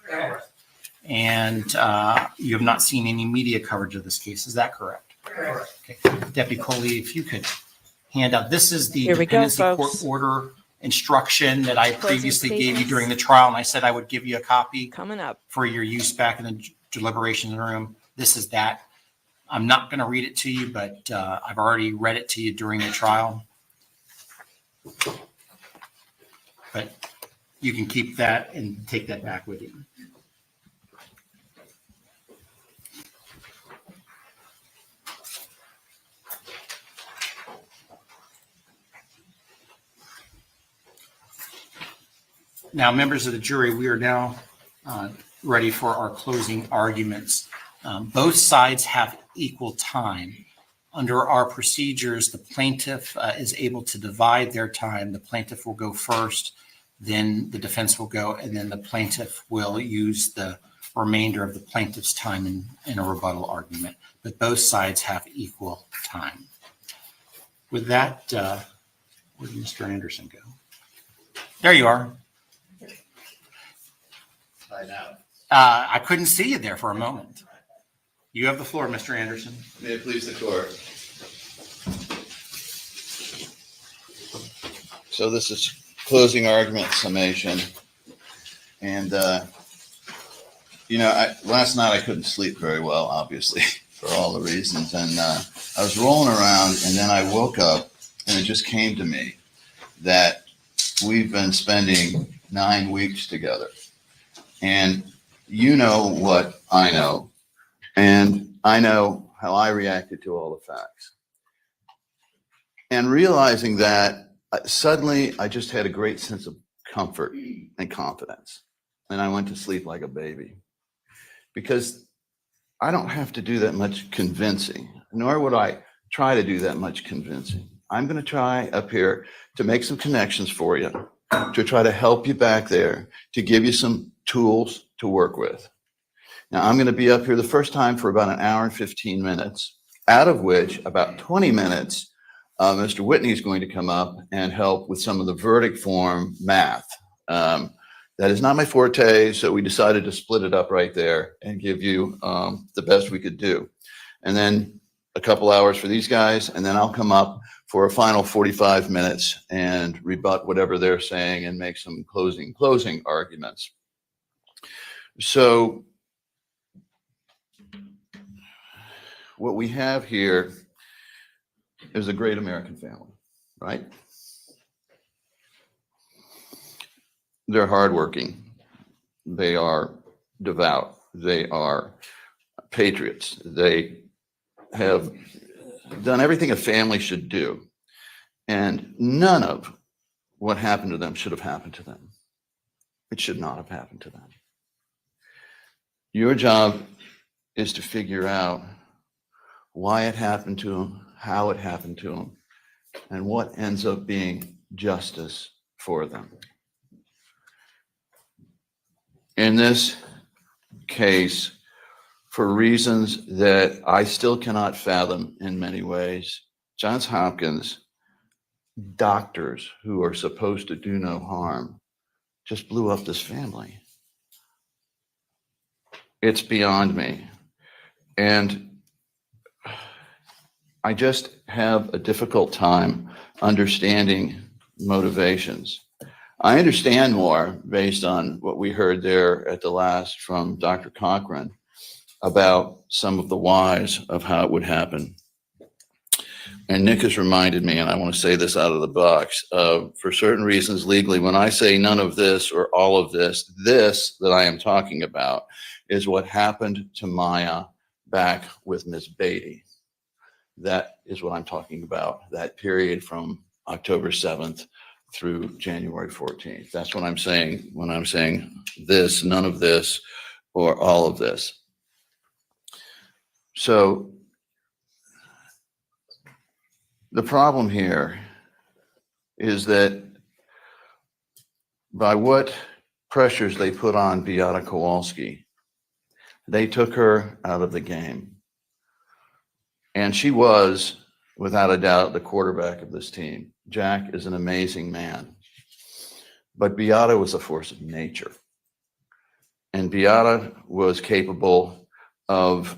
Correct. And you have not seen any media coverage of this case. Is that correct? Correct. Okay. Deputy Coley, if you could hand out, this is the Here we go, dependency court folks. order instruction that I Closing previously gave you statements. during the trial, and I said I would give you a copy Coming up. for your use back in the deliberation room. This is that. I'm not going to read it to you, but I've already read it to you during the trial. But you can keep that and take that back with you. Now, members of the jury, we are now ready for our closing arguments. Both sides have equal time. Under our procedures, the plaintiff is able to divide their time. The plaintiff will go first, then the defense will go, and then the plaintiff will use the remainder of the plaintiff's time in a rebuttal argument. But both sides have equal time. With that, where did Mr. Anderson go? There you are. I couldn't see you there for a moment. You have the floor, Mr. Anderson. May it please the court. So this is closing argument summation. And, last night I couldn't sleep very well, obviously, for all the reasons. And I was rolling around, and then I woke up, and it just came to me that we've been spending 9 weeks together. And you know what I know, and I know how I reacted to all the facts. And realizing that, suddenly I just had a great sense of comfort and confidence. And I went to sleep like a baby. Because I don't have to do that much convincing, nor would I try to do that much convincing. I'm going to try up here to make some connections for you, to try to help you back there, to give you some tools to work with. Now, I'm going to be up here the first time for about an hour and 15 minutes, out of which about 20 minutes, Mr. Whitney is going to come up and help with some of the verdict form math. That is not my forte, so we decided to split it up right there and give you the best we could do. And then a couple hours for these guys, and then I'll come up for a final 45 minutes and rebut whatever they're saying and make some closing arguments. So what we have here is a great American family, right? They're hardworking. They are devout. They are patriots. They have done everything a family should do. And none of what happened to them should have happened to them. It should not have happened to them. Your job is to figure out why it happened to them, how it happened to them, and what ends up being justice for them. In this case, for reasons that I still cannot fathom in many ways, Johns Hopkins doctors who are supposed to do no harm just blew up this family. It's beyond me. And I just have a difficult time understanding motivations. I understand more based on what we heard there at the last from Dr. Cochran about some of the whys of how it would happen. And Nick has reminded me, and I want to say this out of the box, for certain reasons legally, when I say none of this or all of this, this that I am talking about is what happened to Maya back with Miss Beatty. That is what I'm talking about, that period from October 7th through January 14th. That's what I'm saying when I'm saying this, none of this, or all of this. So the problem here is that by what pressures they put on Beata Kowalski, they took her out of the game. And she was, without a doubt, the quarterback of this team. Jack is an amazing man. But Beata was a force of nature. And Beata was capable of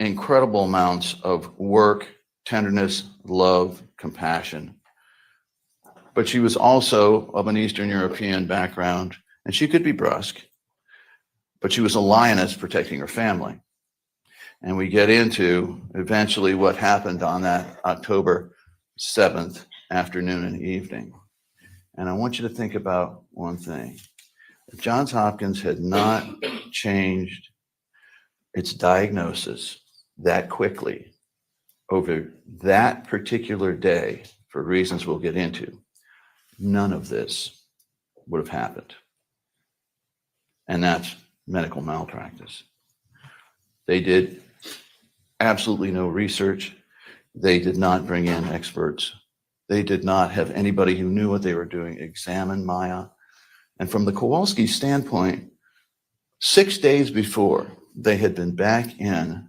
incredible amounts of work, tenderness, love, compassion. But she was also of an Eastern European background, and she could be brusque, but she was a lioness protecting her family. And we get into eventually what happened on that October 7th afternoon and evening. And I want you to think about one thing. If Johns Hopkins had not changed its diagnosis that quickly over that particular day, for reasons we'll get into, none of this would have happened. And that's medical malpractice. They did absolutely no research. They did not bring in experts. They did not have anybody who knew what they were doing examine Maya. And from the Kowalski standpoint, 6 days before, they had been back in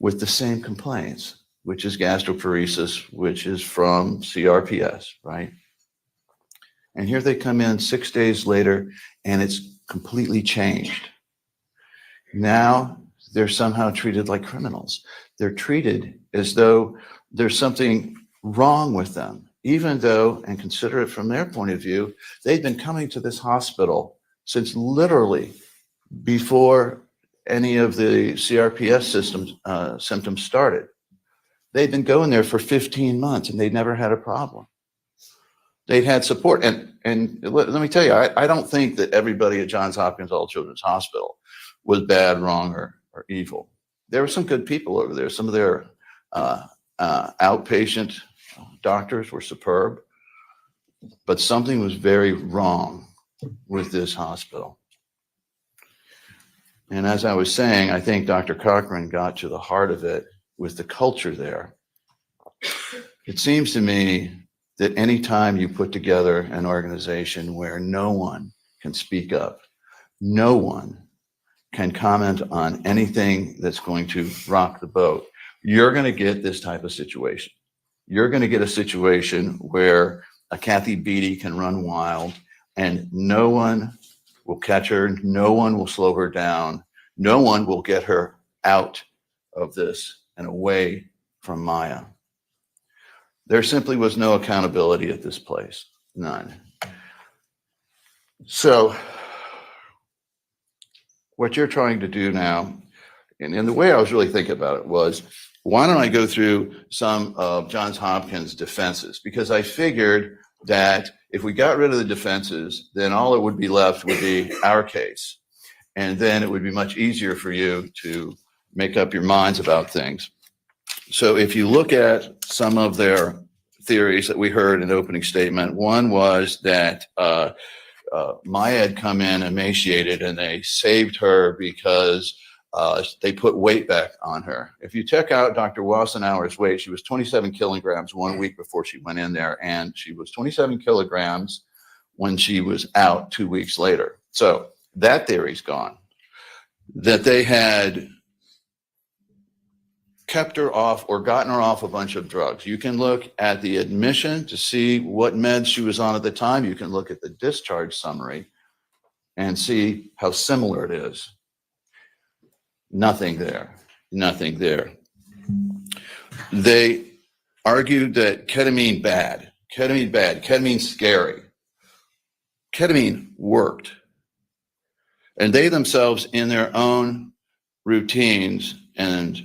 with the same complaints, which is gastroparesis, which is from CRPS, right? And here they come in 6 days later, and it's completely changed. Now they're somehow treated like criminals. They're treated as though there's something wrong with them, even though, and consider it from their point of view, they've been coming to this hospital since literally before any of the CRPS symptoms started. They've been going there for 15 months and they never had a problem. They'd had support. And let me tell you, I don't think that everybody at Johns Hopkins All Children's Hospital was bad, wrong, or evil. There were some good people over there. Some of their outpatient doctors were superb, but something was very wrong with this hospital. And as I was saying, I think Dr. Cochran got to the heart of it with the culture there. It seems to me that anytime you put together an organization where no one can speak up, no one can comment on anything that's going to rock the boat, you're going to get this type of situation. You're going to get a situation where a Kathy Beatty can run wild and no one will catch her, no one will slow her down, no one will get her out of this and away from Maya. There simply was no accountability at this place, none. So what you're trying to do now, and the way I was really thinking about it was, why don't I go through some of Johns Hopkins' defenses? Because I figured that if we got rid of the defenses, then all that would be left would be our case. And then it would be much easier for you to make up your minds about things. So if you look at some of their theories that we heard in the opening statement, one was that Maya had come in emaciated and they saved her because they put weight back on her. If you check out Dr. Wassenauer's weight, she was 27 kilograms 1 week before she went in there, and she was 27 kilograms when she was out 2 weeks later. So that theory's gone. That they had kept her off or gotten her off a bunch of drugs. You can look at the admission to see what meds she was on at the time. You can look at the discharge summary and see how similar it is. Nothing there, nothing there. They argued that ketamine bad, ketamine scary. Ketamine worked. And they themselves, in their own routines and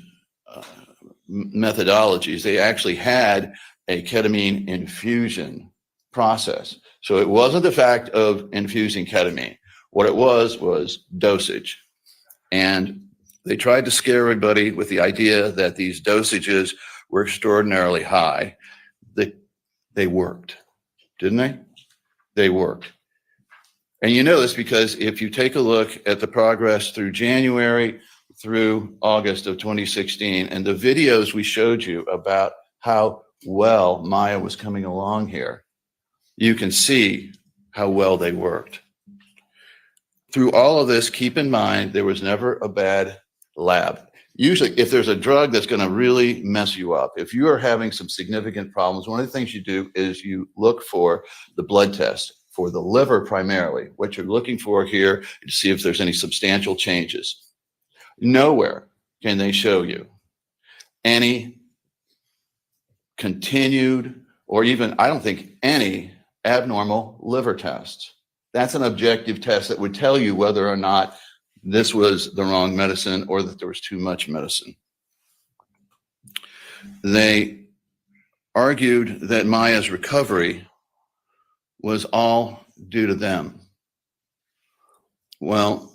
methodologies, they actually had a ketamine infusion process. So it wasn't the fact of infusing ketamine. What it was dosage. And they tried to scare everybody with the idea that these dosages were extraordinarily high. They worked, didn't they? They worked. And you know this because if you take a look at the progress through January through August of 2016 and the videos we showed you about how well Maya was coming along here, you can see how well they worked. Through all of this, keep in mind, there was never a bad lab. Usually, if there's a drug that's going to really mess you up, if you are having some significant problems, one of the things you do is you look for the blood test for the liver primarily. What you're looking for here is to see if there's any substantial changes. Nowhere can they show you any continued, or even, I don't think, any abnormal liver tests. That's an objective test that would tell you whether or not this was the wrong medicine or that there was too much medicine. They argued that Maya's recovery was all due to them. Well,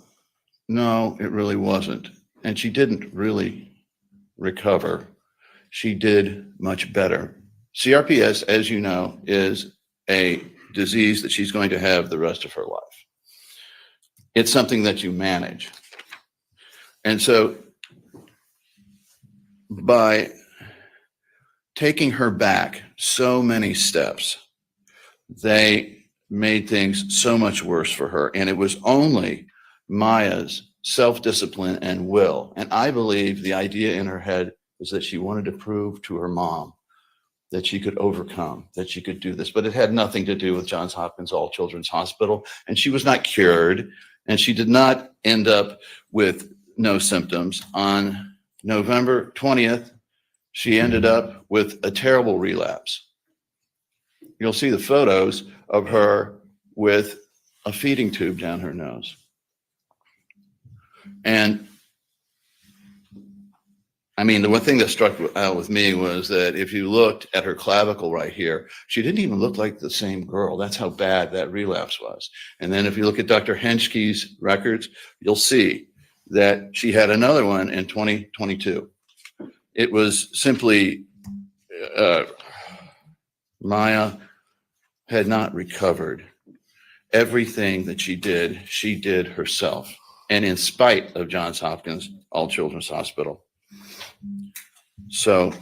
no, it really wasn't. And she didn't really recover. She did much better. CRPS, as you know, is a disease that she's going to have the rest of her life. It's something that you manage. And so by taking her back so many steps, they made things so much worse for her. And it was only Maya's self-discipline and will. And I believe the idea in her head was that she wanted to prove to her mom that she could overcome, that she could do this. But it had nothing to do with Johns Hopkins All Children's Hospital. And she was not cured. And she did not end up with no symptoms. On November 20th, she ended up with a terrible relapse. You'll see the photos of her with a feeding tube down her nose. And I mean, the one thing that struck out with me was that if you looked at her clavicle right here, she didn't even look like the same girl. That's how bad that relapse was. And then if you look at Dr. Henschke's records, you'll see that she had another one in 2022. It was simply, Maya had not recovered. Everything that she did herself. And in spite of Johns Hopkins All Children's Hospital. So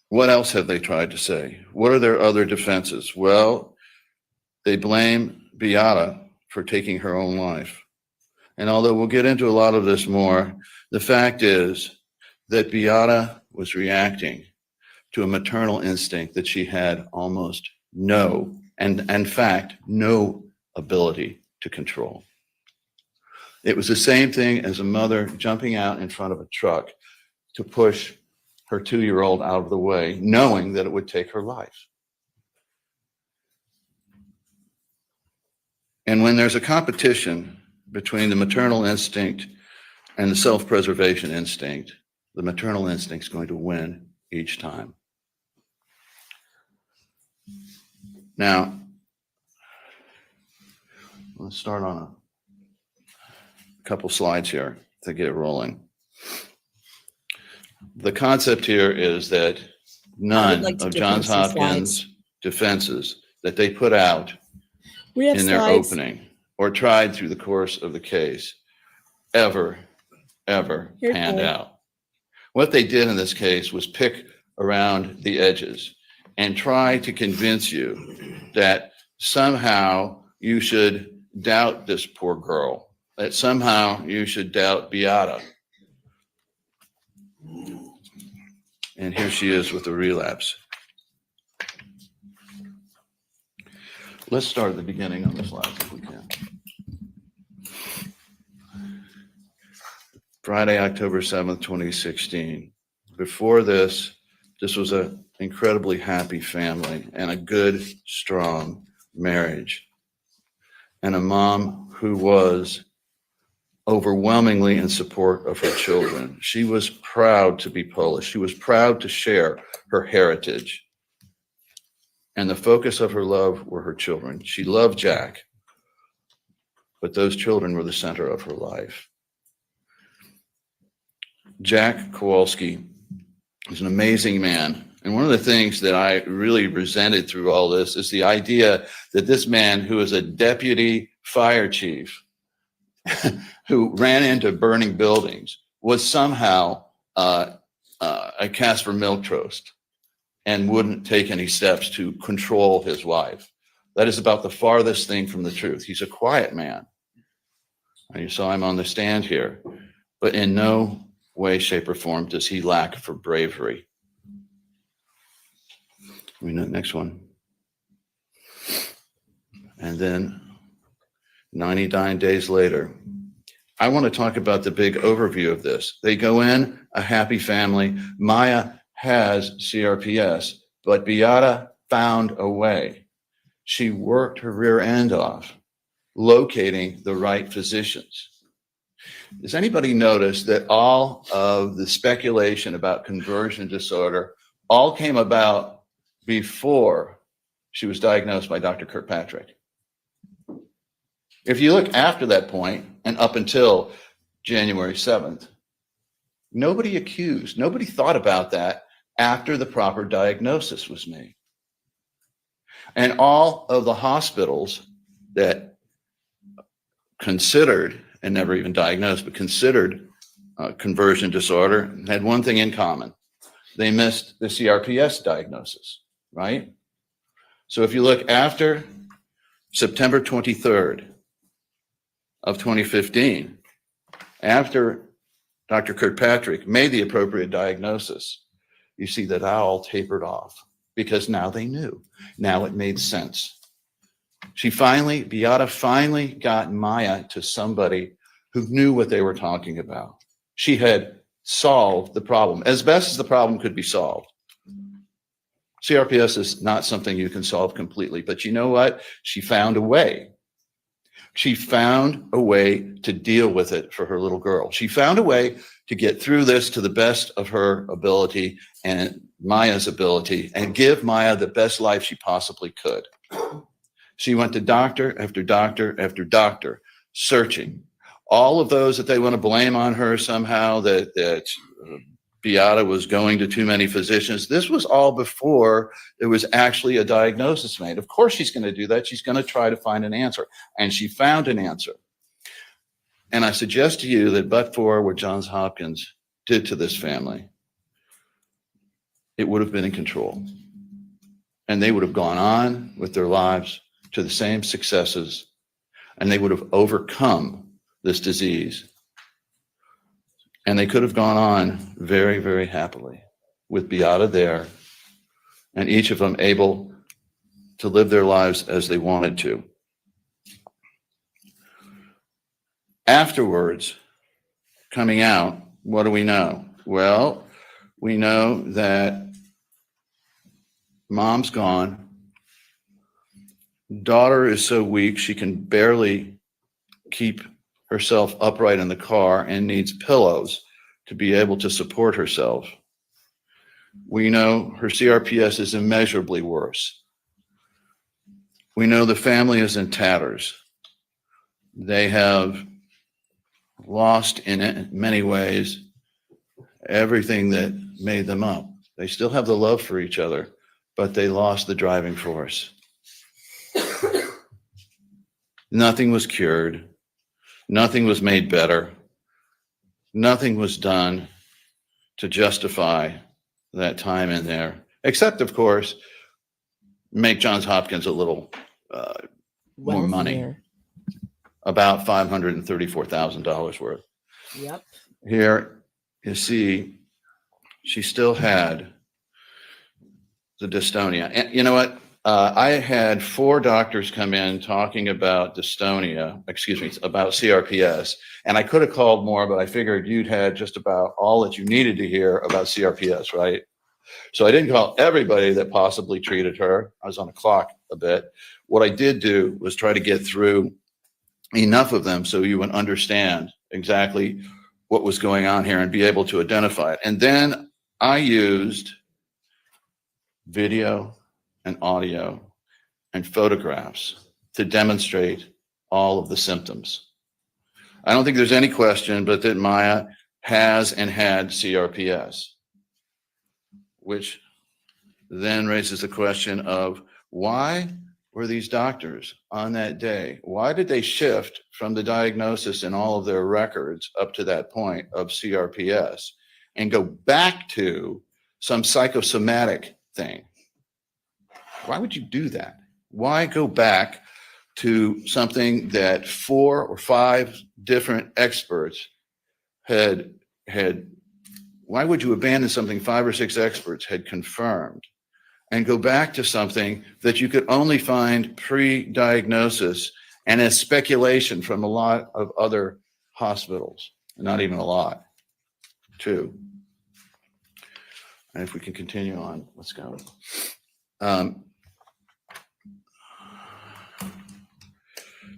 what else have they tried to say? What are their other defenses? Well, they blame Beata for taking her own life. And although we'll get into a lot of this more, the fact is that Beata was reacting to a maternal instinct that she had almost no, and in fact, no ability to control. It was the same thing as a mother jumping out in front of a truck to push her 2-year-old out of the way, knowing that it would take her life. And when there's a competition between the maternal instinct and the self-preservation instinct, the maternal instinct is going to win each time. Now, let's start on a couple slides here to get it rolling. The concept here is that none of Johns Hopkins' defenses that they put out in their opening or tried through the course of the case ever panned out. What they did in this case was pick around the edges and try to convince you that somehow you should doubt this poor girl, that somehow you should doubt Beata. And here she is with a relapse. Let's start at the beginning on the slides if we can. Friday, October 7th, 2016. Before this was an incredibly happy family and a good, strong marriage. And a mom who was overwhelmingly in support of her children. She was proud to be Polish. She was proud to share her heritage. And the focus of her love were her children. She loved Jack, but those children were the center of her life. Jack Kowalski is an amazing man. And one of the things that I really resented through all this is the idea that this man, who is a deputy fire chief, who ran into burning buildings, was somehow a Casper milk toast and wouldn't take any steps to control his wife. That is about the farthest thing from the truth. He's a quiet man. And you saw him on the stand here, but in no way, shape, or form does he lack for bravery. Next one. And then 99 days later, I want to talk about the big overview of this. They go in, a happy family. Maya has CRPS, but Beata found a way. She worked her rear end off, locating the right physicians. Does anybody notice that all of the speculation about conversion disorder all came about before she was diagnosed by Dr. Kirkpatrick? If you look after that point and up until January 7th, nobody thought about that after the proper diagnosis was made. And all of the hospitals that considered, and never even diagnosed, but considered conversion disorder had one thing in common. They missed the CRPS diagnosis, right? So if you look after September 23rd of 2015, after Dr. Kirkpatrick made the appropriate diagnosis, you see that all tapered off because now they knew. Now it made sense. Beata finally got Maya to somebody who knew what they were talking about. She had solved the problem as best as the problem could be solved. CRPS is not something you can solve completely, but you know what? She found a way. She found a way to deal with it for her little girl. She found a way to get through this to the best of her ability and Maya's ability and give Maya the best life she possibly could. She went to doctor after doctor after doctor, searching. All of those that they want to blame on her somehow, that Beata was going to too many physicians. This was all before there was actually a diagnosis made. Of course she's going to do that. She's going to try to find an answer. And she found an answer. And I suggest to you that but for what Johns Hopkins did to this family, it would have been in control. And they would have gone on with their lives to the same successes, and they would have overcome this disease. And they could have gone on very, very happily with Beata there, and each of them able to live their lives as they wanted to. Afterwards, coming out, what do we know? Well, we know that mom's gone. Daughter is so weak she can barely keep herself upright in the car and needs pillows to be able to support herself. We know her CRPS is immeasurably worse. We know the family is in tatters. They have lost in many ways everything that made them up. They still have the love for each other, but they lost the driving force. Nothing was cured. Nothing was made better. Nothing was done to justify that time in there, except, of course, make Johns Hopkins a little more money, about $534,000 worth. Yep. Here, you see, she still had the dystonia. And you know what? I had 4 doctors come in talking about about CRPS, and I could have called more, but I figured you'd had just about all that you needed to hear about CRPS, right? So I didn't call everybody that possibly treated her. I was on the clock a bit. What I did do was try to get through enough of them so you would understand exactly what was going on here and be able to identify it. And then I used video and audio and photographs to demonstrate all of the symptoms. I don't think there's any question but that Maya has and had CRPS, which then raises the question of why were these doctors on that day? Why did they shift from the diagnosis in all of their records up to that point of CRPS and go back to some psychosomatic thing? Why would you do that? Why go back to something that 4 or 5 different experts had? Why would you abandon something 5 or 6 experts had confirmed? and go back to something that you could only find pre-diagnosis and as speculation from a lot of other hospitals. Not even a lot, too. And if we can continue on, let's go.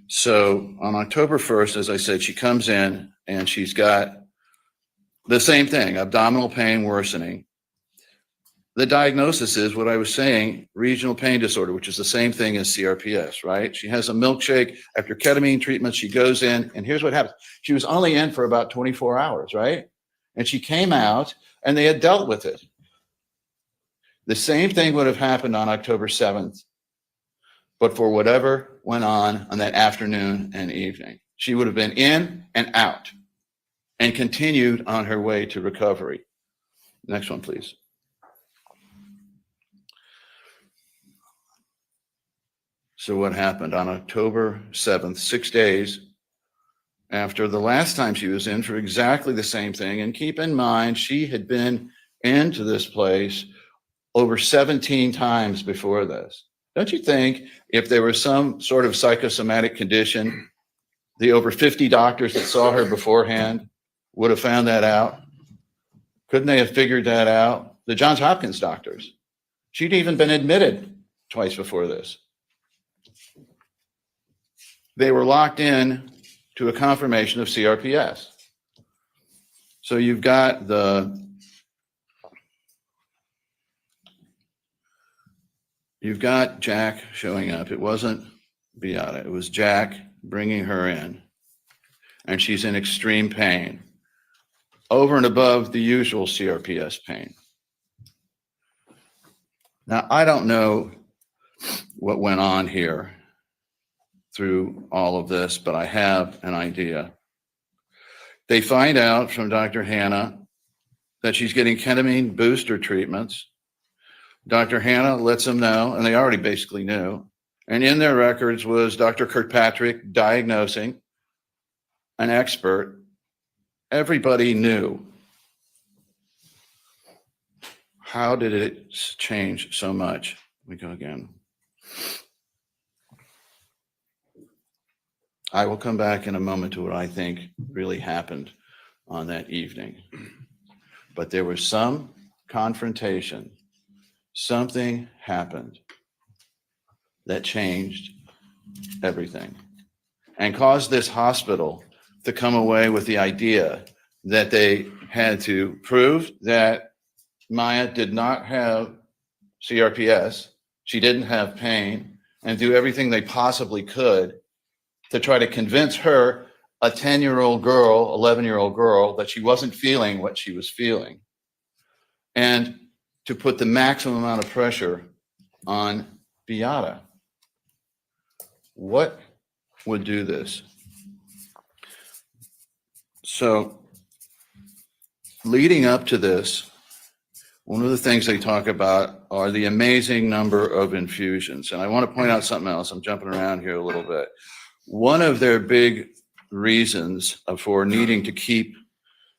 So on October 1st, as I said, she comes in and she's got the same thing, abdominal pain worsening. The diagnosis is what I was saying, regional pain disorder, which is the same thing as CRPS, right? She has a milkshake after ketamine treatment. She goes in, and here's what happens. She was only in for about 24 hours, right? And she came out, and they had dealt with it. The same thing would have happened on October 7th, but for whatever went on that afternoon and evening. She would have been in and out and continued on her way to recovery. Next one, please. So what happened on October 7th, 6 days after the last time she was in for exactly the same thing? And keep in mind, she had been into this place over 17 times before this. Don't you think if there was some sort of psychosomatic condition, the over 50 doctors that saw her beforehand would have found that out? Couldn't they have figured that out? The Johns Hopkins doctors. She'd even been admitted twice before this. They were locked in to a confirmation of CRPS. So you've got Jack showing up. It wasn't Beata. It was Jack bringing her in. And she's in extreme pain, over and above the usual CRPS pain. Now, I don't know what went on here through all of this, but I have an idea. They find out from Dr. Hannah that she's getting ketamine booster treatments. Dr. Hannah lets them know, and they already basically knew. And in their records was Dr. Kirkpatrick diagnosing, an expert. Everybody knew. How did it change so much? We go again. I will come back in a moment to what I think really happened on that evening. But there was some confrontation. Something happened that changed everything and caused this hospital to come away with the idea that they had to prove that Maya did not have CRPS, she didn't have pain, and do everything they possibly could to try to convince her, a 10-year-old girl, 11-year-old girl, that she wasn't feeling what she was feeling, and to put the maximum amount of pressure on Beata. What would do this? So leading up to this, one of the things they talk about are the amazing number of infusions. And I want to point out something else. I'm jumping around here a little bit. One of their big reasons for needing to keep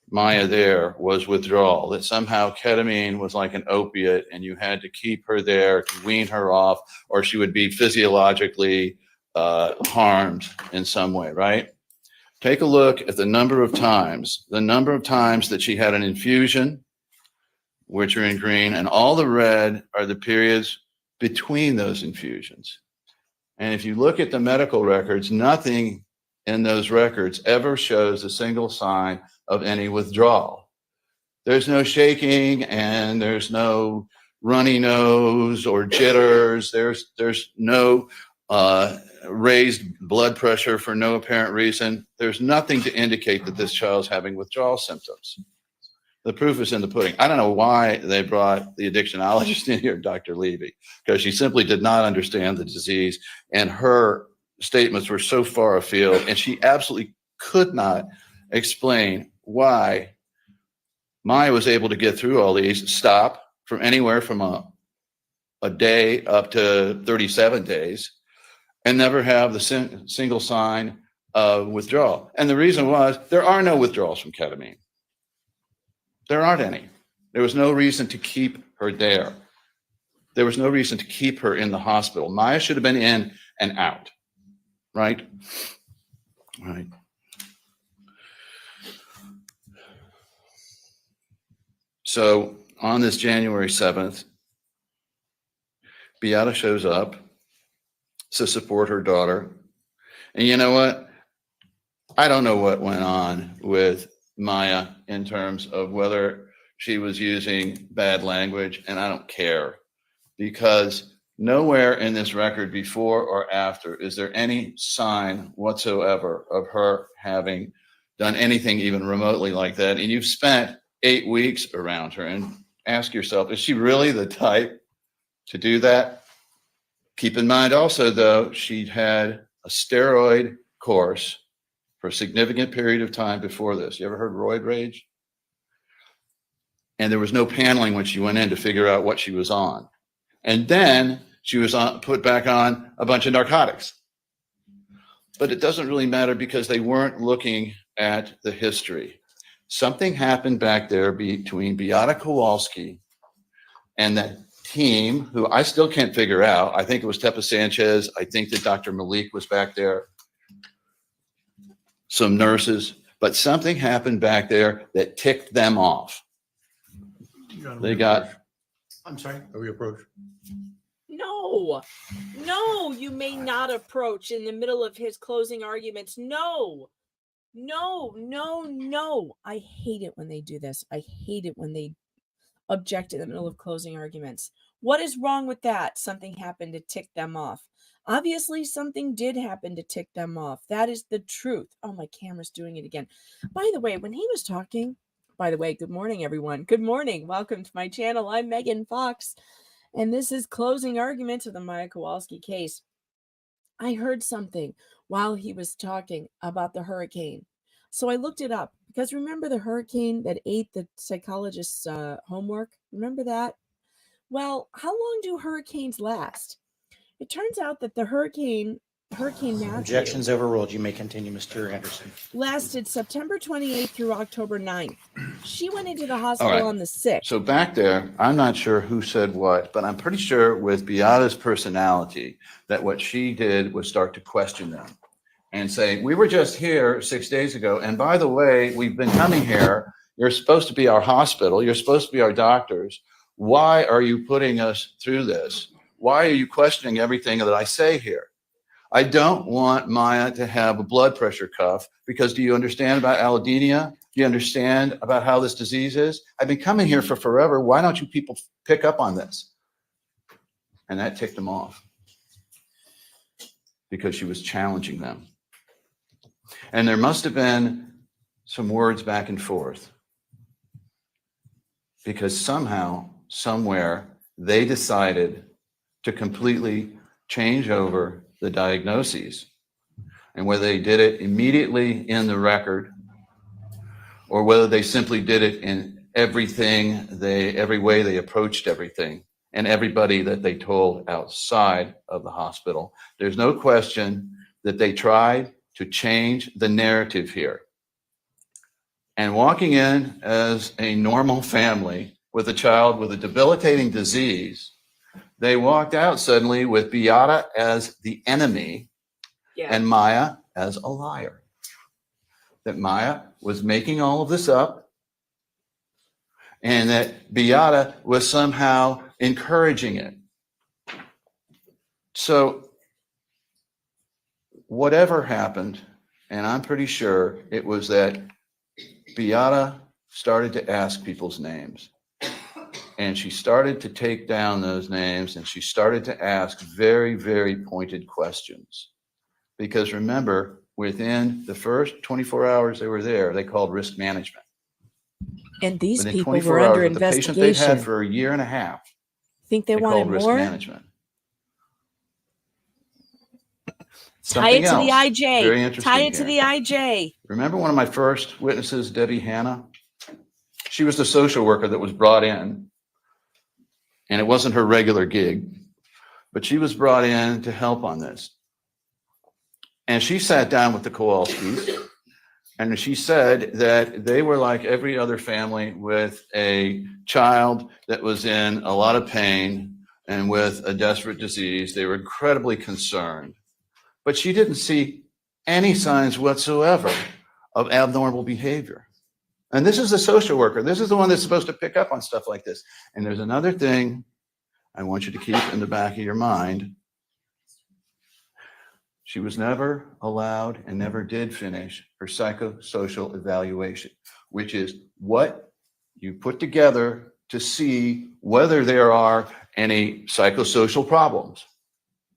Maya there was withdrawal, that somehow ketamine was like an opiate and you had to keep her there to wean her off, or she would be physiologically harmed in some way, right? Take a look at the number of times that she had an infusion, which are in green, and all the red are the periods between those infusions. And if you look at the medical records, nothing in those records ever shows a single sign of any withdrawal. There's no shaking and there's no runny nose or jitters. There's no raised blood pressure for no apparent reason. There's nothing to indicate that this child's having withdrawal symptoms. The proof is in the pudding. I don't know why they brought the addictionologist in here, Dr. Levy, because she simply did not understand the disease, and her statements were so far afield, and she absolutely could not explain why Maya was able to get through all these, stop from anywhere from a day up to 37 days, and never have the single sign of withdrawal. And the reason was there are no withdrawals from ketamine. There aren't any. There was no reason to keep her there. There was no reason to keep her in the hospital. Maya should have been in and out, right? Right. So on this January 7th, Beata shows up to support her daughter. And you know what? I don't know what went on with Maya in terms of whether she was using bad language, and I don't care, because nowhere in this record before or after is there any sign whatsoever of her having done anything even remotely like that. And you've spent 8 weeks around her, and ask yourself, is she really the type to do that? Keep in mind also, though, she'd had a steroid course for a significant period of time before this. You ever heard roid rage? And there was no paneling when she went in to figure out what she was on. And then she was put back on a bunch of narcotics. But it doesn't really matter because they weren't looking at the history. Something happened back there between Beata Kowalski and that team, who I still can't figure out. I think it was Tepa Sanchez. I think that Dr. Malik was back there. Some nurses. But something happened back there that ticked them off. They got... I'm sorry, are we approached? No, you may not approach in the middle of his closing arguments. No. I hate it when they do this. I hate it when they object in the middle of closing arguments. What is wrong with that? Something happened to tick them off. Obviously, something did happen to tick them off. That is the truth. Oh, my camera's doing it again. By the way, when he was talking, good morning, everyone. Good morning. Welcome to my channel. I'm Megan Fox, and this is Closing Arguments of the Maya Kowalski case. I heard something while he was talking about the hurricane. So I looked it up, because remember the hurricane that ate the psychologist's homework? Remember that? Well, how long do hurricanes last? It turns out that the Hurricane Matthew, Objections overruled. You may continue, Mr. Anderson. lasted September 28th through October 9th. She went into the hospital on the 6th. So back there, I'm not sure who said what, but I'm pretty sure with Beata's personality that what she did was start to question them and say, we were just here 6 days ago. And by the way, we've been coming here. You're supposed to be our hospital. You're supposed to be our doctors. Why are you putting us through this? Why are you questioning everything that I say here? I don't want Maya to have a blood pressure cuff, because do you understand about allodynia? Do you understand about how this disease is? I've been coming here for forever. Why don't you people pick up on this? And that ticked them off, because she was challenging them. And there must have been some words back and forth, because somehow, somewhere, they decided to completely change over the diagnoses. And whether they did it immediately in the record, or whether they simply did it in every way they approached everything and everybody that they told outside of the hospital, there's no question that they tried to change the narrative here. And walking in as a normal family with a child with a debilitating disease, they walked out suddenly with Beata as the enemy and Maya as a liar. That Maya was making all of this up, and that Beata was somehow encouraging it. So whatever happened, and I'm pretty sure it was that Beata started to ask people's names. And she started to take down those names, and she started to ask very, very pointed questions. Because remember, within the first 24 hours they were there, they called risk management. And these Within people 24 were hours, under with the patient investigation. they had for a year and a half, Think they they wanted called risk more? management. Tie it Something to the else IJ. very interesting Tie it to here. the IJ. Remember one of my first witnesses, Debbie Hanna? She was the social worker that was brought in, and it wasn't her regular gig, but she was brought in to help on this. And she sat down with the Kowalskis, and she said that they were like every other family with a child that was in a lot of pain and with a desperate disease. They were incredibly concerned, but she didn't see any signs whatsoever of abnormal behavior. And this is the social worker. This is the one that's supposed to pick up on stuff like this. And there's another thing I want you to keep in the back of your mind. She was never allowed and never did finish her psychosocial evaluation, which is what you put together to see whether there are any psychosocial problems.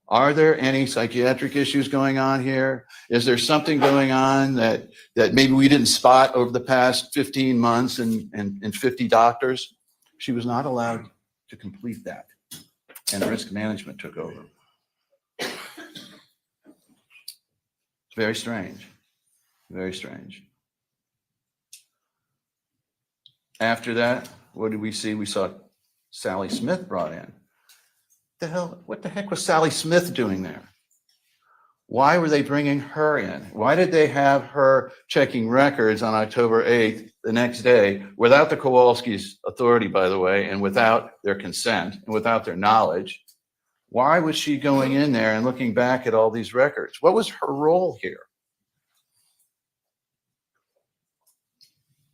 Are there any psychiatric issues going on here? Is there something going on that maybe we didn't spot over the past 15 months and 50 doctors? She was not allowed to complete that, and risk management took over. It's very strange, very strange. After that, what did we see? We saw Sally Smith brought in. What the heck was Sally Smith doing there? Why were they bringing her in? Why did they have her checking records on October 8th, the next day, without the Kowalski's authority, by the way, and without their consent and without their knowledge? Why was she going in there and looking back at all these records? What was her role here?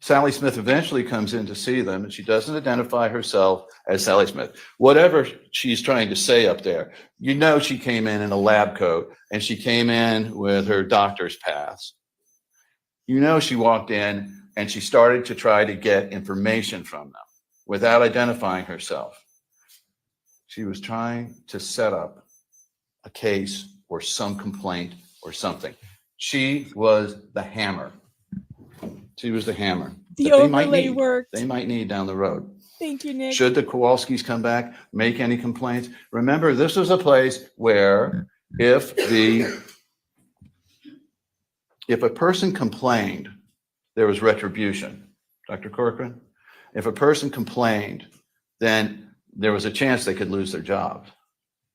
Sally Smith eventually comes in to see them, and she doesn't identify herself as Sally Smith. Whatever she's trying to say up there, you know she came in a lab coat, and she came in with her doctor's pass. You know she walked in, and she started to try to get information from them without identifying herself. She was trying to set up a case or some complaint or something. She was the hammer. She was the hammer. The overlay worked. They might need down the road. Thank you, Nick. Should the Kowalskis come back, make any complaints? Remember, this was a place where if a person complained, there was retribution. Dr. Corcoran, if a person complained, then there was a chance they could lose their jobs.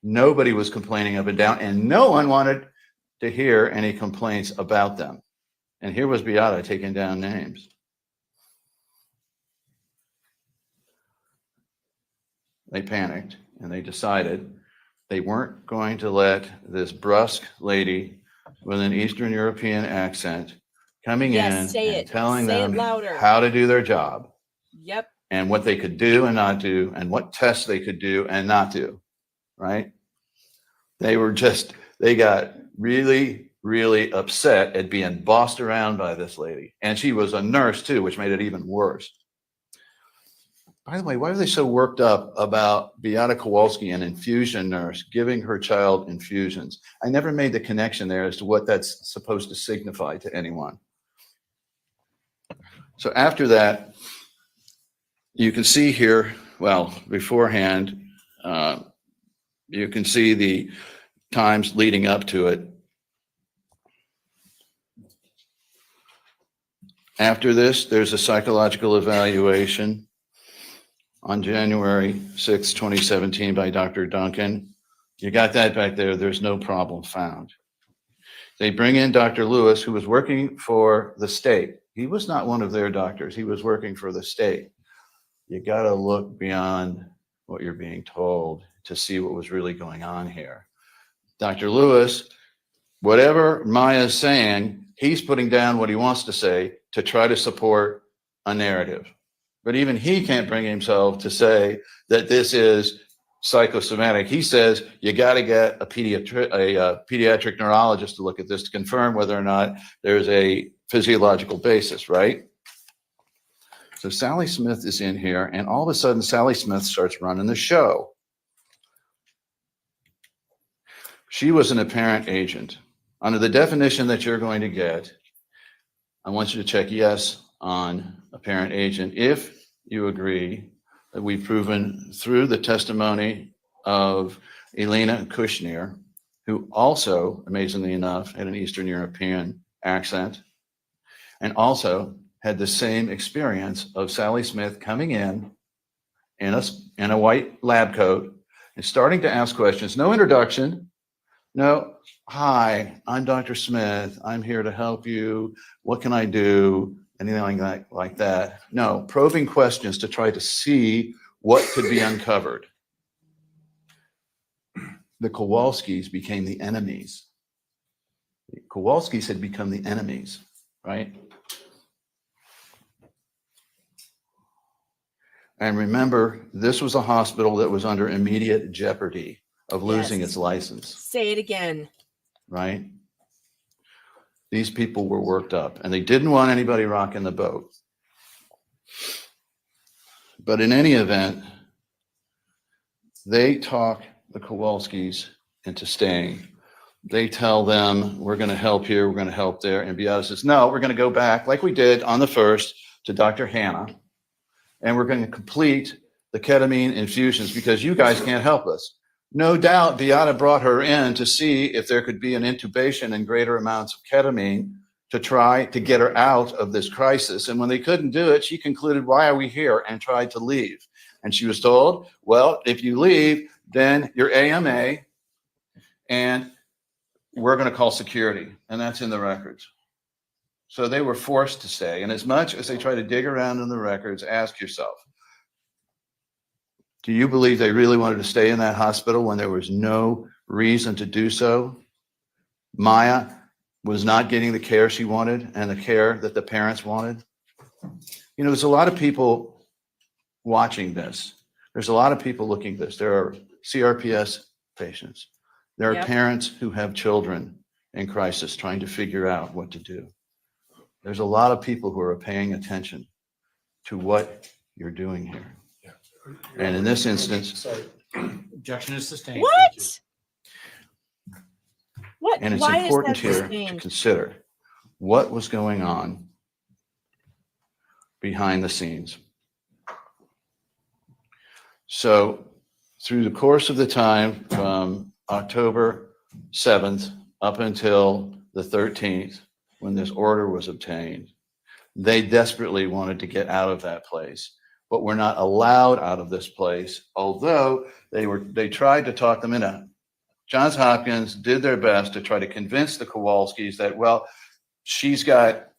Nobody was complaining up and down, and no one wanted to hear any complaints about them. And here was Beata taking down names. They panicked, and they decided they weren't going to let this brusque lady with an Eastern European accent coming in and telling them how to do their job. Yep. And what they could do and not do, and what tests they could do and not do, right? They got really, really upset at being bossed around by this lady. And she was a nurse too, which made it even worse. By the way, why are they so worked up about Beata Kowalski, an infusion nurse, giving her child infusions? I never made the connection there as to what that's supposed to signify to anyone. So after that, you can see here, well, beforehand, you can see the times leading up to it. After this, there's a psychological evaluation on January 6, 2017 by Dr. Duncan. You got that back there. There's no problem found. They bring in Dr. Lewis, who was working for the state. He was not one of their doctors. He was working for the state. You got to look beyond what you're being told to see what was really going on here. Dr. Lewis, whatever Maya's saying, he's putting down what he wants to say to try to support a narrative. But even he can't bring himself to say that this is psychosomatic. He says you got to get a pediatric neurologist to look at this to confirm whether or not there's a physiological basis, right? So Sally Smith is in here, and all of a sudden Sally Smith starts running the show. She was an apparent agent. Under the definition that you're going to get, I want you to check yes on apparent agent if you agree that we've proven through the testimony of Elena Kushner, who also, amazingly enough, had an Eastern European accent, and also had the same experience of Sally Smith coming in a white lab coat and starting to ask questions. No introduction. No, hi, I'm Dr. Smith. I'm here to help you. What can I do? Anything like that. No, probing questions to try to see what could be uncovered. the Kowalskis became the enemies. The Kowalskis had become the enemies, right? And remember, this was a hospital that was under immediate jeopardy of losing Yes. its license, Say it again. right? These people were worked up and they didn't want anybody rocking the boat. But in any event, they talk the Kowalskis into staying. They tell them, we're going to help here, we're going to help there. And Beata says, no, we're going to go back like we did on the 1st to Dr. Hannah. And we're going to complete the ketamine infusions because you guys can't help us. No doubt Beata brought her in to see if there could be an intubation and greater amounts of ketamine to try to get her out of this crisis. And when they couldn't do it, she concluded, why are we here? And tried to leave. And she was told, well, if you leave, then you're AMA and we're going to call security. And that's in the records. So they were forced to stay. And as much as they try to dig around in the records, ask yourself, do you believe they really wanted to stay in that hospital when there was no reason to do so? Maya was not getting the care she wanted and the care that the parents wanted. You know, there's a lot of people watching this. There's a lot of people looking at this. There are CRPS patients. There are Yep. parents who have children in crisis trying to figure out what to do. There's a lot of people who are paying attention to what you're doing here. And in this instance, Sorry. Objection is sustained. What? What? and it's Why important is that here to sustained? consider what was going on behind the scenes. So through the course of the time from October 7th up until the 13th, when this order was obtained, they desperately wanted to get out of that place, but were not allowed out of this place, although they tried to talk them into. Johns Hopkins did their best to try to convince the Kowalskis that, well, she's got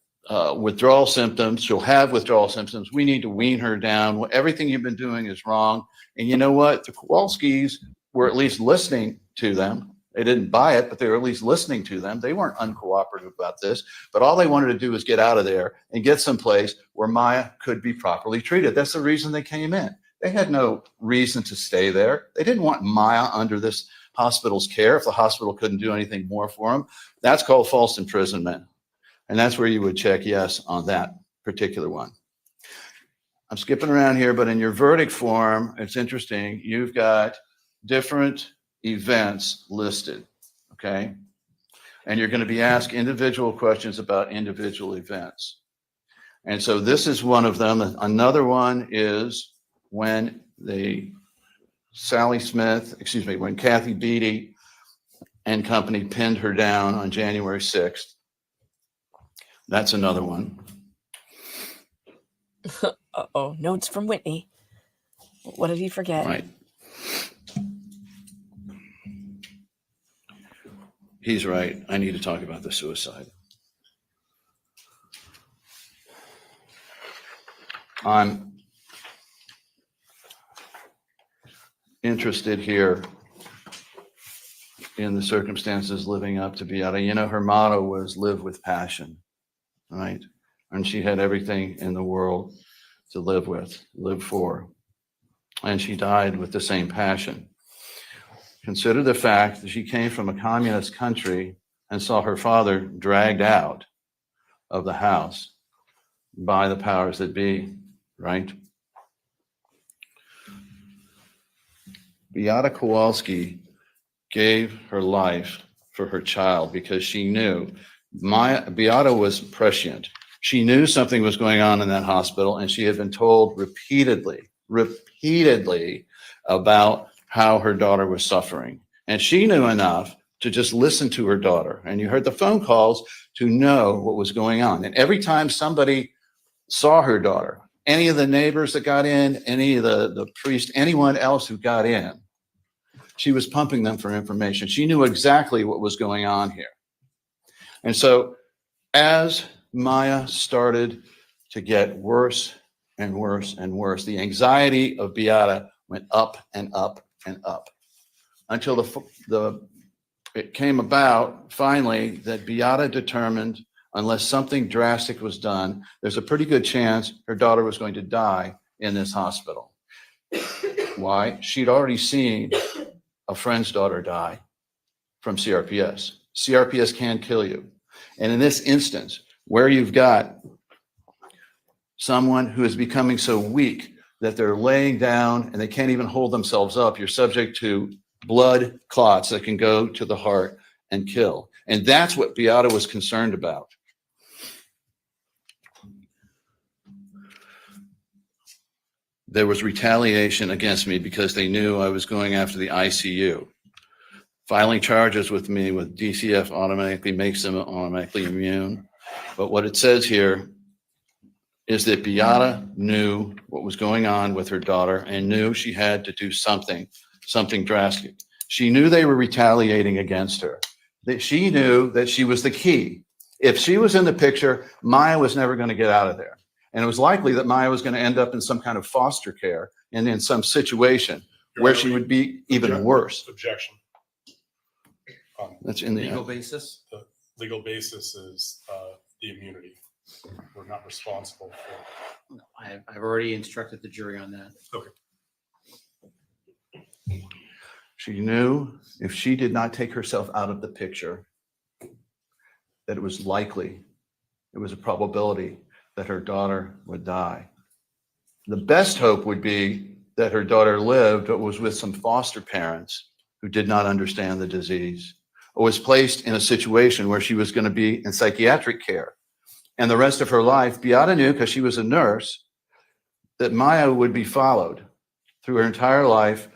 withdrawal symptoms. She'll have withdrawal symptoms. We need to wean her down. Everything you've been doing is wrong. And you know what? The Kowalskis were at least listening to them. They didn't buy it, but they were at least listening to them. They weren't uncooperative about this, but all they wanted to do was get out of there and get someplace where Maya could be properly treated. That's the reason they came in. They had no reason to stay there. They didn't want Maya under this hospital's care if the hospital couldn't do anything more for them. That's called false imprisonment. And that's where you would check yes on that particular one. I'm skipping around here, but in your verdict form, it's interesting. You've got different events listed, okay? And you're going to be asked individual questions about individual events. And so this is one of them. Another one is when when Kathy Beatty and company pinned her down on January 6th. That's another one. Uh-oh, notes from Whitney. What did he forget? Right. He's right. I need to talk about the suicide. I'm interested here in the circumstances living up to Beata. You know, her motto was live with passion, right? And she had everything in the world to live with, live for. And she died with the same passion. Consider the fact that she came from a communist country and saw her father dragged out of the house by the powers that be, right? Beata Kowalski gave her life for her child because she knew Beata was prescient. She knew something was going on in that hospital, and she had been told repeatedly about how her daughter was suffering. And she knew enough to just listen to her daughter. And you heard the phone calls to know what was going on. And every time somebody saw her daughter, any of the neighbors that got in, any of the priest, anyone else who got in, she was pumping them for information. She knew exactly what was going on here. And so as Maya started to get worse and worse and worse, the anxiety of Beata went up and up and up. until it came about finally that Beata determined, unless something drastic was done, there's a pretty good chance her daughter was going to die in this hospital. Why? She'd already seen a friend's daughter die from CRPS. CRPS can kill you. And in this instance, where you've got someone who is becoming so weak that they're laying down and they can't even hold themselves up, you're subject to blood clots that can go to the heart and kill. And that's what Beata was concerned about. There was retaliation against me because they knew I was going after the ICU. Filing charges with me with DCF automatically makes them automatically immune. But what it says here is that Beata knew what was going on with her daughter and knew she had to do something drastic. She knew they were retaliating against her. That she knew that she was the key. If she was in the picture, Maya was never going to get out of there. And it was likely that Maya was going to end up in some kind of foster care and in some situation where she would be even worse. Objection. That's in the Legal basis? The legal basis is the immunity. We're not responsible for. No, I've already instructed the jury on that. Okay. She knew if she did not take herself out of the picture, that it was likely, it was a probability that her daughter would die. The best hope would be that her daughter lived, but was with some foster parents who did not understand the disease, or was placed in a situation where she was going to be in psychiatric care. And the rest of her life, Beata knew, because she was a nurse, that Maya would be followed through her entire life,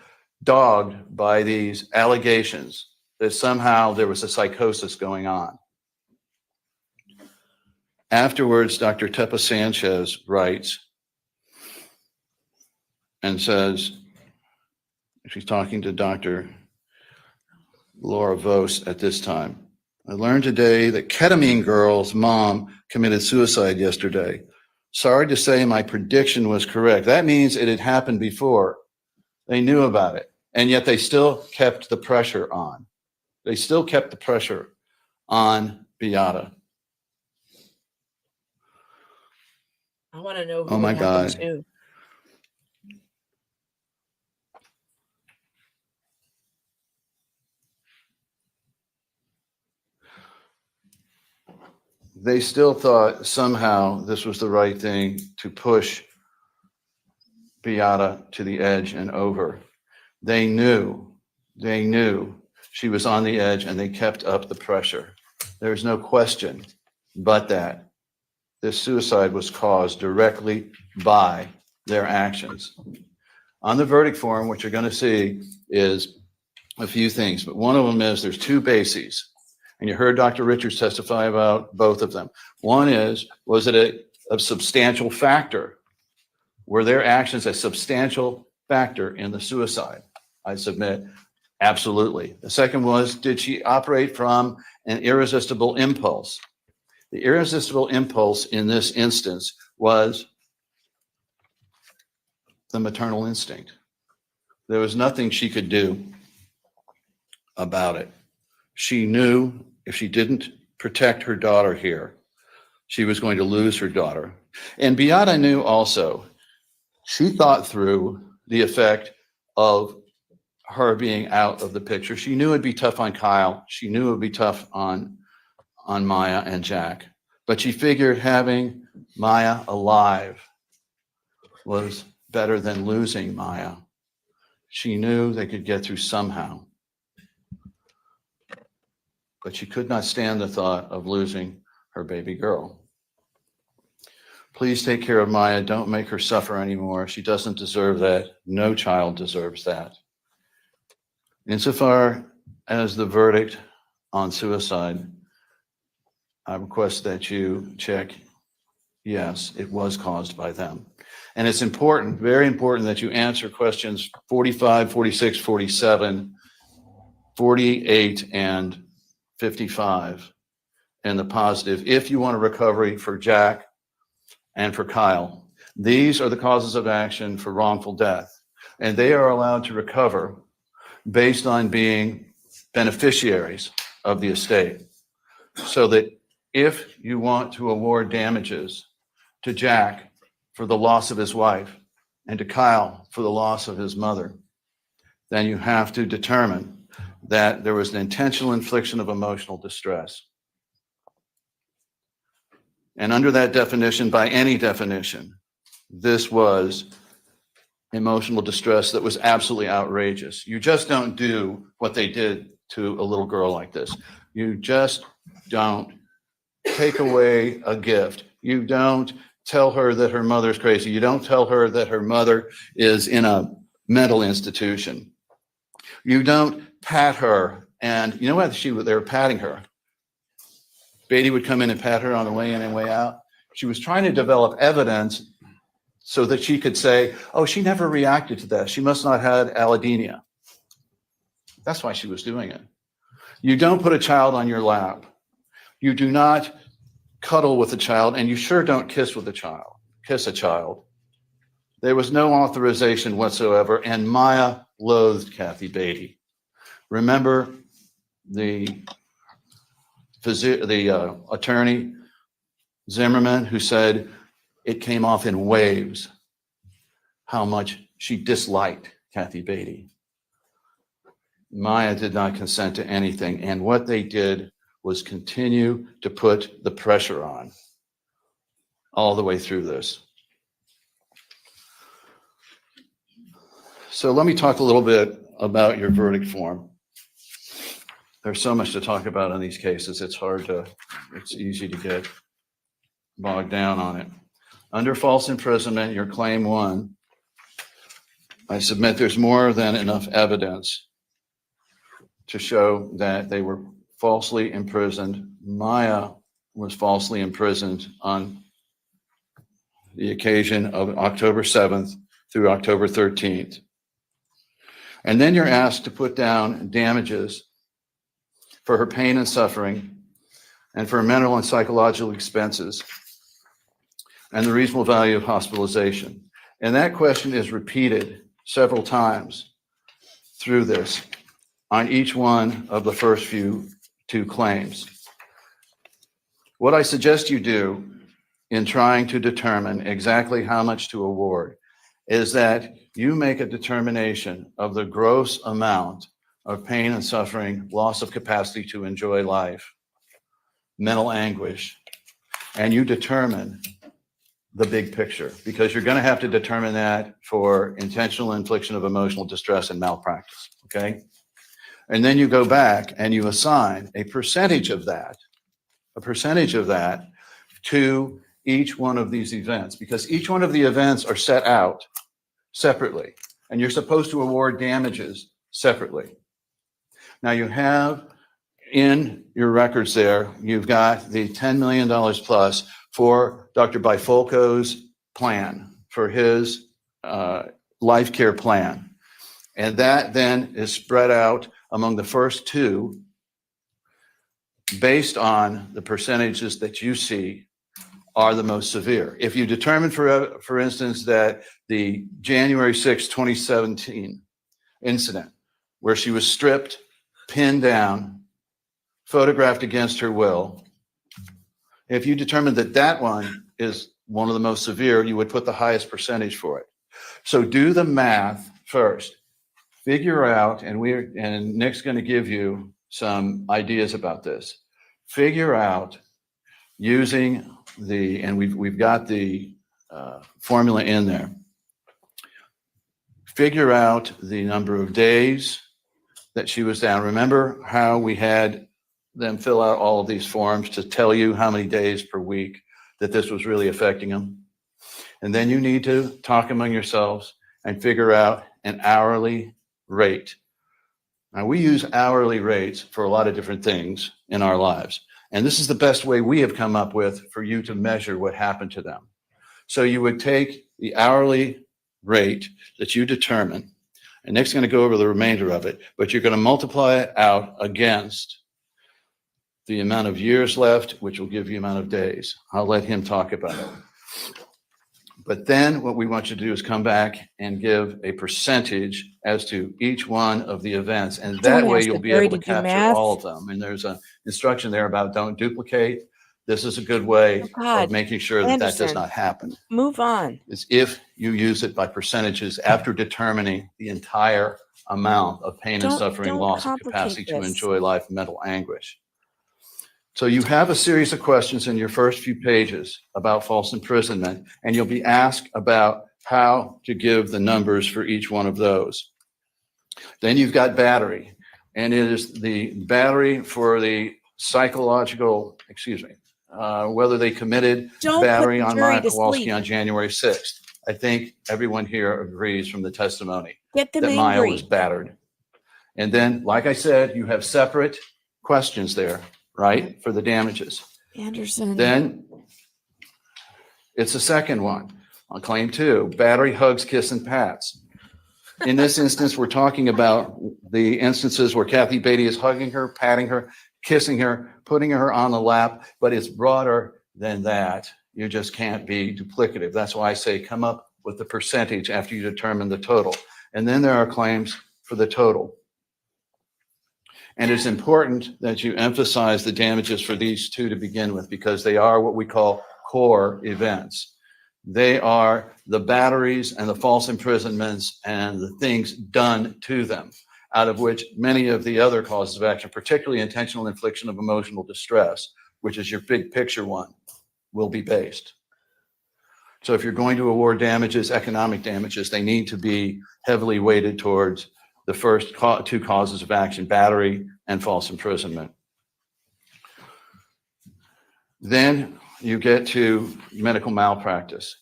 dogged by these allegations that somehow there was a psychosis going on. Afterwards, Dr. Tepa Sanchez writes and says, she's talking to Dr. Laura Vos at this time, I learned today that Ketamine Girl's mom committed suicide yesterday. Sorry to say my prediction was correct. That means it had happened before. They knew about it, and yet they still kept the pressure on. They still kept the pressure on Beata. I want to know who Oh my it happened God. to. They still thought somehow this was the right thing to push Beata to the edge and over. They knew she was on the edge, and they kept up the pressure. There's no question but that this suicide was caused directly by their actions. On the verdict form, what you're going to see is a few things, but one of them is there's two bases. And you heard Dr. Richards testify about both of them. One is, was it a substantial factor? Were their actions a substantial factor in the suicide? I submit, absolutely. The second was, did she operate from an irresistible impulse? The irresistible impulse in this instance was the maternal instinct. There was nothing she could do about it. She knew if she didn't protect her daughter here, she was going to lose her daughter. And Beata knew also, she thought through the effect of her being out of the picture. She knew it'd be tough on Kyle. She knew it would be tough on Maya and Jack. But she figured having Maya alive was better than losing Maya. She knew they could get through somehow. But she could not stand the thought of losing her baby girl. Please take care of Maya. Don't make her suffer anymore. She doesn't deserve that. No child deserves that. Insofar as the verdict on suicide, I request that you check, yes, it was caused by them. And it's important, very important, that you answer questions 45, 46, 47, 48, and 55 in the positive, if you want a recovery for Jack and for Kyle. These are the causes of action for wrongful death, and they are allowed to recover based on being beneficiaries of the estate. So that if you want to award damages to Jack for the loss of his wife and to Kyle for the loss of his mother, then you have to determine that there was an intentional infliction of emotional distress. And under that definition, by any definition, this was emotional distress that was absolutely outrageous. You just don't do what they did to a little girl like this. You just don't take away a gift. You don't tell her that her mother's crazy. You don't tell her that her mother is in a mental institution. You don't pat her. And you know what? They were patting her. Beatty would come in and pat her on the way in and way out. She was trying to develop evidence so that she could say, oh, she never reacted to that. She must not have had allodynia. That's why she was doing it. You don't put a child on your lap. You do not cuddle with a child, and you sure don't kiss a child. There was no authorization whatsoever, and Maya loathed Kathy Beatty. Remember the attorney, Zimmerman, who said it came off in waves how much she disliked Kathy Beatty. Maya did not consent to anything, and what they did was continue to put the pressure on all the way through this. So let me talk a little bit about your verdict form. There's so much to talk about in these cases. It's easy to get bogged down on it. Under false imprisonment, your claim 1, I submit there's more than enough evidence to show that they were falsely imprisoned. Maya was falsely imprisoned on the occasion of October 7th through October 13th. And then you're asked to put down damages for her pain and suffering and for mental and psychological expenses and the reasonable value of hospitalization. And that question is repeated several times through this on each one of the first two claims. What I suggest you do in trying to determine exactly how much to award is that you make a determination of the gross amount of pain and suffering, loss of capacity to enjoy life, mental anguish, and you determine the big picture, because you're going to have to determine that for intentional infliction of emotional distress and malpractice, okay? And then you go back and you assign a percentage of that to each one of these events, because each one of the events are set out separately, and you're supposed to award damages separately. Now you have in your records there, you've got the $10 million plus for Dr. Bifolco's plan, for his life care plan. And that then is spread out among the first two based on the percentages that you see are the most severe. If you determine, for instance, that the January 6, 2017 incident where she was stripped, pinned down, photographed against her will, if you determine that that one is one of the most severe, you would put the highest percentage for it. So do the math first. Figure out, and Nick's going to give you some ideas about this. Figure out using and we've got the formula in there. Figure out the number of days that she was down. Remember how we had them fill out all of these forms to tell you how many days per week that this was really affecting them. And then you need to talk among yourselves and figure out an hourly rate. Now, we use hourly rates for a lot of different things in our lives. And this is the best way we have come up with for you to measure what happened to them. So you would take the hourly rate that you determine, and Nick's going to go over the remainder of it, but you're going to multiply it out against the amount of years left, which will give you amount of days. I'll let him talk about it. But then what we want you to do is come back and give a percentage as to each one of the events. And that Don't way ask you'll the be jury able to to do capture math. all of them. And there's an instruction there about don't duplicate. This is a good way Oh, God. of making sure that that does Anderson. not happen. Move on. Is if you use it by percentages after determining the entire amount of pain and suffering, Don't loss of capacity complicate to this. enjoy life, and mental anguish. So you have a series of questions in your first few pages about false imprisonment, and you'll be asked about how to give the numbers for each one of those. Then you've got battery, and it is the battery for the psychological, whether they committed Don't battery put the on jury Maya to Kowalski sleep. on January 6th. I think everyone here agrees from the testimony Get them that Maya was angry. battered. And then, like I said, you have separate questions there, right, for the damages. Anderson. Then it's the second one on claim 2, battery, hugs, kiss, and pats. In this instance, we're talking about the instances where Kathy Beatty is hugging her, patting her, kissing her, putting her on the lap, but it's broader than that. You just can't be duplicative. That's why I say come up with the percentage after you determine the total. And then there are claims for the total. And it's important that you emphasize the damages for these two to begin with, because they are what we call core events. They are the batteries and the false imprisonments and the things done to them, out of which many of the other causes of action, particularly intentional infliction of emotional distress, which is your big picture one, will be based. So if you're going to award damages, economic damages, they need to be heavily weighted towards the first two causes of action, battery and false imprisonment. Then you get to medical malpractice.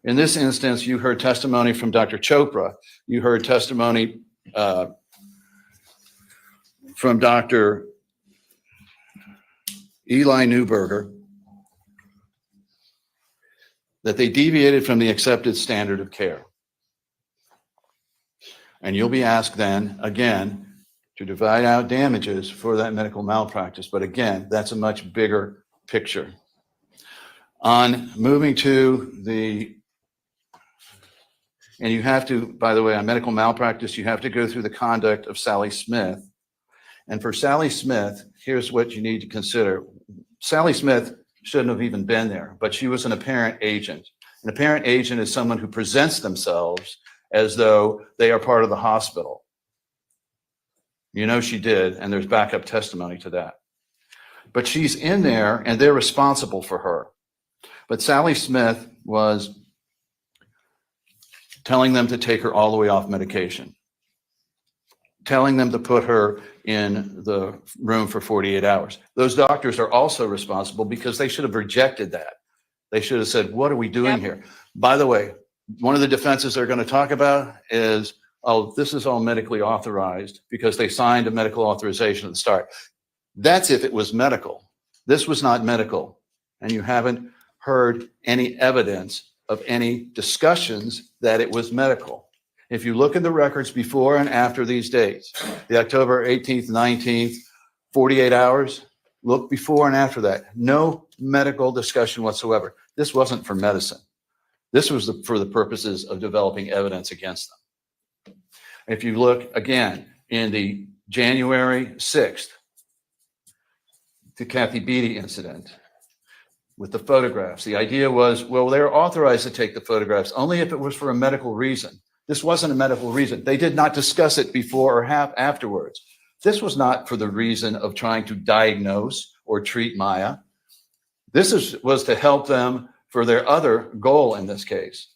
In this instance, you heard testimony from Dr. Chopra. You heard testimony from Dr. Eli Neuberger that they deviated from the accepted standard of care. And you'll be asked then, again, to divide out damages for that medical malpractice. But again, that's a much bigger picture. On moving to the, and you have to, by the way, on medical malpractice, you have to go through the conduct of Sally Smith. And for Sally Smith, here's what you need to consider. Sally Smith shouldn't have even been there, but she was an apparent agent. An apparent agent is someone who presents themselves as though they are part of the hospital. You know she did, and there's backup testimony to that. But she's in there, and they're responsible for her. But Sally Smith was telling them to take her all the way off medication, telling them to put her in the room for 48 hours. Those doctors are also responsible because they should have rejected that. They should have said, what are we doing here? By the way, one of the defenses they're going to talk about is, oh, this is all medically authorized because they signed a medical authorization at the start. That's if it was medical. This was not medical. And you haven't heard any evidence of any discussions that it was medical. If you look at the records before and after these dates, the October 18th, 19th, 48 hours, look before and after that. No medical discussion whatsoever. This wasn't for medicine. This was for the purposes of developing evidence against them. If you look again in the January 6th, the Kathy Beatty incident with the photographs, the idea was, well, they're authorized to take the photographs only if it was for a medical reason. This wasn't a medical reason. They did not discuss it before or afterwards. This was not for the reason of trying to diagnose or treat Maya. This was to help them for their other goal in this case,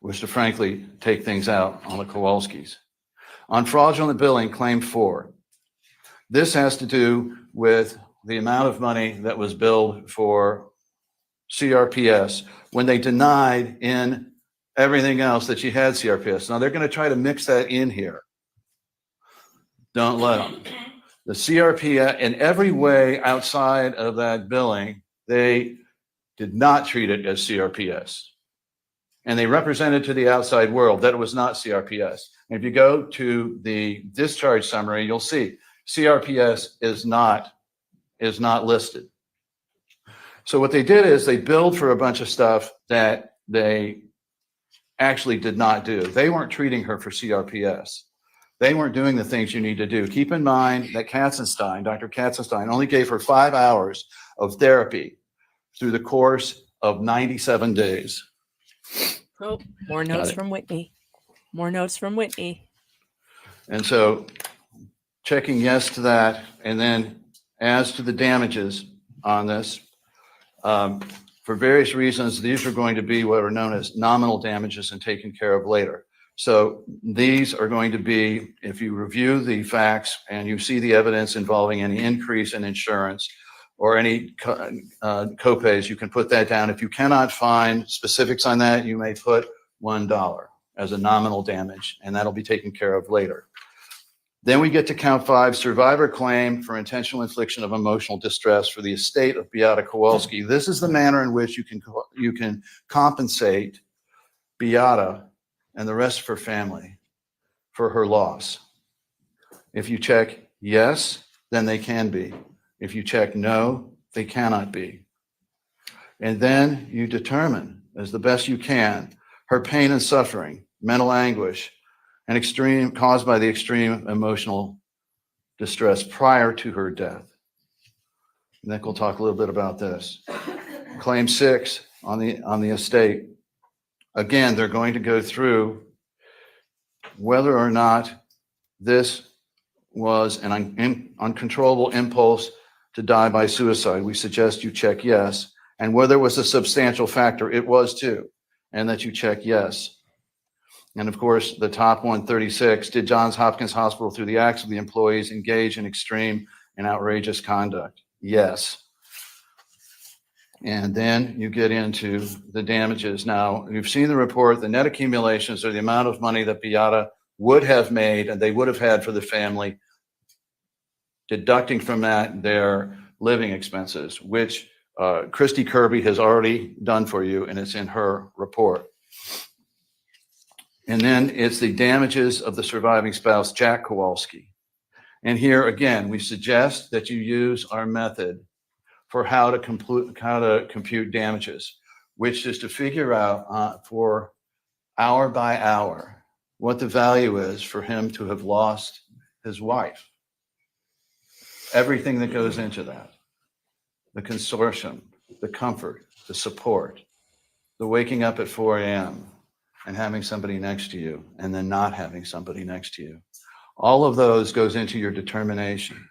was to frankly take things out on the Kowalskis. On fraudulent billing, claim 4. This has to do with the amount of money that was billed for CRPS when they denied in everything else that she had CRPS. Now they're going to try to mix that in here. Don't let them. The CRPS, in every way outside of that billing, they did not treat it as CRPS. And they represented to the outside world that it was not CRPS. And if you go to the discharge summary, you'll see CRPS is not listed. So what they did is they billed for a bunch of stuff that they actually did not do. They weren't treating her for CRPS. They weren't doing the things you need to do. Keep in mind that Dr. Katzenstein, only gave her 5 hours of therapy through the course of 97 days. Oh, more notes it. from Whitney. More notes from Whitney. And so checking yes to that. And then as to the damages on this, for various reasons, these are going to be what are known as nominal damages and taken care of later. So these are going to be, if you review the facts and you see the evidence involving any increase in insurance or any copays, you can put that down. If you cannot find specifics on that, you may put $1 as a nominal damage, and that'll be taken care of later. Then we get to count 5, survivor claim for intentional infliction of emotional distress for the estate of Beata Kowalski. This is the manner in which you can compensate Beata and the rest of her family for her loss. If you check yes, then they can be. If you check no, they cannot be. And then you determine, as the best you can, her pain and suffering, mental anguish, and extreme caused by the extreme emotional distress prior to her death. Nick will talk a little bit about this. Claim 6 on the estate. Again, they're going to go through whether or not this was an uncontrollable impulse to die by suicide. We suggest you check yes. And whether it was a substantial factor, it was too, and that you check yes. And of course, the top 136, did Johns Hopkins Hospital, through the acts of the employees, engage in extreme and outrageous conduct? Yes. And then you get into the damages. Now, you've seen the report. The net accumulations are the amount of money that Beata would have made and they would have had for the family, deducting from that their living expenses, which Christy Kirby has already done for you, and it's in her report. And then it's the damages of the surviving spouse, Jack Kowalski. And here again, we suggest that you use our method for how to compute damages, which is to figure out for hour by hour what the value is for him to have lost his wife. Everything that goes into that, the consortium, the comfort, the support, the waking up at 4 a.m., and having somebody next to you, and then not having somebody next to you. All of those goes into your determination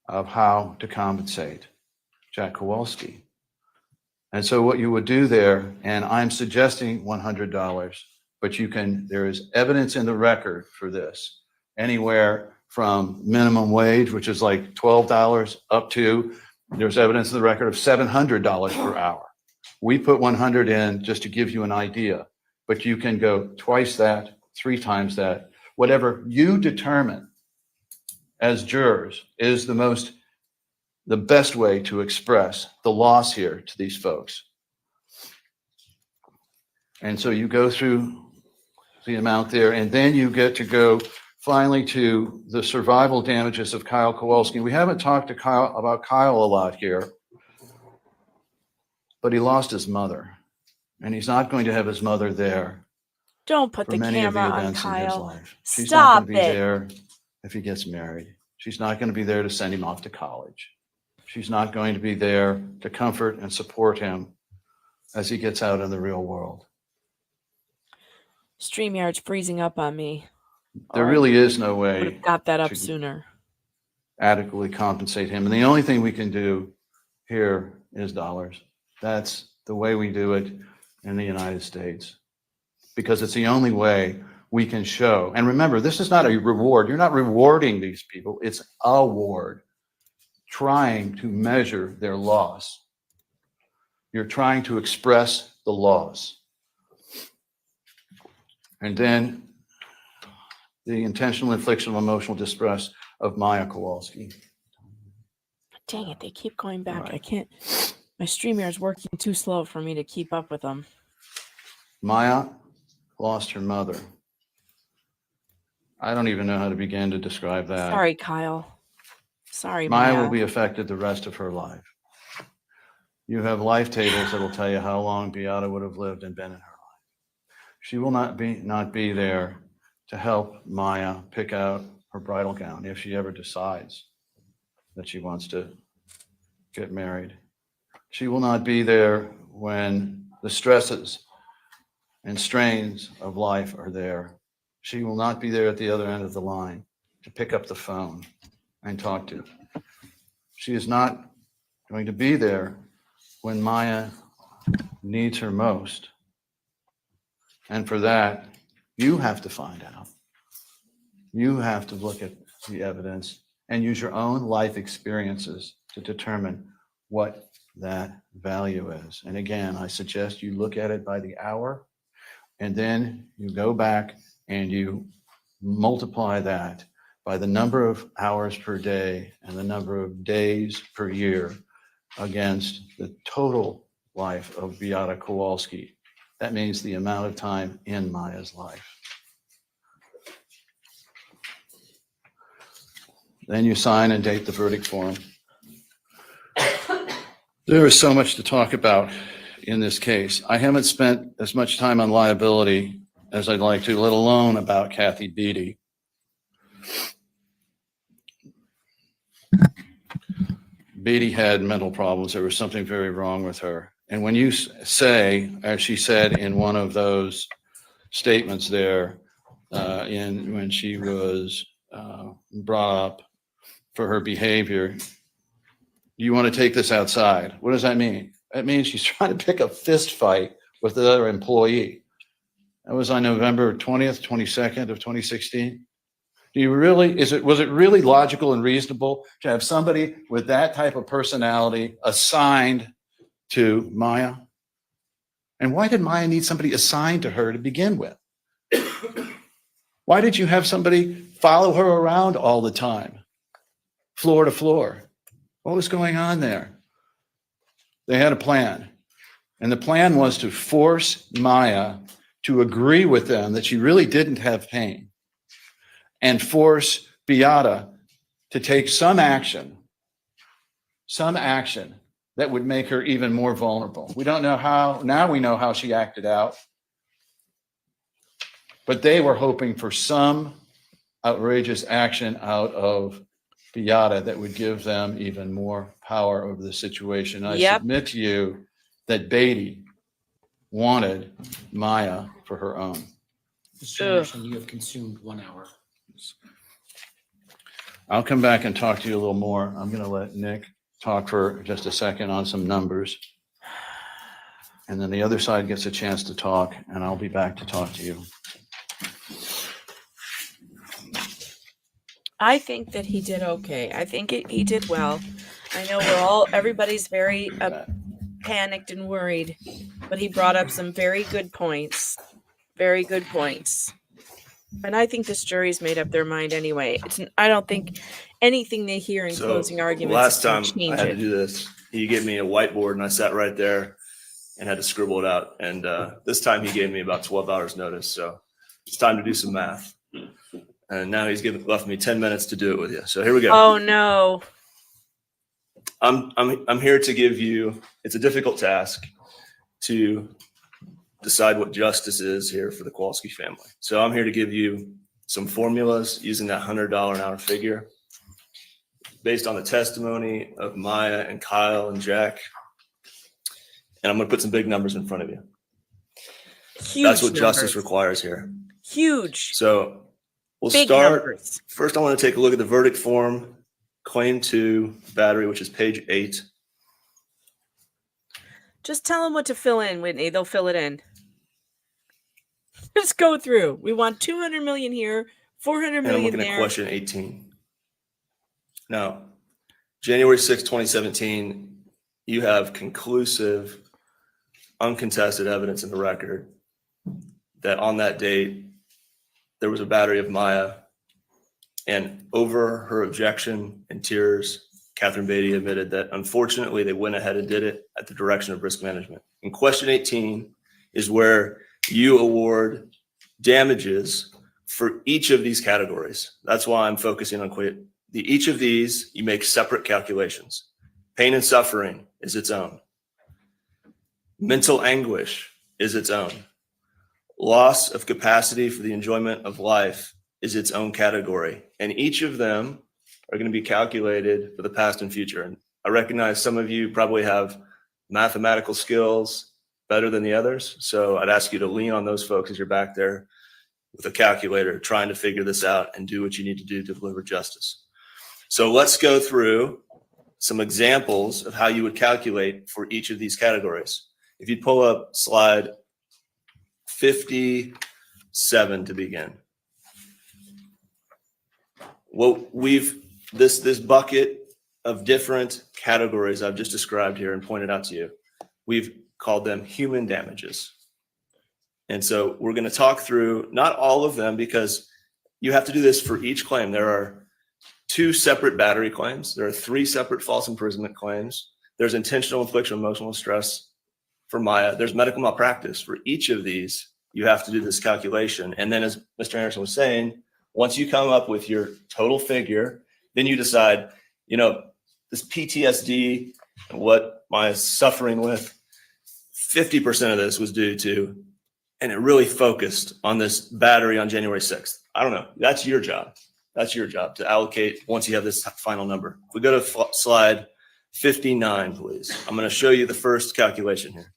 of how to compensate Jack Kowalski. And so what you would do there, and I'm suggesting $100, but there is evidence in the record for this, anywhere from minimum wage, which is like $12 up to, there's evidence in the record of $700 per hour. We put 100 in just to give you an idea. But you can go twice that, 3 times that, whatever you determine as jurors is the best way to express the loss here to these folks. And so you go through the amount there, and then you get to go finally to the survival damages of Kyle Kowalski. We haven't talked about Kyle a lot here, but he lost his mother. And he's not going to have his mother there. Don't put for the many of the camera on events in his Kyle. life. She's not Stop going to be it. there if he gets married. She's not going to be there to send him off to college. She's not going to be there to comfort and support him as he gets out in the real world. StreamYard's freezing up on me. There really is no Would way have got that up to sooner. adequately compensate him. And the only thing we can do here is dollars. That's the way we do it in the United States, because it's the only way we can show. And remember, this is not a reward. You're not rewarding these people. It's an award, trying to measure their loss. You're trying to express the loss. And then the intentional infliction of emotional distress of Maya Kowalski. Dang it, they keep going back. Right. I can't. My StreamYard's working too slow for me to keep up with them. Maya lost her mother. I don't even know how to begin to describe that. Sorry, Kyle. Sorry, Maya Maya. will be affected the rest of her life. You have life tables that will tell you how long Beata would have lived and been in her life. She will not be there to help Maya pick out her bridal gown if she ever decides that she wants to get married. She will not be there when the stresses and strains of life are there. She will not be there at the other end of the line to pick up the phone and talk to. She is not going to be there when Maya needs her most. And for that, you have to find out. You have to look at the evidence and use your own life experiences to determine what that value is. And again, I suggest you look at it by the hour, and then you go back and you multiply that by the number of hours per day and the number of days per year against the total life of Beata Kowalski. That means the amount of time in Maya's life. Then you sign and date the verdict form. There is so much to talk about in this case. I haven't spent as much time on liability as I'd like to, let alone about Kathy Beatty. Beatty had mental problems. There was something very wrong with her. And when you say, as she said in one of those statements there, when she was brought up for her behavior, you want to take this outside. What does that mean? That means she's trying to pick a fist fight with the other employee. That was on November 20th, 22nd of 2016. Was it really logical and reasonable to have somebody with that type of personality assigned to Maya? And why did Maya need somebody assigned to her to begin with? Why did you have somebody follow her around all the time, floor to floor? What was going on there? They had a plan. And the plan was to force Maya to agree with them that she really didn't have pain, and force Beata to take some action that would make her even more vulnerable. We don't know how. Now we know how she acted out. But they were hoping for some outrageous action out of Beata that would give them even more power over the situation. I submit to you that Beatty wanted Maya for her own. Mr. Anderson, you have consumed 1 hour. I'll come back and talk to you a little more. I'm going to let Nick talk for just a second on some numbers. And then the other side gets a chance to talk, and I'll be back to talk to you. I think that he did okay. I think he did well. I know everybody's very panicked and worried, but he brought up some very good points. Very good points. And I think this jury's made up their mind anyway. I don't think anything they hear in closing arguments last time change I had it. to do this, he gave me a whiteboard and I sat right there and had to scribble it out. And this time he gave me about 12 hours notice. So it's time to do some math. And now he's left me 10 minutes to do it with you. So here we go. Oh no. I'm here to give you, it's a difficult task to decide what justice is here for the Kowalski family. So I'm here to give you some formulas using that $100 an hour figure based on the testimony of Maya and Kyle and Jack. And I'm going to put some big numbers in front of you. Huge That's what numbers. justice requires here. Huge. So we'll Big start. numbers. First, I want to take a look at the verdict form, claim 2, battery, which is page 8. Just tell them what to fill in, Whitney. They'll fill it in. Just go through. We want 200 million here, 400 And I'm million looking at there. question 18. Now, January 6, 2017, you have conclusive, uncontested evidence in the record that on that date, there was a battery of Maya, and over her objection and tears, Catherine Beatty admitted that unfortunately they went ahead and did it at the direction of risk management. And question 18 is where you award damages for each of these categories. That's why I'm focusing on each of these. You make separate calculations. Pain and suffering is its own. Mental anguish is its own. Loss of capacity for the enjoyment of life is its own category. And each of them are going to be calculated for the past and future. And I recognize some of you probably have mathematical skills better than the others. So I'd ask you to lean on those folks as you're back there with a calculator trying to figure this out and do what you need to do to deliver justice. So let's go through some examples of how you would calculate for each of these categories. If you pull up slide 57 to begin. What this bucket of different categories I've just described here and pointed out to you, we've called them human damages. And so we're going to talk through not all of them because you have to do this for each claim. There are 2 separate battery claims. There are 3 separate false imprisonment claims. There's intentional infliction of emotional distress for Maya. There's medical malpractice. For each of these, you have to do this calculation. And then as Mr. Anderson was saying, once you come up with your total figure, then you decide, this PTSD and what Maya's suffering with, 50% of this was due to, and it really focused on this battery on January 6th. I don't know. That's your job. That's your job to allocate once you have this final number. If we go to slide 59, please. I'm going to show you the first calculation here.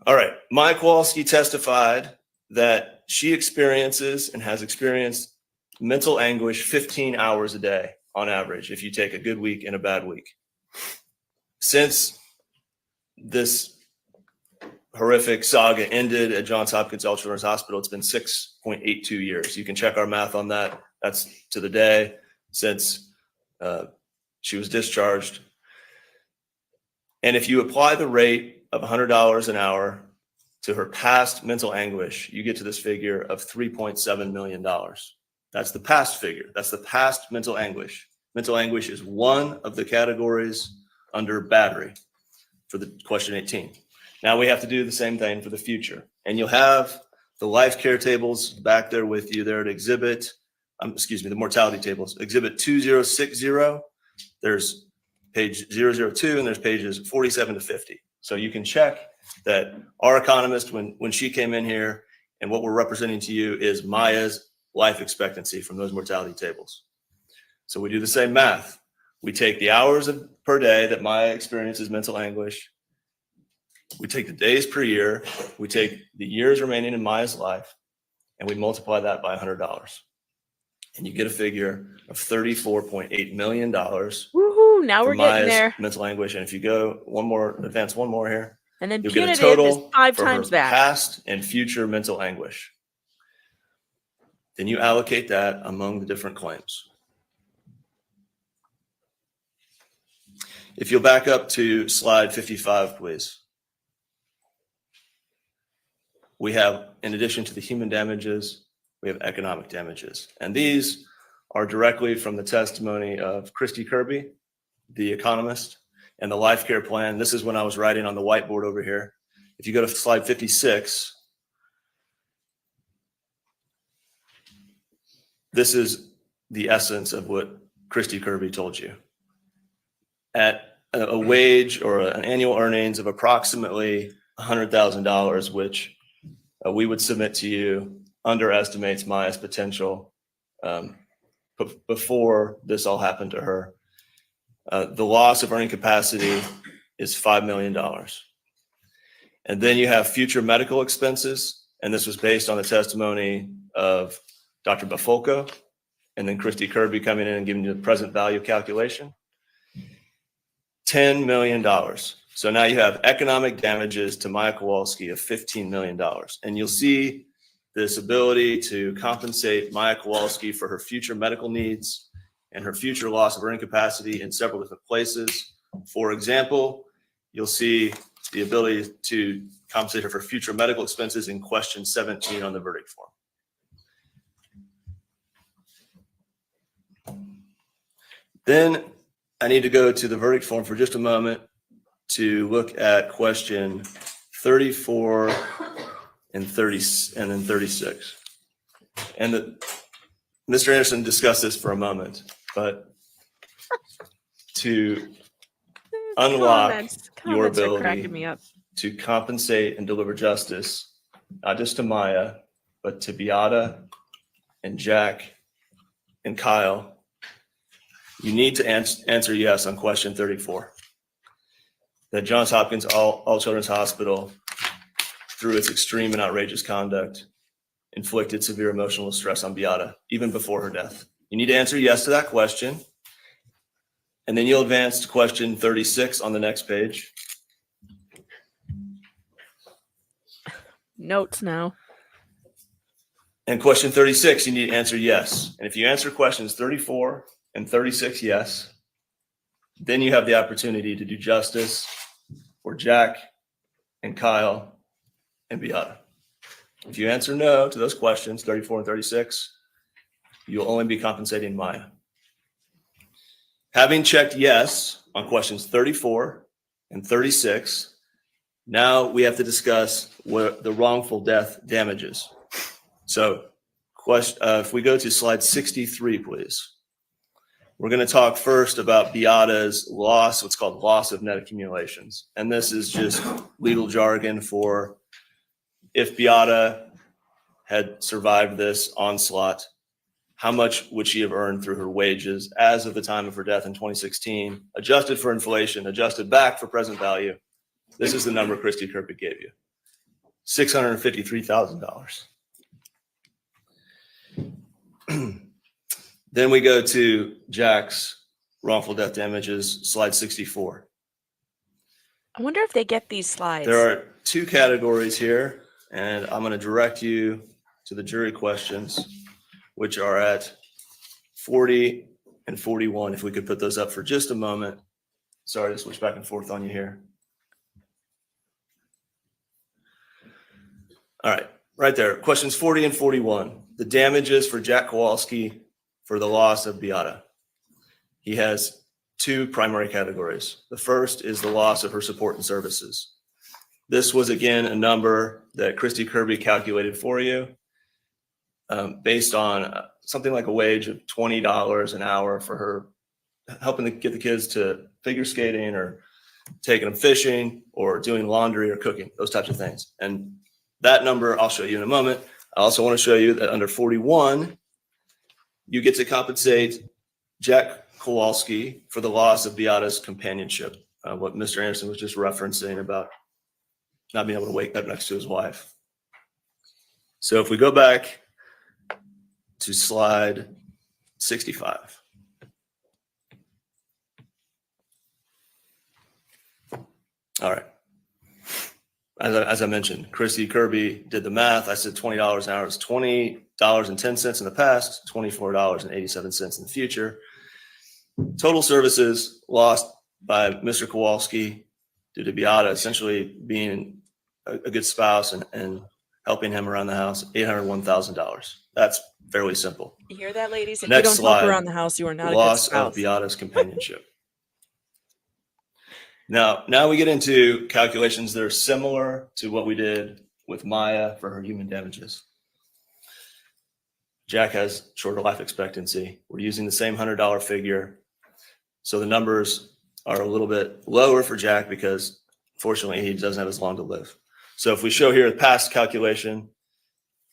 All right. Maya Kowalski testified that she experiences and has experienced mental anguish 15 hours a day on average if you take a good week and a bad week. Since this horrific saga ended at Johns Hopkins Children's Hospital, it's been 6.82 years. You can check our math on that. That's to the day since she was discharged. And if you apply the rate of $100 an hour to her past mental anguish, you get to this figure of $3.7 million. That's the past figure. That's the past mental anguish. Mental anguish is one of the categories under battery for the question 18. Now we have to do the same thing for the future. And you'll have the life care tables back there with you there at the mortality tables. Exhibit 2060, there's page 002, and there's pages 47 to 50. So you can check that our economist, when she came in here, and what we're representing to you is Maya's life expectancy from those mortality tables. So we do the same math. We take the hours per day that Maya experiences mental anguish. We take the days per year. We take the years remaining in Maya's life, and we multiply that by $100. And you get a figure of $34.8 million. Woohoo! Now we're getting Maya's there. mental anguish. And if you go one more here, And then you'll get a punitive total is 5 for times her that. past and future mental anguish. Then you allocate that among the different claims. If you'll back up to slide 55, please. We have, in addition to the human damages, we have economic damages. And these are directly from the testimony of Christy Kirby, the economist, and the life care plan. This is when I was writing on the whiteboard over here. If you go to slide 56, this is the essence of what Christy Kirby told you. At a wage or an annual earnings of approximately $100,000, which we would submit to you, underestimates Maya's potential before this all happened to her. The loss of earning capacity is $5 million. And then you have future medical expenses, and this was based on the testimony of Dr. Bafolko, and then Christy Kirby coming in and giving you the present value calculation. $10 million. So now you have economic damages to Maya Kowalski of $15 million. And you'll see this ability to compensate Maya Kowalski for her future medical needs and her future loss of earning capacity in several different places. For example, you'll see the ability to compensate her for future medical expenses in question 17 on the verdict form. Then I need to go to the verdict form for just a moment to look at question 34 and 30 and then 36. And Mr. Anderson discussed this for a moment, but to unlock your comments are ability cracking me up. to compensate and deliver justice, not just to Maya, but to Beata and Jack and Kyle, you need to answer yes on question 34. That Johns Hopkins All Children's Hospital, through its extreme and outrageous conduct, inflicted severe emotional distress on Beata, even before her death. You need to answer yes to that question. And then you'll advance to question 36 on the next page. Notes now. And question 36, you need to answer yes. And if you answer questions 34 and 36 yes, then you have the opportunity to do justice for Jack and Kyle and Beata. If you answer no to those questions, 34 and 36, you'll only be compensating Maya. Having checked yes on questions 34 and 36, now we have to discuss what the wrongful death damages. So if we go to slide 63, please. We're going to talk first about Beata's loss, what's called loss of net accumulations. And this is just legal jargon for if Beata had survived this onslaught, how much would she have earned through her wages as of the time of her death in 2016, adjusted for inflation, adjusted back for present value. This is the number Christy Kirby gave you, $653,000. Then we go to Jack's wrongful death damages, slide 64. I wonder if they get these slides. There are two categories here, and I'm going to direct you to the jury questions, which are at 40 and 41. If we could put those up for just a moment. Sorry to switch back and forth on you here. All right, right there. Questions 40 and 41. The damages for Jack Kowalski for the loss of Beata. He has two primary categories. The first is the loss of her support and services. This was, again, a number that Christy Kirby calculated for you based on something like a wage of $20 an hour for her helping to get the kids to figure skating or taking them fishing or doing laundry or cooking, those types of things. And that number I'll show you in a moment. I also want to show you that under 41, you get to compensate Jack Kowalski for the loss of Beata's companionship, what Mr. Anderson was just referencing about not being able to wake up next to his wife. So if we go back to slide 65. All right. As I mentioned, Christy Kirby did the math. I said $20 an hour is $20.10 in the past, $24.87 in the future. Total services lost by Mr. Kowalski due to Beata essentially being a good spouse and helping him around the house, $801,000. That's fairly simple. You hear that, ladies? If Next you don't slide. help around the house, you are not Loss a good spouse. of Beata's companionship. Now we get into calculations that are similar to what we did with Maya for her human damages. Jack has shorter life expectancy. We're using the same $100 figure. So the numbers are a little bit lower for Jack because fortunately he doesn't have as long to live. So if we show here the past calculation,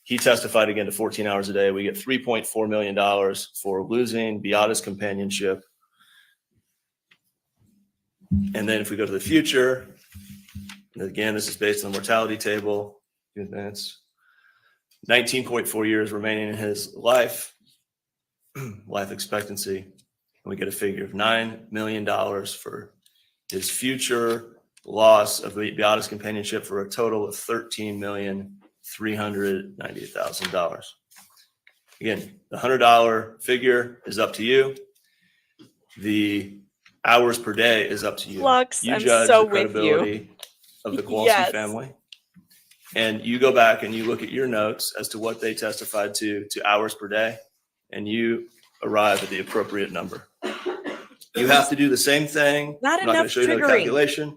he testified again to 14 hours a day. We get $3.4 million for losing Beata's companionship. And then if we go to the future, again, this is based on the mortality table. It's 19.4 years remaining in his life expectancy. And we get a figure of $9 million for his future loss of Beata's companionship for a total of $13,398,000. Again, the $100 figure is up to you. The hours per day is up to you. Lux, You I'm judge so the with credibility of the Kowalski Yes. family. And you go back and you look at your notes as to what they testified to hours per day, and you arrive at the appropriate number. You have to do the same thing. Not I'm not going to enough show you the triggering. calculation,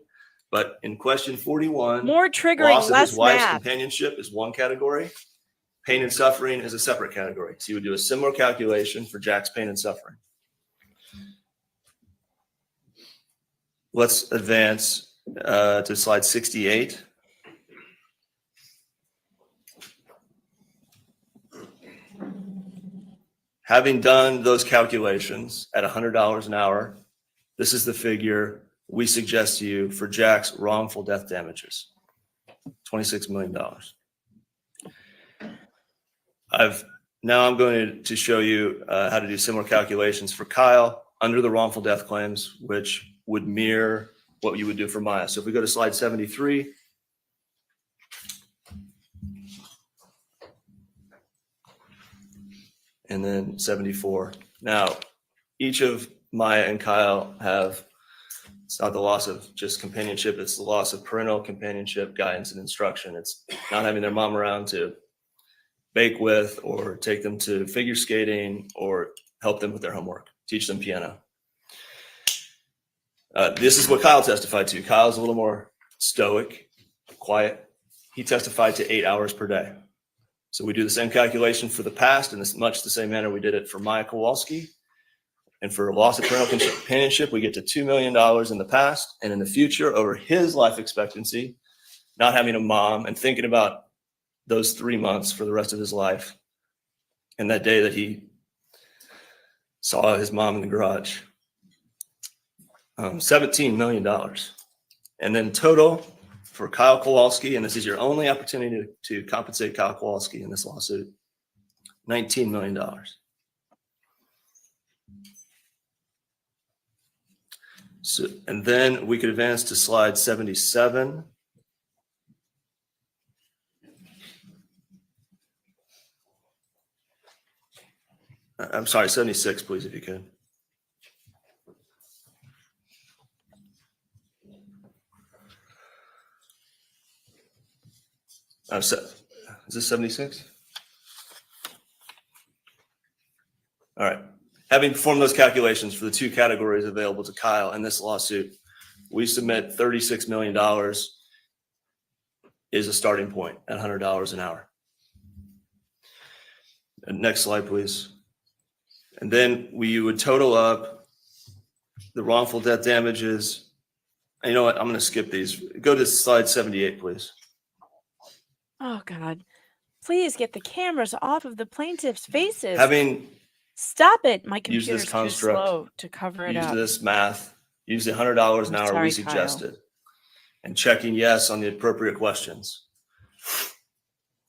but in question 41, More triggering, loss of less his wife's math. companionship is one category. Pain and suffering is a separate category. So you would do a similar calculation for Jack's pain and suffering. Let's advance to slide 68. Having done those calculations at $100 an hour, this is the figure we suggest to you for Jack's wrongful death damages, $26 million. Now I'm going to show you how to do similar calculations for Kyle under the wrongful death claims, which would mirror what you would do for Maya. So if we go to slide 73, and then 74. Now, each of Maya and Kyle have, it's not the loss of just companionship, it's the loss of parental companionship, guidance, and instruction. It's not having their mom around to bake with or take them to figure skating or help them with their homework, teach them piano. This is what Kyle testified to. Kyle's a little more stoic, quiet. He testified to 8 hours per day. So we do the same calculation for the past in much the same manner we did it for Maya Kowalski. And for loss of parental companionship, we get to $2 million in the past, and in the future, over his life expectancy, not having a mom and thinking about those 3 months for the rest of his life, and that day that he saw his mom in the garage, $17 million. And then total for Kyle Kowalski, and this is your only opportunity to compensate Kyle Kowalski in this lawsuit, $19 million. So, and then we could advance to slide 77. I'm sorry, 76, please, if you could. Is this 76? All right. Having performed those calculations for the two categories available to Kyle in this lawsuit, we submit $36 million is a starting point at $100 an hour. And next slide, please. And then we would total up the wrongful death damages. And you know what? I'm going to skip these. Go to slide 78, please. Oh, God. Please get the cameras off of the plaintiff's faces. Having Stop it. My use this computer's too construct, slow to cover it use up. this math, use the $100 an I'm hour sorry, we suggested, and checking yes on the appropriate questions,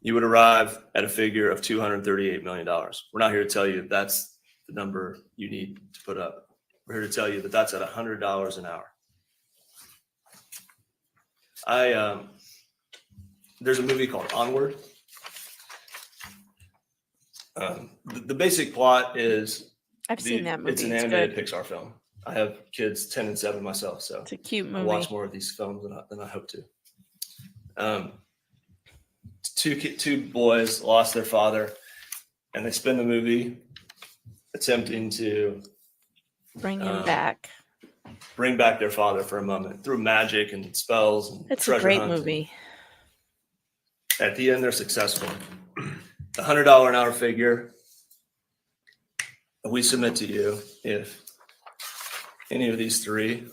you would arrive at a figure of $238 million. We're not here to tell you that's the number you need to put up. We're here to tell you that that's at $100 an hour. There's a movie called Onward. The basic plot is I've seen that movie. It's an It's animated good. Pixar film. I have kids 10 and 7 myself, so It's a cute I movie. watch more of these films than I hope to. Two boys lost their father, and they spend the movie attempting to Bring him back. bring back their father for a moment through magic and spells and It's a treasure great hunting. movie. At the end, they're successful. The $100 an hour figure we submit to you, if any of these three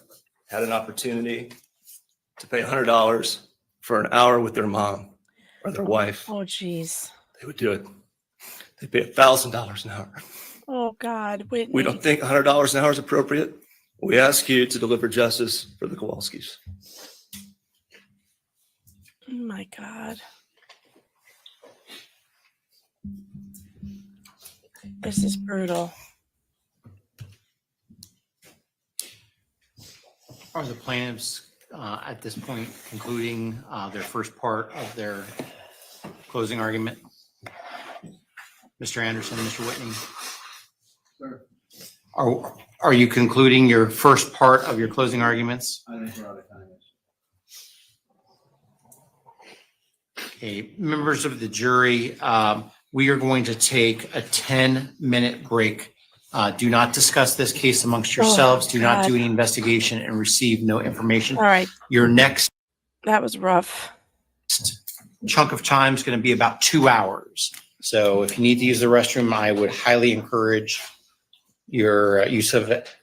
had an opportunity to pay $100 for an hour with their mom or their wife, Oh, jeez. they would do it. They pay $1,000 an hour. Oh, God. Whitney. We don't think $100 an hour is appropriate. We ask you to deliver justice for the Kowalskis. Oh, my God. This is brutal. Are the plaintiffs at this point concluding their first part of their closing argument? Mr. Anderson, Mr. Whitney? Sure. Are you concluding your first part of your closing arguments? I think we're out of time. Okay, members of the jury, we are going to take a 10-minute break. Do not discuss this case amongst yourselves. Do not God. do any investigation and receive no information. All right. Your next That was rough. chunk of time is going to be about 2 hours. So if you need to use the restroom, I would highly encourage your use of it.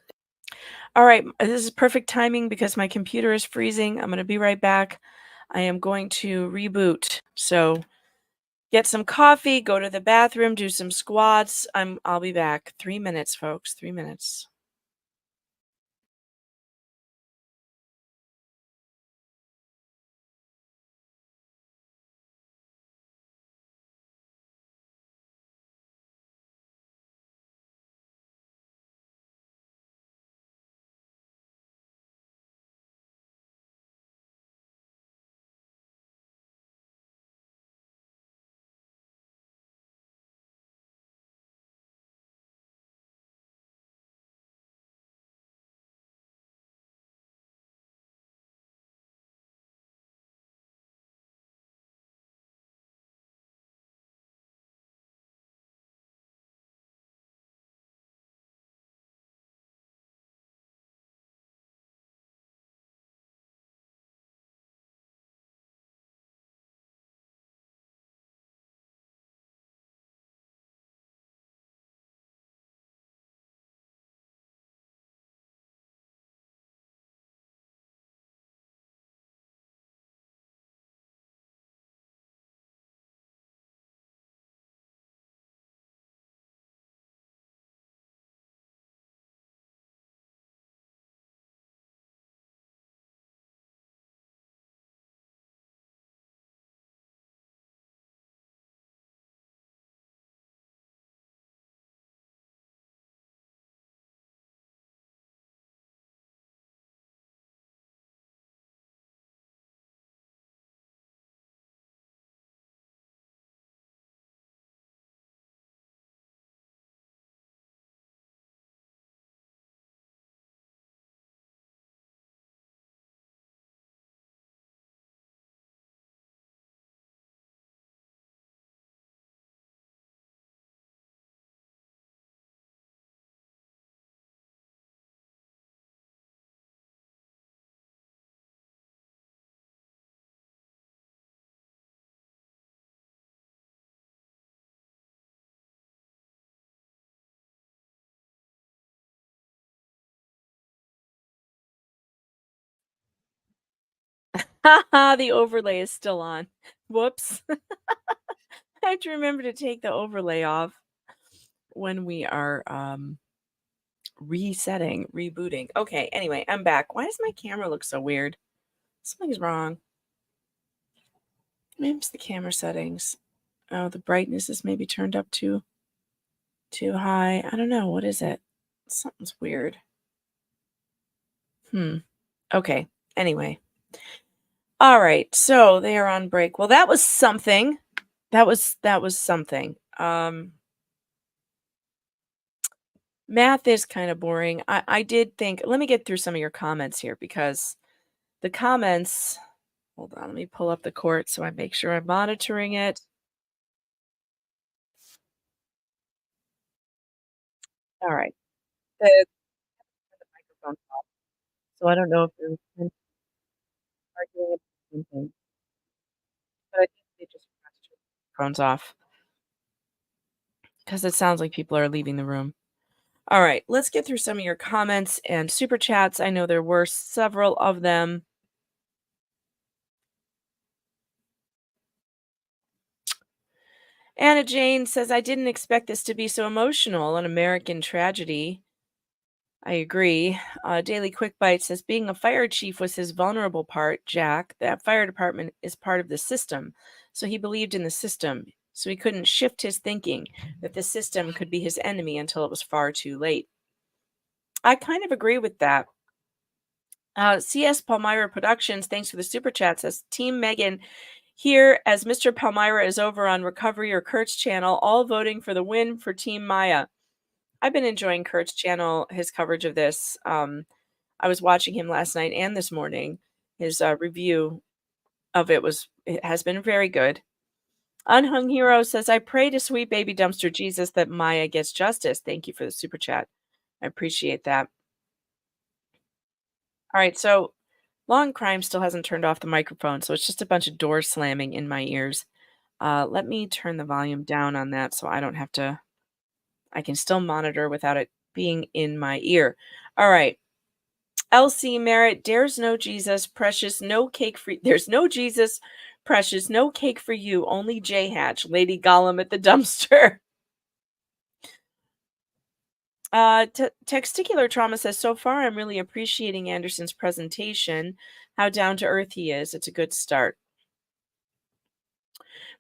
All right, this is perfect timing because my computer is freezing. I'm going to be right back. I am going to reboot. So get some coffee, go to the bathroom, do some squats. I'll be back. 3 minutes, folks. 3 minutes. Haha, the overlay is still on. Whoops. I have to remember to take the overlay off when we are resetting, rebooting. Okay, anyway, I'm back. Why does my camera look so weird? Something's wrong. Maybe it's the camera settings. Oh, the brightness is maybe turned up too high. I don't know. What is it? Something's weird. Okay. Anyway. All right. So they are on break. Well, that was something. That was something. Math is kind of boring. I did think, let me get through some of your comments here because the comments, hold on, let me pull up the court so I make sure I'm monitoring it. All right. The microphone off. So I don't know if they're arguing about something, but I think they just forgot to turn the microphones off because it sounds like people are leaving the room. All right, let's get through some of your comments and super chats. I know there were several of them. Anna Jane says, I didn't expect this to be so emotional, an American tragedy. I agree. Daily Quick Bite says, being a fire chief was his vulnerable part, Jack. That fire department is part of the system. So he believed in the system. So he couldn't shift his thinking that the system could be his enemy until it was far too late. I kind of agree with that. CS Palmyra Productions, thanks for the super chat, says, Team Megan here as Mr. Palmyra is over on Recovery or Kurt's channel, all voting for the win for Team Maya. I've been enjoying Kurt's channel, his coverage of this. I was watching him last night and this morning. His review of it has been very good. Unhung Hero says, I pray to sweet baby dumpster Jesus that Maya gets justice. Thank you for the super chat. I appreciate that. All right, so Long Crime still hasn't turned off the microphone, so it's just a bunch of doors slamming in my ears. Let me turn the volume down on that so I don't have to, I can still monitor without it being in my ear. All right. LC Merritt, there's no Jesus, precious, no cake for there's no Jesus, precious, no cake for you, only J Hatch, Lady Gollum at the dumpster. Testicular Trauma says, so far I'm really appreciating Anderson's presentation, how down to earth he is. It's a good start.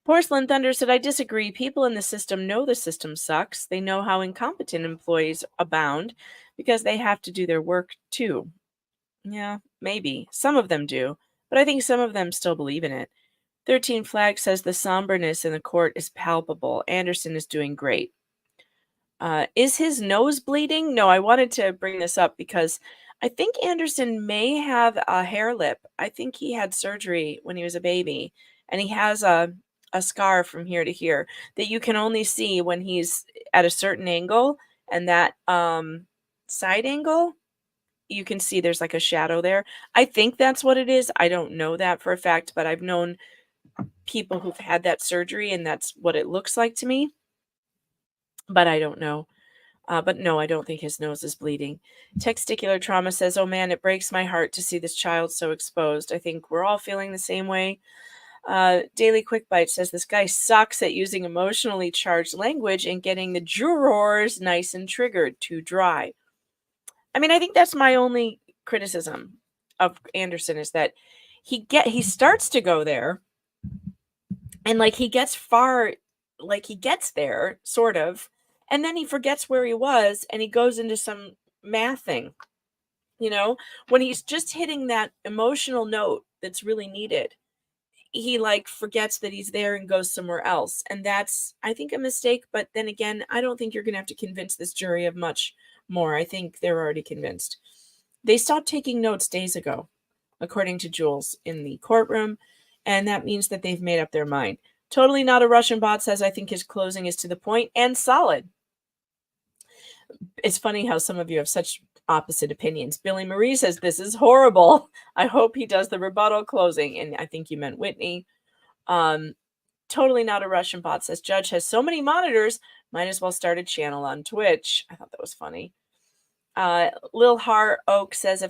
Porcelain Thunder said, I disagree. People in the system know the system sucks. They know how incompetent employees abound because they have to do their work too. Yeah, maybe. Some of them do, but I think some of them still believe in it. 13 Flag says the somberness in the court is palpable. Anderson is doing great. Is his nose bleeding? No, I wanted to bring this up because I think Anderson may have a hair lip. I think he had surgery when he was a baby, and he has a scar from here to here that you can only see when he's at a certain angle, and that side angle, you can see there's like a shadow there. I think that's what it is. I don't know that for a fact, but I've known people who've had that surgery, and that's what it looks like to me. But I don't know. But no, I don't think his nose is bleeding. Testicular Trauma says, oh man, it breaks my heart to see this child so exposed. I think we're all feeling the same way. Daily Quick Bite says, this guy sucks at using emotionally charged language and getting the jurors nice and triggered, too dry. I mean, I think that's my only criticism of Anderson is that he starts to go there, and like he gets far, like he gets there, sort of, and then he forgets where he was and he goes into some math thing. You know, when he's just hitting that emotional note that's really needed, he like forgets that he's there and goes somewhere else. And that's, I think, a mistake. But then again, I don't think you're going to have to convince this jury of much more. I think they're already convinced. They stopped taking notes days ago, according to Jules in the courtroom. And that means that they've made up their mind. Totally Not a Russian Bot says, I think his closing is to the point and solid. It's funny how some of you have such opposite opinions. Billy Marie says, this is horrible. I hope he does the rebuttal closing. And I think you meant Whitney. Totally Not a Russian Bot says, Judge has so many monitors, might as well start a channel on Twitch. I thought that was funny. Lil Har Oak says,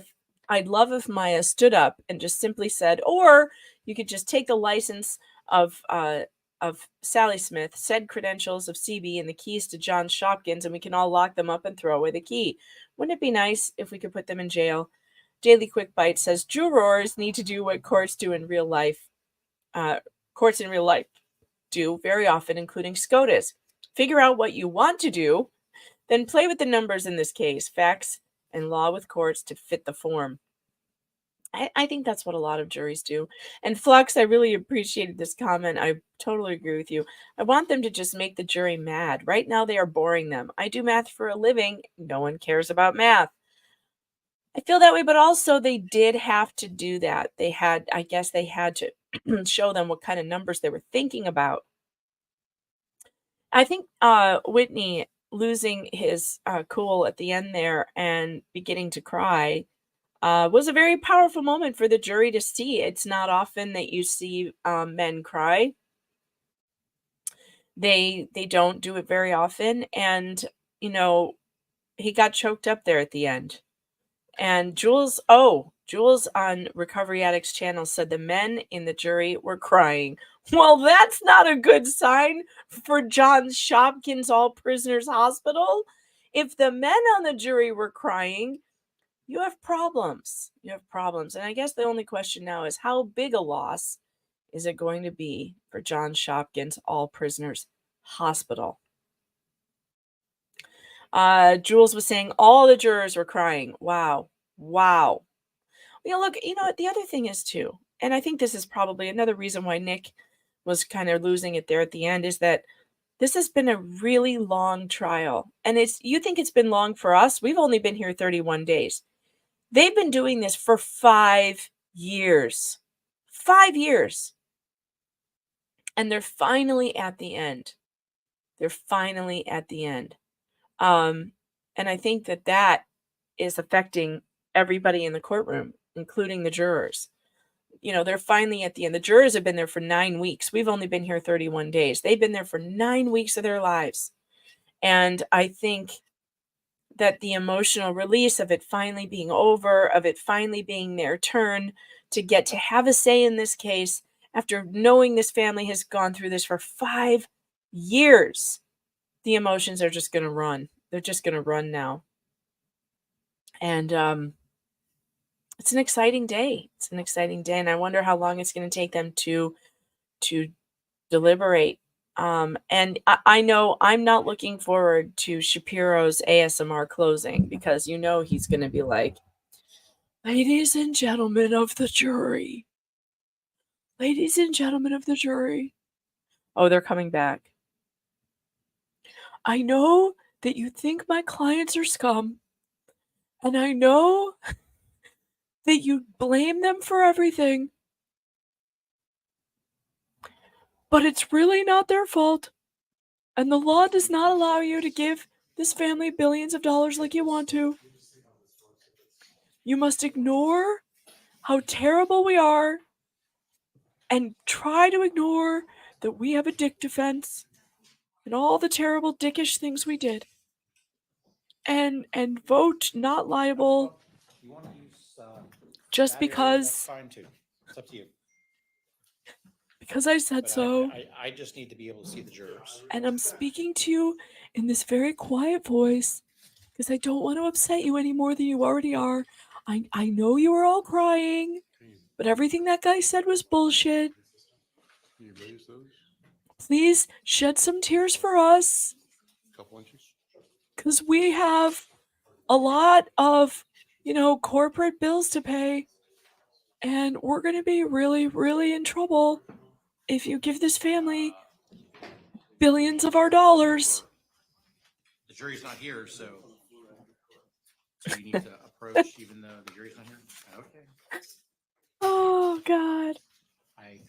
I'd love if Maya stood up and just simply said, or you could just take the license of Sally Smith, said credentials of CB, and the keys to John Shopkins, and we can all lock them up and throw away the key. Wouldn't it be nice if we could put them in jail? Daily Quick Bite says, jurors need to do what courts do in real life. Courts in real life do very often, including SCOTUS. Figure out what you want to do, then play with the numbers in this case, facts and law with courts to fit the form. I think that's what a lot of juries do. And Flux, I really appreciated this comment. I totally agree with you. I want them to just make the jury mad. Right now, they are boring them. I do math for a living. No one cares about math. I feel that way, but also they did have to do that. I guess they had to show them what kind of numbers they were thinking about. I think Whitney losing his cool at the end there and beginning to cry was a very powerful moment for the jury to see. It's not often that you see men cry. They don't do it very often. And, you know, he got choked up there at the end. And Jules on Recovery Addicts channel said the men in the jury were crying. Well, that's not a good sign for John Shopkins All Prisoners Hospital. If the men on the jury were crying, you have problems. You have problems. And I guess the only question now is how big a loss is it going to be for John Shopkins All Prisoners Hospital? Jules was saying all the jurors were crying. Wow. Look, the other thing is too, and I think this is probably another reason why Nick was kind of losing it there at the end, is that this has been a really long trial. And you think it's been long for us? We've only been here 31 days. They've been doing this for 5 years. 5 years. And they're finally at the end. And I think that is affecting everybody in the courtroom, including the jurors. They're finally at the end. The jurors have been there for 9 weeks. We've only been here 31 days. They've been there for 9 weeks of their lives. And I think that the emotional release of it finally being over, of it finally being their turn to get to have a say in this case, after knowing this family has gone through this for 5 years, the emotions are just going to run. They're just going to run now. And it's an exciting day. It's an exciting day. And I wonder how long it's going to take them to deliberate. And I know I'm not looking forward to Shapiro's ASMR closing, because you know he's going to be like, ladies and gentlemen of the jury. Ladies and gentlemen of the jury. Oh, they're coming back. I know that you think my clients are scum, and I know that you blame them for everything, but it's really not their fault, and the law does not allow you to give this family billions of dollars like you want to. You must ignore how terrible we are and try to ignore that we have a dick defense and all the terrible dickish things we did, and vote not liable You want to use just that area, because that's fine too. It's up to you. I said But so. I just need to be able to see the jurors. And I'm speaking to you in this very quiet voice because I don't want to upset you any more than you already are. I know you were all crying, but everything that guy said was bullshit. Can you raise those Please shed some tears for us, a couple inches? because we have a lot of, corporate bills to pay. And we're going to be really, really in trouble if you give this family billions of our dollars. The jury's not here, so you need to approach even though the jury's not here? Okay. Oh, God. I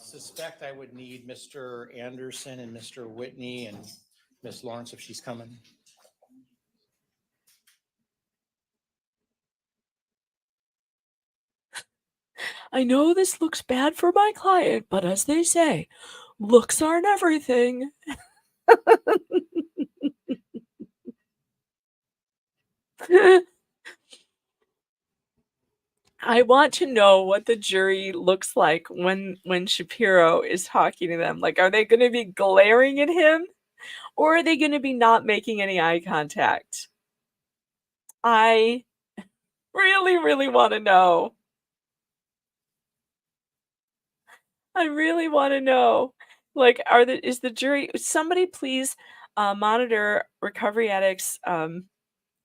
suspect I would need Mr. Anderson and Mr. Whitney and Miss Lawrence if she's coming. I know this looks bad for my client, but as they say, looks aren't everything. I want to know what the jury looks like when Shapiro is talking to them. Like, are they going to be glaring at him, or are they going to be not making any eye contact? I really, really want to know. I really want to know. Like, is the jury, somebody please monitor Recovery Addicts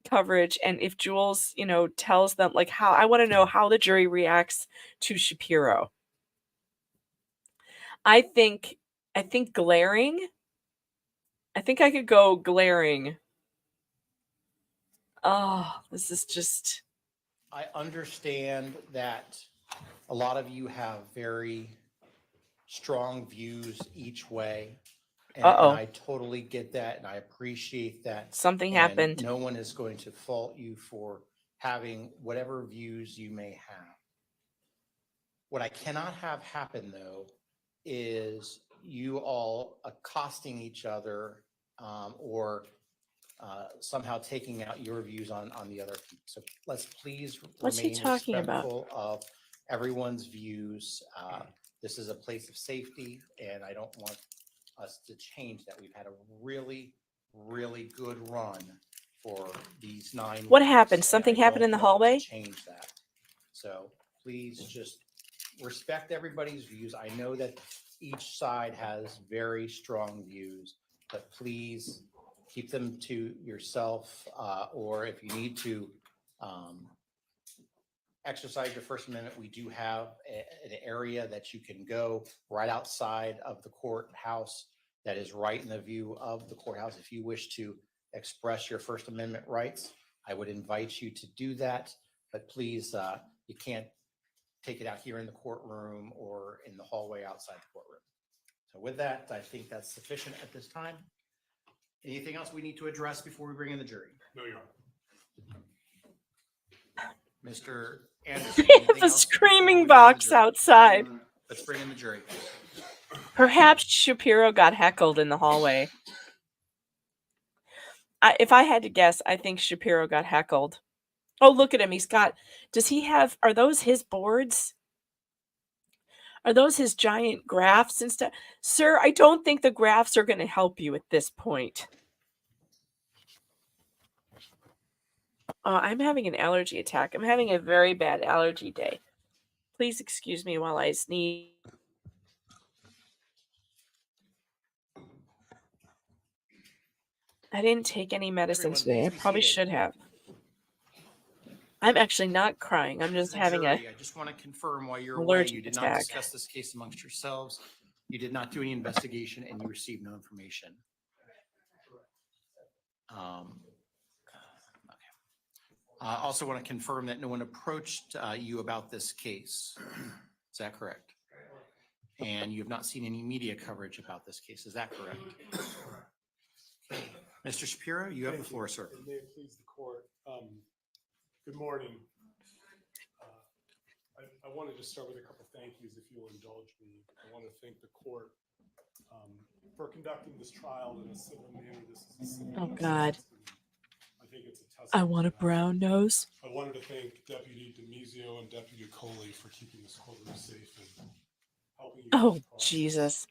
coverage, and if Jules, tells them, like, how, I want to know how the jury reacts to Shapiro. I think glaring. I think I could go glaring. Oh, this is just. I understand that a lot of you have very strong views each way. And I totally get that, and I appreciate that. Something And happened. no one is going to fault you for having whatever views you may have. What I cannot have happen, though, is you all accosting each other or somehow taking out your views on the other people. So let's please remain respectful of everyone's views. This is a place of safety, and I don't want us to change that. We've had a really, really good run for these 9 What weeks, happened? Something and I happened don't in the want to hallway? change that. So please just respect everybody's views. I know that each side has very strong views, but please keep them to yourself, or if you need to exercise your First Amendment, we do have an area that you can go right outside of the courthouse that is right in the view of the courthouse. If you wish to express your First Amendment rights, I would invite you to do that, but please, you can't take it out here in the courtroom or in the hallway outside the courtroom. So with that, I think that's sufficient at this time. Anything else we need to address before we bring in the jury? No, Your Honor. Mr. Anderson. The screaming box outside. Let's bring in the jury. Perhaps Shapiro got heckled in the hallway. if I had to guess, I think Shapiro got heckled. Oh, look at him. Does he have, are those his boards? Are those his giant graphs and stuff? Sir, I don't think the graphs are going to help you at this point. I'm having an allergy attack. I'm having a very bad allergy day. Please excuse me while I sneeze. I didn't take any medicine Everyone, today. I please be probably seated. should have. I'm actually not crying. I'm just The having a jury, I just want to confirm while you're away, allergic you did not attack. discuss this case amongst yourselves. You did not do any investigation and you received no information. Okay. I also want to confirm that no one approached you about this case. Is that correct? And you have not seen any media coverage about this case. Is that correct? Mr. Shapiro, you have the floor, sir. And may it please the court. Good morning. I wanted to start with a couple thank yous, if you'll indulge me. I want to thank the court for conducting this trial in a civil manner. This is a civil Oh, process. God. I think it's a testament. I want a to that. brown nose. I wanted to thank Deputy DeMizio and Deputy Coley for keeping this courtroom safe and helping you. Oh, with the process. Jesus.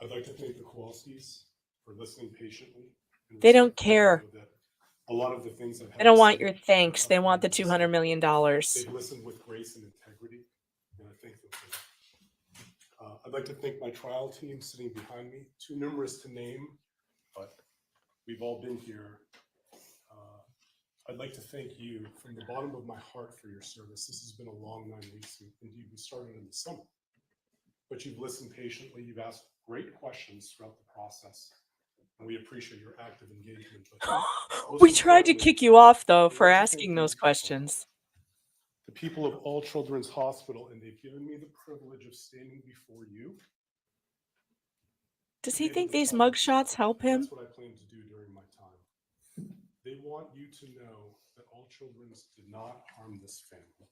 I'd like to thank the Kowalskis for listening patiently. They don't care. A lot of the things I've had They don't to want say your thanks. They want the they've $200 million. listened with grace and integrity, and I thank them for that. I'd like to thank my trial team sitting behind me, too numerous to name, but we've all been here. I'd like to thank you from the bottom of my heart for your service. This has been a long 9 weeks. Indeed, we started in the summer, but you've listened patiently. You've asked great questions throughout the process, and we appreciate your active engagement. But We tried to kick you off, though, for asking those people. questions. The people of All Children's Hospital, and they've given me the privilege of standing before you. Does he think these mugshots help him? That's what I plan to do during my time. They want you to know that All Children's did not harm this family.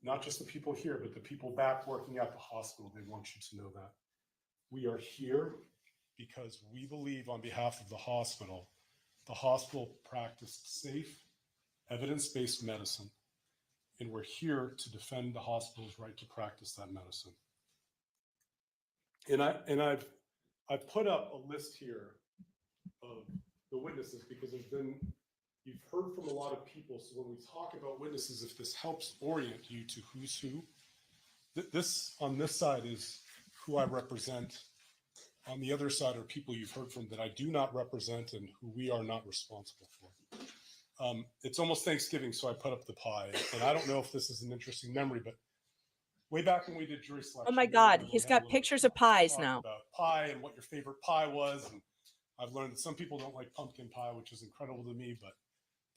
Not just the people here, but the people back working at the hospital. They want you to know that. We are here because we believe, on behalf of the hospital practiced safe, evidence-based medicine, and we're here to defend the hospital's right to practice that medicine. And I've put up a list here of the witnesses because you've heard from a lot of people. So when we talk about witnesses, if this helps orient you to who's who, this on this side is who I represent. On the other side are people you've heard from that I do not represent and who we are not responsible for. It's almost Thanksgiving, so I put up the pie. And I don't know if this is an interesting memory, but way back when we did jury selection. Oh my God, he's got pictures of pies now. About pie and what your favorite pie was. And I've learned that some people don't like pumpkin pie, which is incredible to me, but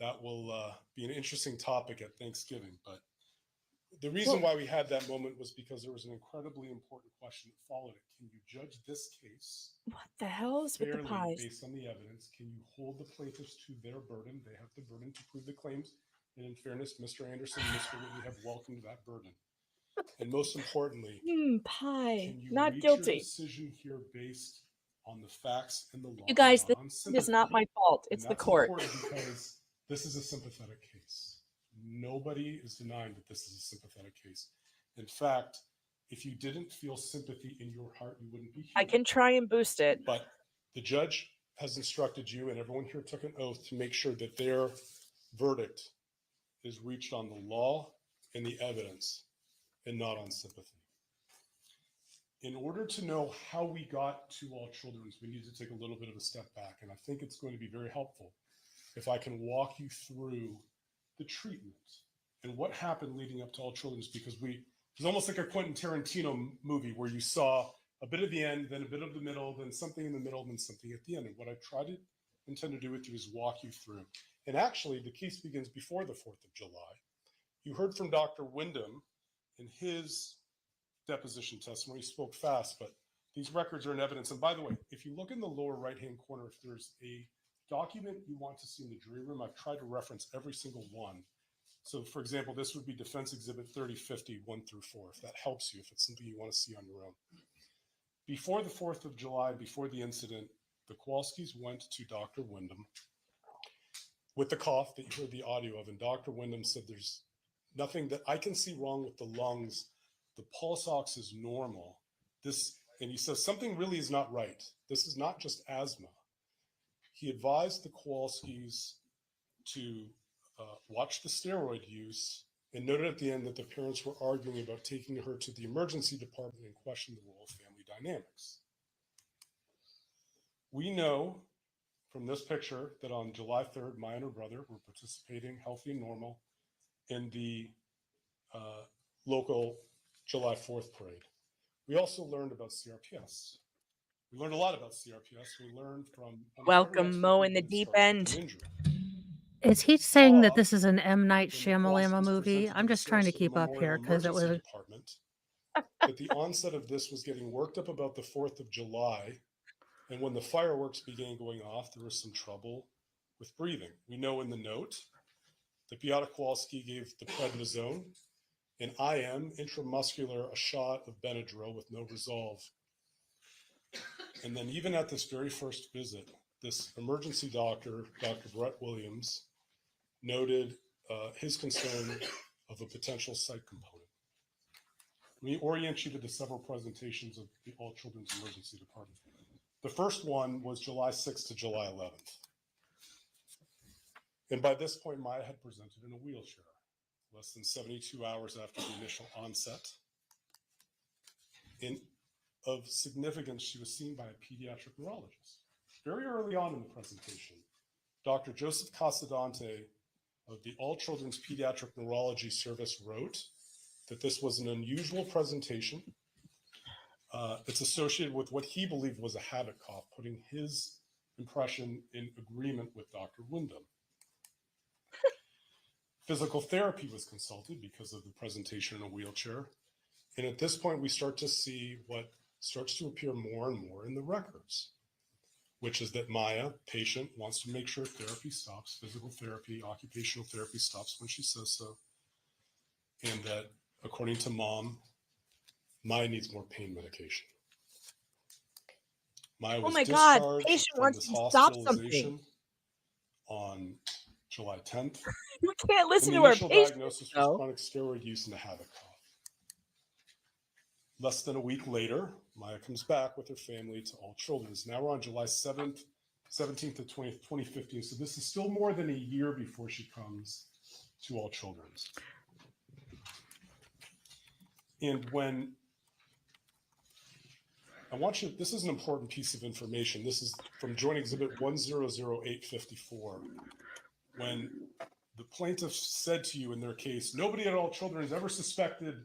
that will be an interesting topic at Thanksgiving. But the reason why we had that moment was because there was an incredibly important question that followed it. Can you judge this case? What the hell is with the fairly pies? Based on the evidence? Can you hold the plaintiffs to their burden? They have the burden to prove the claims. And in fairness, Mr. Anderson and Mr. Whitney have welcomed that burden. And most importantly, Pie. can you Not reach guilty. your decision here based on the facts and the law? You guys, not on this is sympathy? not my fault. And It's the that's court. important because this is a sympathetic case. Nobody is denying that this is a sympathetic case. In fact, if you didn't feel sympathy in your heart, you wouldn't be here. I can try and boost it. But the judge has instructed you, and everyone here took an oath to make sure that their verdict is reached on the law and the evidence and not on sympathy. In order to know how we got to All Children's, we need to take a little bit of a step back. And I think it's going to be very helpful if I can walk you through the treatment and what happened leading up to All Children's, because it's almost like a Quentin Tarantino movie where you saw a bit of the end, then a bit of the middle, then something in the middle, then something at the end. And what I intend to do with you is walk you through. And actually, the case begins before the 4th of July. You heard from Dr. Wyndham in his deposition testimony. He spoke fast, but these records are in evidence. And by the way, if you look in the lower right-hand corner, if there's a document you want to see in the jury room, I've tried to reference every single one. So for example, this would be Defense Exhibit 3050, 1 through 4, if that helps you, if it's something you want to see on your own. Before the 4th of July, before the incident, the Kowalskis went to Dr. Wyndham with the cough that you heard the audio of, and Dr. Wyndham said, there's nothing that I can see wrong with the lungs. The pulse ox is normal. And he says, something really is not right. This is not just asthma. He advised the Kowalskis to watch the steroid use and noted at the end that the parents were arguing about taking her to the emergency department and questioning the role of family dynamics. We know from this picture that on July 3rd, Maya and her brother were participating healthy and normal in the local July 4th parade. We also learned about CRPS. We learned a lot about CRPS. We learned from Welcome, Mo, in the deep end. Is he saying that Bob, this is an M. Night when the Shyamalan Kowalskis movie? presented I'm the just trying to source of the keep up here Memorial because it Emergency was. Department, that the onset of this was getting worked up about the 4th of July. And when the fireworks began going off, there was some trouble with breathing. We know in the note that Beata Kowalski gave the prednisone and IM intramuscular a shot of Benadryl with no resolve. And then even at this very first visit, this emergency doctor, Dr. Brett Williams, noted his concern of a potential psych component. Let me orient you to the several presentations of the All Children's Emergency Department. The first one was July 6th to July 11th. And by this point, Maya had presented in a wheelchair, less than 72 hours after the initial onset. And of significance, she was seen by a pediatric neurologist. Very early on in the presentation, Dr. Joseph Casadante of the All Children's Pediatric Neurology Service wrote that this was an unusual presentation. It's associated with what he believed was a habit cough, putting his impression in agreement with Dr. Wyndham. Physical therapy was consulted because of the presentation in a wheelchair. And at this point, we start to see what starts to appear more and more in the records, which is that Maya, patient, wants to make sure therapy stops, physical therapy, occupational therapy stops when she says so. And that, according to mom, Maya needs more pain medication. Maya was Oh my God, discharged patient from wants this to stop something. hospitalization on July 10th. You can't listen And to the our initial patient. diagnosis was though. chronic steroid use and a habit cough. Less than a week later, Maya comes back with her family to All Children's. Now we're on July 17th to 20th, 2015. So this is still more than a year before she comes to All Children's. And when I want you, this is an important piece of information. This is from Joint Exhibit 100854. When the plaintiff said to you in their case, nobody at All Children's ever suspected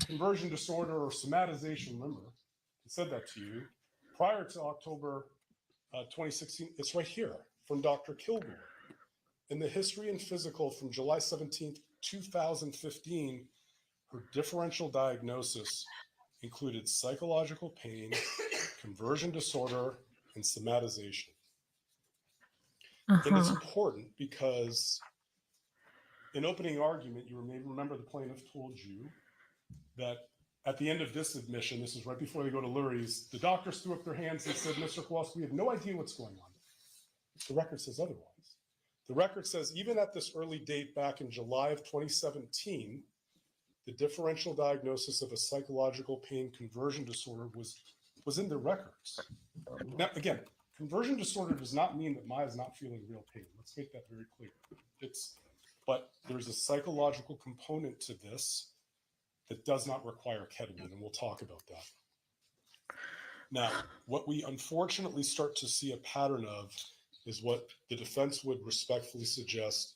conversion disorder or somatization. Remember, he said that to you prior to October 2016. It's right here from Dr. Kilgore. In the history and physical from July 17th, 2015, her differential diagnosis included psychological pain, conversion disorder, and somatization. And it's important because in opening argument, you may remember the plaintiff told you that at the end of this admission, this is right before they go to Lurie's, the doctors threw up their hands and said, Mr. Kowalski, we have no idea what's going on. The record says otherwise. The record says even at this early date back in July of 2017, the differential diagnosis of a psychological pain conversion disorder was in the records. Now, again, conversion disorder does not mean that Maya's not feeling real pain. Let's make that very clear. But there's a psychological component to this that does not require ketamine, and we'll talk about that. Now, what we unfortunately start to see a pattern of is what the defense would respectfully suggest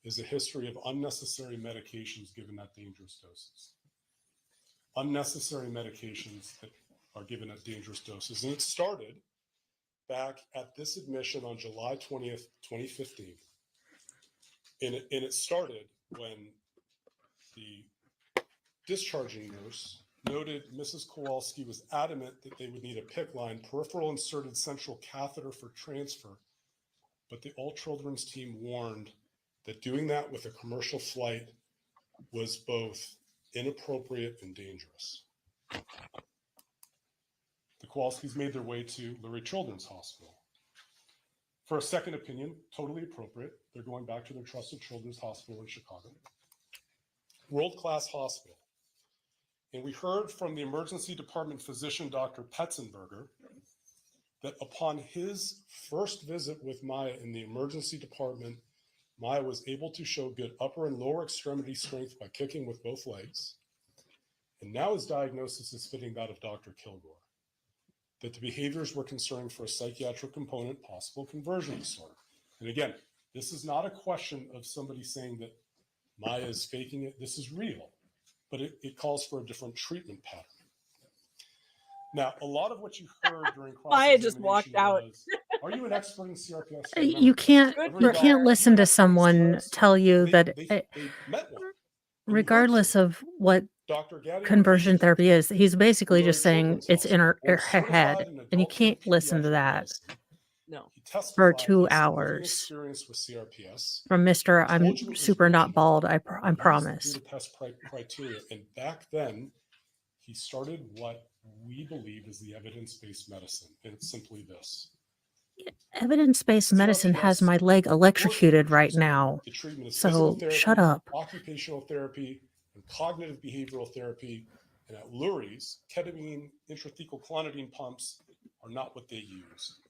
is a history of unnecessary medications given at dangerous doses. Unnecessary medications that are given at dangerous doses. And it started back at this admission on July 20th, 2015. And it started when the discharging nurse noted Mrs. Kowalski was adamant that they would need a PICC line, peripheral inserted central catheter for transfer. But the All Children's team warned that doing that with a commercial flight was both inappropriate and dangerous. The Kowalskis made their way to Lurie Children's Hospital. For a second opinion, totally appropriate. They're going back to their trusted children's hospital in Chicago. World-class hospital. And we heard from the emergency department physician, Dr. Petzenberger, that upon his first visit with Maya in the emergency department, Maya was able to show good upper and lower extremity strength by kicking with both legs. And now his diagnosis is fitting that of Dr. Kilgore, that the behaviors were concerning for a psychiatric component, possible conversion disorder. And again, this is not a question of somebody saying that Maya is faking it. This is real, but it calls for a different treatment pattern. Now, a lot of what you heard during Maya just walked out. was, are you an expert in CRPS? You can't Good Every for doctor, you can't her. listen to expert in someone CRPS, tell you that they met one. regardless of what Dr. Gaddy conversion Ortiz, therapy is, he's basically Lurie just saying Children's it's in Hospital, her certified head, in and you adult can't and listen to pediatric that medicine. No. He for testified 2 he has significant hours experience with CRPS. from Mr. Told you I'm it was super not routine, bald. I used promise. the Budapest criteria. And back then, he started what we believe is the evidence-based medicine. And it's simply this. Evidence-based medicine has CRPS my leg electrocuted ortho right treatment. now. The treatment is physical So therapy, shut up. occupational therapy, and cognitive behavioral therapy. And at Lurie's, ketamine, intrathecal clonidine pumps are not what they use.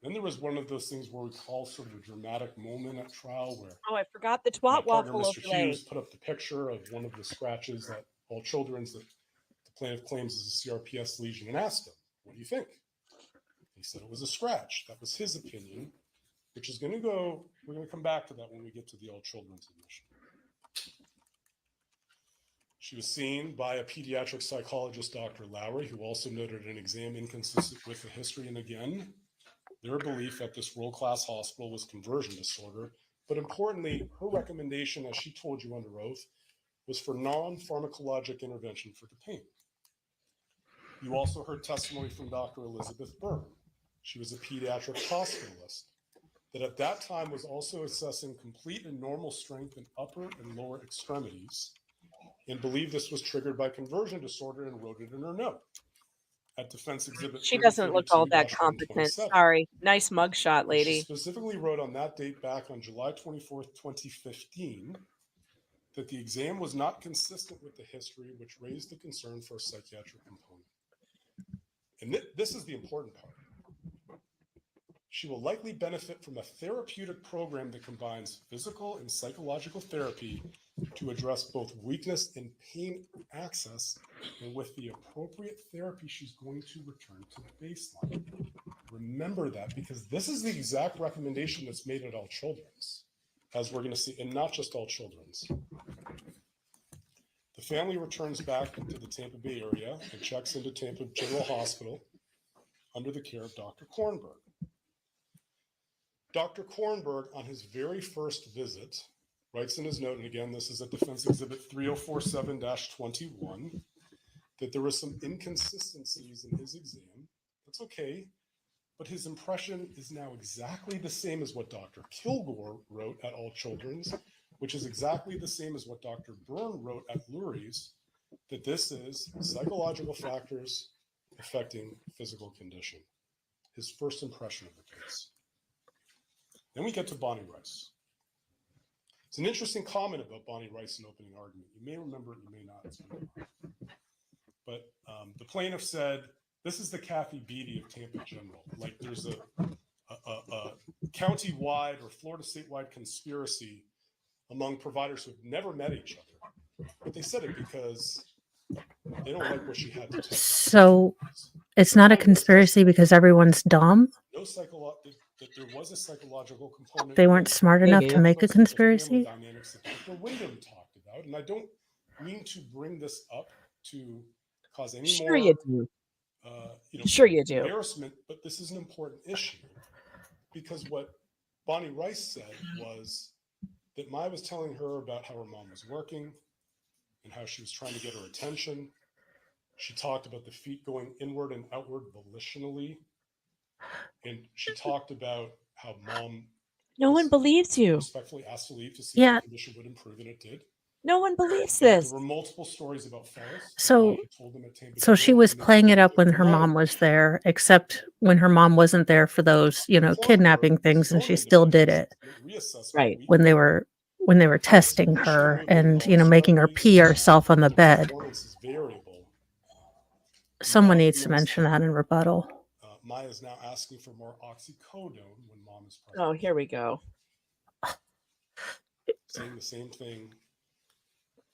Then there was one of those things where we call sort of a dramatic moment at trial where Oh, I forgot the my twat partner, waffle Mr. overlay. Hughes, put up the picture of one of the scratches that all children's that the plaintiff claims is a CRPS lesion and asked him, what do you think? He said it was a scratch. That was his opinion, which is going to go, we're going to come back to that when we get to the all children's admission. She was seen by a pediatric psychologist, Dr. Lowry, who also noted an exam inconsistent with the history. And again, their belief at this world-class hospital was conversion disorder. But importantly, her recommendation, as she told you under oath, was for non-pharmacologic intervention for the pain. You also heard testimony from Dr. Elizabeth Byrne. She was a pediatric hospitalist that at that time was also assessing complete and normal strength in upper and lower extremities and believed this was triggered by conversion disorder and wrote it in her note at Defense Exhibit She doesn't look all that 3032-127. competent. Sorry. Nice mugshot, And she lady. specifically wrote on that date back on July 24th, 2015, that the exam was not consistent with the history, which raised the concern for a psychiatric component. And this is the important part. She will likely benefit from a therapeutic program that combines physical and psychological therapy to address both weakness and pain access, and with the appropriate therapy, she's going to return to baseline. Remember that, because this is the exact recommendation that's made at all children's, as we're going to see, and not just all children's. The family returns back to the Tampa Bay area and checks into Tampa General Hospital under the care of Dr. Kornberg. Dr. Kornberg, on his very first visit, writes in his note, and again, this is at Defense Exhibit 3047-21, that there were some inconsistencies in his exam. That's okay, but his impression is now exactly the same as what Dr. Kilgore wrote at All Children's, which is exactly the same as what Dr. Byrne wrote at Lurie's, that this is psychological factors affecting physical condition. His first impression of the case. Then we get to Bonnie Rice. It's an interesting comment about Bonnie Rice in opening argument. You may remember it, you may not. But the plaintiff said, this is the Kathy Beattie of Tampa General. Like there's a county-wide or Florida state-wide conspiracy among providers who have never met each other. But they said it because they don't like what she had to take. So it's not a conspiracy because everyone's dumb. No that there was a psychological component. They weren't smart enough to make a conspiracy. Dynamics that Dr. Wyndham talked about, and I don't mean to bring this up to cause any Sure more, you do. sure you do. embarrassment, but this is an important issue because what Bonnie Rice said was that Maya was telling her about how her mom was working and how she was trying to get her attention. She talked about the feet going inward and outward volitionally. And she talked about how mom No one believes you. respectfully asked to leave to see if the condition would improve, and it did. No one believes There this. were multiple stories about Ferris. So- He told them at Tampa So she General, was and they playing it told up him when to her deny mom it. was there, except when her mom wasn't there for those, Plumber kidnapping things, and she still did it reassessment Right. week when they were testing her and, making her pee herself on the bed. Performance is variable. Someone needs to mention that in rebuttal. Maya is now asking for more oxycodone when mom is present. Oh, here we go. Saying the same thing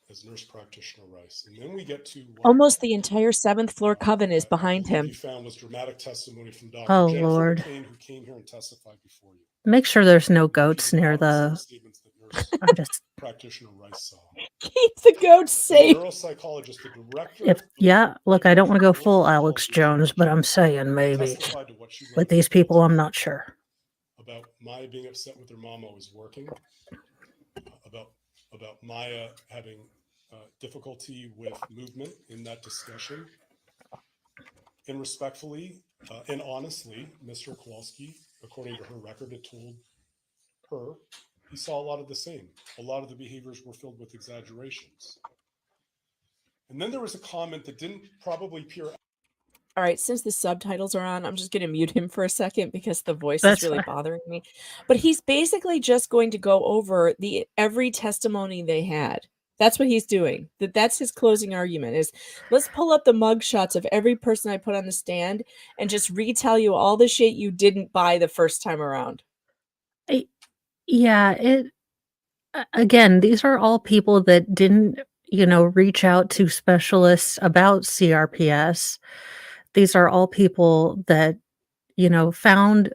as nurse practitioner Rice. And then we get to what Almost the entire 7th floor coven is I behind believe him. you found was dramatic testimony from Dr. Oh, Jennifer Lord. McCain, who came here and testified before you. Make sure there's no goats Repeated near the opposite of the. statements that nurse I'm just practitioner Rice saw. Keep the goats The safe. neuropsychologist, the director if of yeah. Look, I don't want to go full Clinical Alex Psychology Jones, but I'm Research saying maybe. testified to what she With learned these from people, I'm Tampa not sure. about Maya being upset with her mom always working, about Maya having difficulty with movement in that discussion. And respectfully and honestly, Mr. Kowalski, according to her record, had told her he saw a lot of the same. A lot of the behaviors were filled with exaggerations. And then there was a comment that didn't probably appear. All right, since the subtitles are on, I'm just going to mute him for a second because the voice That's is really fine. bothering me. But he's basically just going to go over every testimony they had. That's what he's doing. That's his closing argument is let's pull up the mug shots of every person I put on the stand and just retell you all the shit you didn't buy the first time around. Yeah, again, these are all people that didn't, reach out to specialists about CRPS. These are all people that, found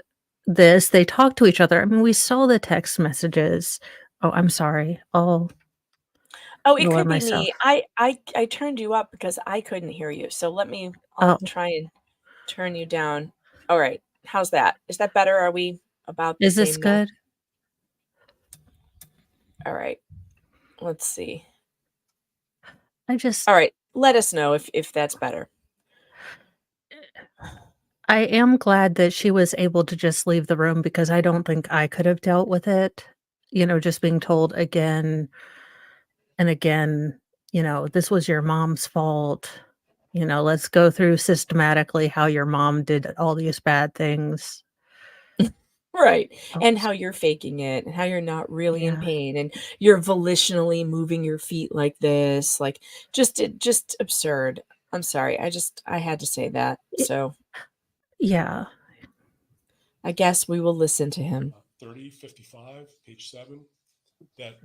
this. They talked to each other. I mean, we saw the text messages. Oh, I'm sorry. I'll Oh, it lower could be myself. me. I turned you up because I couldn't hear you. So I'll Oh, try and turn you down. All right. How's that? Is that better? Are we about the is this same now? good? All right. Let's see. I just, All right. Let us know if that's better. I am glad that she was able to just leave the room because I don't think I could have dealt with it. Just being told again and again, this was your mom's fault. Let's go through systematically how your mom did all these bad things. Right. Oh, And how you're faking it and how you're not really in yeah. pain and you're volitionally moving your feet like this. Like just absurd. I'm sorry. I had to say that. So Yeah. I guess we will listen to him. 3055, page 7, that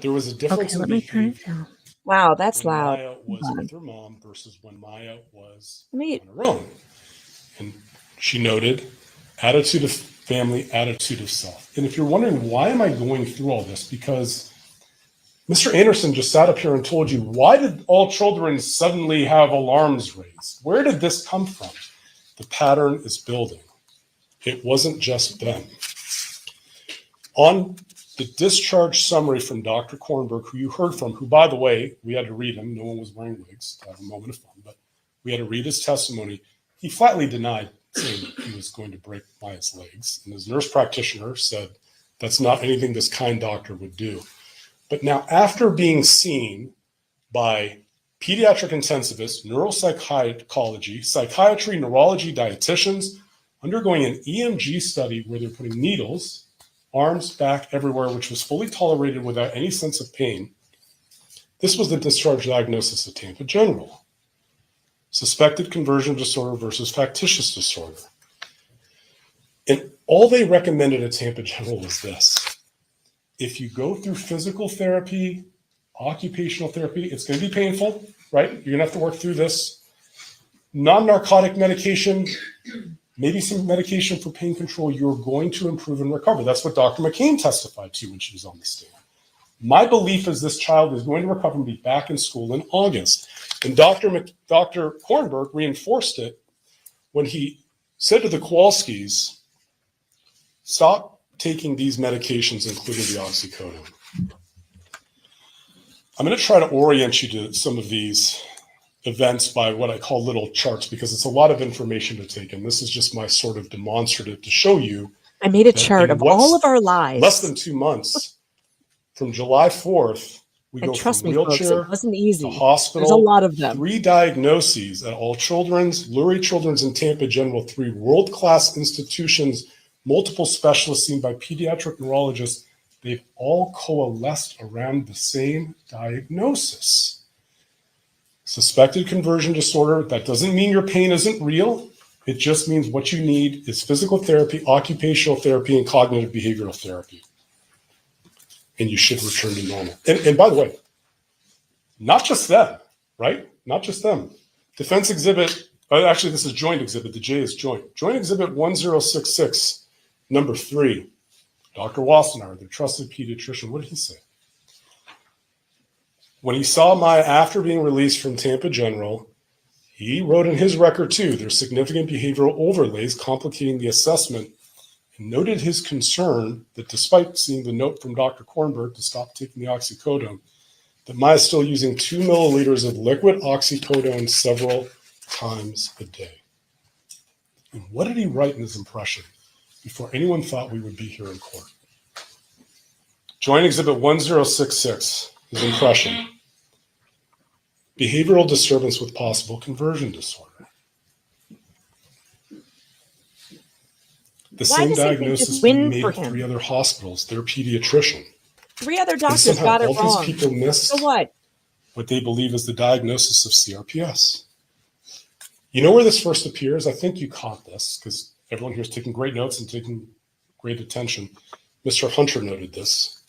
there was a difference Okay, in let me turn it behavior down. Wow, that's when loud. Maya was Hold on. with her mom versus when Maya was Let me- on her own. And she noted attitude of family, attitude of self. And if you're wondering, why am I going through all this? Because Mr. Anderson just sat up here and told you, why did all children suddenly have alarms raised? Where did this come from? The pattern is building. It wasn't just them. On the discharge summary from Dr. Kornberg, who you heard from, who, by the way, we had to read him. No one was wearing wigs to have a moment of fun, but we had to read his testimony. He flatly denied saying he was going to break Maya's legs. And his nurse practitioner said, that's not anything this kind doctor would do. But now, after being seen by pediatric intensivists, neuropsychology, psychiatry, neurology, dietitians, undergoing an EMG study where they're putting needles, arms, back, everywhere, which was fully tolerated without any sense of pain. This was the discharge diagnosis at Tampa General. Suspected conversion disorder versus factitious disorder. And all they recommended at Tampa General was this. If you go through physical therapy, occupational therapy, it's going to be painful, right? You're going to have to work through this. Non-narcotic medication, maybe some medication for pain control, you're going to improve and recover. That's what Dr. McCain testified to when she was on the stand. My belief is this child is going to recover and be back in school in August. And Dr. Kornberg reinforced it when he said to the Kowalskis, stop taking these medications, including the oxycodone. I'm going to try to orient you to some of these events by what I call little charts, because it's a lot of information to take. And this is just my sort of demonstrative to show you. I made a that chart in of all of our lives. Less than 2 months from July 4th, We And go trust from me, folks, wheelchair it wasn't to easy. There's a hospital. lot of them. 3 diagnoses at All Children's, Lurie Children's in Tampa General, 3 world-class institutions, multiple specialists seen by pediatric neurologists. They've all coalesced around the same diagnosis. Suspected conversion disorder. That doesn't mean your pain isn't real. It just means what you need is physical therapy, occupational therapy, and cognitive behavioral therapy. And you should return to normal. And by the way, not just them, right? Not just them. Defense exhibit, actually, this is joint exhibit. The J is joint. Joint exhibit 1066, number 3. Dr. Wassenaar, the trusted pediatrician, what did he say? When he saw Maya after being released from Tampa General, he wrote in his record too, there's significant behavioral overlays complicating the assessment, and noted his concern that despite seeing the note from Dr. Kornberg to stop taking the oxycodone, that Maya is still using 2 milliliters of liquid oxycodone several times a day. And what did he write in his impression before anyone thought we would be here in court? Joint exhibit 1066, his impression. Behavioral disturbance with possible conversion disorder. The Why same does he think diagnosis this being win made for at him? 3 other hospitals, their pediatrician. 3 other And doctors somehow got it all wrong. these people missed So what? what they believe is the diagnosis of CRPS. You know where this first appears? I think you caught this because everyone here is taking great notes and taking great attention. Mr. Hunter noted this.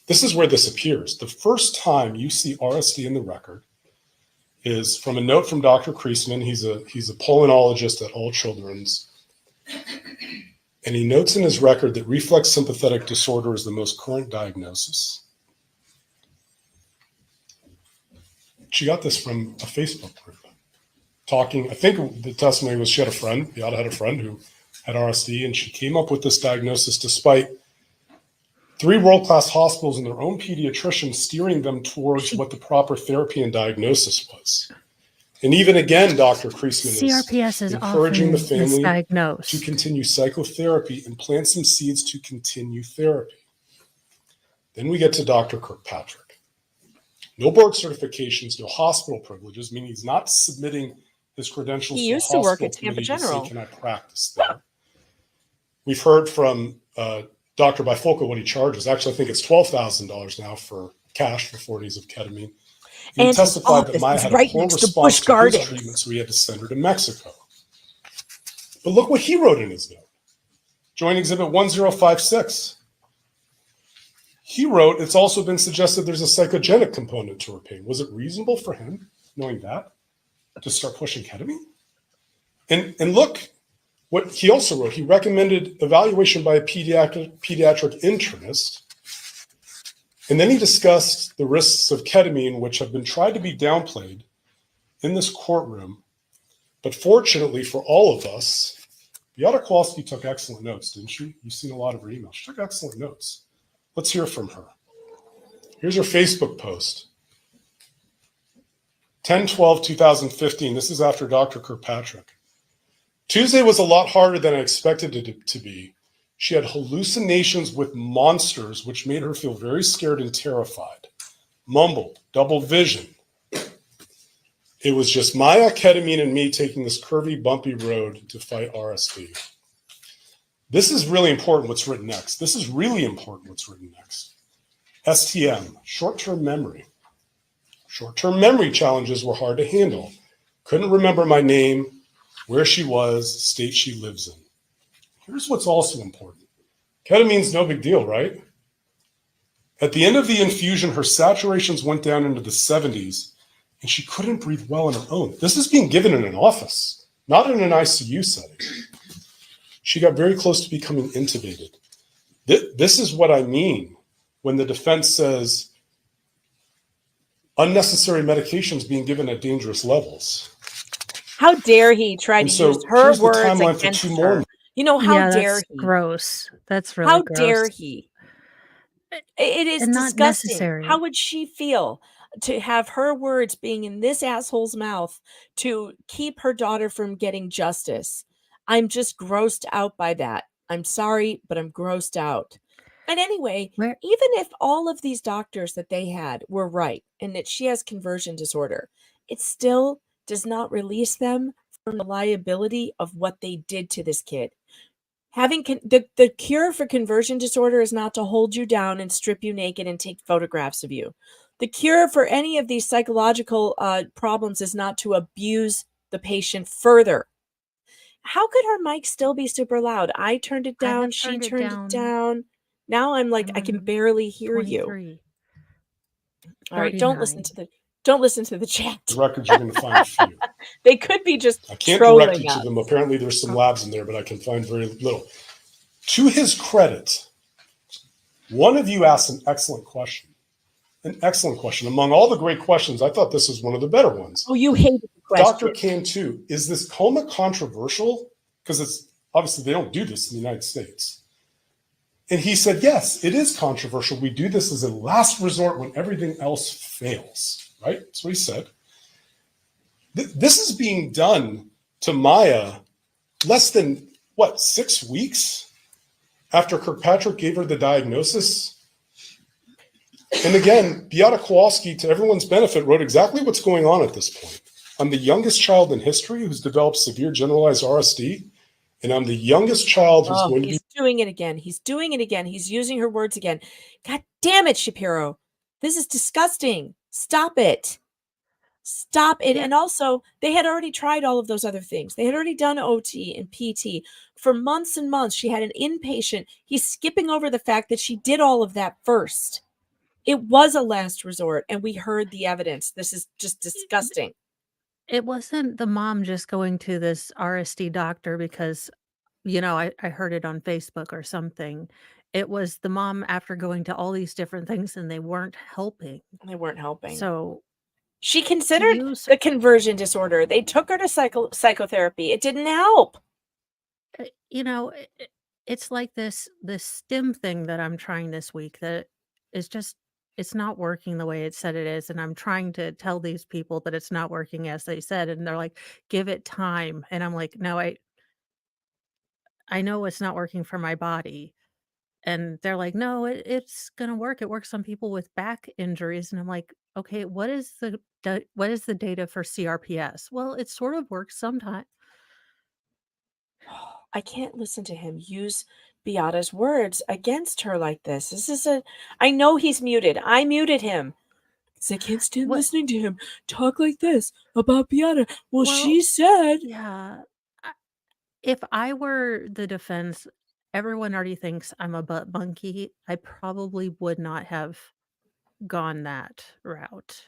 This is where this appears. The first time you see RSD in the record is from a note from Dr. Kreisman. He's a pulmonologist at All Children's. And he notes in his record that reflex sympathetic disorder is the most current diagnosis. She got this from a Facebook group. Talking, I think the testimony was she had a friend, Beata had a friend who had RSD, and she came up with this diagnosis despite 3 world-class hospitals and their own pediatricians steering them towards what the proper therapy and diagnosis was. And even again, Dr. Kreisman CRPS is encouraging often the family misdiagnosed. to continue psychotherapy and plant some seeds to continue therapy. Then we get to Dr. Kirkpatrick. No board certifications, no hospital privileges, meaning he's not submitting his credentials He to a used to work hospital at Tampa committee to General. say, can I practice there? We've heard from Dr. Bifolco what he charges. Actually, I think it's $12,000 now for cash for 4 days of ketamine. He And his testified that office Maya is had right a poor next to response Busch to his Gardens. treatment, so he had to send her to Mexico. But look what he wrote in his note. Joint exhibit 1056. He wrote, it's also been suggested there's a psychogenic component to her pain. Was it reasonable for him, knowing that, to start pushing ketamine? And look what he also wrote. He recommended evaluation by a pediatric internist. And then he discussed the risks of ketamine, which have been tried to be downplayed in this courtroom. But fortunately for all of us, Beata Kowalski took excellent notes, didn't she? You've seen a lot of her emails. She took excellent notes. Let's hear from her. Here's her Facebook post. 10/12/2015. This is after Dr. Kirkpatrick. Tuesday was a lot harder than I expected it to be. She had hallucinations with monsters, which made her feel very scared and terrified. Mumbled, double vision. It was just Maya, ketamine, and me taking this curvy, bumpy road to fight RSD. This is really important what's written next. This is really important what's written next. STM, short-term memory. Short-term memory challenges were hard to handle. Couldn't remember my name, where she was, state she lives in. Here's what's also important. Ketamine's no big deal, right? At the end of the infusion, her saturations went down into the 70s, and she couldn't breathe well on her own. This is being given in an office, not in an ICU setting. She got very close to becoming intubated. This is what I mean when the defense says unnecessary medications being given at dangerous levels. How dare he try And to so use her here's the words timeline for against 2 her? more. You know, how Yeah, dare that's he? gross. That's really How gross. dare he? It is And not disgusting. necessary. How would she feel to have her words being in this asshole's mouth to keep her daughter from getting justice? I'm just grossed out by that. I'm sorry, but I'm grossed out. And anyway, Where even if all of these doctors that they had were right and that she has conversion disorder, it still does not release them from the liability of what they did to this kid. The cure for conversion disorder is not to hold you down and strip you naked and take photographs of you. The cure for any of these psychological problems is not to abuse the patient further. How could her mic still be super loud? I turned it I down. have She turned it turned it down. down. Now I'm like, I'm I can on barely hear you. 23, All right, don't listen 39. to the chat. The records you're going to find few. They could be just I can't direct trolling you to us. them. Apparently, there's some labs in there, but I can find very little. To his credit, one of you asked an excellent question. An excellent question. Among all the great questions, I thought this was one of the better ones. Oh, you hated the question. Dr. Can too. Is this coma controversial? Because it's obviously they don't do this in the United States. And he said, yes, it is controversial. We do this as a last resort when everything else fails, right? That's what he said. This is being done to Maya less than, 6 weeks after Kirkpatrick gave her the diagnosis? And again, Beata Kowalski, to everyone's benefit, wrote exactly what's going on at this point. I'm the youngest child in history who's developed severe generalized RSD, and I'm the youngest child who's going to be. He's doing it again. He's doing it again. He's using her words again. God damn it, Shapiro. This is disgusting. Stop it. Stop it. Yeah. And also, they had already tried all of those other things. They had already done OT and PT for months and months. She had an inpatient. He's skipping over the fact that she did all of that first. It was a last resort, and we heard the evidence. This is just disgusting. It wasn't the mom just going to this RSD doctor because, I heard it on Facebook or something. It was the mom after going to all these different things and they weren't helping. They weren't helping. So She to considered use, the conversion disorder. They took her to psychotherapy. It didn't help. it's like this STEM thing that I'm trying this week that is just it's not working the way it said it is, and I'm trying to tell these people that it's not working as they said, and they're like, "Give it time," and I'm like, "No, I know it's not working for my body." And they're like, "No, it's gonna work. It works on people with back injuries." And I'm like, "Okay, what is the data for CRPS?" Well, it sort of works sometimes. I can't listen to him use Beata's words against her like this. I know he's muted. I muted him. Because I can't stand What? listening to him talk like this about Beata. Well, Well, she said. yeah. If I were the defense, everyone already thinks I'm a butt monkey. I probably would not have gone that route.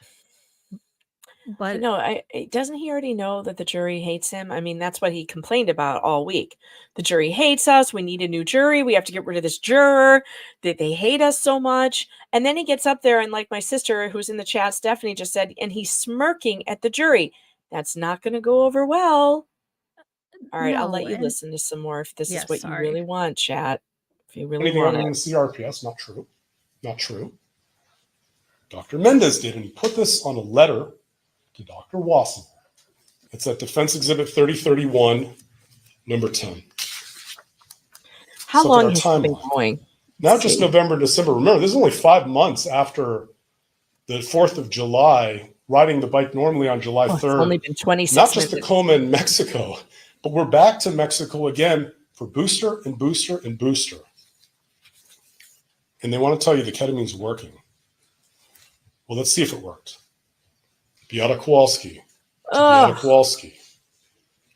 But No, doesn't he already know that the jury hates him? I mean, that's what he complained about all week. The jury hates us. We need a new jury. We have to get rid of this juror. They hate us so much. And then he gets up there and, like my sister who's in the chat, Stephanie, just said, and he's smirking at the jury. That's not going to go over well. All right, I'll let no, you and listen to some more if this is yeah, what you really sorry. want, chat. If you really Anything want other it. than CRPS? Not true. Not true. Dr. Mendez did, and he put this on a letter to Dr. Wasson. It's at Defense Exhibit 3031, number 10. How Let's look at long our has it been timeline. going? Not just See. November, December. Remember, this is only 5 months after the 4th of July, riding the bike normally on July 3rd. It's only been 26 Not just the minutes. coma in Mexico, but we're back to Mexico again for booster and booster and booster. And they want to tell you the ketamine's working. Well, let's see if it worked. Beata Kowalski. Beata Kowalski.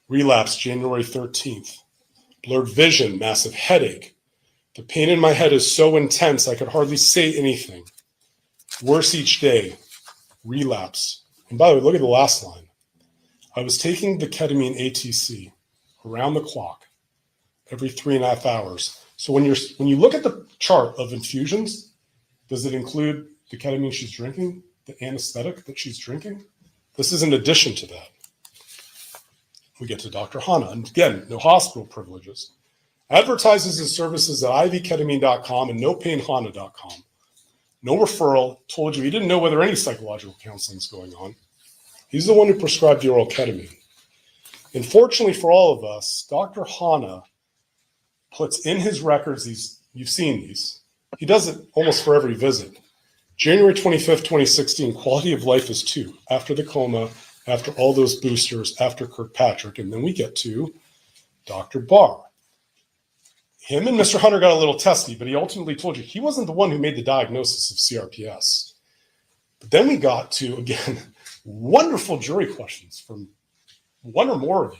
Relapse January 13th. Blurred vision, massive headache. The pain in my head is so intense I could hardly say anything. Worse each day. Relapse. And by the way, look at the last line. I was taking the ketamine ATC around the clock every 3.5 hours. So when you look at the chart of infusions, does it include the ketamine she's drinking, the anesthetic that she's drinking? This is in addition to that. We get to Dr. Hanna. And again, no hospital privileges. Advertises his services at ivketamine.com and nopainhana.com. No referral. Told you he didn't know whether any psychological counseling is going on. He's the one who prescribed the oral ketamine. And fortunately for all of us, Dr. Hanna puts in his records, you've seen these, He does it almost for every visit. January 25th, 2016, quality of life is 2. After the coma, after all those boosters, after Kirkpatrick. And then we get to Dr. Barr. Him and Mr. Hunter got a little testy, but he ultimately told you he wasn't the one who made the diagnosis of CRPS. But then we got to, again, wonderful jury questions from one or more of you.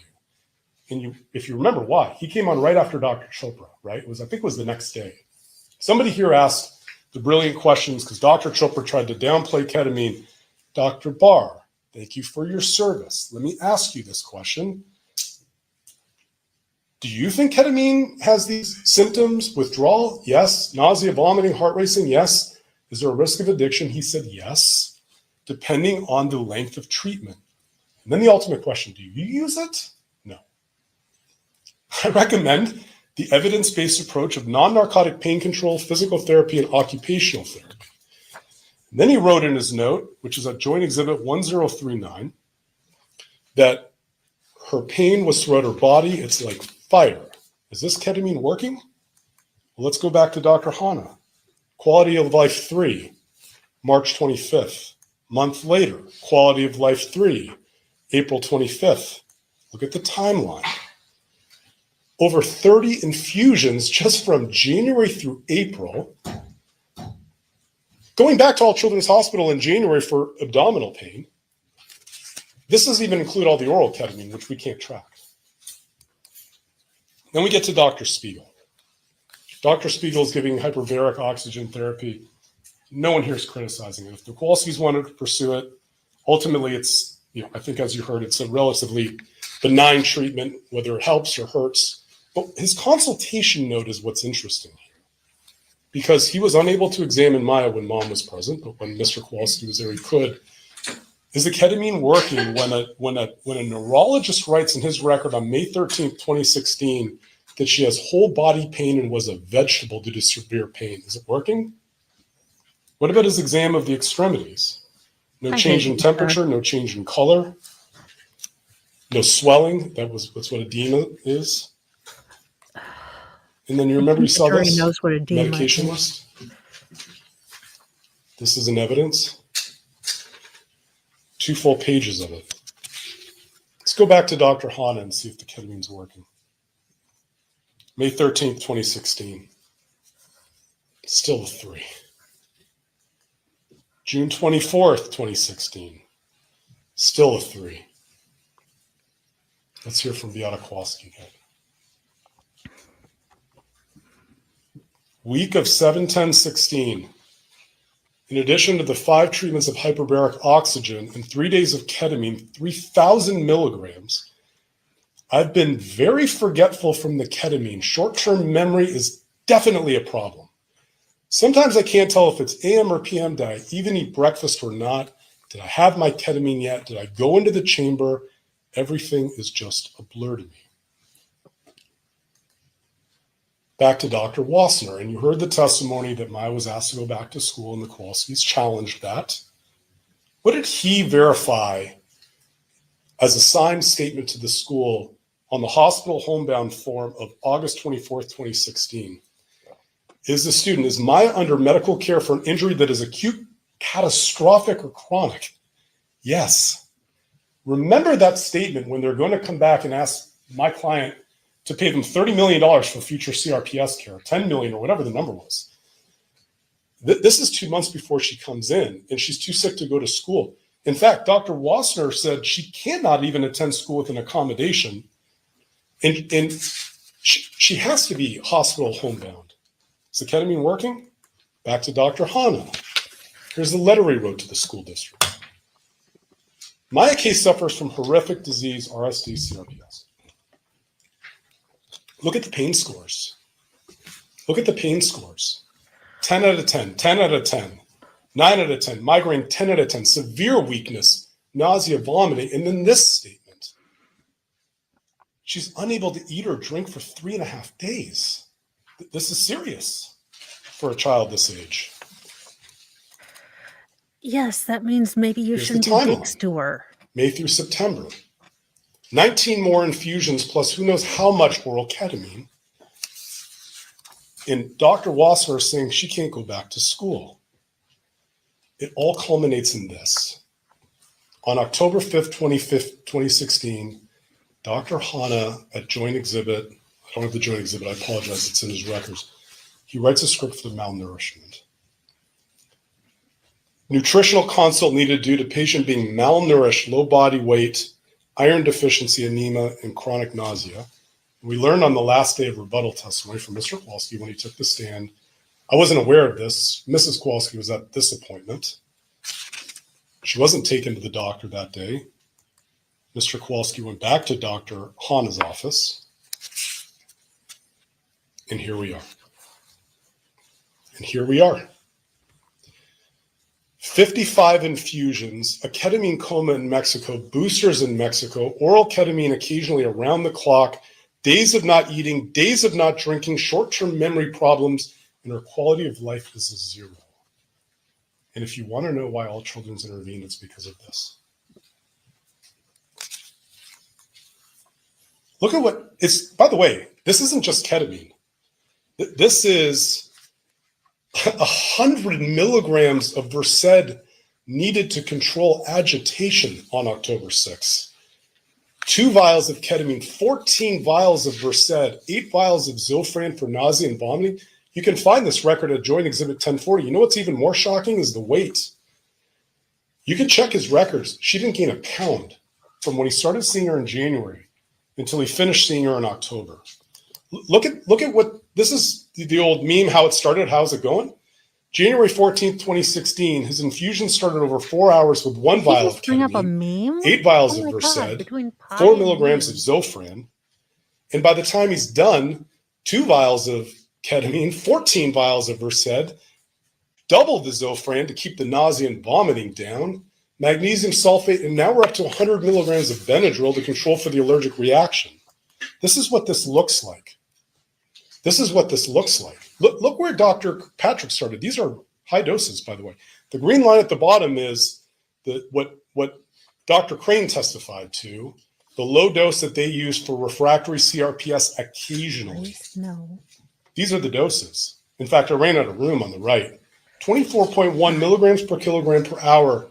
And you, if you remember why, he came on right after Dr. Chopra, right? I think it was the next day. Somebody here asked the brilliant questions because Dr. Chopra tried to downplay ketamine. Dr. Barr, thank you for your service. Let me ask you this question. Do you think ketamine has these symptoms? Withdrawal? Yes. Nausea, vomiting, heart racing? Yes. Is there a risk of addiction? He said yes, depending on the length of treatment. And then the ultimate question, do you use it? No. I recommend the evidence-based approach of non-narcotic pain control, physical therapy, and occupational therapy. And then he wrote in his note, which is at Joint Exhibit 1039, that her pain was throughout her body. It's like fire. Is this ketamine working? Well, let's go back to Dr. Hanna. Quality of life 3, March 25th. Month later, quality of life 3, April 25th. Look at the timeline. Over 30 infusions just from January through April. Going back to All Children's Hospital in January for abdominal pain. This doesn't even include all the oral ketamine, which we can't track. Then we get to Dr. Spiegel. Dr. Spiegel is giving hyperbaric oxygen therapy. No one here is criticizing it. If the Kowalskis wanted to pursue it, ultimately it's, I think as you heard, it's a relatively benign treatment, whether it helps or hurts. But his consultation note is what's interesting here. Because he was unable to examine Maya when mom was present, but when Mr. Kowalski was there, he could. Is the ketamine working when a neurologist writes in his record on May 13th, 2016, that she has whole body pain and was a vegetable due to severe pain? Is it working? What about his exam of the extremities? No change in temperature, no change in color, no swelling. That's what edema is. And then you remember you saw this knows what edema medication is. list? This is an evidence. 2 full pages of it. Let's go back to Dr. Hanna and see if the ketamine's working. May 13th, 2016. Still a 3. June 24th, 2016. Still a 3. Let's hear from Beata Kowalski again. Week of 7/10/16. In addition to the 5 treatments of hyperbaric oxygen and 3 days of ketamine, 3,000 milligrams, I've been very forgetful from the ketamine. Short-term memory is definitely a problem. Sometimes I can't tell if it's AM or PM. Did I even eat breakfast or not? Did I have my ketamine yet? Did I go into the chamber? Everything is just a blur to me. Back to Dr. Wassner, and you heard the testimony that Maya was asked to go back to school, and the Kowalskis challenged that. What did he verify as a signed statement to the school on the hospital homebound form of August 24th, 2016? Is Maya under medical care for an injury that is acute, catastrophic, or chronic? Yes. Remember that statement when they're going to come back and ask my client to pay them $30 million for future CRPS care, $10 million or whatever the number was. This is 2 months before she comes in, and she's too sick to go to school. In fact, Dr. Wassner said she cannot even attend school with an accommodation, and she has to be hospital homebound. Is the ketamine working? Back to Dr. Hanna. Here's the letter he wrote to the school district. Maya case suffers from horrific disease, RSD, CRPS. Look at the pain scores. Look at the pain scores. 10 out of 10, 10 out of 10, 9 out of 10, migraine 10 out of 10, severe weakness, nausea, vomiting, and then this statement. She's unable to eat or drink for 3.5 days. This is serious for a child this age. Yes, that means maybe you Here's the shouldn't be timeline. next to her. May through September. 19 more infusions plus who knows how much oral ketamine. and Dr. Wassner saying she can't go back to school. It all culminates in this. On October 5th, 2016, Dr. Hanna at Joint Exhibit, I don't have the Joint Exhibit, I apologize, it's in his records. He writes a script for malnourishment. Nutritional consult needed due to patient being malnourished, low body weight, iron deficiency, anemia, and chronic nausea. We learned on the last day of rebuttal testimony from Mr. Kowalski when he took the stand. I wasn't aware of this. Mrs. Kowalski was at this appointment. She wasn't taken to the doctor that day. Mr. Kowalski went back to Dr. Hanna's office. And here we are. And here we are. 55 infusions, a ketamine coma in Mexico, boosters in Mexico, oral ketamine occasionally around the clock, days of not eating, days of not drinking, short-term memory problems, and her quality of life is a 0. And if you want to know why All Children's intervened, it's because of this. Look at what it's, by the way, this isn't just ketamine. This is 100 milligrams of Versed needed to control agitation on October 6th. 2 vials of ketamine, 14 vials of Versed, 8 vials of Zofran for nausea and vomiting. You can find this record at Joint Exhibit 1040. You know what's even more shocking is the weight. You can check his records. She didn't gain a pound from when he started seeing her in January until he finished seeing her in October. Look at what, this is the old meme, how it started, how's it going? January 14th, 2016, his infusion started over 4 hours with 1 vial of bring up a ketamine, meme? 8 vials Oh of my God, Versed, between pie 4 and milligrams of meme. Zofran. And by the time he's done, 2 vials of ketamine, 14 vials of Versed, double the Zofran to keep the nausea and vomiting down, magnesium sulfate, and now we're up to 100 milligrams of Benadryl to control for the allergic reaction. This is what this looks like. This is what this looks like. Look where Dr. Patrick started. These are high doses, by the way. The green line at the bottom is what Dr. Crane testified to, the low dose that they use for refractory CRPS occasionally. No. These are the doses. In fact, I ran out of room on the right. 24.1 milligrams per kilogram per hour.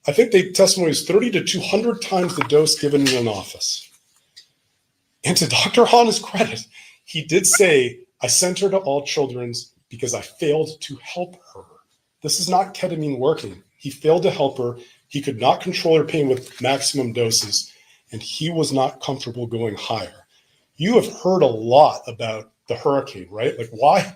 I think the testimony is 30 to 200 times the dose given in an office. And to Dr. Hanna's credit, he did say, I sent her to All Children's because I failed to help her. This is not ketamine working. He failed to help her. He could not control her pain with maximum doses, and he was not comfortable going higher. You have heard a lot about the hurricane, right? Like why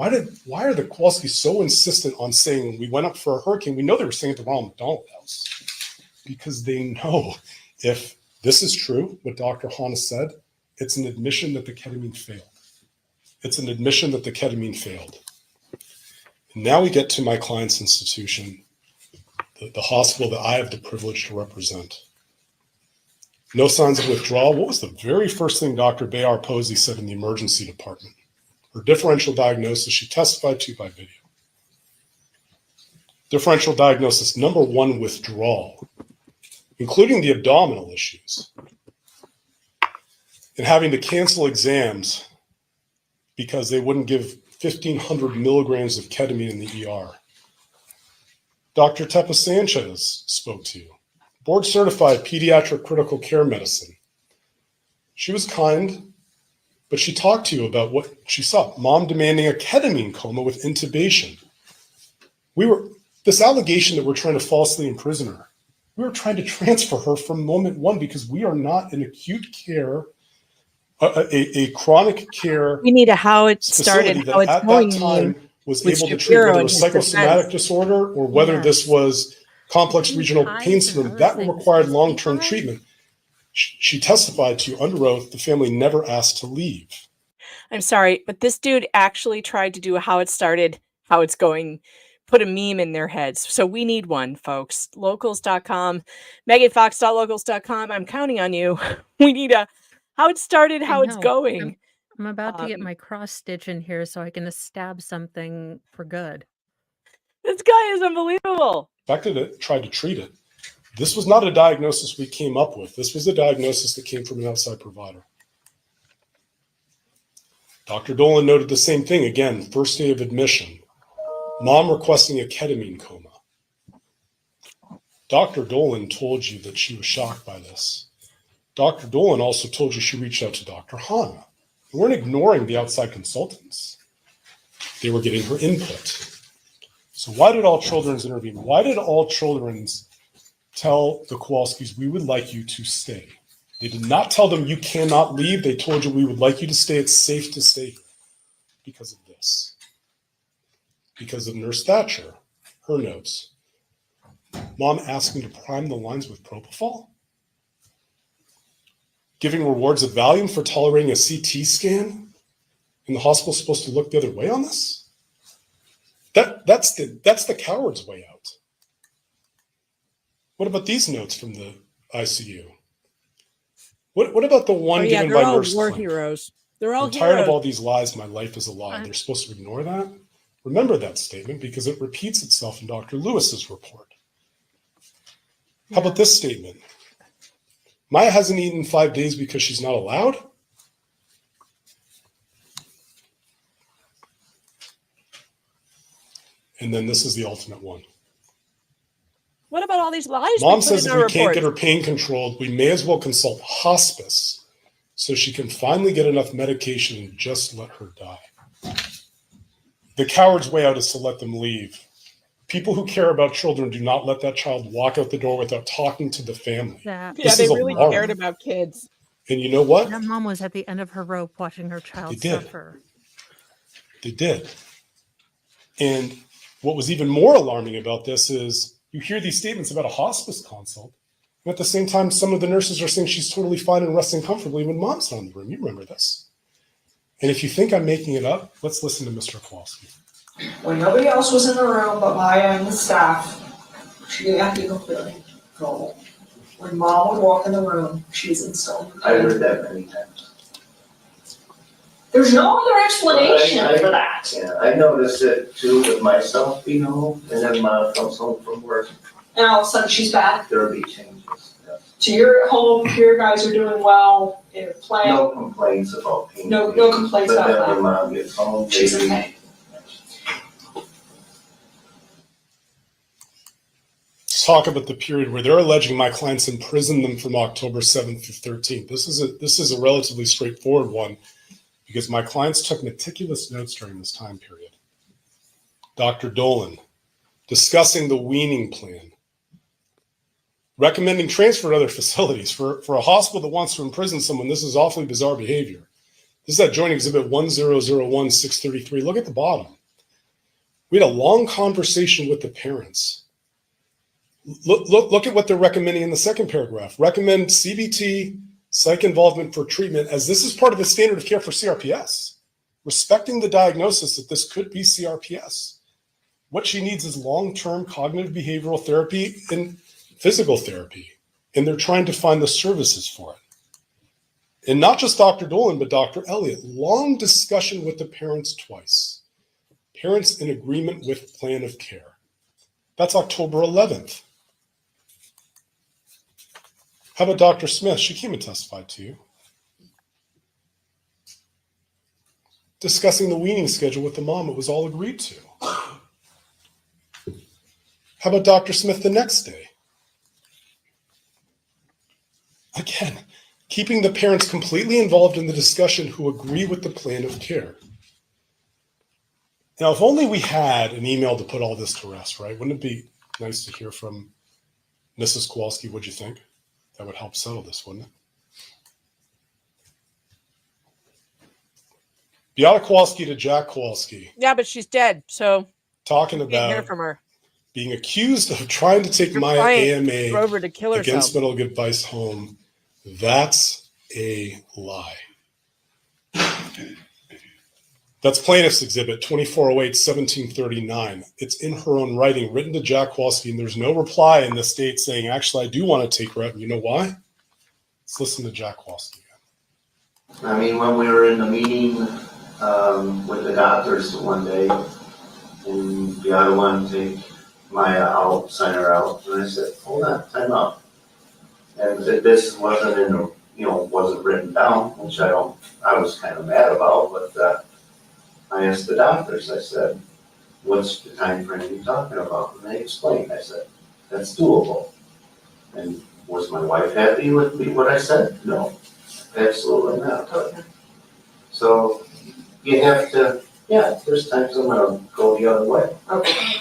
are the Kowalskis so insistent on saying when we went up for a hurricane, we know they were staying at the Ronald McDonald House, because they know if this is true, what Dr. Hanna said, it's an admission that the ketamine failed. It's an admission that the ketamine failed. And now we get to my client's institution, the hospital that I have the privilege to represent. No signs of withdrawal. What was the very first thing Dr. Bayar Posey said in the emergency department? Her differential diagnosis, she testified to by video. Differential diagnosis, number 1, withdrawal, including the abdominal issues, and having to cancel exams because they wouldn't give 1,500 milligrams of ketamine in the ER. Dr. Tepa Sanchez spoke to you, board certified pediatric critical care medicine. She was kind, but she talked to you about what she saw. Mom demanding a ketamine coma with intubation. This allegation that we're trying to falsely imprison her, we were trying to transfer her from moment 1 because we are not an acute care, a chronic care. We need a how it started, facility that how it's at going. that time was with able to treat Shapiro whether it and was his psychosomatic defense. disorder or whether this was complex regional Pies pain and syndrome. other That things. required Is long-term he fine? treatment. She testified to under oath the family never asked to leave. I'm sorry, but this dude actually tried to do a how it started, how it's going, put a meme in their heads. So we need one, folks. Locals.com, meganfox.locals.com. I'm counting on you. We need a how it started, I how it's know. going. I'm about to get Um, my cross stitch in here so I can stab something for good. This guy is unbelievable. In fact, it tried to treat it. This was not a diagnosis we came up with. This was a diagnosis that came from an outside provider. Dr. Dolan noted the same thing again, first day of admission. Mom requesting a ketamine coma. Dr. Dolan told you that she was shocked by this. Dr. Dolan also told you she reached out to Dr. Hana. They weren't ignoring the outside consultants. They were getting her input. So why did All Children's intervene? Why did All Children's tell the Kowalskis, we would like you to stay? They did not tell them you cannot leave. They told you we would like you to stay. It's safe to stay here because of this. Because of Nurse Thatcher, her notes. Mom asking to prime the lines with propofol? Giving rewards of Valium for tolerating a CT scan? And the hospital's supposed to look the other way on this? That's the coward's way out. What about these notes from the ICU? What about the one given they're by all Nurse war Flynn? heroes. They're all I'm tired heroes. of all these lies. My life is a lie. They're supposed to ignore that. Remember that statement because it repeats itself in Dr. Lewis's report. How about this statement? Maya hasn't eaten in 5 days because she's not allowed? And then this is the ultimate one. What about all these lies? Mom says if we can't get her pain controlled, we may as well consult hospice so she can finally get enough medication and just let her die. The coward's way out is to let them leave. People who care about children do not let that child walk out the door without talking to the family. That, Yeah, This they is really alarming. cared about kids. And you know what? that mom was at the end of her rope watching her child They did. suffer. They did. And what was even more alarming about this is you hear these statements about a hospice consult, and at the same time, some of the nurses are saying she's totally fine and resting comfortably when mom's not in the room. You remember this. And if you think I'm making it up, let's listen to Mr. Kowalski. When nobody else was in the room but Maya and the staff, she acted completely normal. When mom would walk in the room, she was in so I heard that many times. There's no other explanation I- for that. Yeah, I noticed it too with myself being home, and then mom comes home from work, And all of a sudden she's back. there will be changes. Yeah. So you're at home, your guys are doing well, they're playing, No complaints about pain. no complaints about But then that. when mom gets home, She's maybe. okay. Let's talk about the period where they're alleging my clients imprisoned them from October 7th through 13th. This is a relatively straightforward one because my clients took meticulous notes during this time period. Dr. Dolan, discussing the weaning plan, recommending transfer to other facilities. For a hospital that wants to imprison someone, this is awfully bizarre behavior. This is at Joint Exhibit 1001633. Look at the bottom. We had a long conversation with the parents. Look at what they're recommending in the second paragraph. Recommend CBT, psych involvement for treatment, as this is part of the standard of care for CRPS. Respecting the diagnosis that this could be CRPS. What she needs is long-term cognitive behavioral therapy and physical therapy. And they're trying to find the services for it. And not just Dr. Dolan, but Dr. Elliott. Long discussion with the parents twice. Parents in agreement with plan of care. That's October 11th. How about Dr. Smith? She came and testified to you. Discussing the weaning schedule with the mom, it was all agreed to. How about Dr. Smith the next day? Again, keeping the parents completely involved in the discussion who agree with the plan of care. Now, if only we had an email to put all this to rest, right? Wouldn't it be nice to hear from Mrs. Kowalski? What'd you think? That would help settle this, wouldn't it? Beata Kowalski to Jack Kowalski, Yeah, but she's dead, so talking we can't hear about from her. being accused of trying to take Your Maya client AMA drove her to kill herself. against medical advice home. That's a lie. That's plaintiff's exhibit 2408-1739. It's in her own writing, written to Jack Kowalski, and there's no reply in the state saying, actually, I do want to take her out. And you know why? Let's listen to Jack Kowalski again. I mean, when we were in the meeting, with the doctors one day, and Beata wanted to take Maya out, sign her out, and I said, hold on, time out. And this wasn't in the, wasn't written down, which I was kind of mad about, but I asked the doctors, I said, what's the time frame you talking about? And they explained, I said, that's doable. And was my wife happy with me, what I said? No, absolutely not. But, so you have to, there's times I'm gonna go the other way. Okay.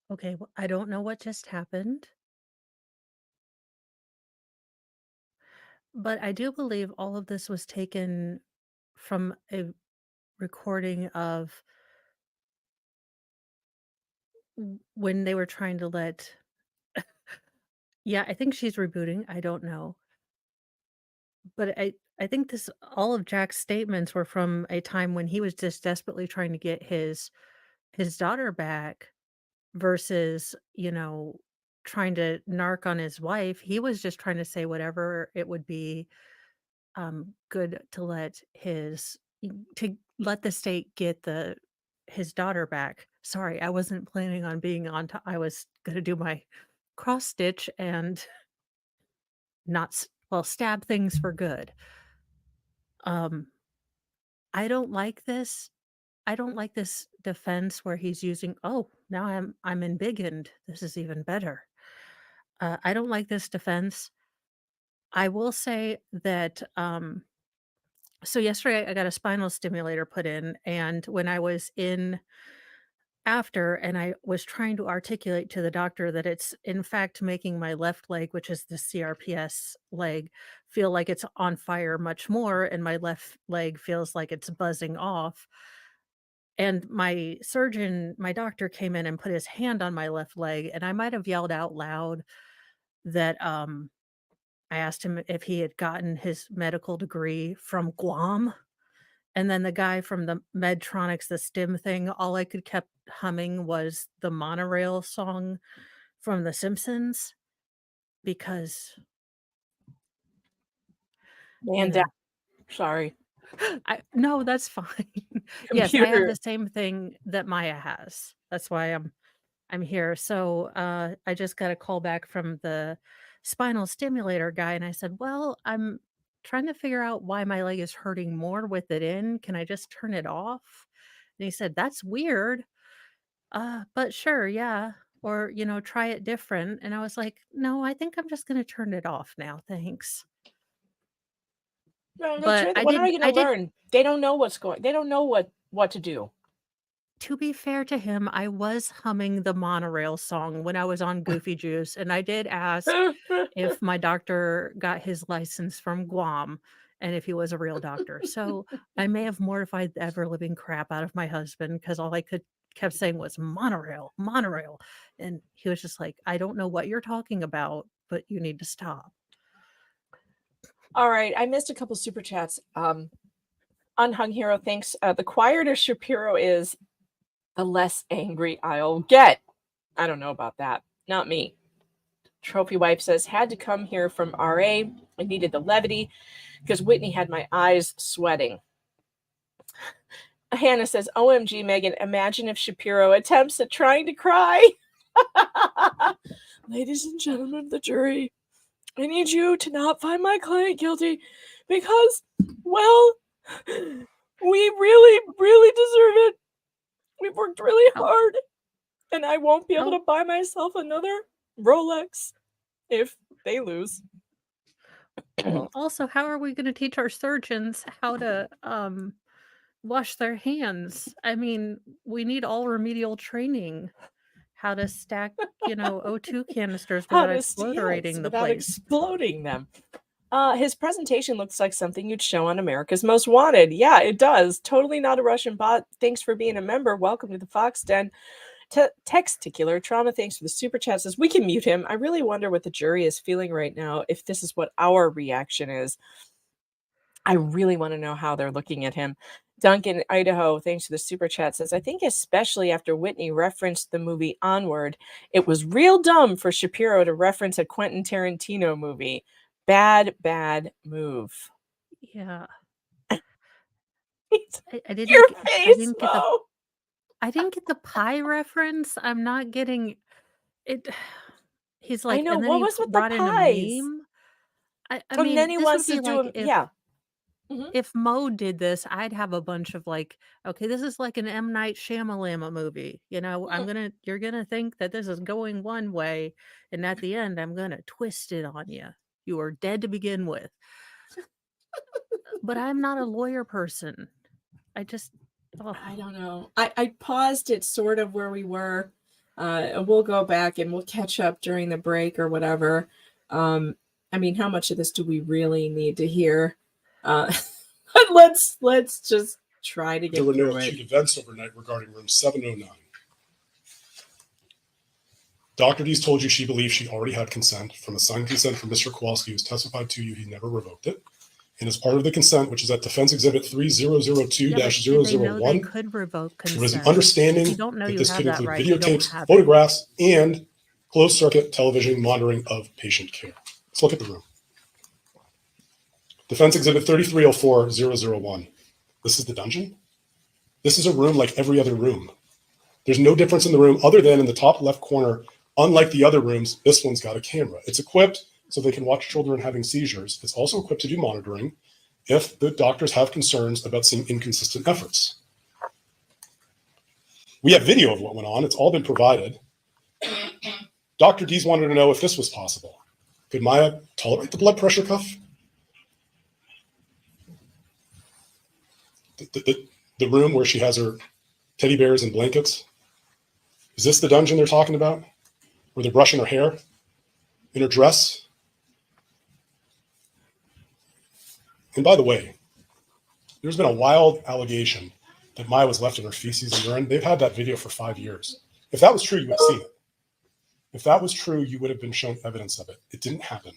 Okay, I don't know what just happened, but I do believe all of this was taken from a recording of when they were trying to let. Yeah, I think she's rebooting. I don't know. But I think this all of Jack's statements were from a time when he was just desperately trying to get his daughter back versus, trying to narc on his wife. He was just trying to say whatever it would be good to let the state get his daughter back. Sorry, I wasn't planning on being on top. I was gonna do my cross stitch and not stab things for good. Um, I don't like this. I don't like this defense where he's using, "Oh, now I'm embiggened. This is even better." I don't like this defense. I will say that, so yesterday I got a spinal stimulator put in, and when I was in after and I was trying to articulate to the doctor that it's in fact making my left leg, which is the CRPS leg, feel like it's on fire much more, and my left leg feels like it's buzzing off. And my doctor came in and put his hand on my left leg, and I might have yelled out loud that I asked him if he had gotten his medical degree from Guam. And then the guy from the Medtronics, the stim thing, all I could kept humming was the monorail song from The Simpsons because, Man down. Sorry. no, that's fine. Yes, I have Computer. the same thing that Maya has. That's why I'm here. So I just got a call back from the spinal stimulator guy, and I said, "Well, I'm trying to figure out why my leg is hurting more with it in. Can I just turn it off?" And he said, "That's weird. But sure, yeah. Or, try it different." And I was like, "No, I think I'm just gonna turn it off now. Thanks." No, But when are you I gonna did learn? They don't know they don't know what to do. to be fair to him, I was humming the monorail song when I was on Goofy Juice, and I did ask if my doctor got his license from Guam and if he was a real doctor. So I may have mortified the ever living crap out of my husband because all I kept saying was monorail, monorail. And he was just like, "I don't know what you're talking about, but you need to stop." All right, I missed a couple super chats. Unhung Hero thinks the quieter Shapiro is, the less angry I'll get. I don't know about that. Not me. Trophy Wife says, had to come here from RA. I needed the levity because Whitney had my eyes sweating. Hannah says, OMG, Megan, imagine if Shapiro attempts at trying to cry. Ladies and gentlemen of the jury, I need you to not find my client guilty because, well, we really, really deserve it. We've worked really hard, and I won't be able to buy myself another Rolex if they lose. Well, also, how are we going to teach our surgeons how to wash their hands? I mean, we need all remedial training. How to stack, O2 canisters How without to exploding the without place. exploding them. His presentation looks like something you'd show on America's Most Wanted. Yeah, it does. Totally not a Russian bot. Thanks for being a member. Welcome to the Fox Den. Texticular Trauma, thanks for the super chat. Says we can mute him. I really wonder what the jury is feeling right now, if this is what our reaction is. I really want to know how they're looking at him. Duncan, Idaho, thanks for the super chat, says, I think especially after Whitney referenced the movie Onward, it was real dumb for Shapiro to reference a Quentin Tarantino movie. Bad move. Yeah. It's I didn't your get, face, Mo. I didn't get the pie reference. I'm not getting it. He's I like, know. and then What he was with the brought in a pies? meme. I And then mean, he this would wants to be do like him. Yeah. Mhm. if Mo did this, I'd have a bunch of like, okay, this is like an M. Night Shyamalan movie. You know, you're gonna think that this is going one way, and at the end, I'm gonna twist it on you. You are dead to begin with. But I'm not a lawyer person. I just, oh, I don't know. I paused it sort of where we were. We'll go back and we'll catch up during the break or whatever. I mean, how much of this do we really need to hear? But let's just try to There get were no through it. acute events overnight regarding room 709. Dr. Dees told you she believed she already had consent from a signed consent from Mr. Kowalski, who's testified to you he never revoked it. And as part of the consent, which is at Defense Exhibit yeah, but did they know they 3002-001, could revoke there was an consent? If understanding you don't know that you this have could that include right, you don't videotapes, have it. photographs, and closed circuit television monitoring of patient care. Let's look at the room. Defense Exhibit 3304-001. This is the dungeon. This is a room like every other room. There's no difference in the room other than in the top left corner. Unlike the other rooms, this one's got a camera. It's equipped so they can watch children having seizures. It's also equipped to do monitoring if the doctors have concerns about seeing inconsistent efforts. We have video of what went on. It's all been provided. Dr. Dees wanted to know if this was possible. Could Maya tolerate the blood pressure cuff? The room where she has her teddy bears and blankets? Is this the dungeon they're talking about? Where they're brushing her hair in her dress? And by the way, there's been a wild allegation that Maya was left in her feces and urine. They've had that video for 5 years. If that was true, you would have seen it. If that was true, you would have been shown evidence of it. It didn't happen.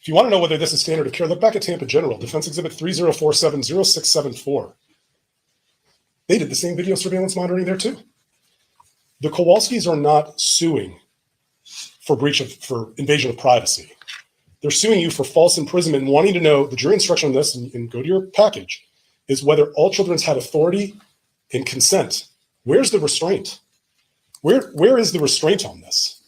If you want to know whether this is standard of care, look back at Tampa General, Defense Exhibit 3047-0674. They did the same video surveillance monitoring there too. The Kowalskis are not suing for invasion of privacy. They're suing you for false imprisonment and wanting to know, the jury instruction on this, and go to your package, is whether all children's had authority and consent. Where's the restraint? Where is the restraint on this?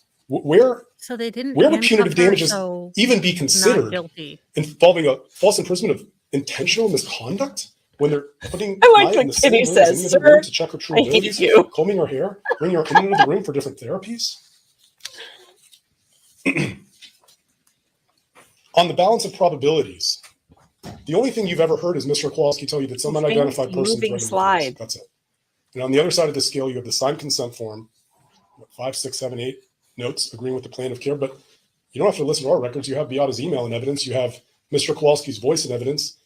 So they didn't. Where would punitive handcuff her, damages so even be not considered guilty. involving a false imprisonment of intentional misconduct when they're putting I like Maya in what the same Kitty room as says, any other "Sir, room to check her true I hate abilities, you." combing her hair, bringing her into the room for different therapies? On the balance of probabilities, the only thing you've ever heard is Mr. Kowalski tell you that some unidentified Fancy person moving threatened the slide. police. That's it. And on the other side of the scale, you have the signed consent form, 5, 6, 7, 8 notes agreeing with the plan of care. But you don't have to listen to our records. You have Beata's email and evidence. You have Mr. Kowalski's voice and evidence.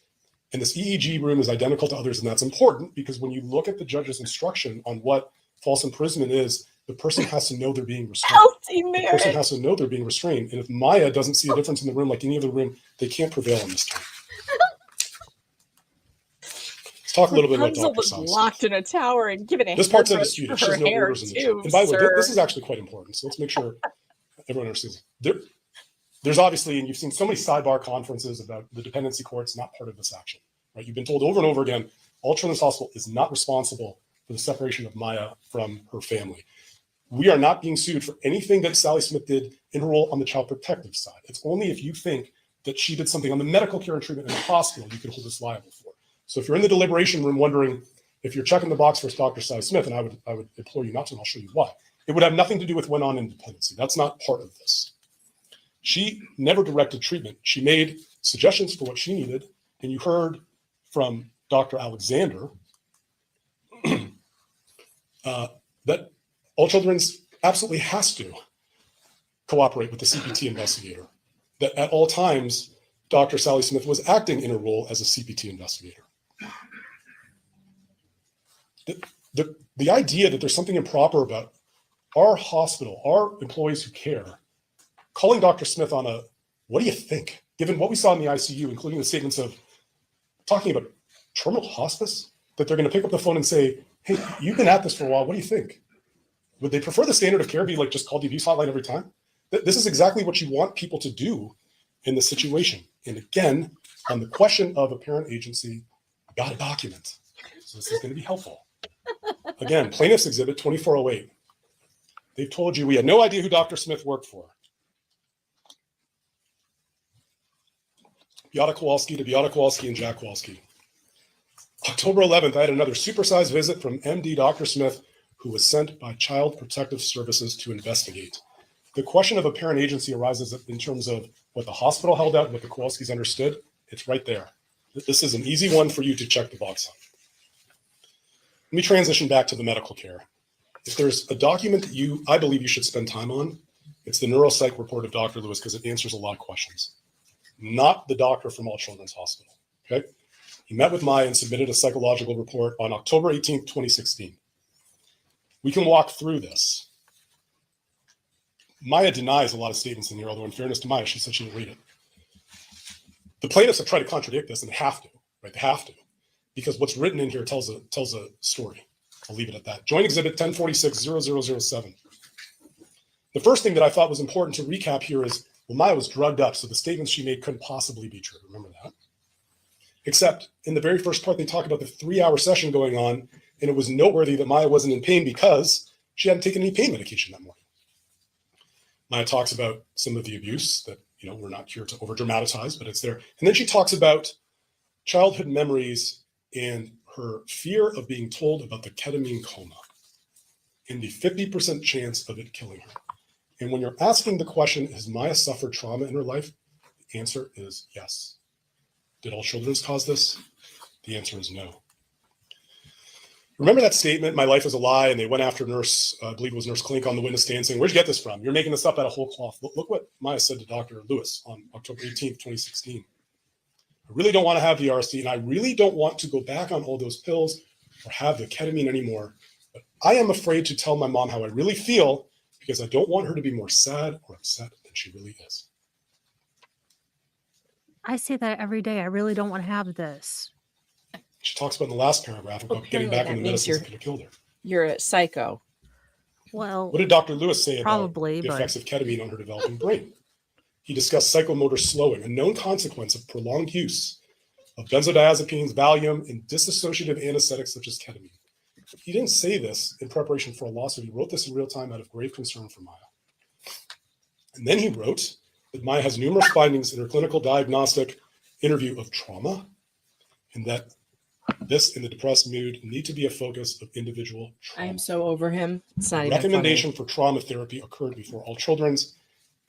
And this EEG room is identical to others. And that's important because when you look at the judge's instruction on what false imprisonment is, the person has to know they're being restrained. Healthy The person marriage. has to know they're being restrained. And if Maya doesn't see a difference in the room like any other room, they can't prevail in this case. Let's talk a little bit about Rapunzel Dr. was Simon. locked in a tower and given a This part's hairbrush undisputed. for She her has no hair orders in the too, job. And by the way, sir. this is actually quite important. So let's make sure everyone understands. There's obviously, and you've seen so many sidebar conferences about the dependency court's not part of this action, right? You've been told over and over again, All Children's Hospital is not responsible for the separation of Maya from her family. We are not being sued for anything that Sally Smith did in her role on the child protective side. It's only if you think that she did something on the medical care and treatment in the hospital you could hold us liable for. So if you're in the deliberation room wondering if you're checking the box for Dr. Sally Smith, and I would implore you not to, and I'll show you why. It would have nothing to do with what went on in dependency. That's not part of this. She never directed treatment. She made suggestions for what she needed, and you heard from Dr. Alexander that All Children's absolutely has to cooperate with the CPT investigator. That at all times, Dr. Sally Smith was acting in her role as a CPT investigator. The idea that there's something improper about our hospital, our employees who care, calling Dr. Smith on a, what do you think? Given what we saw in the ICU, including the statements of talking about terminal hospice, that they're going to pick up the phone and say, hey, you've been at this for a while. What do you think? Would they prefer the standard of care be like just call the abuse hotline every time? This is exactly what you want people to do in this situation. And again, on the question of apparent agency, got a document. So this is going to be helpful. Again, plaintiff's exhibit 2408. They've told you we had no idea who Dr. Smith worked for. Beata Kowalski to Beata Kowalski and Jack Kowalski. October 11th, I had another supersized visit from MD Dr. Smith, who was sent by Child Protective Services to investigate. The question of apparent agency arises in terms of what the hospital held out, what the Kowalskis understood. It's right there. This is an easy one for you to check the box on. Let me transition back to the medical care. If there's a document that I believe you should spend time on, it's the neuropsych report of Dr. Lewis, because it answers a lot of questions. Not the doctor from All Children's Hospital, okay? He met with Maya and submitted a psychological report on October 18th, 2016. We can walk through this. Maya denies a lot of statements in here, although in fairness to Maya, she said she didn't read it. The plaintiffs have tried to contradict this, and they have to, right? They have to, because what's written in here tells a story. I'll leave it at that. Joint Exhibit 1046-0007. The first thing that I thought was important to recap here is, well, Maya was drugged up, so the statements she made couldn't possibly be true. Remember that? Except in the very first part, they talk about the 3-hour session going on, and it was noteworthy that Maya wasn't in pain because she hadn't taken any pain medication that morning. Maya talks about some of the abuse that, we're not here to over dramatize, but it's there. And then she talks about childhood memories and her fear of being told about the ketamine coma and the 50% chance of it killing her. And when you're asking the question, has Maya suffered trauma in her life? The answer is yes. Did All Children's cause this? The answer is no. Remember that statement, my life is a lie, and they went after nurse, I believe it was Nurse Klink on the witness stand saying, where'd you get this from? You're making this up out of whole cloth. Look what Maya said to Dr. Lewis on October 18th, 2016. I really don't want to have the RSD, and I really don't want to go back on all those pills or have the ketamine anymore. But I am afraid to tell my mom how I really feel because I don't want her to be more sad or upset than she really is. I say that every day. I really don't want to have this. She talks about in the last paragraph about getting back on the medicines that could have killed her. You're a psycho. Well, What did Dr. Lewis say probably, about the but effects of ketamine on her developing brain? He discussed psychomotor slowing, a known consequence of prolonged use of benzodiazepines, Valium, and dissociative anesthetics such as ketamine. He didn't say this in preparation for a lawsuit. He wrote this in real time out of grave concern for Maya. And then he wrote that Maya has numerous findings in her clinical diagnostic interview of trauma, and that this in the depressed mood need to be a focus of individual trauma. I am so over him. It's not even Recommendation for trauma therapy occurred before All Children's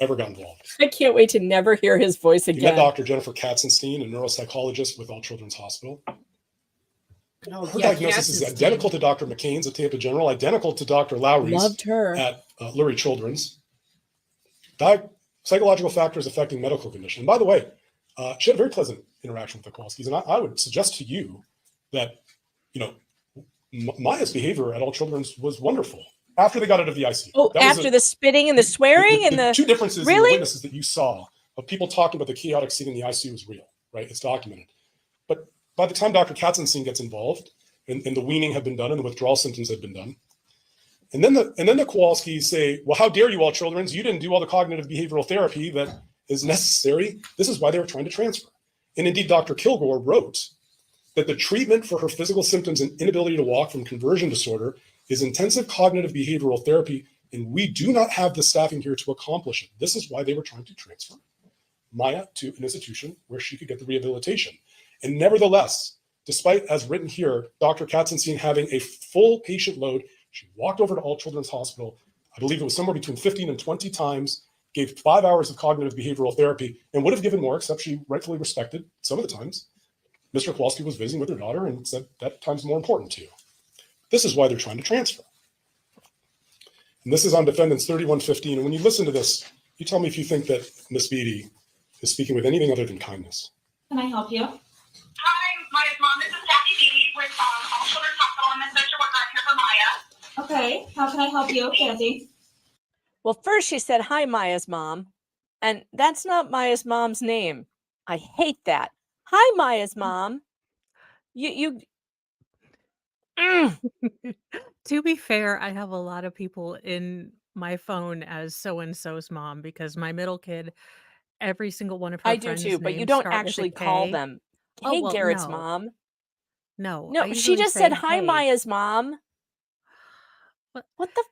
ever got involved. funny. I can't wait to never hear his voice He met again. Dr. Jennifer Katzenstein, a neuropsychologist with All Children's Hospital. Oh, Her yeah, diagnosis is Katzenstein. identical to Dr. McCain's at Tampa General, identical to Dr. Lowry's Loved her. at Lurie Children's. Psychological factors affecting medical condition. And by the way, she had a very pleasant interaction with the Kowalskis. And I would suggest to you that, Maya's behavior at All Children's was wonderful after they got out of the ICU. Oh, That was after the spitting and the swearing and the two differences in the Really? witnesses that you saw of people talking about the chaotic scene in the ICU is real, right? It's documented. But by the time Dr. Katzenstein gets involved and the weaning had been done and the withdrawal symptoms had been done, and then the Kowalskis say, well, how dare you, All Children's? You didn't do all the cognitive behavioral therapy that is necessary. This is why they were trying to transfer. And indeed, Dr. Kilgore wrote that the treatment for her physical symptoms and inability to walk from conversion disorder is intensive cognitive behavioral therapy, and we do not have the staffing here to accomplish it. This is why they were trying to transfer Maya to an institution where she could get the rehabilitation. And nevertheless, despite, as written here, Dr. Katzenstein having a full patient load, she walked over to All Children's Hospital. I believe it was somewhere between 15 and 20 times, gave 5 hours of cognitive behavioral therapy, and would have given more, except she rightfully respected some of the times. Mr. Kowalski was visiting with her daughter and said that time's more important to you. This is why they're trying to transfer. And this is on defendants 3115. And when you listen to this, you tell me if you think that Ms. Beatty is speaking with anything other than kindness. Can I help you? Hi, Maya's mom. This is Jackie Beatty with All Children's Hospital. I'm a social worker here for Maya. Okay, how can I help you, Kathy? Well, first she said, hi, Maya's mom. And that's not Maya's mom's name. I hate that. Hi, Maya's mom. To be fair, I have a lot of people in my phone as so-and-so's mom because my middle kid, every single one of her I do friends' too, but you names don't start with a actually call K. them, Oh, "Hey, well, Garrett's no. mom." No, I No, she usually just said, say, "Hi, "Hey." Maya's mom." What? What the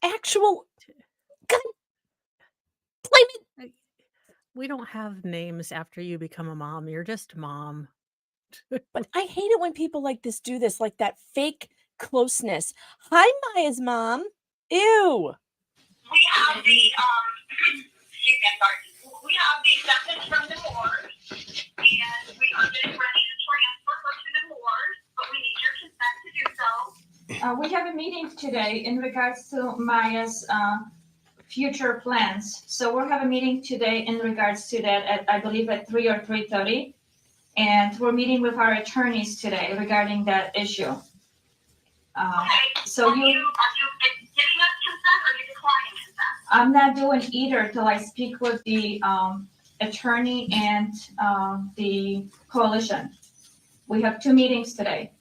actual God blame it. I- We don't have names after you become a mom. You're just mom. But I hate it when people like this do this, like that fake closeness. "Hi, Maya's mom." Ew. We have the, excuse me, I'm sorry. We have the acceptance from the board, and we are getting ready to transfer her to the board, but we need your consent to do so. We have a meeting today in regards to Maya's, future plans. So we'll have a meeting today in regards to that at, I believe at 3 or 3:30. And we're meeting with our attorneys today regarding that issue. So are you giving us consent or are you declining consent? I'm not doing either till I speak with the attorney and the coalition. We have 2 meetings today.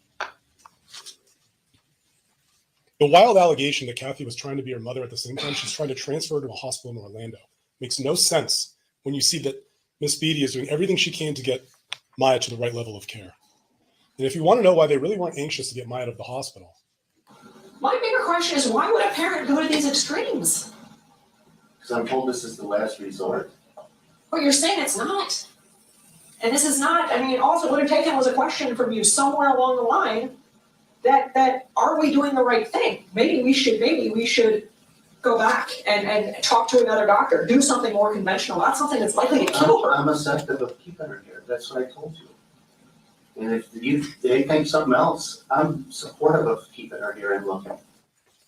The wild allegation that Kathy was trying to be her mother at the same time she's trying to transfer her to a hospital in Orlando makes no sense when you see that Miss Beatty is doing everything she can to get Maya to the right level of care. And if you want to know why they really weren't anxious to get Maya out of the hospital. My bigger question is, why would a parent go to these extremes? Because I'm told this is the last resort. Well, you're saying it's not. And this is not, I mean, all it would have taken was a question from you somewhere along the line that are we doing the right thing? Maybe we should go back and talk to another doctor, do something more conventional, not something that's likely to kill her. I'm receptive of keeping her here. That's what I told you. And if they think something else, I'm supportive of keeping her here and looking.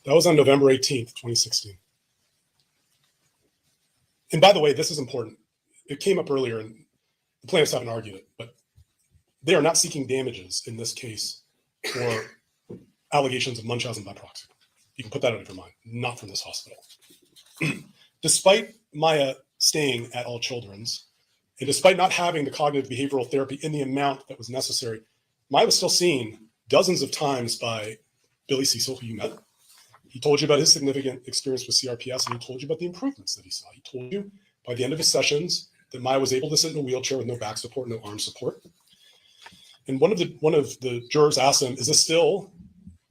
That was on November 18th, 2016. And by the way, this is important. It came up earlier and the plaintiffs haven't argued it, but they are not seeking damages in this case for allegations of Munchausen by proxy. You can put that out of your mind, not from this hospital. Despite Maya staying at All Children's, and despite not having the cognitive behavioral therapy in the amount that was necessary, Maya was still seen dozens of times by Billy Cecil, who you met. He told you about his significant experience with CRPS, and he told you about the improvements that he saw. He told you by the end of his sessions that Maya was able to sit in a wheelchair with no back support, no arm support. And one of the jurors asked him, "Is this still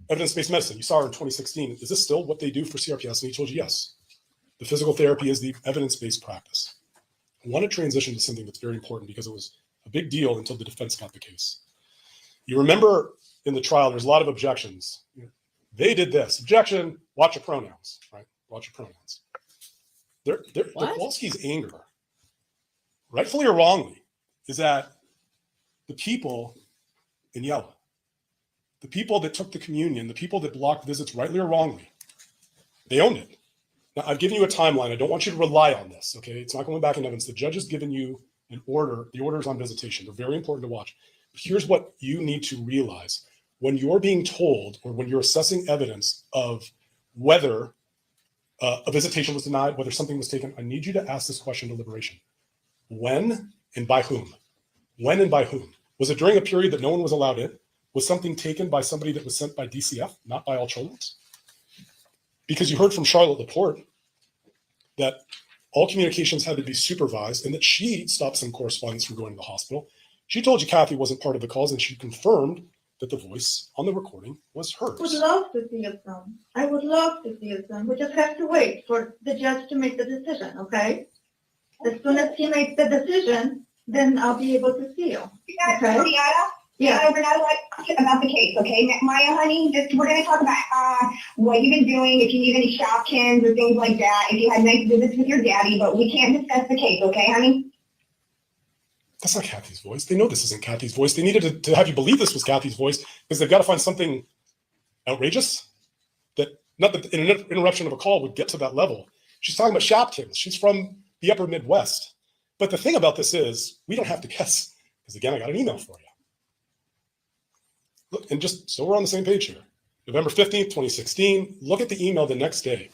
evidence-based medicine? You saw her in 2016. Is this still what they do for CRPS?" And he told you, yes. The physical therapy is the evidence-based practice. I want to transition to something that's very important because it was a big deal until the defense got the case. You remember in the trial, there's a lot of objections. They did this. Objection, watch your pronouns, right? Watch your pronouns. Kowalski's anger, rightfully or wrongly, is that the people in yellow, the people that took the communion, the people that blocked visits, rightly or wrongly, they owned it. Now, I've given you a timeline. I don't want you to rely on this, okay? It's not going back in evidence. The judge has given you an order. The orders on visitation. They're very important to watch. But here's what you need to realize. When you're being told or when you're assessing evidence of whether a visitation was denied, whether something was taken, I need you to ask this question to deliberation. When and by whom? When and by whom? Was it during a period that no one was allowed in? Was something taken by somebody that was sent by DCF, not by All Children's? Because you heard from Charlotte Laporte that all communications had to be supervised and that she stopped some correspondence from going to the hospital. She told you Kathy wasn't part of the calls and she confirmed that the voice on the recording was hers. I would love to see it done. I would love to see it done. We just have to wait for the judge to make the decision, okay? As soon as he makes the decision, then I'll be able to see you. Okay? Yeah, we're not like about the case, okay? Maya, honey, we're going to talk about what you've been doing, if you need any Shopkins or things like that, if you had nice visits with your daddy, but we can't discuss the case, okay, honey? That's not Kathy's voice. They know this isn't Kathy's voice. They needed to have you believe this was Kathy's voice because they've got to find something outrageous that not that an interruption of a call would get to that level. She's talking about Shopkins. She's from the upper Midwest. But the thing about this is we don't have to guess because, again, I got an email for you. Look, and just so we're on the same page here. November 15th, 2016. Look at the email the next day.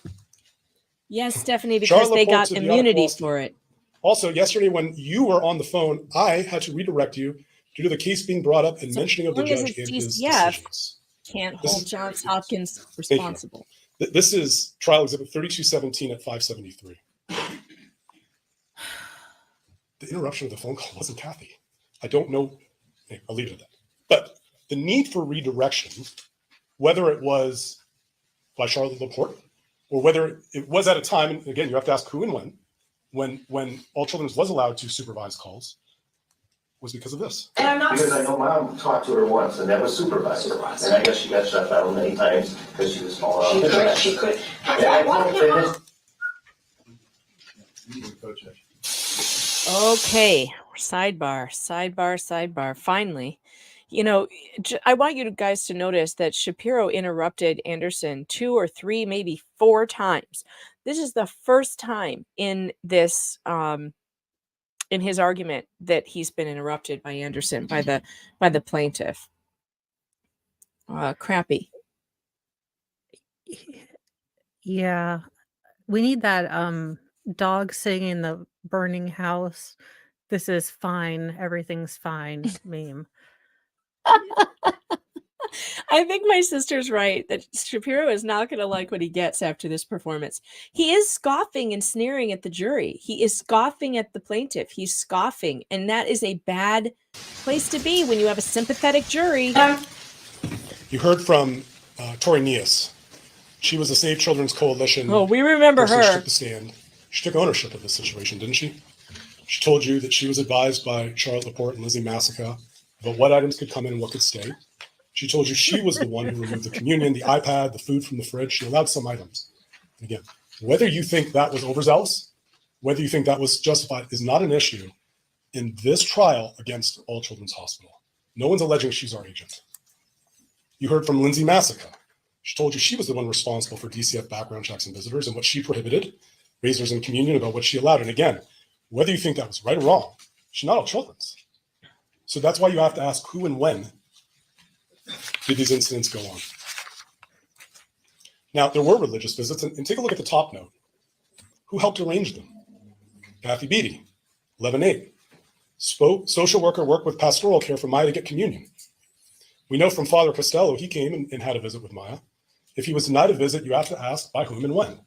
Yes, Stephanie, because Charlotte they got Laporte to immunity Kowalski. for it. Also, yesterday when you were on the phone, I had to redirect you due to the case being brought up and So mentioning of the long as judge it's and his DCF, decisions. can't This hold is- Johns Hopkins Thank you. responsible. This is trial exhibit 3217 at 573. The interruption of the phone call wasn't Kathy. I don't know. I'll leave it at that. But the need for redirection, whether it was by Charlotte Laporte or whether it was at a time, and again, you have to ask who and when All Children's was allowed to supervise calls, was because of this. And I'm not. Because I know mom talked to her once, and that was supervised. And I guess she got shut down many times because she was small. She could. Yeah, I want they him on. Okay, sidebar. Finally, I want you guys to notice that Shapiro interrupted Anderson 2 or 3, maybe 4 times. This is the first time in this, in his argument that he's been interrupted by Anderson, by the plaintiff. Crappy. Yeah. We need that dog singing in the burning house. This is fine. Everything's fine meme. I think my sister's right that Shapiro is not going to like what he gets after this performance. He is scoffing and sneering at the jury. He is scoffing at the plaintiff. He's scoffing. And that is a bad place to be when you have a sympathetic jury. You heard from Tori Nias. She was a Save Children's Coalition. Oh, we remember person. She her. took the stand. She took ownership of the situation, didn't she? She told you that she was advised by Charlotte Laporte and Lizzie Massica about what items could come in and what could stay. She told you she was the one who removed the communion, the iPad, the food from the fridge. She allowed some items. And again, whether you think that was overzealous, whether you think that was justified is not an issue in this trial against All Children's Hospital. No one's alleging she's our agent. You heard from Lindsay Massica. She told you she was the one responsible for DCF background checks and visitors and what she prohibited, razors and communion about what she allowed. And again, whether you think that was right or wrong, she's not All Children's. So that's why you have to ask who and when did these incidents go on. Now, there were religious visits, and take a look at the top note. Who helped arrange them? Kathy Beatty, 11-8. Social worker worked with pastoral care for Maya to get communion. We know from Father Costello, he came and had a visit with Maya. If he was denied a visit, you have to ask by whom and when.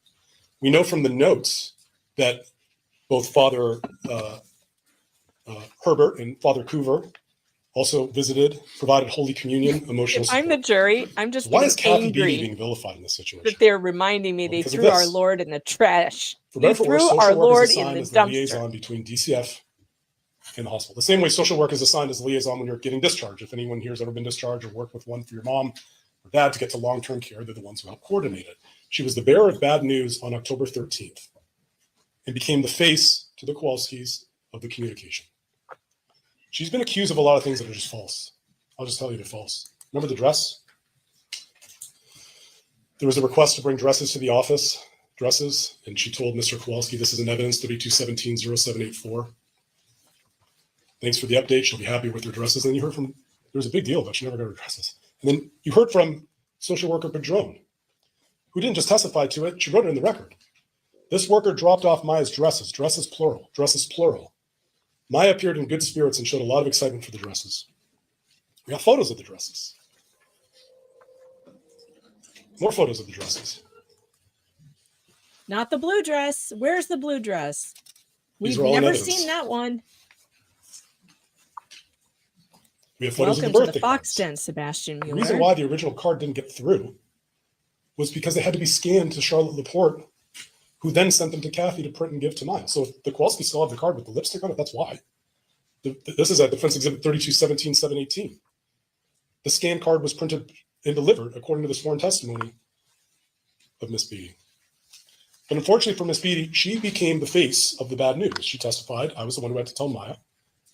We know from the notes that both Father Herbert and Father Coover also visited, provided Holy Communion, emotional If I'm support. the jury, I'm just Why is Kathy angry Beatty being vilified in this situation? that they're reminding me they Because of threw our this. Lord in the trash. For They better or for threw worse, our social work Lord is in assigned the as the dumpster. liaison between DCF and the hospital. The same way social work is assigned as liaison when you're getting discharged. If anyone here has ever been discharged or worked with one for your mom or dad to get to long-term care, they're the ones who help coordinate it. She was the bearer of bad news on October 13th and became the face to the Kowalskis of the communication. She's been accused of a lot of things that are just false. I'll just tell you they're false. Remember the dress? There was a request to bring dresses to the office, and she told Mr. Kowalski, this is in evidence 3217-0784. Thanks for the update. She'll be happy with her dresses. And you heard from, there was a big deal about she never got her dresses. And then you heard from social worker Padron, who didn't just testify to it, she wrote it in the record. This worker dropped off Maya's dresses plural. Maya appeared in good spirits and showed a lot of excitement for the dresses. We have photos of the dresses. More photos of the dresses. Not the blue dress. Where's the blue dress? These We've are all in never evidence. seen that one. We have photos Welcome of the to birthday the Fox cards. Den, Sebastian The Mueller. reason why the original card didn't get through was because they had to be scanned to Charlotte Laporte, who then sent them to Kathy to print and give to Maya. So if the Kowalski still have the card with the lipstick on it, that's why. This is at Defense Exhibit 3217-718. The scanned card was printed and delivered according to the sworn testimony of Miss Beatty. But unfortunately for Miss Beatty, she became the face of the bad news. She testified, I was the one who had to tell Maya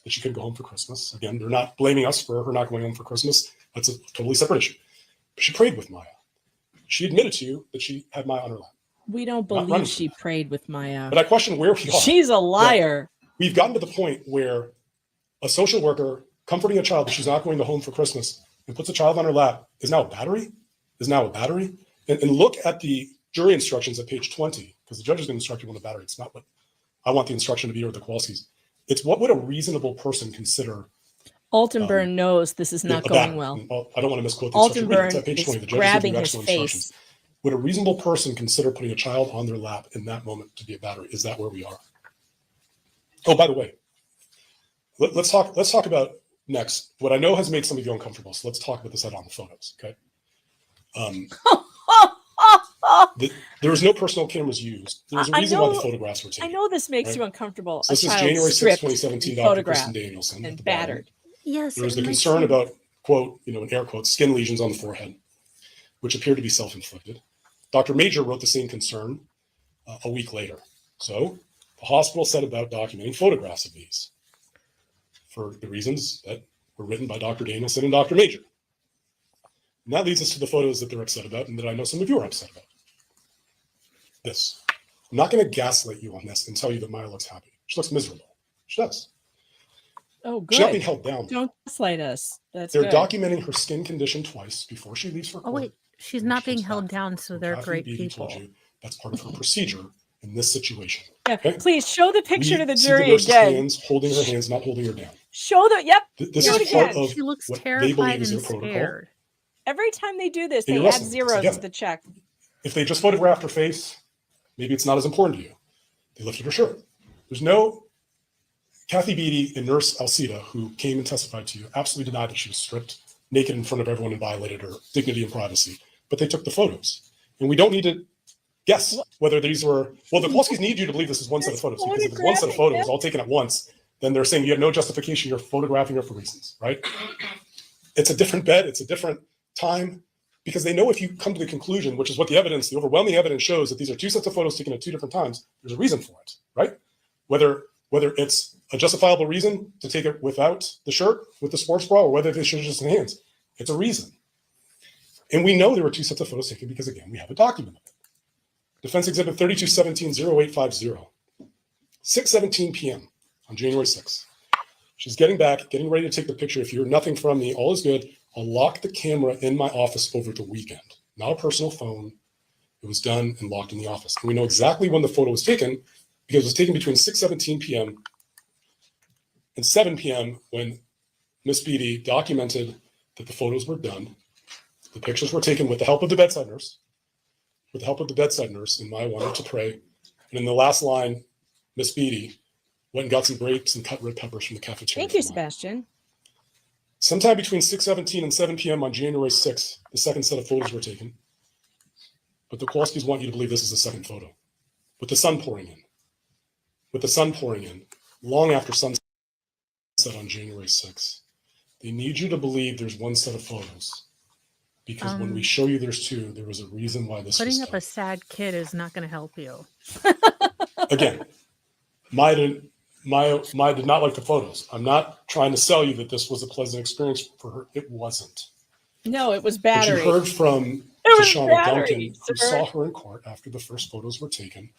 that she couldn't go home for Christmas. Again, they're not blaming us for her not going home for Christmas. That's a totally separate issue. But she prayed with Maya. She admitted to you that she had Maya on her lap. We don't Not running believe from she that. prayed with Maya. But I question where we are. She's a liar. We've gotten to the point where a social worker comforting a child that she's not going to home for Christmas and puts a child on her lap is now a battery? And look at the jury instructions at page 20, because the judge is going to instruct you on the battery. It's not what I want the instruction to be or the Kowalskis. It's what would a reasonable person consider Altenburn knows this is not a going battery. well. I don't want to misquote the instruction. Read it. It's at Altenburn page 20. is The judge is giving grabbing you his excellent face. instructions. Would a reasonable person consider putting a child on their lap in that moment to be a battery? Is that where we are? Oh, by the way, let's talk about next what I know has made some of you uncomfortable. So let's talk about this on the photos, okay? There was no personal cameras used. There was a reason why the photographs were taken. I know this makes right? you uncomfortable. So this is A child January 6, stripped 2017, and Dr. photographed Kristen Danielson at and the bottom. battered. Yes. There was it the makes concern you- about, quote, in air quotes, skin lesions on the forehead, which appeared to be self-inflicted. Dr. Major wrote the same concern a week later. So the hospital set about documenting photographs of these for the reasons that were written by Dr. Danielson and Dr. Major. And that leads us to the photos that they're upset about and that I know some of you are upset about. This. I'm not going to gaslight you on this and tell you that Maya looks happy. She looks miserable. She does. Oh, She's not good. being held down. Don't gaslight us. That's They're good. documenting her skin condition twice before she leaves for Oh court. wait, she's and not she being comes held back. down, so So they're Kathy great Beatty told people. you that's part of her procedure in this situation. Yeah, Okay? please show the picture We to the see jury nurse's again. hands, holding her hands, not holding her down. Show the This Do it is part again. of She looks what they believe terrified is their and protocol. scared. every time they do this, And they you're add wrestling with this zeros again. to the check. If they just photographed her face, maybe it's not as important to you. They lifted her shirt. There's no Kathy Beatty and Nurse Alcida, who came and testified to you, absolutely denied that she was stripped naked in front of everyone and violated her dignity and privacy. But they took the photos. And we don't need to guess whether these were, well, the Kowalskis need you to believe this is one set of photos, because if it's one set of photos all taken at once, then they're saying you have no justification, you're photographing her for reasons, right? It's a different bed, it's a different time, because they know if you come to the conclusion, which is what the evidence, the overwhelming evidence shows, that these are two sets of photos taken at two different times, there's a reason for it, right? Whether it's a justifiable reason to take it without the shirt, with the sports bra, or whether they should just enhance, it's a reason. And we know there were two sets of photos taken because, again, we have a document of it. Defense Exhibit 3217-0850, 6:17 p.m. on January 6th. She's getting back, getting ready to take the picture. If you hear nothing from me, all is good. I'll lock the camera in my office over the weekend. Not a personal phone. It was done and locked in the office. And we know exactly when the photo was taken because it was taken between 6:17 p.m. and 7 p.m. when Miss Beatty documented that the photos were done. The pictures were taken with the help of the bedside nurse. With the help of the bedside nurse, and Maya wanted to pray. And in the last line, Miss Beatty went and got some grapes and cut red peppers from the cafeteria. Thank you, for Maya. Sebastian. Sometime between 6:17 and 7 p.m. on January 6th, the second set of photos were taken. But the Kowalskis want you to believe this is the second photo. With the sun pouring in. With the sun pouring in, long after sunset on January 6th. They need you to believe there's one set of photos. Because when we show you there's two, there was a reason why this was Putting up done. a sad kid is not going to help you. Again, Maya did not like the photos. I'm not trying to sell you that this was a pleasant experience for her. It wasn't. No, it was But battery. you heard from It was Deshauna battery, Duncan, who sir. saw her in court after the first photos were taken.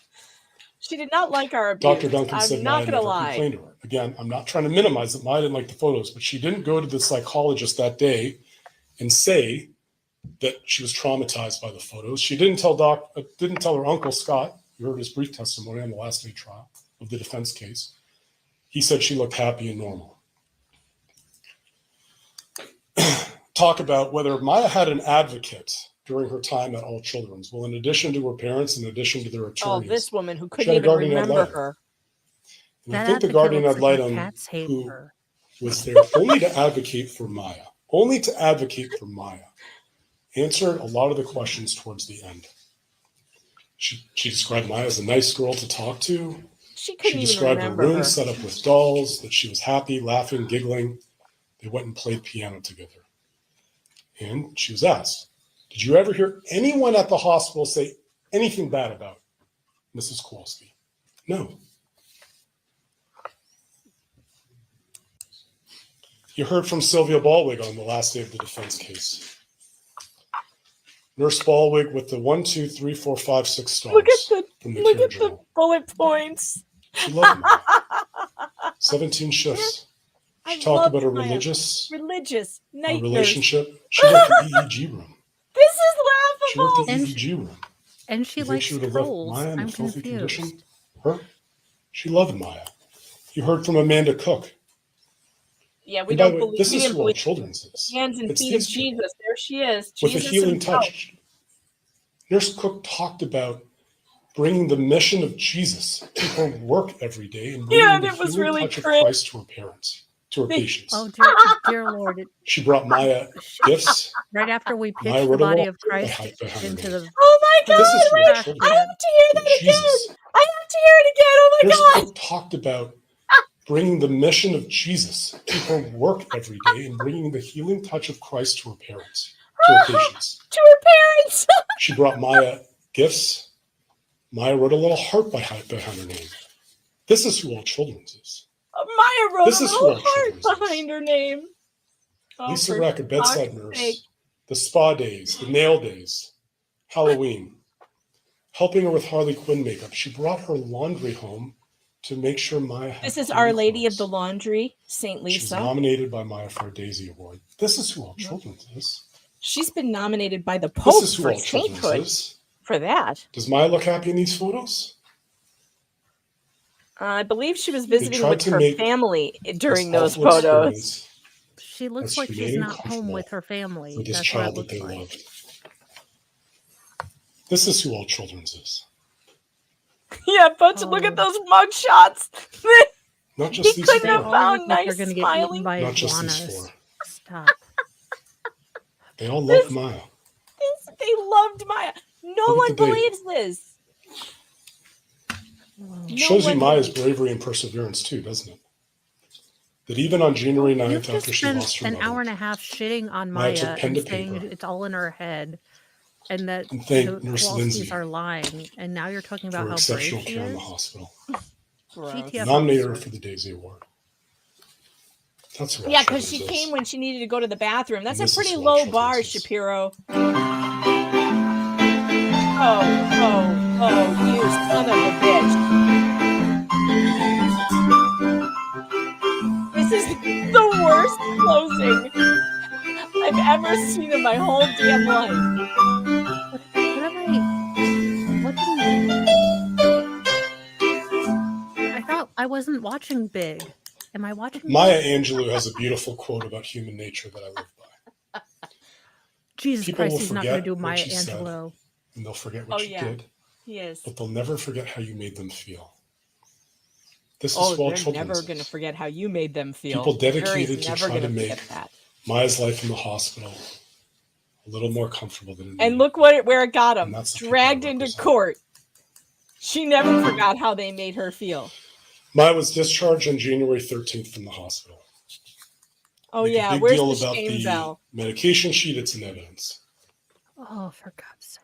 She did not like our abuse. Dr. Duncan said I'm Maya not going to never lie. complained to her. Again, I'm not trying to minimize that Maya didn't like the photos, but she didn't go to the psychologist that day and say that she was traumatized by the photos. She didn't tell her uncle Scott. You heard his brief testimony on the last day trial of the defense case. He said she looked happy and normal. Talk about whether Maya had an advocate during her time at All Children's. Well, in addition to her parents, in addition to their Oh, attorneys, this woman who she couldn't had a even guardian ad remember litem. her. And I That think the advocate guardian looks ad like litem cats hate who her. was there only to advocate for Maya, answered a lot of the questions towards the end. She described Maya as a nice girl to talk to. She She couldn't even described her remember room her. set up with dolls, that she was happy, laughing, giggling. They went and played piano together. And she was asked, did you ever hear anyone at the hospital say anything bad about Mrs. Kowalski? No. You heard from Sylvia Ballwig on the last day of the defense case. Nurse Ballwig with the 1, 2, 3, 4, 5, 6 stars Look at from the the care the journal. bullet points. She loved Maya. 17 shifts. She I talked love about her Maya. religious night nurse. relationship. She left the EEG room. This is She left laughable. the And EEG room. And she You think likes she would have left trolls. Maya in a I'm filthy confused. condition? Her? She loved Maya. You heard from Amanda Cook. Yeah, we And by don't the way, believe. this We is didn't who All believe Children's is. hands and It's feet of these people. Jesus. There she is. With a Jesus healing himself. touch. Nurse Cook talked about bringing the mission of Jesus to her work every day and bringing Yeah, the it was healing really touch of cringe. Christ to her parents, to her patients. Oh, dear Lord. She brought Maya gifts. Right after we Maya pitched the wrote a body law of Christ behind her into name. the Oh my This is God! what Wait, children I have to hear that Jesus. again. I have to hear it again. Oh my Nurse God! Cook talked about bringing the mission of Jesus to her work every day and bringing the healing touch of Christ to her parents, to her patients. To her parents. She brought Maya gifts. Maya wrote a little heart behind her name. This is who all children's is. Maya wrote This a is who little our heart children's is. behind her name. Oh, Lisa for Rack, a bedside fuck's nurse. sake. The spa days, the nail days, Halloween. Helping her with Harley Quinn makeup. She brought her laundry home to make sure Maya had This is clean Our Lady of clothes. the Laundry, St. She was Lisa. nominated by Maya for a Daisy Award. This is who all children's is. She's been nominated by the This Pope is who for all children's sainthood is. for that. Does Maya look happy in these photos? I believe she was visiting tried with to her make family during this those awful photos. experience She looks as like she's humane and not home comfortable with her for family. this That's what it child that looks they like. loved. This is who all children's is. Yeah, but look at those mug shots. Not just He these couldn't have four. found Look like they're nice gonna get eaten smiling. by Not just these iguanas. four. Stop. They all love Maya. They loved Maya. No Look one at the date. believes this. It shows you one Maya's believes. bravery and perseverance too, doesn't it? That even on January You 9th, just after she spent lost her an mother, hour and a half shitting on Maya took Maya pen and to saying paper it's all in her head and that and thanked the Nurse Kowalskis Lindsay are lying. And now you're talking for about her how exceptional brave she care in the is. hospital. Gross. GTFO, Nominated her sir. for the Daisy Award. That's who all Yeah, because children's she is. came when she needed to go to the bathroom. That's And a this is pretty who all low children's bar, is. Shapiro. Oh, you son of a bitch. This is the worst closing I've ever seen in my whole damn life. I thought I wasn't watching Big. Am I watching Maya Big? Angelou has a beautiful quote about human nature that I live by. Jesus People Christ, will he's not going to forget do what Maya you said, Angelou. and they'll forget what Oh, you yeah. did, He is. but they'll never forget how you made them feel. This is Oh, who all they're children's never is. going to forget how you made them feel. People The jury's dedicated to never try to gonna make forget that. Maya's life in the hospital a little more comfortable than it And needed. look where it got him. And that's the people Dragged I into represent. court. She never forgot how they made her feel. Maya was discharged on January 13th from the hospital. Oh, Make yeah. a big Where's deal the about shame the bell? medication sheet. It's in evidence. Oh, for God's sake.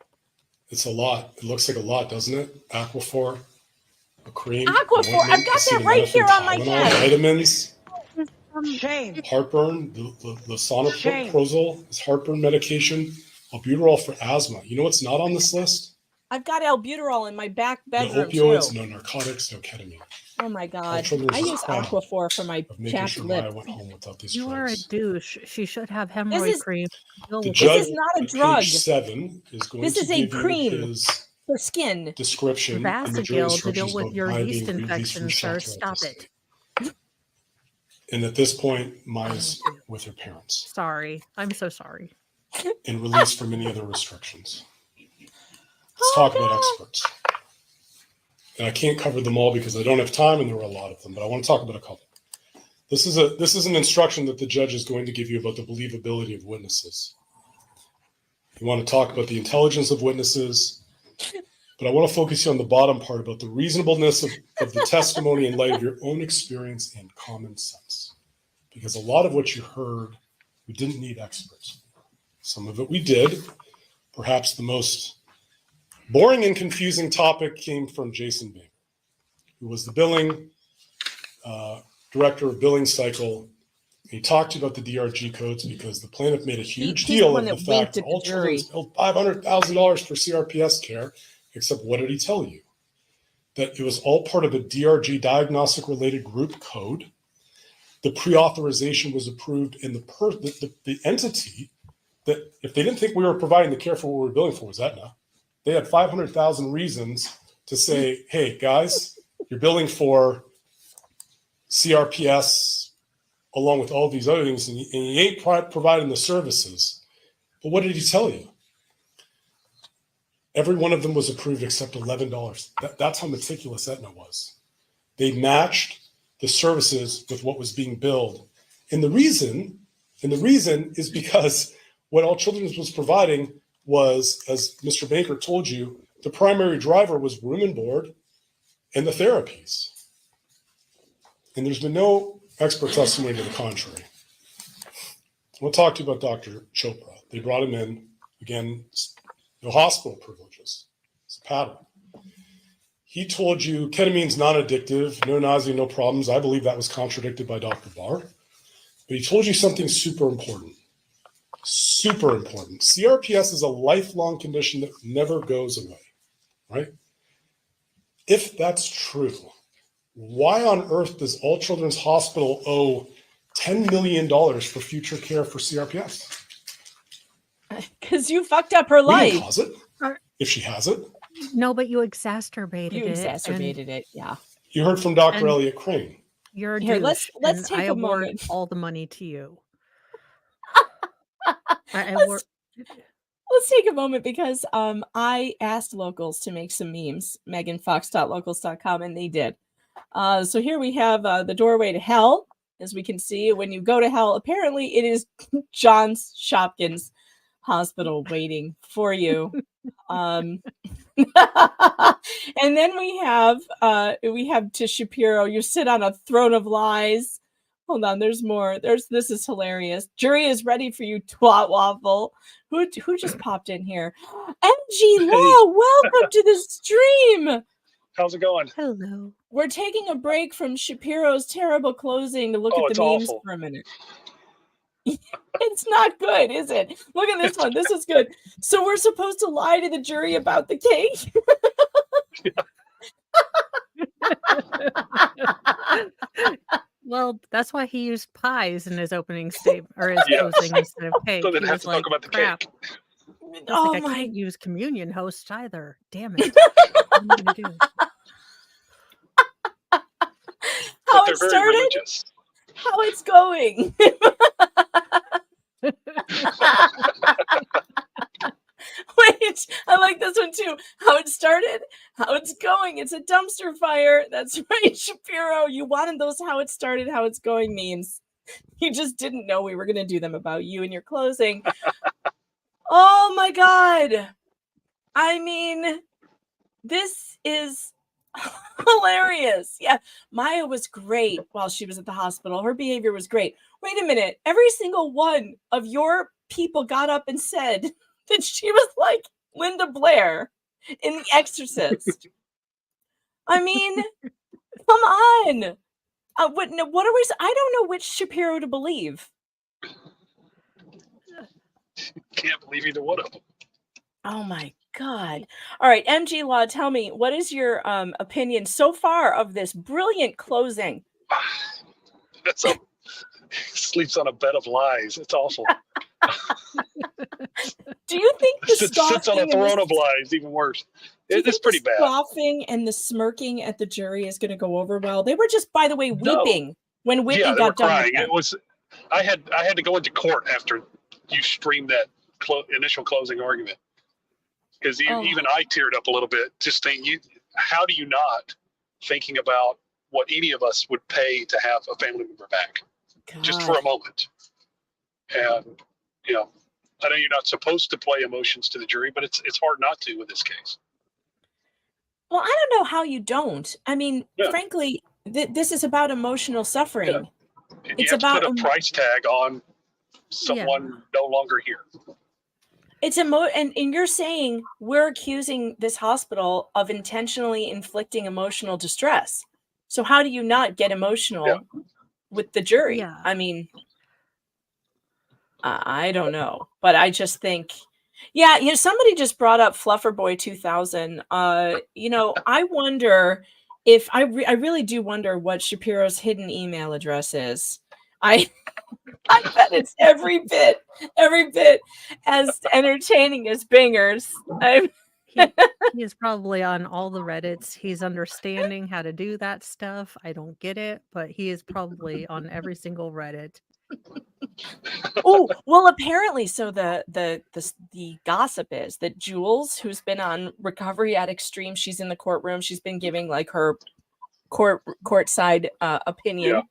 It's a lot. It looks like a lot, doesn't it? Aquaphor, a cream, Aquaphor. ointment, I've got that right here on my Tylenol, desk. vitamins, Shame. heartburn, the Lisinopril is heartburn medication, albuterol for asthma. You know what's not on this list? I've got albuterol in my back No bedroom, opioids, too. no narcotics, no ketamine. Oh, my God. children's I is use proud Aquaphor for my Of making chapped sure lip. Maya went home without these You are a drugs. douche. She should have This hemorrhoid is cream. Deal The with judge This is not a at drug. page 7 is going This to is a give you cream his for skin. description and the jury Vasigil to deal instructions with about your Maya yeast being released from infection, sir. shelter at Stop this it. date. And at this point, Maya's with her parents Sorry. I'm so sorry. and released from any other restrictions. Let's talk about experts. And I can't cover them all because I don't have time, and there were a lot of them, but I want to talk about a couple. This is an instruction that the judge is going to give you about the believability of witnesses. You want to talk about the intelligence of witnesses, but I want to focus you on the bottom part about the reasonableness of the testimony in light of your own experience and common sense. Because a lot of what you heard, we didn't need experts. Some of it we did. Perhaps the most boring and confusing topic came from Jason Baker, who was the billing director of Billing Cycle. He talked about the DRG codes because the plaintiff made a huge He's deal the of one the that fact winked that at all the jury. children billed $500,000 for CRPS care, except what did he tell you? That it was all part of a DRG diagnostic related group code. The pre-authorization was approved, and the entity that, if they didn't think we were providing the care for what we were billing for, was Aetna. They had 500,000 reasons to say, hey, guys, you're billing for CRPS along with all these other things, and you ain't providing the services. But what did he tell you? Every one of them was approved except $11. That's how meticulous Aetna was. They matched the services with what was being billed. And the reason is because what All Children's was providing was, as Mr. Baker told you, the primary driver was room and board and the therapies. And there's been no expert testimony to the contrary. We'll talk to you about Dr. Chopra. They brought him in, again, no hospital privileges. It's a pattern. He told you ketamine's non-addictive, no nausea, no problems. I believe that was contradicted by Dr. Barr. But he told you something super important. Super important. CRPS is a lifelong condition that never goes away, right? If that's true, why on earth does All Children's Hospital owe $10 million for future care for CRPS? Because you fucked up her We life. can cause it if she has it. No, but you exacerbated You it. exacerbated it. Yeah. You heard from Dr. And- Elliot Crane. You're a Here, douche, let's and take I a award moment. all the money to you. I Let's- award. Let's take a moment because I asked locals to make some memes, meganfox.locals.com, and they did. So here we have the doorway to hell. As we can see, when you go to hell, apparently it is Johns Hopkins Hospital waiting for you. And then we have to Shapiro. You sit on a throne of lies. Hold on, there's more. This is hilarious. Jury is ready for you, twat waffle. Who just popped in here? MG Law, welcome to the stream. How's it going? Hello. We're taking a break from Shapiro's terrible closing to look at It's the memes awful. for a minute. It's not good, is it? Look at this one. This is good. So we're supposed to lie to the jury about the cake? Well, that's why he used pies in his opening statement or his Yeah. closing instead of cake. So they He have was to like, talk about the crap. cake. He's Oh like, I my! can't use communion hosts either. Damn it. What am I gonna do? How But they're it very started? religious. How it's going? Wait, I like this one too. How it started, how it's going. It's a dumpster fire. That's right, Shapiro. You wanted those how it started, how it's going memes. You just didn't know we were going to do them about you and your closing. Oh my God. I mean, this is hilarious. Yeah, Maya was great while she was at the hospital. Her behavior was great. Wait a minute. Every single one of your people got up and said that she was like Linda Blair in The Exorcist. I mean, come on. What are we? I don't know which Shapiro to believe. Can't believe either one of them. Oh my God. All right, MG Law, tell me, what is your opinion so far of this brilliant closing? That's sleeps on a bed of lies. It's awful. Do you think the Sits on a scoffing and throne the, of lies, even worse. do you It's think pretty the bad. scoffing and the smirking at the jury is going to go over well? They were just, by the way, No. weeping when Whitney Yeah, they were got done with crying. them. It was. I had to go into court after you streamed that initial closing argument because Oh. even I teared up a little bit. Just thinking, how do you not thinking about what any of us would pay to have a family member back, just for God. a moment? And you know, I know you're not supposed to play emotions to the jury, but it's hard not to in this case. Well, I don't know how you don't. I mean, Yeah. frankly, this is about emotional suffering. And It's you have to about put a price tag on someone no longer here. It's and you're saying we're accusing this hospital of intentionally inflicting emotional distress. So how do you not get emotional with the jury? Yeah. I mean, I don't know, but I just think, yeah, somebody just brought up Flufferboy 2000. I wonder if I really do wonder what Shapiro's hidden email address is. I bet it's every bit as entertaining as Bingers. He is probably on all the Reddits. He's understanding how to do that stuff. I don't get it, but he is probably on every single Reddit. Oh, well, apparently, so the gossip is that Jules, who's been on Recovery at Extreme, she's in the courtroom. She's been giving like her courtside opinion.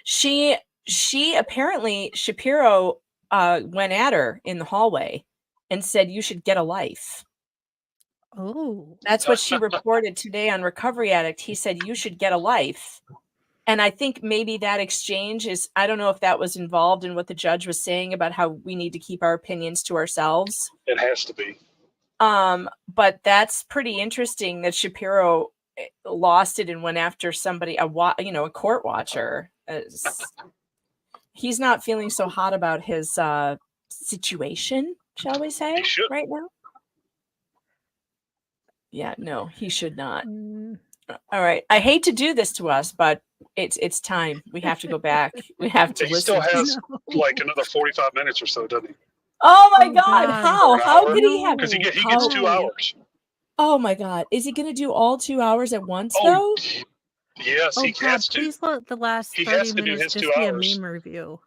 Yeah. She apparently Shapiro went at her in the hallway and said, "You should get a life." Oh, That's what she reported today on Recovery Addict. He said, "You should get a life." And I think maybe that exchange is, I don't know if that was involved in what the judge was saying about how we need to keep our opinions to ourselves. It has to be. But that's pretty interesting that Shapiro lost it and went after somebody, a court watcher. He's not feeling so hot about his situation, shall we say, He should. right now. Yeah, no, he should not. All right. I hate to do this to us, but it's time. We have to go back. We have to He listen. still has like another 45 minutes or so, doesn't he? Oh my Oh, God. God. How? Or an How hour? could he have? Because he gets how- 2 hours. Oh my God. Is he going to do all 2 hours at once, Oh, though? yes, Oh he God, has to. please let the last He 30 has to do minutes his just 2 be a hours. meme review.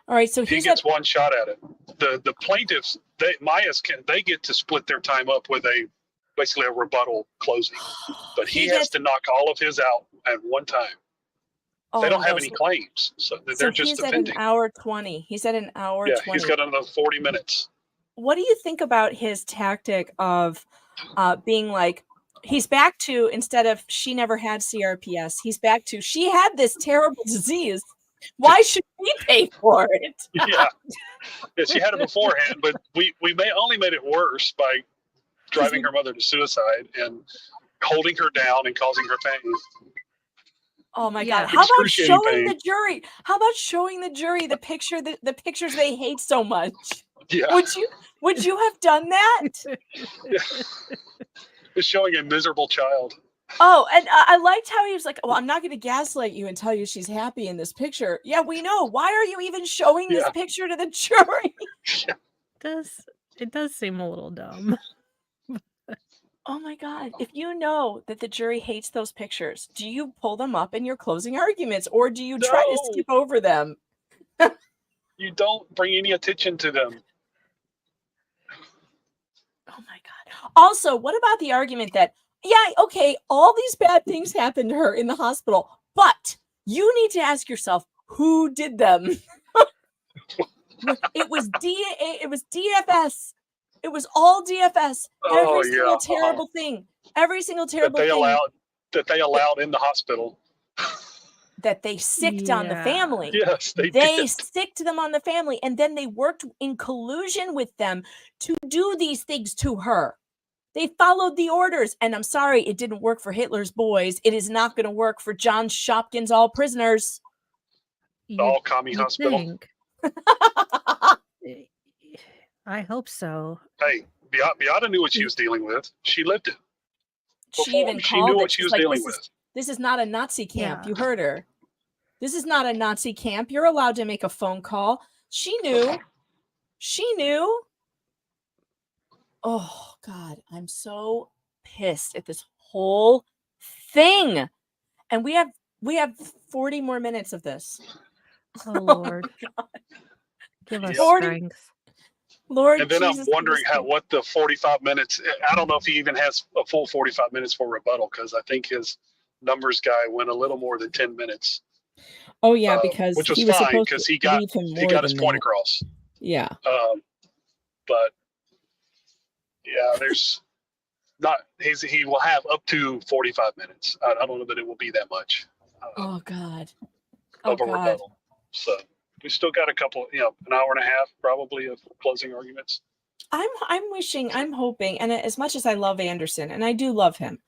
All right. So He he's gets one shot at it. The plaintiffs, they get to split their time up with basically a rebuttal closing. But he has to knock all of his out at one time. They don't have any claims, so they're just he's defending. at an hour 20. He's at an hour Yeah, 20. he's got another 40 minutes. What do you think about his tactic of being like, he's back to, instead of she never had CRPS, he's back to she had this terrible disease. Why should we pay for it? Yeah, she had it beforehand, but we only made it worse by driving her mother to suicide and holding her down and causing her pain. Oh my Yeah. God. How about Excruciating showing pain. the jury? How about showing the jury the pictures they hate so much? Yeah, Would you have done that? it's showing a miserable child. Oh, and I liked how he was like, "Well, I'm not going to gaslight you and tell you she's happy in this picture." Yeah, we know. Why are you even showing this Yeah. picture to the jury? It does seem a little dumb. Oh my God. If you know that the jury hates those pictures, do you pull them up in your closing arguments or do you try to No. skip over them? You don't bring any attention to them. Oh my God. Also, what about the argument that, yeah, okay, all these bad things happened to her in the hospital, but you need to ask yourself, who did them? It was DFS. It was all DFS. Oh, Every single yeah. terrible thing. Every single That terrible they thing allowed in the hospital. that they sicked on the Yeah. family. Yes, they They did. sicked them on the family, and then they worked in collusion with them to do these things to her. They followed the orders, and I'm sorry, it didn't work for Hitler's boys. It is not going to work for John Shopkins' all prisoners. All commie You'd hospital. think. I hope so. Hey, Beata knew what she was dealing with. She lived it. She even She called knew it. what she She's was like, dealing this is, with. this is not a Nazi camp. Yeah. You heard her. This is not a Nazi camp. You're allowed to make a phone call. She knew. She knew. Oh God, I'm so pissed at this whole thing. And we have 40 more minutes of this. Oh Lord. God. Give us 40 strength. Lord And then Jesus, I'm give wondering us strength. what the 45 minutes, I don't know if he even has a full 45 minutes for rebuttal because I think his numbers guy went a little more than 10 minutes. Oh yeah, because which was he was fine supposed because to he got leave him more his than point that. across. Yeah. But yeah, there's not, he will have up to 45 minutes. I don't know that it will be that much Oh God. Oh of a God. rebuttal. So we still got a couple, an hour and a half probably of closing arguments. I'm hoping, and as much as I love Anderson, and I do love him,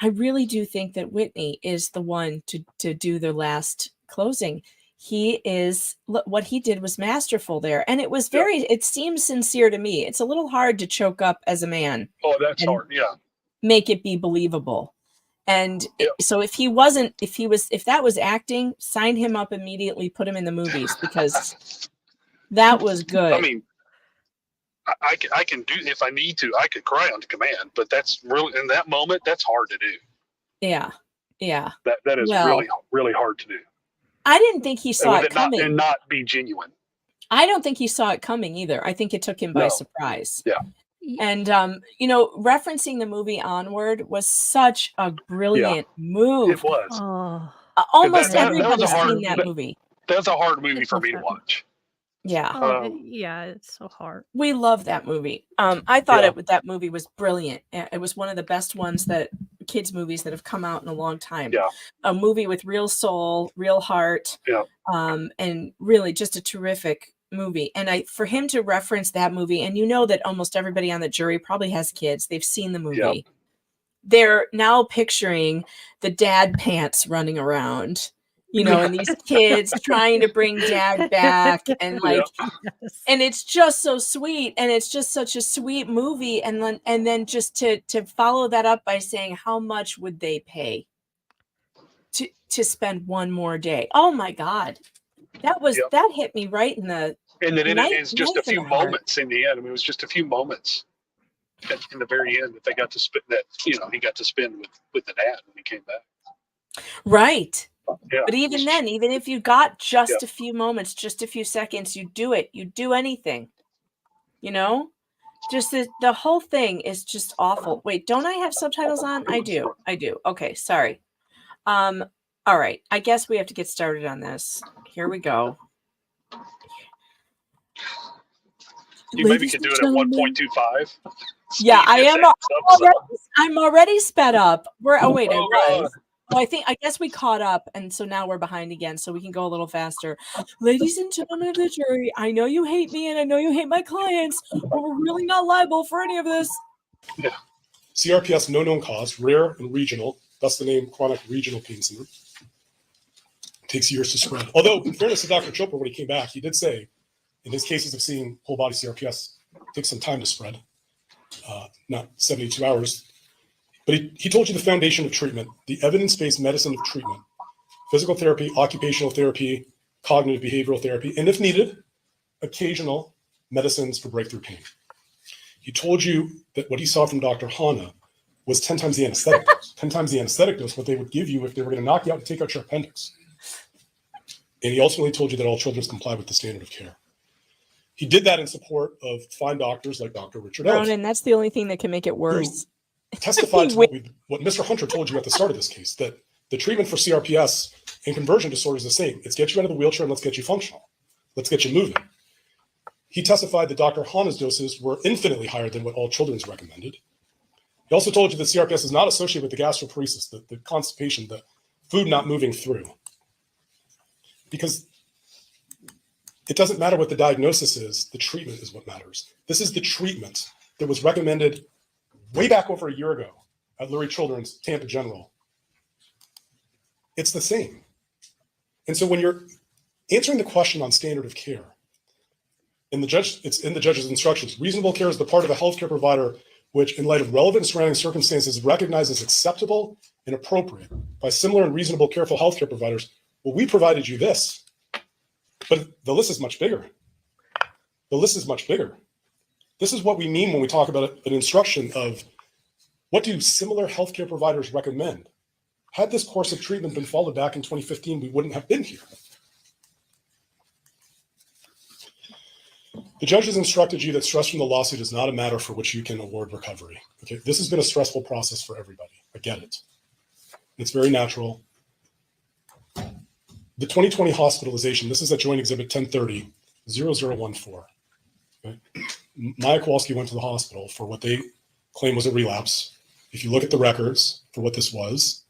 I really do think that Whitney is the one to do the last closing. What he did was masterful there. And it was it seems sincere to me. It's a little hard to choke up as a man. Oh, that's and hard. Yeah. Make it be believable. And so if that was acting, sign him up immediately, put him in the movies because that was good. I mean, I can do, if I need to, I could cry on command, but that's really, in that moment, that's hard to do. Yeah. Yeah. That is really, really hard to do. I didn't think he saw with it it not, coming. and not be genuine. I don't think he saw it coming either. I think it took him by No. surprise. Yeah. And referencing the movie Onward was such a brilliant move. It was. Oh, Almost that was everybody's a hard- seen that movie. That's a hard movie It's for not me to that- watch. Yeah. oh, yeah, it's so hard. We love that movie. I thought Yeah. that movie was brilliant. It was one of the best ones kids movies that have come out in a long time. Yeah. A movie with real soul, real heart. Yeah. And really just a terrific movie. And for him to reference that movie, and you know that almost everybody on the jury probably has kids. They've seen the movie. Yeah. They're now picturing the dad pants running around, and these kids trying to bring dad back, and Yes. and it's just so sweet, and it's just such a sweet movie. And then just to follow that up by saying, how much would they pay to spend one more day? Oh my God. That hit me right in the, And then Knife- it's just a knife in few the heart. moments in the end. I mean, it was just a few moments in the very end that they got to spend that, he got to spend with the dad when he came back. right. Yeah. But even then, even if you got just a few moments, just a few seconds, you do it. You do anything, just the whole thing is just awful. Wait, don't I have subtitles on? I do. Okay. Sorry. All right. I guess we have to get started on this. Here we go. You maybe Ladies could and do it at gentlemen. 1.25. Yeah, I am. Subs- I'm already sped up. I Oh, was. God. Well, I guess we caught up, and so now we're behind again, so we can go a little faster. Ladies and gentlemen of the jury, I know you hate me, and I know you hate my clients, but we're really not liable for any of this. CRPS, no known cause, rare and regional. Thus the name chronic regional pain syndrome. Takes years to spread. Although, in fairness to Dr. Chopra, when he came back, he did say, in his cases of seeing whole body CRPS, it takes some time to spread, not 72 hours. But he told you the foundation of treatment, the evidence-based medicine of treatment, physical therapy, occupational therapy, cognitive behavioral therapy, and if needed, occasional medicines for breakthrough pain. He told you that what he saw from Dr. Hanna was 10 times the anesthetic dose, 10 times the anesthetic dose, what they would give you if they were going to knock you out and take out your appendix. And he ultimately told you that all children comply with the standard of care. He did that in support of fine doctors like Dr. Richard Ellis, Ronan, that's the only thing that can make it worse. testified to what Mr. Hunter told you at the start of this case, that the treatment for CRPS and conversion disorder is the same. It's get you out of the wheelchair and let's get you functional. Let's get you moving. He testified that Dr. Hanna's doses were infinitely higher than what all children's recommended. He also told you that CRPS is not associated with the gastroparesis, the constipation, the food not moving through. Because it doesn't matter what the diagnosis is, the treatment is what matters. This is the treatment that was recommended way back over a year ago at Lurie Children's, Tampa General. It's the same. And so when you're answering the question on standard of care, it's in the judge's instructions. Reasonable care is the part of a healthcare provider which, in light of relevant surrounding circumstances, is recognized as acceptable and appropriate by similar and reasonable, careful healthcare providers. Well, we provided you this, but the list is much bigger. The list is much bigger. This is what we mean when we talk about an instruction of what do similar healthcare providers recommend? Had this course of treatment been followed back in 2015, we wouldn't have been here. The judge has instructed you that stress from the lawsuit is not a matter for which you can award recovery. Okay, this has been a stressful process for everybody. I get it. It's very natural. The 2020 hospitalization, this is at Joint Exhibit 1030-0014. Okay. Maya Kowalski went to the hospital for what they claim was a relapse. If you look at the records for what this was,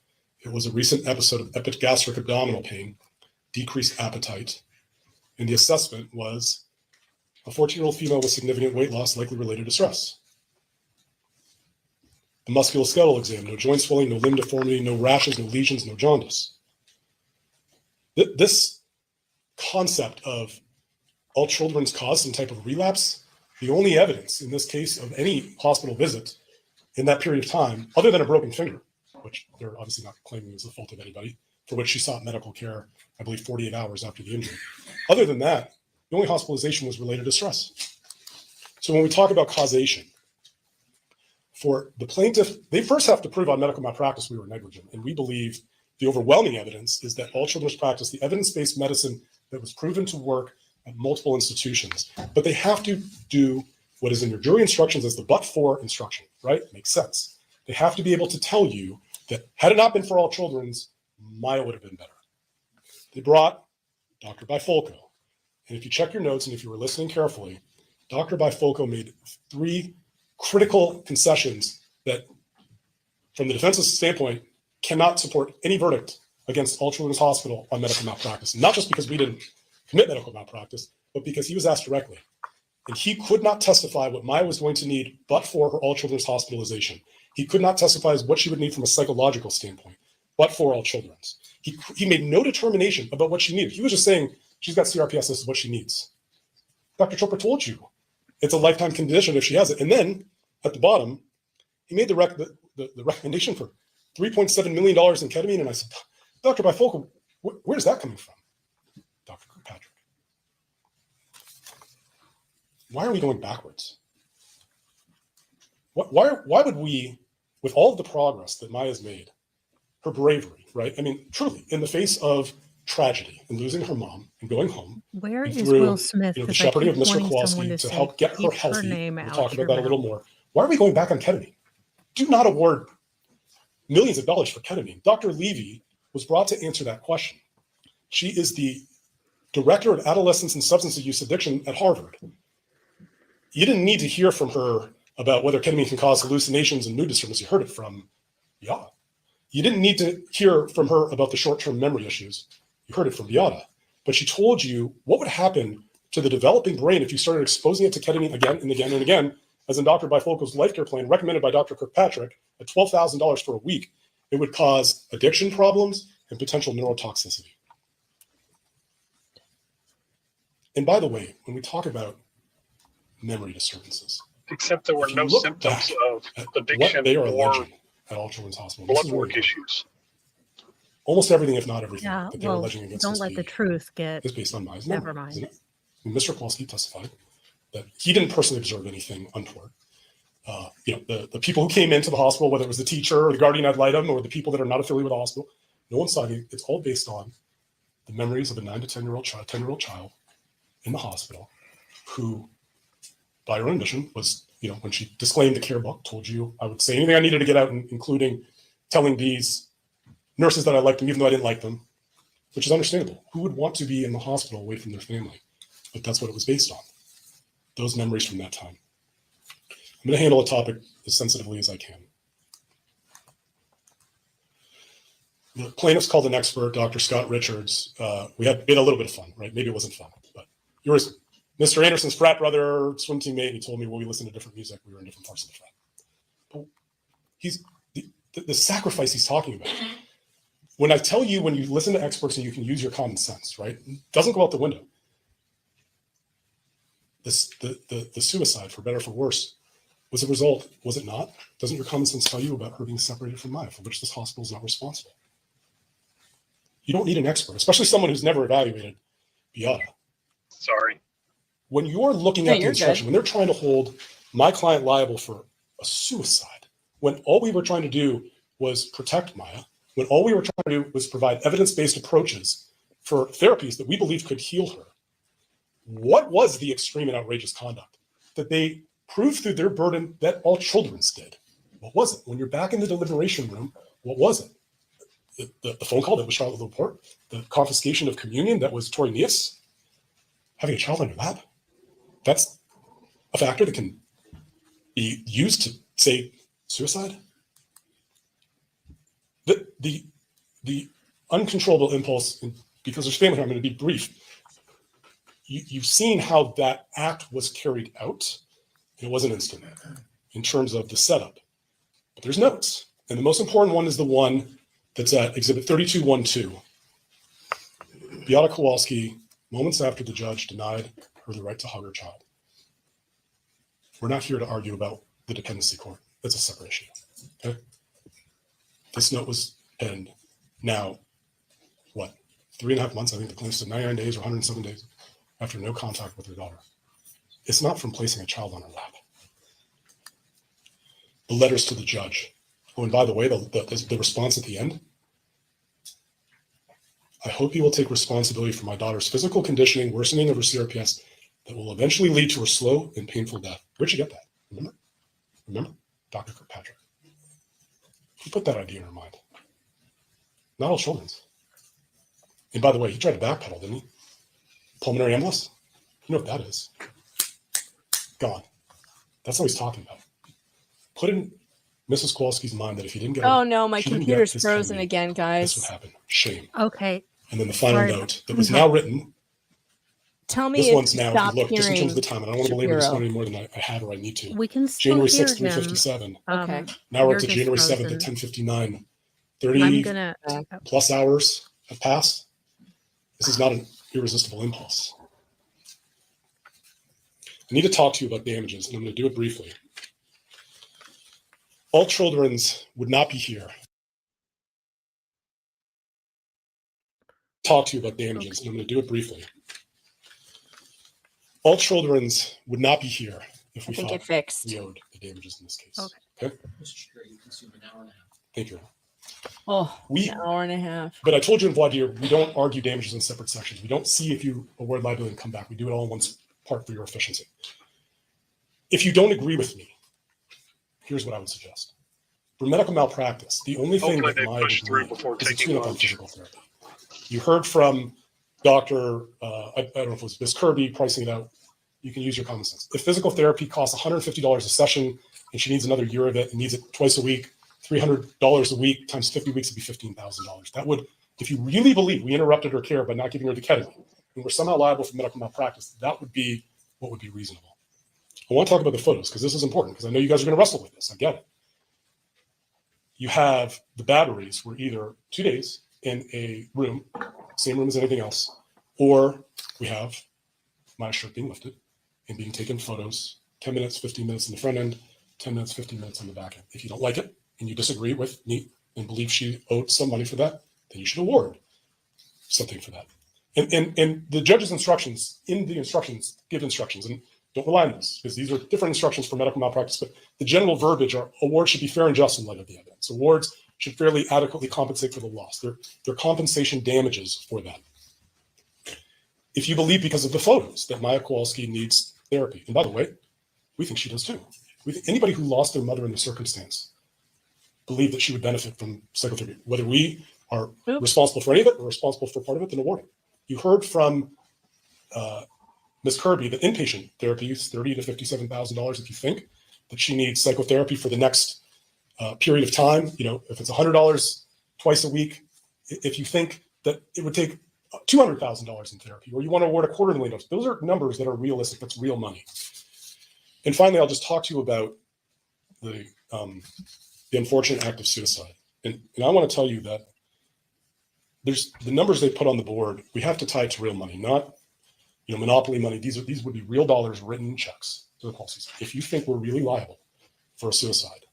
it was a recent episode of epigastric abdominal pain, decreased appetite, and the assessment was a 14-year-old female with significant weight loss likely related to stress. The musculoskeletal exam, no joint swelling, no limb deformity, no rashes, no lesions, no jaundice. This concept of all children's cause some type of relapse, the only evidence in this case of any hospital visit in that period of time, other than a broken finger, which they're obviously not claiming is the fault of anybody, for which she sought medical care, I believe 48 hours after the injury. Other than that, the only hospitalization was related to stress. So when we talk about causation, for the plaintiff, they first have to prove on medical malpractice we were negligent. And we believe the overwhelming evidence is that all children's practice the evidence-based medicine that was proven to work at multiple institutions. But they have to do what is in your jury instructions as the but-for instruction, right? Makes sense. They have to be able to tell you that had it not been for all children's, Maya would have been better. They brought Dr. Bifolco. And if you check your notes and if you were listening carefully, Dr. Bifolco made 3 critical concessions that, from the defense's standpoint, cannot support any verdict against All Children's Hospital on medical malpractice. Not just because we didn't commit medical malpractice, but because he was asked directly. And he could not testify what Maya was going to need but for her All Children's hospitalization. He could not testify as what she would need from a psychological standpoint, but for All Children's. He made no determination about what she needed. He was just saying, she's got CRPS, this is what she needs. Dr. Chopra told you it's a lifetime condition if she has it. And then at the bottom, he made the recommendation for $3.7 million in ketamine. And I said, Dr. Bifolco, where's that coming from? Dr. Kirkpatrick. Why are we going backwards? Why would we, with all of the progress that Maya's made, her bravery, right? I mean, truly, in the face of tragedy and losing her mom and going home. Where is through, Will Smith? the Because I shepherding keep of Mr. wanting someone Kowalski to to say, help get her keep her healthy. name We'll out talk your about that a little mouth. more. Why are we going back on ketamine? Do not award millions of dollars for ketamine. Dr. Levy was brought to answer that question. She is the director of adolescence and substance use addiction at Harvard. You didn't need to hear from her about whether ketamine can cause hallucinations and mood disturbance. You heard it from Beata. You didn't need to hear from her about the short-term memory issues. You heard it from Beata. But she told you what would happen to the developing brain if you started exposing it to ketamine again and again and again, as in Dr. Bifolco's life care plan recommended by Dr. Kirkpatrick at $12,000 for a week. It would cause addiction problems and potential neurotoxicity. And by the way, when we talk about memory disturbances, Except there were if you no look symptoms back of at addiction what they are or alleging at All Children's Hospital, this blood is work really issues. almost everything, if not everything, Yeah, that they're well, alleging against don't Ms. let the B truth get. is based on Maya's Never memory, mind. isn't it? And Mr. Kowalski testified that he didn't personally observe anything untoward. The people who came into the hospital, whether it was the teacher or the guardian ad litem or the people that are not affiliated with the hospital, no one saw it. It's all based on the memories of a 9 to 10-year-old child in the hospital who, by her own admission, was, when she disclaimed the care book, told you I would say anything I needed to get out, including telling these nurses that I liked them, even though I didn't like them, which is understandable. Who would want to be in the hospital away from their family? But that's what it was based on, those memories from that time. I'm going to handle a topic as sensitively as I can. The plaintiff's called an expert, Dr. Scott Richards. We had a little bit of fun, right? Maybe it wasn't fun, but yours, Mr. Anderson's frat brother, swim teammate, and he told me, well, we listened to different music. We were in different parts of the frat. But he's the sacrifice he's talking about. When I tell you, when you listen to experts and you can use your common sense, right? It doesn't go out the window. The suicide, for better or for worse, was a result, was it not? Doesn't your common sense tell you about her being separated from Maya, for which this hospital is not responsible? You don't need an expert, especially someone who's never evaluated Beata. Sorry. When you're looking at the instruction, when they're trying to hold my client liable for a suicide, when all we were trying to do was protect Maya, when all we were trying to do was provide evidence-based approaches for therapies that we believe could heal her, what was the extreme and outrageous conduct that they proved through their burden that all children's did? What was it? When you're back in the deliberation room, what was it? The phone call that was Charlotte Laporte, the confiscation of communion that was Tori Nias, having a child on your lap. That's a factor that can be used to say suicide. The uncontrollable impulse, because there's family here, I'm going to be brief. You've seen how that act was carried out. It wasn't instant in terms of the setup, but there's notes. And the most important one is the one that's at Exhibit 3212. Beata Kowalski, moments after the judge denied her the right to hug her child. We're not here to argue about the dependency court. That's a separate issue. Okay? This note was penned now, 3.5 months? I think the claim said 99 days or 107 days after no contact with her daughter. It's not from placing a child on her lap. The letters to the judge. Oh, and by the way, the response at the end, I hope you will take responsibility for my daughter's physical conditioning, worsening of her CRPS that will eventually lead to her slow and painful death. Where'd you get that? Remember? Dr. Kirkpatrick. He put that idea in her mind. Not all children's. And by the way, he tried to backpedal, didn't he? Pulmonary embolus? You know what that is. Gone. That's what he's talking about. Put in Mrs. Kowalski's mind that if he didn't get Oh no, my she didn't get computer's his frozen ketamine, again, this guys. would happen. Shame. Okay. And then the final Sorry. note that was now written. Tell me This if one's you now, if stop you look, just in terms of the hearing time, and I don't want to belabor this Shapiro. one any more than I have or I need to. We can still January hear 6th, him. 3:57. Okay. Now we're you're up to just January 7th frozen. at 10:59. I'm 30 gonna. plus hours have passed. This is not an irresistible impulse. I need to talk to you about damages, and I'm going to do it briefly. All children's would not be here. Talk to you about damages, and I'm going to do it briefly. All children's would not be here if I we think it thought fixed. we owed the damages in this case. Okay. Thank you. Oh, We- an hour and a half. But I told you in voir dire, we don't argue damages in separate sections. We don't see if you award liability and come back. We do it all in one part for your efficiency. If you don't agree with me, here's what I would suggest. For medical malpractice, the only thing Hopefully that they my push through before is a taking tune-up on lunch. physical therapy. You heard from Dr. I don't know if it was Ms. Kirby pricing it out. You can use your common sense. If physical therapy costs $150 a session and she needs another year of it and needs it twice a week, $300 a week times 50 weeks would be $15,000. That would, if you really believe we interrupted her care by not giving her the ketamine and we're somehow liable for medical malpractice, that would be what would be reasonable. I want to talk about the photos because this is important because I know you guys are going to wrestle with this. I get it. You have the batteries were either 2 days in a room, same room as anything else, or we have my shirt being lifted and being taken photos, 10 minutes, 15 minutes in the front end, 10 minutes, 15 minutes on the back end. If you don't like it and you disagree with me and believe she owed some money for that, then you should award something for that. And the judge's instructions in the instructions give instructions, and don't rely on this because these are different instructions for medical malpractice, but the general verbiage are awards should be fair and just in light of the evidence. Awards should fairly adequately compensate for the loss. They're compensation damages for that. If you believe because of the photos that Maya Kowalski needs therapy, and by the way, we think she does too. We think anybody who lost their mother in this circumstance believe that she would benefit from psychotherapy. Whether we are responsible for any of it or responsible for part of it, then award it. You heard from Ms. Kirby that inpatient therapy is $30,000 to $57,000 if you think that she needs psychotherapy for the next period of time. You know, if it's $100 twice a week, if you think that it would take $200,000 in therapy, or you want to award $250,000, those are numbers that are realistic. That's real money. And finally, I'll just talk to you about the unfortunate act of suicide. And I want to tell you that there's the numbers they put on the board. We have to tie it to real money, not monopoly money. These would be real dollars, written checks to the policies. If you think we're really liable for a suicide,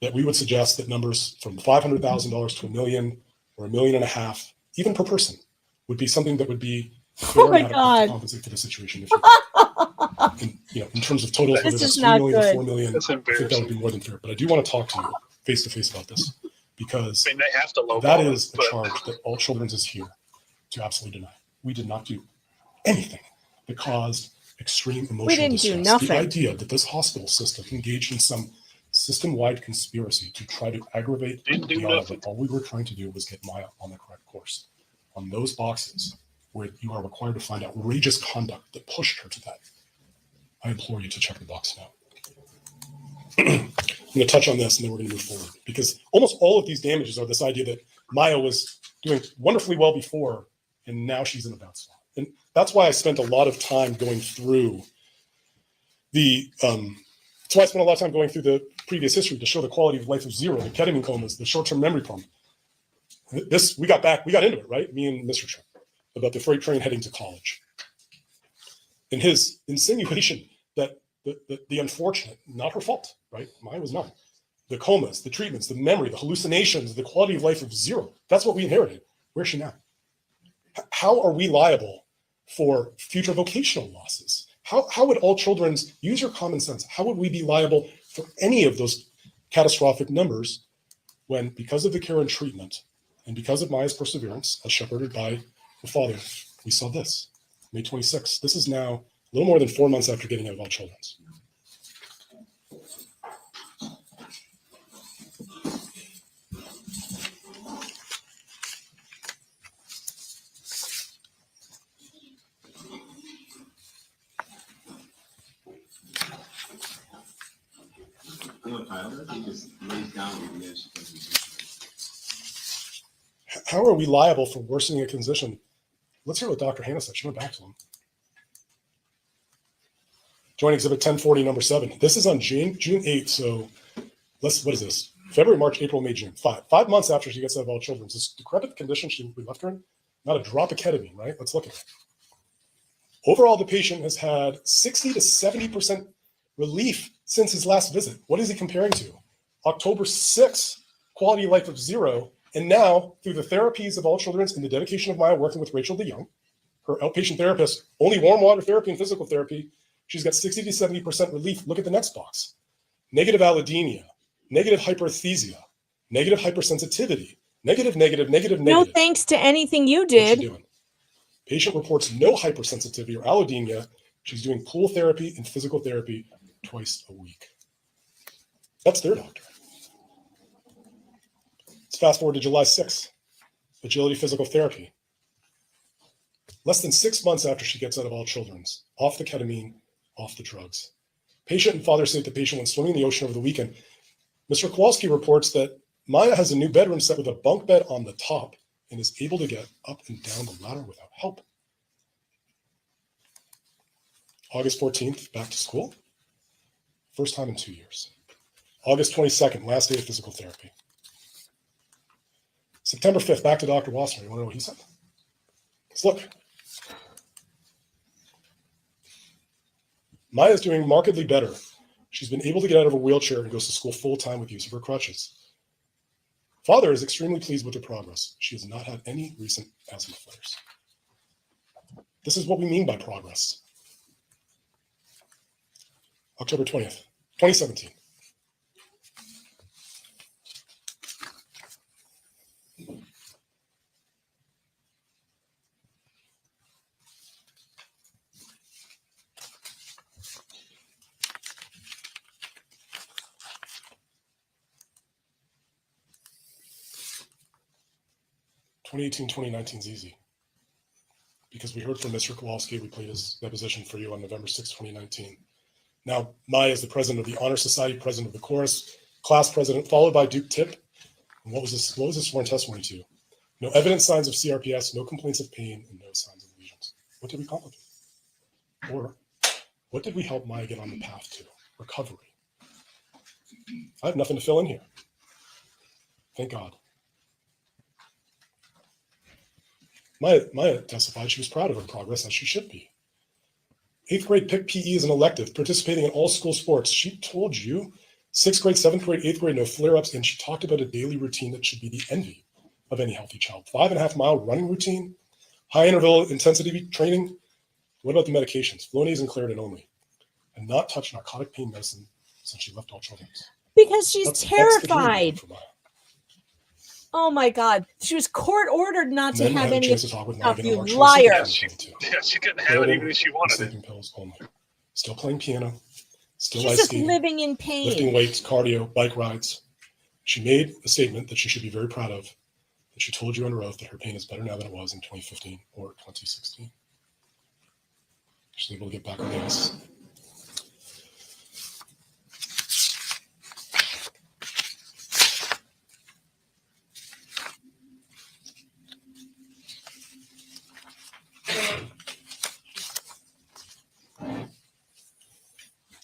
that we would suggest that numbers from $500,000 to $1 million or $1.5 million, even per person, would be something that would be fair and adequate to compensate for the situation. If you in terms of totals, whether that's $3 million or $4 million, I think that would be more than fair. But I do want to talk to you face to face about this because they have to lowball that is it, a charge that All Children's is here to absolutely deny. We did not do anything that caused extreme emotional We didn't do distress. nothing. The idea that this hospital system engaged in some system-wide conspiracy to try to aggravate Didn't do the other, nothing. all we were trying to do was get Maya on the correct course. On those boxes where you are required to find outrageous conduct that pushed her to that, I implore you to check the box now. I'm going to touch on this and then we're going to move forward because almost all of these damages are this idea that Maya was doing wonderfully well before and now she's in a bad spot. And that's why I spent a lot of time going through that's why I spent a lot of time going through the previous history to show the quality of life of zero, the ketamine comas, the short-term memory problem. We got into it, right? Me and Mr. Trump, about the freight train heading to college. And his insinuation that the unfortunate, not her fault, right? Mine was not. The comas, the treatments, the memory, the hallucinations, the quality of life of zero. That's what we inherited. Where's she now? How are we liable for future vocational losses? How would All Children's use your common sense? How would we be liable for any of those catastrophic numbers when, because of the care and treatment, And because of Maya's perseverance, as shepherded by her father, we saw this, May 26th. This is now a little more than 4 months after getting out of all children's. How are we liable for worsening a condition? Let's hear what Dr. Hannah said. She went back to him. Joint Exhibit 1040, number 7. This is on June 8th. So what is this? February, March, April, May, June. 5 months after she gets out of all children's. This decrepit condition we left her in, not a drop of ketamine, right? Let's look at it. Overall, the patient has had 60 to 70% relief since his last visit. What is he comparing to? October 6th, quality of life of 0. And now, through the therapies of all children's and the dedication of Maya working with Rachel DeYoung, her outpatient therapist, only warm water therapy and physical therapy, she's got 60 to 70% relief. Look at the next box. Negative allodynia, negative hyperesthesia, negative hypersensitivity, negative. No thanks to anything you What's she did. doing? Patient reports no hypersensitivity or allodynia. She's doing pool therapy and physical therapy twice a week. That's their doctor. Let's fast forward to July 6th, Agility Physical Therapy. Less than 6 months after she gets out of all children's, off the ketamine, off the drugs. Patient and father say that the patient went swimming in the ocean over the weekend. Mr. Kowalski reports that Maya has a new bedroom set with a bunk bed on the top and is able to get up and down the ladder without help. August 14th, back to school. First time in 2 years. August 22nd, last day of physical therapy. September 5th, back to Dr. Wassner. You want to know what he said? Let's look. Maya's doing markedly better. She's been able to get out of a wheelchair and goes to school full-time with use of her crutches. Father is extremely pleased with her progress. She has not had any recent asthma flares. This is what we mean by progress. October 20th, 2017. (2018, 2019 is easy because we heard from Mr. Kowalski. We played his deposition for you on November 6, 2019. Now, Maya is the president of the Honor Society, president of the chorus, class president, followed by Duke Tip. And what was this sworn testimony to? No evidence signs of CRPS, no complaints of pain, and no signs of lesions. What did we complicate? Or what did we help Maya get on the path to recovery? I have nothing to fill in here. Thank God. Maya testified she was proud of her progress, as she should be. 8th grade picked PE as an elective, participating in all school sports. She told you 6th grade, 7th grade, 8th grade, no flare-ups, and she talked about a daily routine that should be the envy of any healthy child. 5.5 mile running routine, high interval intensity training. What about the medications? Flonase and Claritin only. And not touch narcotic pain medicine since she left all children's. Because she's That's the dream terrified. for Maya. Oh my God. She was court ordered not to Then I have had a any chance to talk with Maya stuff, again you on March liar. 22nd. Yeah, she couldn't have it even if she wanted it. Sleeping pills only. Still playing piano. Still She's ice just skating. living in Lifting pain. weights, cardio, bike rides. She made a statement that she should be very proud of, that she told you under oath that her pain is better now than it was in 2015 or 2016. She's able to get back on the ice.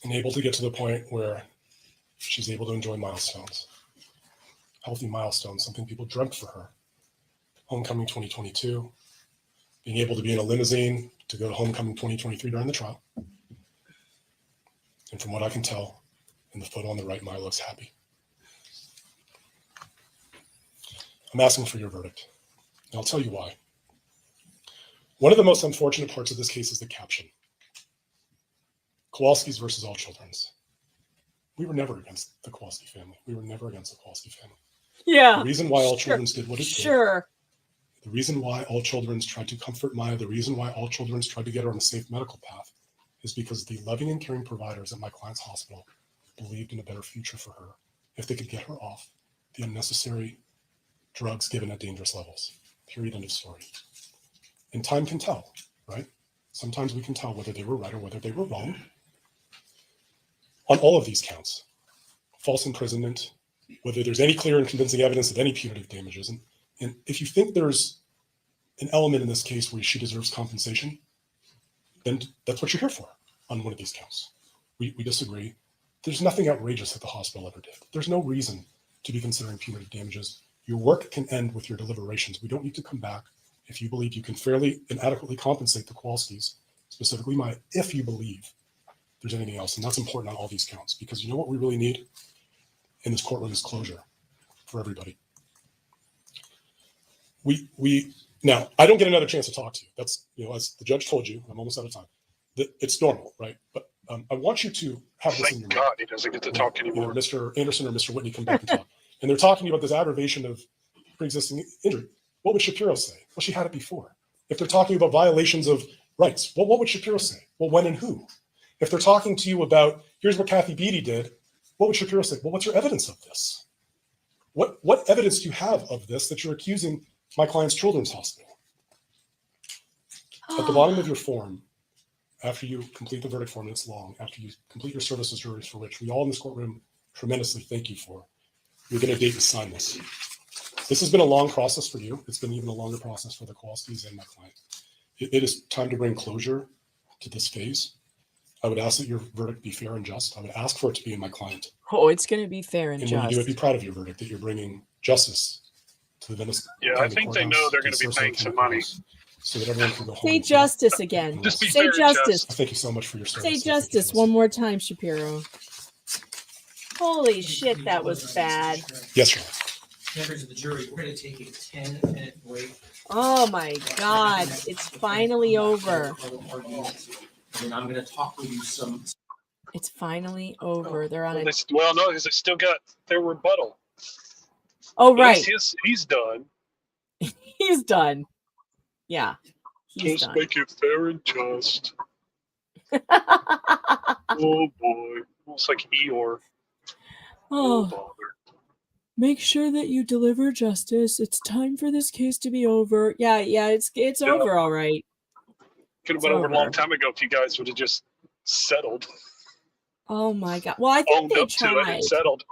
And able to get to the point where she's able to enjoy milestones, healthy milestones, something people dreamt for her. Homecoming 2022, being able to be in a limousine to go to Homecoming 2023 during the trial. And from what I can tell, in the photo on the right, Maya looks happy. I'm asking for your verdict, and I'll tell you why. One of the most unfortunate parts of this case is the caption. Kowalski's versus all children's. We were never against the Kowalski family. We were never against the Kowalski family. Yeah. The reason why all Sure. children did what it did. Sure. The reason why all children tried to comfort Maya, the reason why all children tried to get her on a safe medical path is because the loving and caring providers at my client's hospital believed in a better future for her if they could get her off the unnecessary drugs given at dangerous levels. Period. End of story. And time can tell, right? Sometimes we can tell whether they were right or whether they were wrong. On all of these counts, false imprisonment, whether there's any clear and convincing evidence of any punitive damages. And if you think there's an element in this case where she deserves compensation, then that's what you're here for on one of these counts. We disagree. There's nothing outrageous that the hospital ever did. There's no reason to be considering punitive damages. Your work can end with your deliberations. We don't need to come back if you believe you can fairly and adequately compensate the Kowalskis, specifically Maya, if you believe there's anything else. And that's important on all these counts, because you know what we really need in this courtroom is closure for everybody. Now, I don't get another chance to talk to you. That's, as the judge told you, I'm almost out of time. It's normal, right? But I want you to have this in your Thank mind. God he doesn't get to talk anymore. Mr. Anderson or Mr. Whitney come back and talk. And they're talking about this aggravation of pre-existing injury. What would Shapiro say? Well, she had it before. If they're talking about violations of rights, well, what would Shapiro say? Well, when and who? If they're talking to you about, here's what Kathy Beatty did, what would Shapiro say? Well, what's your evidence of this? What evidence do you have of this that you're accusing my client's children's hospital? At the bottom of your form, after you complete the verdict form, and it's long, after you complete your services juries, for which we all in this courtroom tremendously thank you for, you're going to date and sign this. This has been a long process for you. It's been even a longer process for the Kowalskis and my client. It is time to bring closure to this phase. I would ask that your verdict be fair and just. I would ask for it to be in my client. Oh, it's going to be fair and And when you do just. it, be proud of your verdict, that you're bringing justice to the Venice Yeah, I County think they Courthouse, know they're to going to be Sarasota paying County some money. Courthouse, so that everyone can go home. Say and feel- justice again. Just be Say fair and justice. just. Thank you so much for your service. Say and thank you for justice one listening. more time, Shapiro. Holy shit, that was bad. Yes, Your Honor. Members of the jury, we're going to take a 10-minute break. Oh my God, it's finally over. And I'm going to talk with you some. It's finally over. They're on a. Well, no, because they still got their rebuttal. Oh, At right. least he's done. He's done. Yeah. He's Just done. make it fair and just. Oh boy, almost like Eeyore. Oh Oh, bother. make sure that you deliver justice. It's time for this case to be over. Yeah, it's Yeah. over, all right. Could have It's been over a long over. time ago if you guys would have just settled, Oh my God. Well, I think owned they up to it, tried. and settled.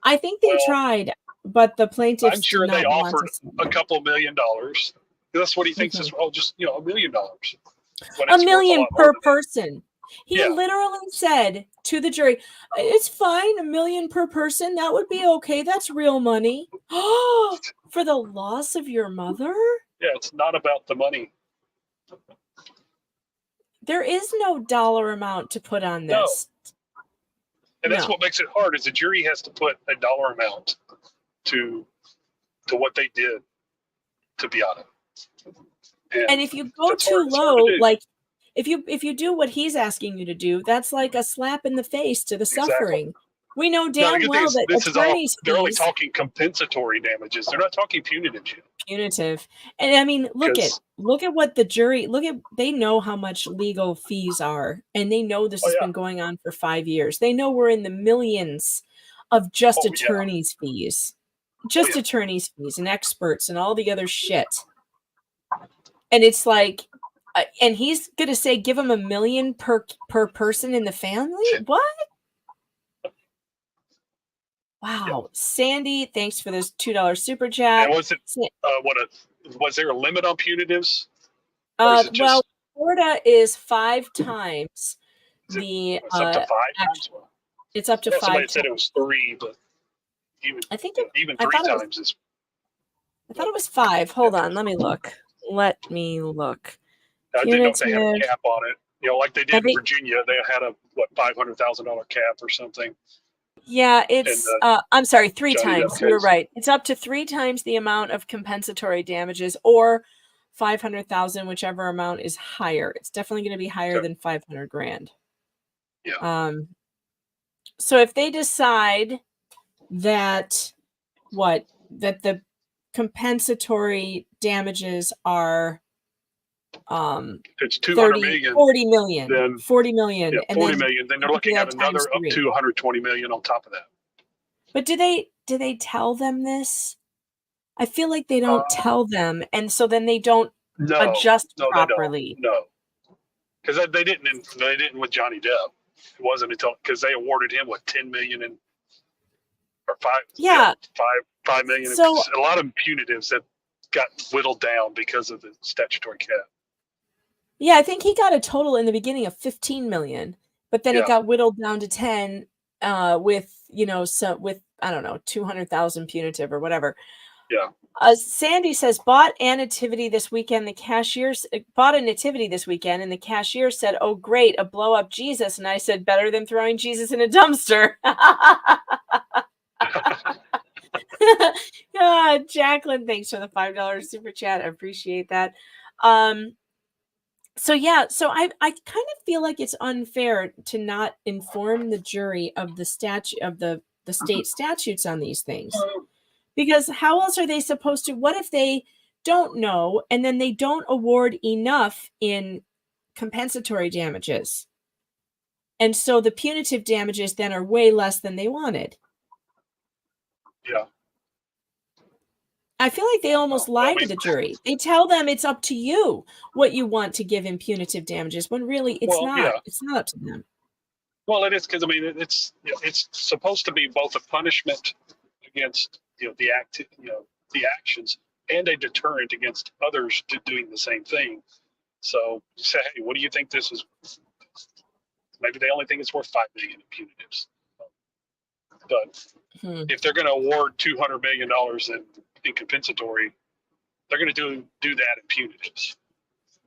I think they Well, tried, but the plaintiffs I'm sure did they not want offered to settle. a couple $1 million. That's what he thinks is, just $1 million. When $1 it's worth million lot more per than that. person. He Yeah. literally said to the jury, "It's fine, $1 million per person. That would be okay. That's real money." For the loss of your mother? Yeah, it's not about the money. There is no dollar amount to put on No. this. And that's No. what makes it hard, is the jury has to put a dollar amount to what they did to be on it. And if you go that's too hard- it's hard low, to do. like if you do what he's asking you to do, that's like a slap in the face to the Exactly. suffering. We know No, the damn good thing well is that this is all, attorneys' they're only fees talking compensatory damages. They're not talking punitive shit. punitive. And I mean, look at 'Cause- what the jury they know how much legal fees are, and they know this Oh, has yeah. been going on for 5 years. They know we're in the millions of just Oh, yeah. attorneys' fees. Just yeah. attorneys' fees and experts and all the other shit. And it's like and he's going to say give him $1 million per person in the family? What? Wow. Sandy, thanks for this $2 super chat. And was it was there a limit on punitives? Well, Florida is 5 times the It's up to 5 times. it's up to Yeah, 5 somebody times. said it was 3, but even I think even I 3 thought it was- times is. I thought it was 5. Hold on, let me look. I didn't know if they had a Punitive. cap on it. Like they did Every- in Virginia, they had a $500,000 cap or something. Yeah, it's I'm sorry, 3 Johnny times. Depp You're case. right. It's up to 3 times the amount of compensatory damages or 500,000, whichever amount is higher. It's definitely going to be higher Okay. than 500 grand. Yeah. So if they decide that the compensatory damages are If it's 200 30, million, 40 million, then 40 million. yeah, and 40 then million, then they're do looking that at another times up 3. to 120 million on top of that. But do they tell them this? I feel like they don't tell them, and so then they don't No, adjust no, properly. they don't. No, because they didn't with Johnny Depp. It wasn't until because they awarded him what 10 million and or five million. So a lot of punitives that got whittled down because of the statutory cap. yeah, I think he got a total in the beginning of 15 million, but then Yeah. it got whittled down to 10 with with I don't know 200,000 punitive or whatever. Yeah. Sandy says bought a nativity this weekend. The cashier bought a nativity this weekend, and the cashier said, "Oh, great, a blow up Jesus." And I said, "Better than throwing Jesus in a dumpster." Jacqueline, thanks for the $5 super chat. I appreciate that. So yeah, so I kind of feel like it's unfair to not inform the jury of the statute of the state statutes on these things. Because how else are they supposed to? What if they don't know and then they don't award enough in compensatory damages? And so the punitive damages then are way less than they wanted. Yeah. I feel like they almost lie to the jury. They tell them it's up to you what you want to give in punitive damages, when really it's not. Yeah. It's not up to them. Well, it is because I mean it's supposed to be both a punishment against the actions and a deterrent against others doing the same thing. So you say, hey, what do you think this is? Maybe they only think it's worth $5 million in punitives. But if they're going to award $200 million in compensatory, they're going to do that in punitives.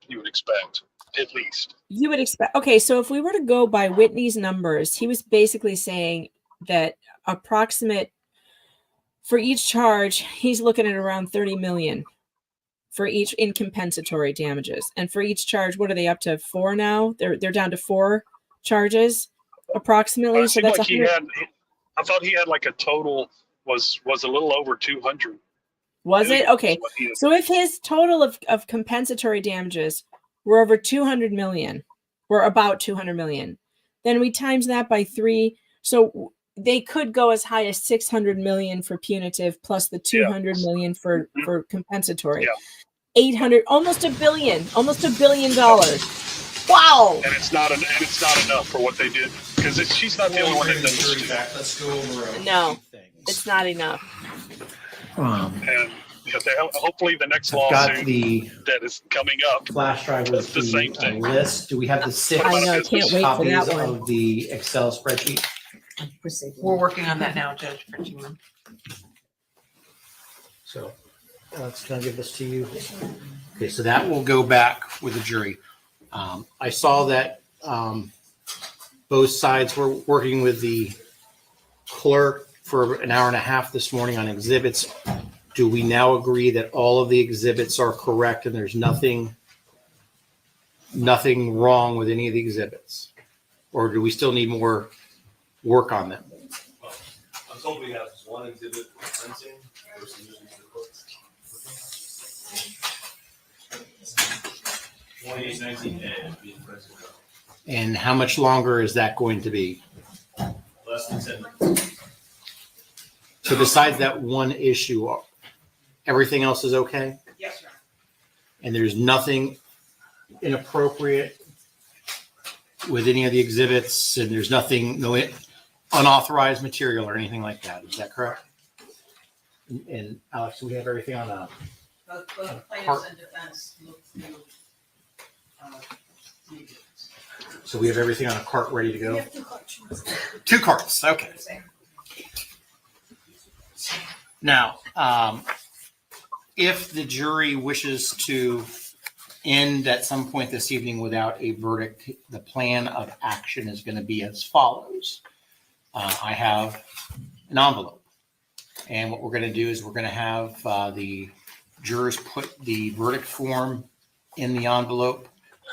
You would expect, at least. You would expect. Okay, so if we were to go by Whitney's numbers, he was basically saying that approximate for each charge, he's looking at around 30 million for each in compensatory damages. And for each charge, what are they up to? 4 now? They're down to 4 charges approximately. So that's I thought he had like a total was a little over 200. Was it? Okay. So if his total of compensatory damages were over 200 million, or about 200 million, then we times that by 3. So they could go as high as 600 million for punitive plus the 200 million for compensatory. 800, almost $1 billion, almost $1 billion. Wow. And it's not enough for what they did because she's not the only one that does this. Let's go over No, it's not enough. And hopefully the next got lawsuit the that is coming up flash drive with the same thing. list. Do we have the 6 I know, I can't wait for copies that one. of the Excel spreadsheet? We're working on that now, Judge. Printing them. So can I give this to you? Okay, so that will go back with the jury. I saw that both sides were working with the clerk for an hour and a half this morning on exhibits. Do we now agree that all of the exhibits are correct and there's nothing wrong with any of the exhibits? Or do we still need more work on them? I'm told we have one exhibit for printing versus using the books. 2819A is being printed. And how much longer is that going to be? Less than 10 minutes. So besides that one issue, everything else is okay? Yes, sir. And there's nothing inappropriate with any of the exhibits, and there's no unauthorized material or anything like that. Is that correct? And Alex, do we have everything on Both plaintiffs and defense look through. So we have everything on a cart ready to go? We have 2 carts. 2 carts, okay. Now, if the jury wishes to end at some point this evening without a verdict, the plan of action is going to be as follows. I have an envelope. And what we're going to do is we're going to have the jurors put the verdict form in the envelope.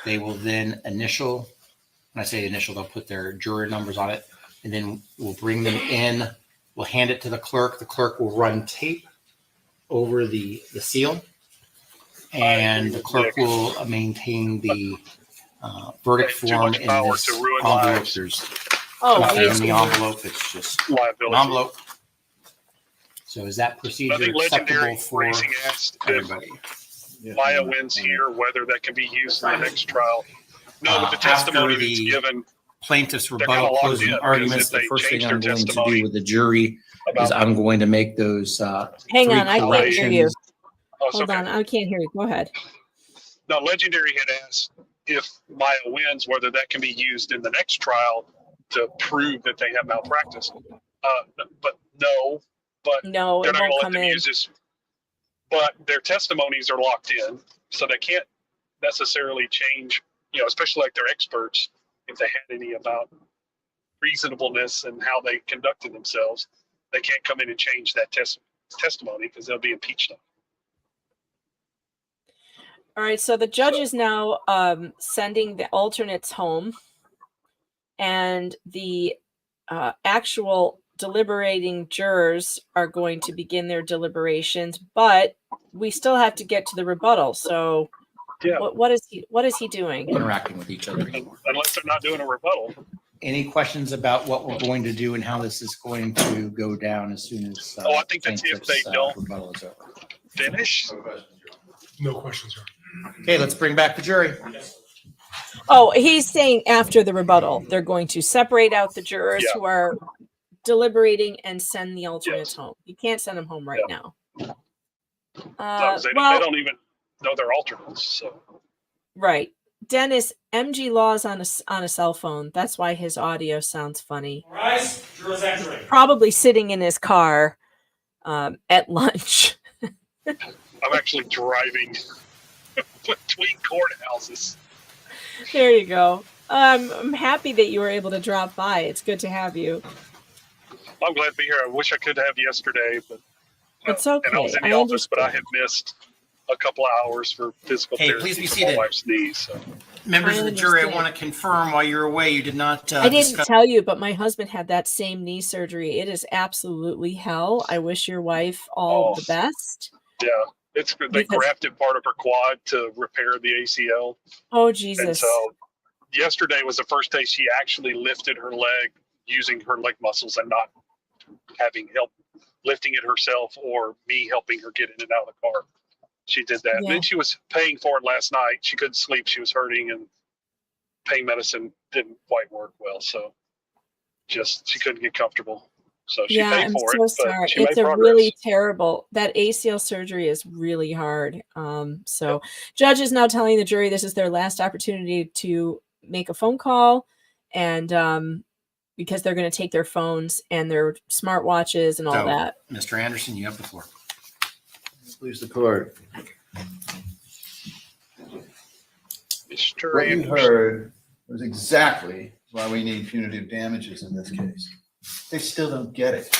They will then initial. When I say initial, they'll put their juror numbers on it. And then we'll bring them in. We'll hand it to the clerk. The clerk will run tape over the seal, and the clerk will maintain the verdict Too form much in power this to ruin envelope. lives. There's Oh, nothing way in the too much. envelope. It's just an Liability. envelope. So is that I procedure think acceptable Legendary for Racing asked if everybody? Maya wins here, whether that can be used in the next trial. No, with the After testimony that's the given, plaintiff's they're kinda rebuttal locked closing in, arguments, because the if first they thing change I'm their going to do testimony with the jury is about I'm going to make those Hang three on, I can't hear you. corrections. Oh, it's Hold okay. on, I can't hear you. Go ahead. No, Legendary had asked if Maya wins, whether that can be used in the next trial to prove that they have malpractice. But no, but No, they're it not going won't to let come them in. use this. But their testimonies are locked in, so they can't necessarily change, especially like they're experts, if they had any about reasonableness and how they conducted themselves. They can't come in and change that testimony because they'll be impeached on. All right, so the judge is now sending the alternates home, and the actual deliberating jurors are going to begin their deliberations, but we still have to get to the rebuttal. So Yeah. what is he doing? Interacting with each other anymore. Unless they're not doing a rebuttal. Any questions about what we're going to do and how this is going to go down as soon as I think that's if they don't rebuttal is over? finish. No questions, sir. Okay, let's bring back the jury. Oh, he's saying after the rebuttal, they're going to separate out the jurors Yeah. who are deliberating and send the alternates Yes. home. You can't send them home right now. No, they Well, don't even know they're alternates. So right. Dennis, MG Law's on a cell phone. That's why his audio sounds funny. Rise, jurors entering. Probably sitting in his car at lunch. I'm actually driving between courthouses. There you go. I'm happy that you were able to drop by. It's good to have you. I'm glad to be here. I wish I could have yesterday, but It's okay. and I was in the office, but I have missed a couple of hours for physical Hey, therapy please be for seated. my wife's knee. So Members I of the jury, I understand. want to confirm while you're away, you did not I didn't discuss. tell you, but my husband had that same knee surgery. It is absolutely hell. I wish your wife all the best. yeah, it's they Because- grafted part of her quad to repair the ACL, Oh, and Jesus. so yesterday was the first day she actually lifted her leg using her leg muscles and not having help lifting it herself or me helping her get in and out of the car. She did that. And Yeah. then she was paying for it last night. She couldn't sleep. She was hurting, and pain medicine didn't quite work well. So she couldn't get comfortable. So she Yeah, paid I'm for so it, sorry. but she It's made a progress. really terrible, that ACL surgery is really hard. So judge is now telling the jury this is their last opportunity to make a phone call, and because they're going to take their phones and their smartwatches and all So, that. Mr. Anderson, you have the floor. Please the court. Mr. What you Anderson. heard was exactly why we need punitive damages in this case. They still don't get it.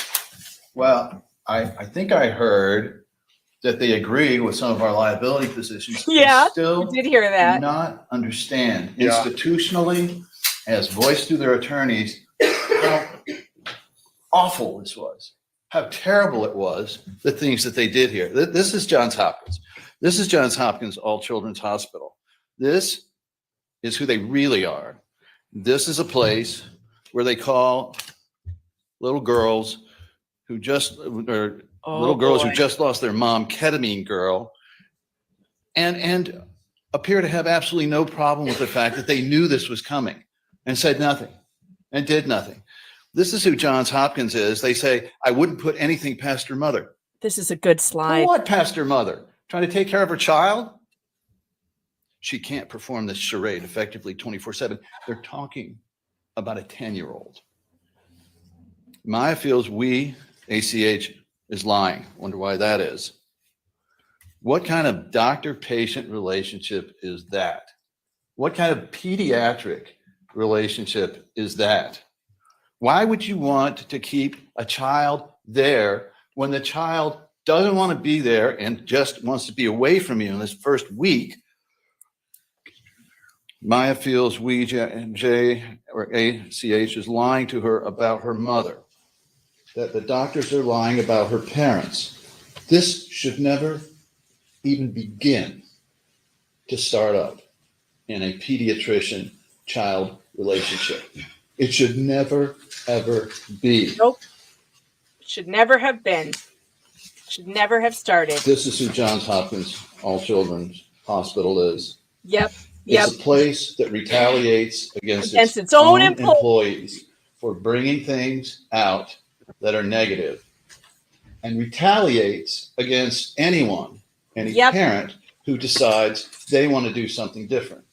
Well, I think I heard that they agree with some of our liability positions. They Yeah, still I did hear that. do not understand Yeah. institutionally, as voiced through their attorneys, how awful this was, how terrible it was, the things that they did here. This is Johns Hopkins. This is Johns Hopkins All Children's Hospital. This is who they really are. This is a place where they call little girls who just lost their mom, ketamine girl, and appear to have absolutely no problem with the fact that they knew this was coming and said nothing and did nothing. This is who Johns Hopkins is. They say, I wouldn't put anything past her mother. This is a good slide. What past her mother? Trying to take care of her child? She can't perform this charade effectively 24/7. They're talking about a 10-year-old. Maya feels ACH is lying. Wonder why that is. What kind of doctor-patient relationship is that? What kind of pediatric relationship is that? Why would you want to keep a child there when the child doesn't want to be there and just wants to be away from you in this first week? Maya feels ACH is lying to her about her mother, that the doctors are lying about her parents. This should never even begin to start up in a pediatrician child relationship. It should never, ever be. Nope. Should never have been. Should never have started. This is who Johns Hopkins All Children's Hospital is. Yep. Yep. It's a place that retaliates against its own employees for bringing things out that are negative, and retaliates against anyone, any parent who decides they want to do something different.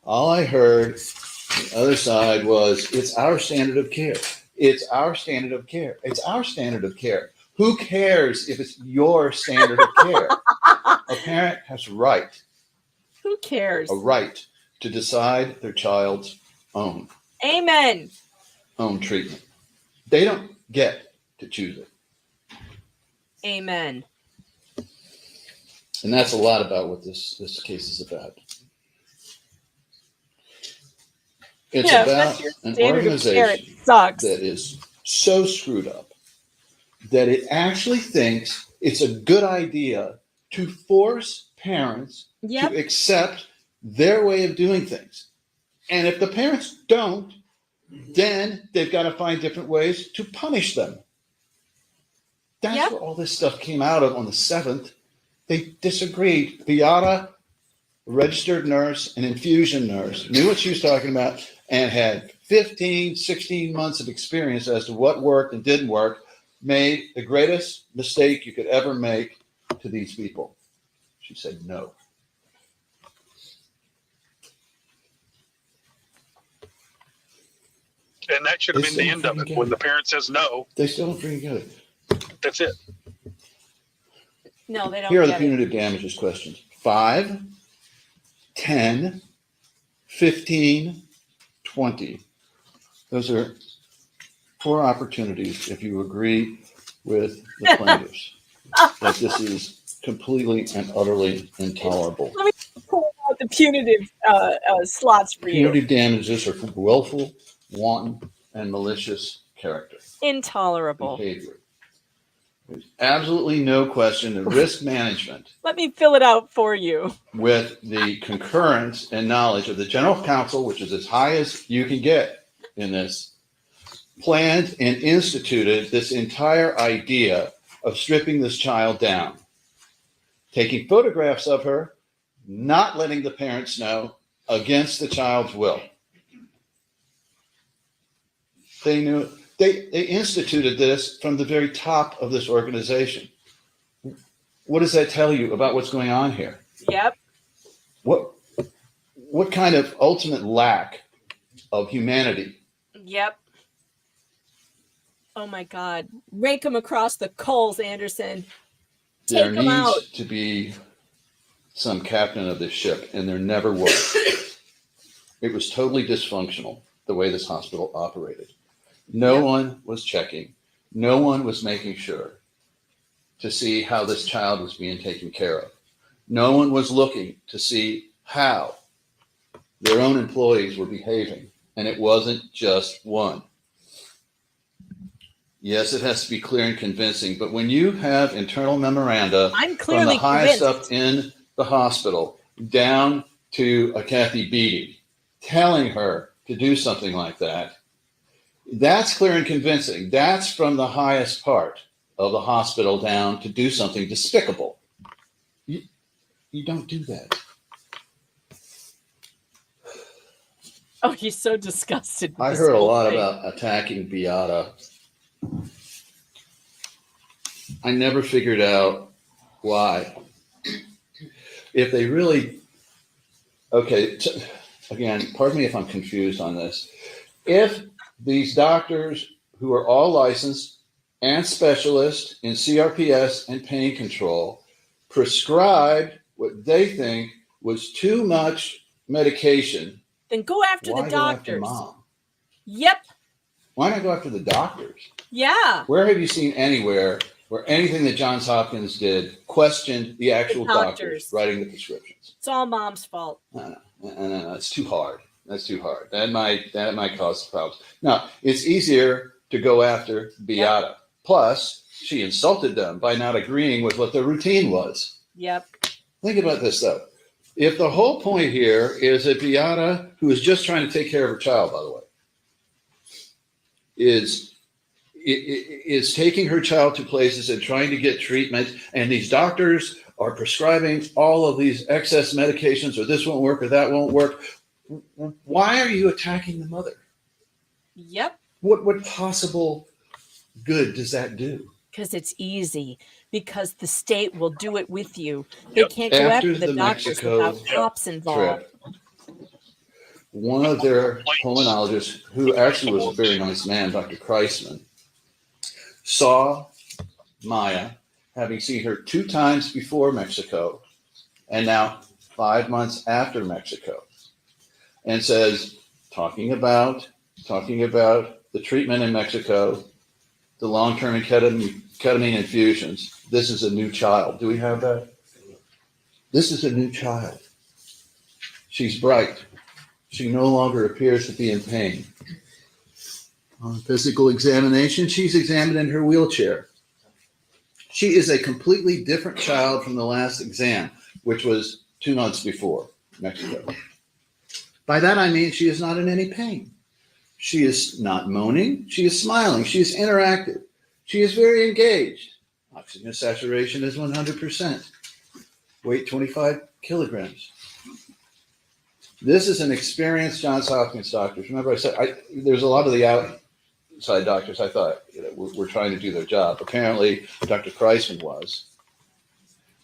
All I heard on the other side was, it's our standard of care. It's our standard of care. It's our standard of care. Who cares if it's your standard of care? A parent has a right. Who cares? A right to decide their child's own treatment. They don't get to choose it. Amen. And that's a lot about what this case is about. It's about an organization that is so screwed up that it actually thinks it's a good idea to force parents to accept their way of doing things. And if the parents don't, then they've got to find different ways to punish them. That's where all this stuff came out of on the 7th. They disagreed. Beata, a registered nurse, an infusion nurse, knew what she was talking about and had 15, 16 months of experience as to what worked and didn't work, made the greatest mistake you could ever make to these people. She said no. And that should have been the end of it. When the parent says no, they still don't bring together. That's it. No, they don't. Here are the punitive damages questions: 5, 10, 15, 20. Those are 4 opportunities if you agree with the plaintiffs that this is completely and utterly intolerable. Let me pull out the punitive slots for you. Punitive damages are for willful, wanton, and malicious character. Intolerable behavior. There's absolutely no question that risk management, Let me fill it out for you. with the concurrence and knowledge of the general counsel, which is as high as you can get in this, planned and instituted this entire idea of stripping this child down, taking photographs of her, not letting the parents know, against the child's will. They knew. They instituted this from the very top of this organization. What does that tell you about what's going on here? Yep. What kind of ultimate lack of humanity? Yep. Oh my God. Rake them across the coals, Anderson. Take There them out. needs to be some captain of this ship, and there never was. It was totally dysfunctional, the way this hospital operated. No one was checking. No one was making sure to see how this child was being taken care of. No one was looking to see how their own employees were behaving. And it wasn't just one. Yes, it has to be clear and convincing, but when you have internal memoranda I'm from the clearly highest convinced. up in the hospital down to a Kathy Beatty telling her to do something like that, that's clear and convincing. That's from the highest part of the hospital down to do something despicable. You don't do that. Oh, he's so disgusted. with I this heard a whole lot thing. about attacking Beata. I never figured out why. If they really, again, pardon me if I'm confused on this. If these doctors who are all licensed and specialists in CRPS and pain control prescribed what they think was too much medication, Then go after why the go after doctors. mom? Yep. Why not go after the doctors? Yeah. Where have you seen anywhere where anything that Johns Hopkins did questioned the actual doctors writing the prescriptions? It's all mom's fault. No, it's too hard. That's too hard. That might cause problems. Now, it's easier to go after Beata. Plus, she insulted them by not agreeing with what their routine was. Yep. Think about this though. If the whole point here is that Beata, who is just trying to take care of her child, by the way, is taking her child to places and trying to get treatment, and these doctors are prescribing all of these excess medications, or this won't work or that won't work. Why are you attacking the mother? Yep. What possible good does that do? Because it's easy. Because the state will do it with you. They can't go after the doctors Mexico without cops involved. trip, one of their pulmonologists, who actually was a very nice man, Dr. Kreisman, saw Maya, having seen her 2 times before Mexico, and now 5 months after Mexico, and says, talking about the treatment in Mexico, the long-term ketamine infusions, this is a new child. Do we have that? This is a new child. She's bright. She no longer appears to be in pain. On physical examination, she's examined in her wheelchair. She is a completely different child from the last exam, which was 2 months before Mexico. By that I mean she is not in any pain. She is not moaning. She is smiling. She is interactive. She is very engaged. Oxygen saturation is 100%. Weight 25 kilograms. This is an experienced Johns Hopkins doctor. Remember I said there's a lot of the outside doctors I thought were trying to do their job. Apparently Dr. Kreisman was.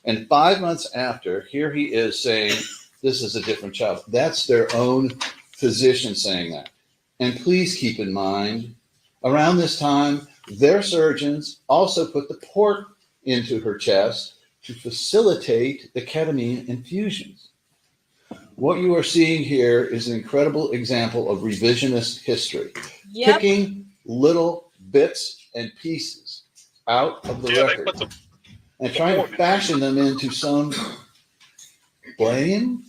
And 5 months after, here he is saying this is a different child. That's their own physician saying that. And please keep in mind, around this time, their surgeons also put the port into her chest to facilitate the ketamine infusions. What you are seeing here is an incredible example of revisionist history. Yep. Picking little bits and pieces out of the record and trying to fashion them into some blame.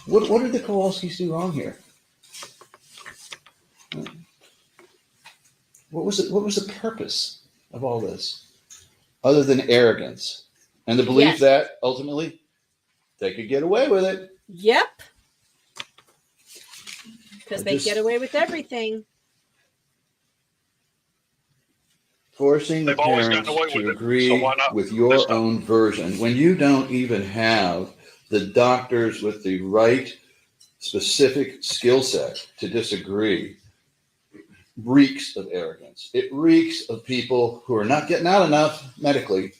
What did the Kowalskis do wrong here? What was the purpose of all this, other than arrogance and the belief that ultimately they could get away with it? Yep. Because they get away with everything. Forcing the parents to agree with your own version when you don't even have the doctors with the right specific skill set to disagree reeks of arrogance. It reeks of people who are not getting out enough medically,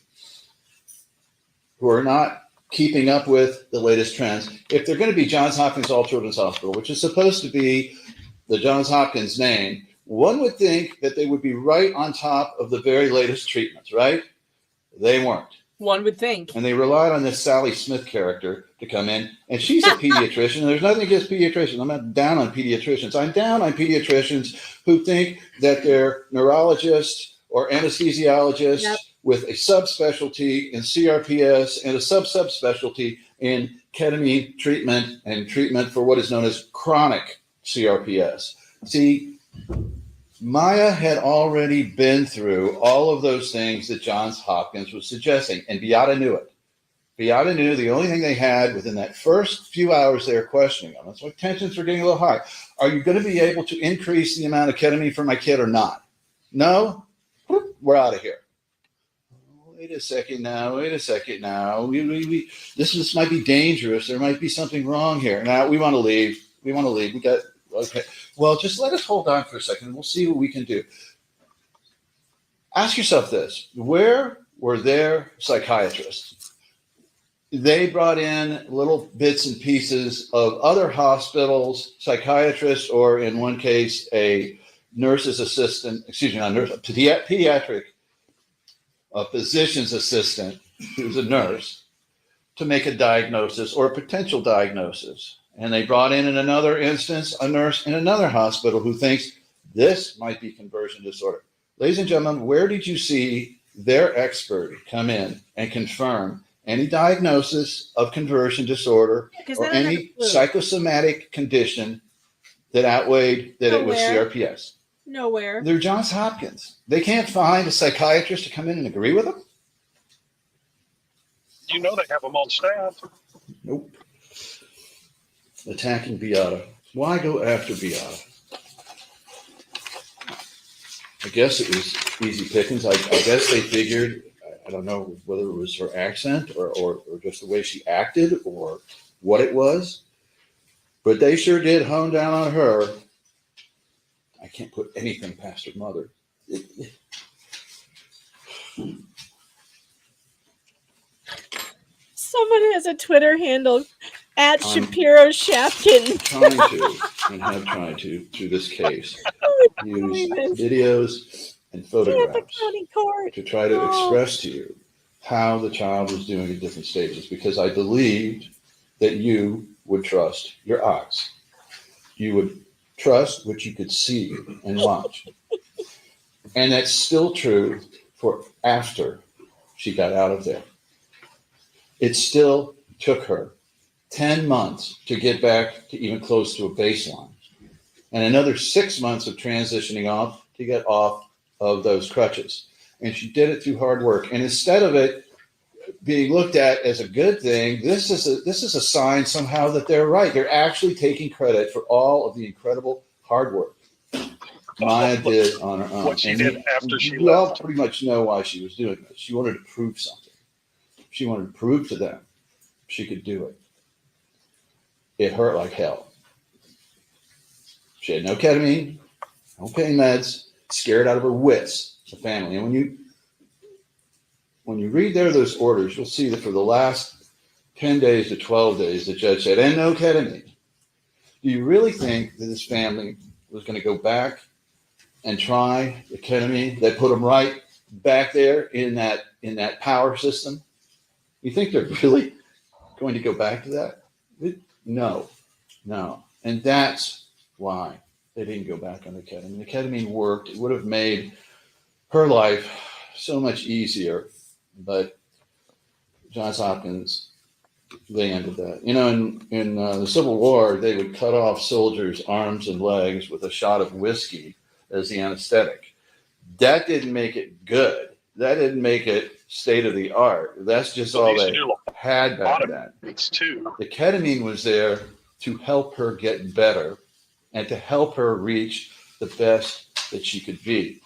who are not keeping up with the latest trends. If they're going to be Johns Hopkins All Children's Hospital, which is supposed to be the Johns Hopkins name, one would think that they would be right on top of the very latest treatments, right? They weren't. One would think. And they relied on this Sally Smith character to come in. And she's a pediatrician. There's nothing against pediatricians. I'm not down on pediatricians. I'm down on pediatricians who think that they're neurologists or anesthesiologists with a subspecialty in CRPS and a subspecialty in ketamine treatment and treatment for what is known as chronic CRPS. See, Maya had already been through all of those things that Johns Hopkins was suggesting, and Beata knew it. Beata knew the only thing they had within that first few hours they were questioning them. That's why tensions were getting a little high. Are you going to be able to increase the amount of ketamine for my kid or not? No? We're out of here. Wait a second now. This might be dangerous. There might be something wrong here. Now we want to leave. Okay. Well, just let us hold on for a second and we'll see what we can do. Ask yourself this. Where were their psychiatrists? They brought in little bits and pieces of other hospitals, psychiatrists, or in one case, a nurse's assistant, pediatric, a physician's assistant who's a nurse to make a diagnosis or a potential diagnosis. And they brought in another instance, a nurse in another hospital who thinks this might be conversion disorder. Ladies and gentlemen, where did you see their expert come in and confirm any diagnosis of conversion disorder or any psychosomatic condition that outweighed that it was CRPS? Nowhere. They're Johns Hopkins. They can't find a psychiatrist to come in and agree with them? You know they have them on staff. Nope. Attacking Beata. Why go after Beata? I guess it was easy pickings. I guess they figured, I don't know whether it was her accent or just the way she acted or what it was, but they sure did hone down on her. I can't put anything past her mother. Someone has a Twitter handle at I'm Shapiro Shafkin. trying to, and have tried to, through this case, use videos and At the photographs county court. to try to Oh. express to you how the child was doing at different stages, because I believed that you would trust your eyes. You would trust what you could see and watch. And that's still true for after she got out of there. It still took her 10 months to get back to even close to a baseline, and another 6 months of transitioning off to get off of those crutches. And she did it through hard work. And instead of it being looked at as a good thing, this is a sign somehow that they're right. They're actually taking credit for all of the incredible hard work Maya did on her own. What she And did after she we all left. pretty much know why she was doing this. She wanted to prove something. She wanted to prove to them she could do it. It hurt like hell. She had no ketamine, no pain meds, scared out of her wits, the family. And when you read there those orders, you'll see that for the last 10 days to 12 days, the judge said, and no ketamine. Do you really think that this family was going to go back and try the ketamine that put them right back there in that power system? You think they're really going to go back to that? No. And that's why they didn't go back on the ketamine. The ketamine worked. It would have made her life so much easier, but Johns Hopkins, they ended that. You know, in the Civil War, they would cut off soldiers' arms and legs with a shot of whiskey as the anesthetic. That didn't make it good. That didn't make it state of the art. That's just all they had back then. It's too. The ketamine was there to help her get better and to help her reach the best that she could be.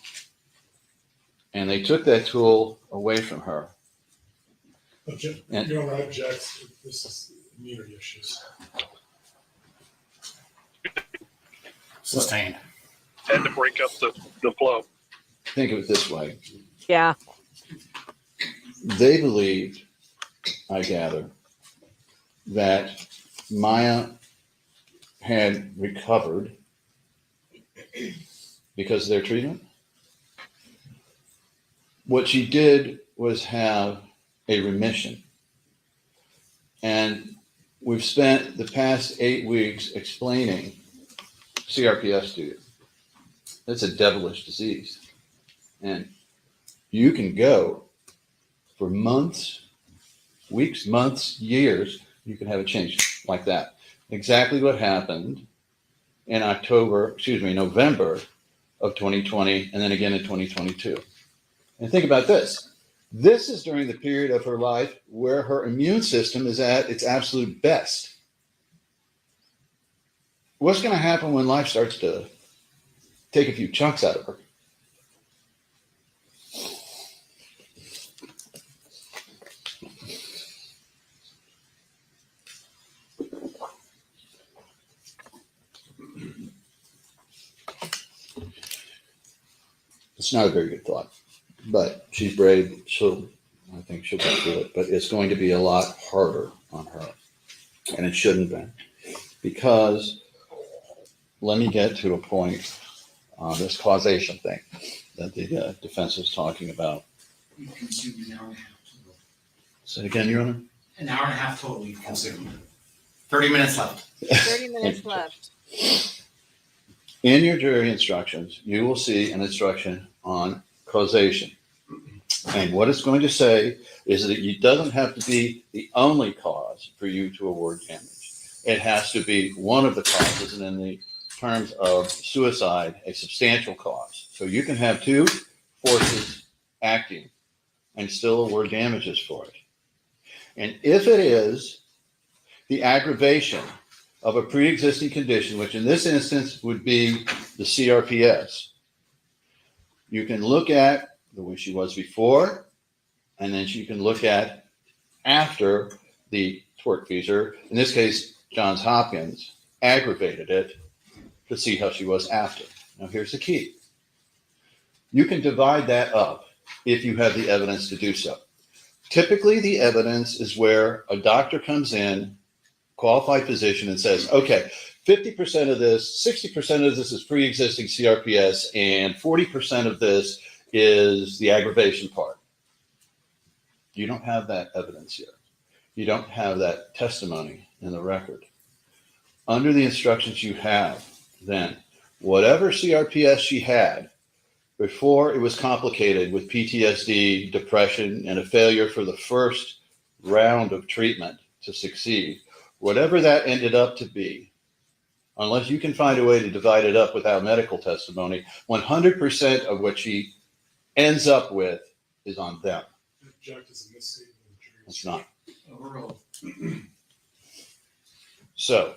And they took that tool away from her. Your Honor, I object. This is immunity issues. Sustained. Had to break up the flow. Think of it this way. Yeah. They believed, I gather, that Maya had recovered because of their treatment. What she did was have a remission. And we've spent the past 8 weeks explaining CRPS to you. It's a devilish disease. And you can go for months, weeks, months, years, you can have a change like that. Exactly what happened in November of 2020, and then again in 2022. And think about this. This is during the period of her life where her immune system is at its absolute best. What's going to happen when life starts to take a few chunks out of her? It's not a very good thought, but she's brave. I think she'll get through it, but it's going to be a lot harder on her, and it shouldn't be, because let me get to a point on this causation thing that the defense is talking about. You consumed an hour and a half total. Say it again, Your Honor. An hour and a half total you've consumed. 30 minutes left. 30 minutes left. In your jury instructions, you will see an instruction on causation. And what it's going to say is that it doesn't have to be the only cause for you to award damage. It has to be one of the causes. And in the terms of suicide a substantial cause. So you can have two forces acting and still award damages for it. And if it is the aggravation of a pre-existing condition, which in this instance would be the CRPS, you can look at the way she was before, and then you can look at after the tortfeasor, in this case, Johns Hopkins, aggravated it to see how she was after. Now, here's the key. You can divide that up if you have the evidence to do so. Typically, the evidence is where a doctor comes in, qualified physician, and says, okay, 50% of this, 60% of this is pre-existing CRPS, and 40% of this is the aggravation part. You don't have that evidence yet. You don't have that testimony in the record. Under the instructions you have, then, whatever CRPS she had before it was complicated with PTSD, depression, and a failure for the first round of treatment to succeed, whatever that ended up to be, unless you can find a way to divide it up without medical testimony, 100% of what she ends up with is on them. It's not. So,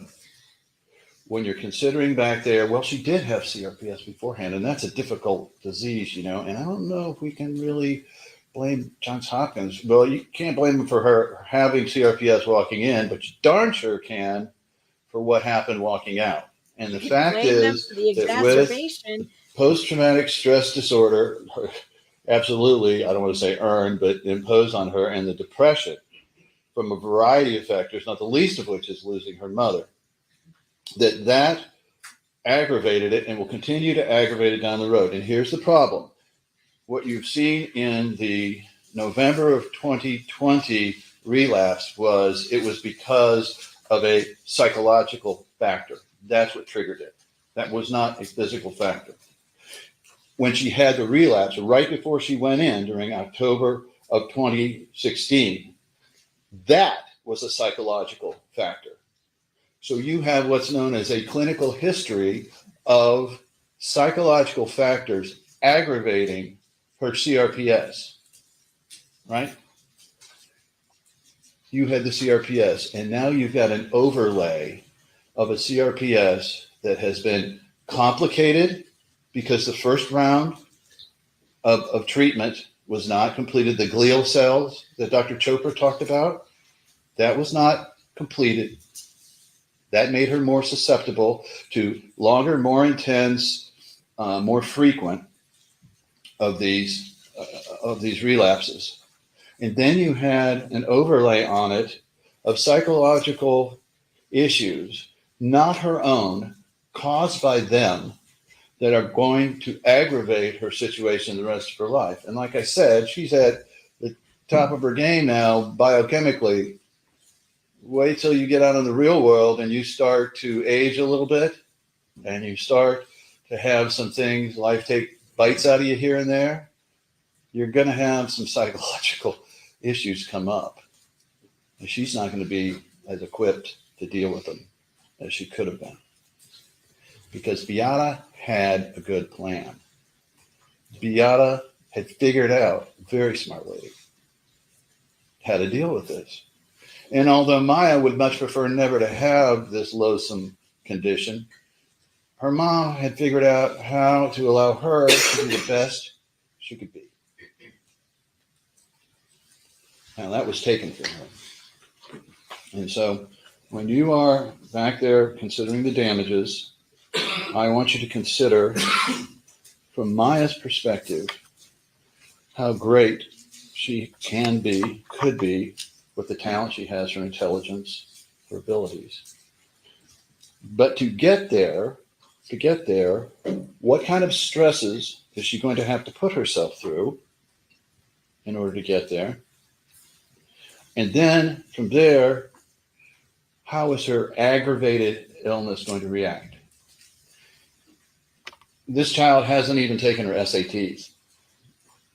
when you're considering back there, well, she did have CRPS beforehand, and that's a difficult disease, you know, and I don't know if we can really blame Johns Hopkins. Well, you can't blame them for her having CRPS walking in, but you darn sure can for what happened walking out. And the fact is that with post-traumatic stress disorder, absolutely, I don't want to say earned, but imposed on her, and the depression from a variety of factors, not the least of which is losing her mother, that aggravated it and will continue to aggravate it down the road. And here's the problem. What you've seen in the November of 2020 relapse was because of a psychological factor. That's what triggered it. That was not a physical factor. When she had the relapse, right before she went in during October of 2016, that was a psychological factor. So you have what's known as a clinical history of psychological factors aggravating her CRPS, right? You had the CRPS, and now you've got an overlay of a CRPS that has been complicated because the first round of treatment was not completed. The glial cells that Dr. Chopra talked about, that was not completed. That made her more susceptible to longer, more intense, more frequent of these relapses. And then you had an overlay on it of psychological issues, not her own, caused by them, that are going to aggravate her situation the rest of her life. And like I said, she's at the top of her game now biochemically. Wait till you get out in the real world and you start to age a little bit and you start to have some things, life take bites out of you here and there. You're going to have some psychological issues come up. And she's not going to be as equipped to deal with them as she could have been. Because Beata had a good plan. Beata had figured out, very smart lady, how to deal with this. And although Maya would much prefer never to have this loathsome condition, her mom had figured out how to allow her to be the best she could be. Now that was taken from her. And so when you are back there considering the damages, I want you to consider, from Maya's perspective, how great she can be, could be, with the talent she has, her intelligence, her abilities. But to get there, what kind of stresses is she going to have to put herself through in order to get there? And then from there, how is her aggravated illness going to react? This child hasn't even taken her SATs.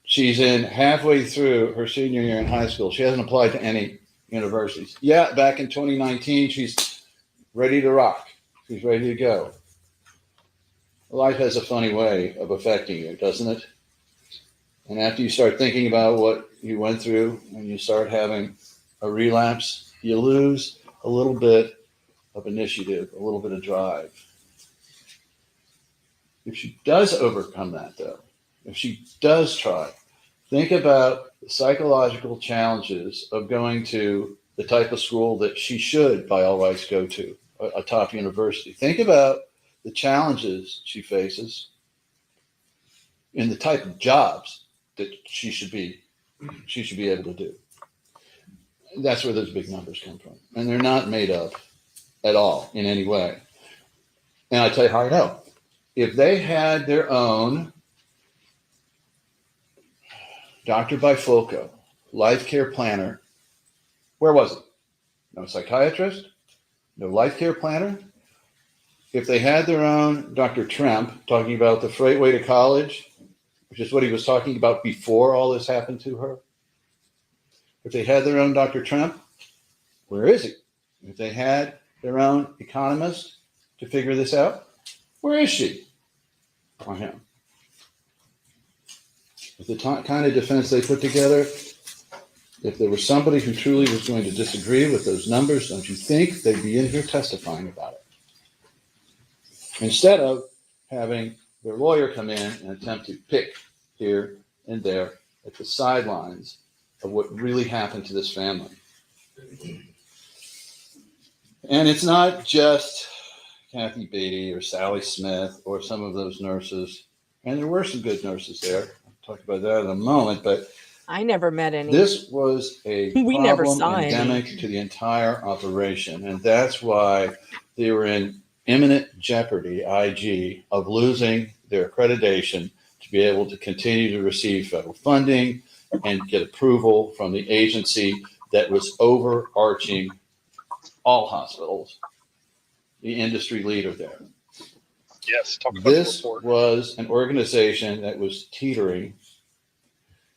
She's in halfway through her senior year in high school. She hasn't applied to any universities. Yeah, back in 2019, she's ready to rock. She's ready to go. life has a funny way of affecting you, doesn't it? And after you start thinking about what you went through and you start having a relapse, you lose a little bit of initiative, a little bit of drive. If she does overcome that, though, if she does try, think about the psychological challenges of going to the type of school that she should, by all rights, go to, a top university. Think about the challenges she faces in the type of jobs that she should be able to do. That's where those big numbers come from. And they're not made up at all in any way. And I tell you how I know. If they had their own Dr. Bifulco life care planner, where was it? No psychiatrist, no life care planner. If they had their own Dr. Tremp talking about the freight way to college, which is what he was talking about before all this happened to her. If they had their own Dr. Trump, where is he? If they had their own economist to figure this out, where is she? Or him? With the kind of defense they put together, if there was somebody who truly was going to disagree with those numbers, don't you think they'd be in here testifying about it? Instead of having their lawyer come in and attempt to pick here and there at the sidelines of what really happened to this family. And it's not just Kathy Beatty or Sally Smith or some of those nurses. And there were some good nurses there. I'll talk about that in a moment. But I never met any. this was a We never problem saw any. endemic to the entire operation. And that's why they were in imminent jeopardy, IG, of losing their accreditation to be able to continue to receive federal funding and get approval from the agency that was overarching all hospitals, the industry leader there. Yes, talk about This the report. was an organization that was teetering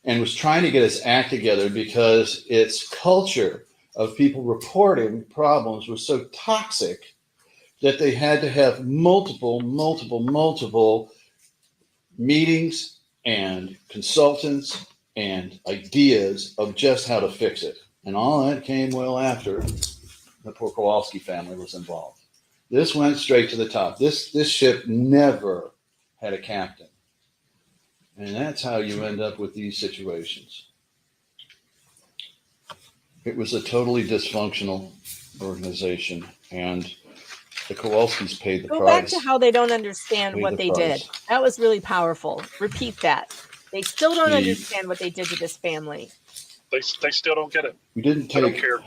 and was trying to get its act together because its culture of people reporting problems was so toxic that they had to have multiple meetings and consultants and ideas of just how to fix it. And all that came well after the poor Kowalski family was involved. This went straight to the top. This ship never had a captain. And that's how you end up with these situations. It was a totally dysfunctional organization, and the Kowalskis paid the Go price. back to how they don't understand Paid what the they price. did. That was really powerful. Repeat that. They still don't The- understand what they did to this family. They still don't get it. We didn't They don't take. care.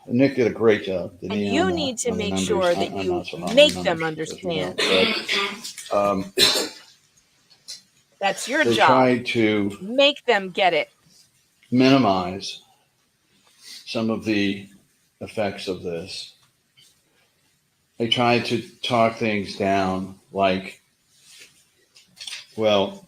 Nick did a great job. didn't And he, you on the- need to on the make numbers? sure that I'm you not so hot on make the them numbers, as we know. understand. But, That's your they job. tried to Make them get it. minimize some of the effects of this. They tried to talk things down like, well,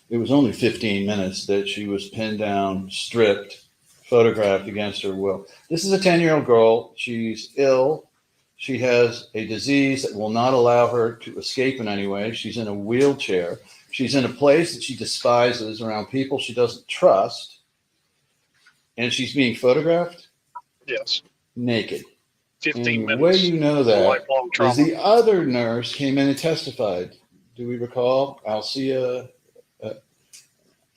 it was only 15 minutes that she was pinned down, stripped, photographed against her will. This is a 10-year-old girl. She's ill. She has a disease that will not allow her to escape in any way. She's in a wheelchair. She's in a place that she despises, around people she doesn't trust. And she's being photographed Yes. naked. 15 And the minutes. way you know that Lifelong trauma. is the other nurse came in and testified. Do we recall? Alcia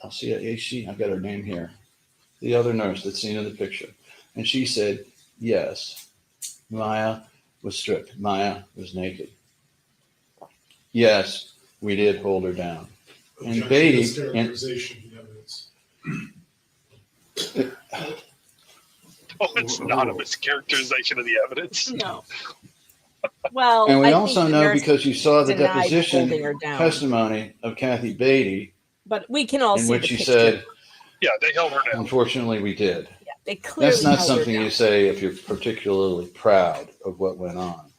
Aishi, I've got her name here. The other nurse that's seen in the picture. And she said, yes, Maya was stripped. Maya was naked. Yes, we did hold her down. And Objection to Beatty, and sterilization evidence. Oh, it's not a mischaracterization of the evidence. No. Well, and we I also think the know nurse because you saw the denied deposition holding her down. testimony of Kathy Beatty, But we can all in see which the she picture. said, Yeah, they held her down. unfortunately, we did. Yeah, they clearly That's not held her something down. you say if you're particularly proud of what went on.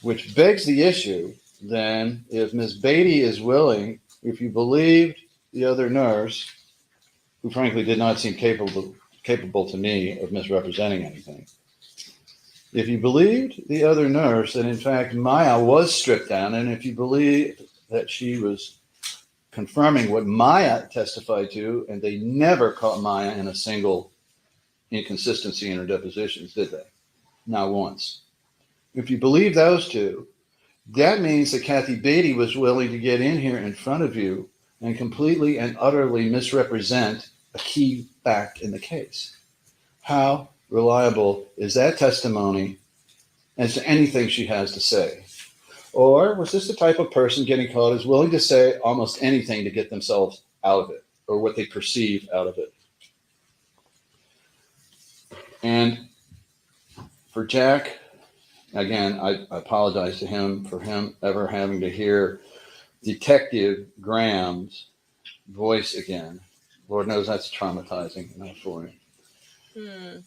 Which begs the issue, then, if Ms. Beatty is willing, if you believed the other nurse, who frankly did not seem capable to me of misrepresenting anything, If you believed the other nurse that in fact Maya was stripped down, and if you believe that she was confirming what Maya testified to, and they never caught Maya in a single inconsistency in her depositions, did they? Not once. If you believe those two, that means that Kathy Beatty was willing to get in here in front of you and completely and utterly misrepresent a key fact in the case. How reliable is that testimony as to anything she has to say? Or was this the type of person getting caught who's willing to say almost anything to get themselves out of it, or what they perceive out of it? And for Jack, again, I apologize to him for him ever having to hear Detective Graham's voice again. Lord knows that's traumatizing enough for him.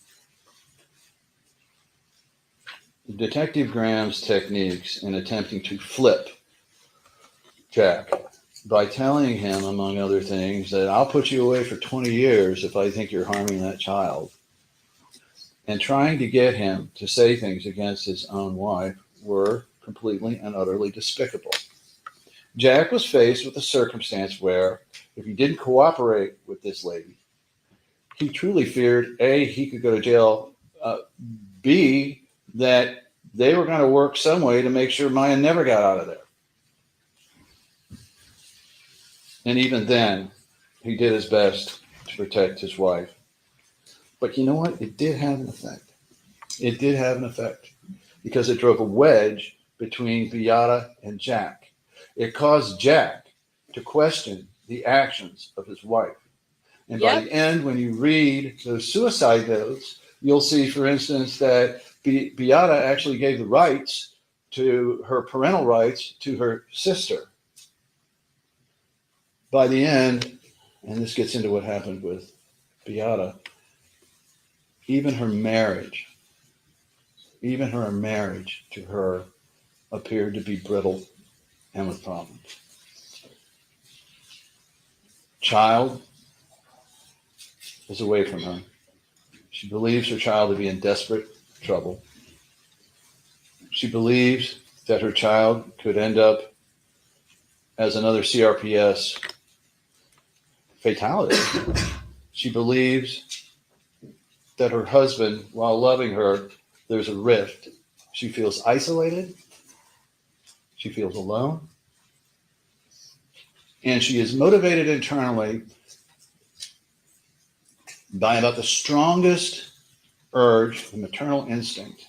Detective Graham's techniques in attempting to flip Jack by telling him, among other things, that I'll put you away for 20 years if I think you're harming that child, and trying to get him to say things against his own wife were completely and utterly despicable. Jack was faced with a circumstance where, if he didn't cooperate with this lady, he truly feared, A, he could go to jail, B, that they were going to work some way to make sure Maya never got out of there. And even then, he did his best to protect his wife. But you know what? It did have an effect. It did have an effect because it drove a wedge between Beata and Jack. It caused Jack to question the actions of his wife. And by the end, when you read those suicide notes, you'll see, for instance, that Beata actually gave the rights to her parental rights to her sister. By the end, and this gets into what happened with Beata, even her marriage to her appeared to be brittle and with problems. Child is away from her. She believes her child to be in desperate trouble. She believes that her child could end up as another CRPS fatality. She believes that her husband, while loving her, there's a rift. She feels isolated. She feels alone. And she is motivated internally by about the strongest urge, the maternal instinct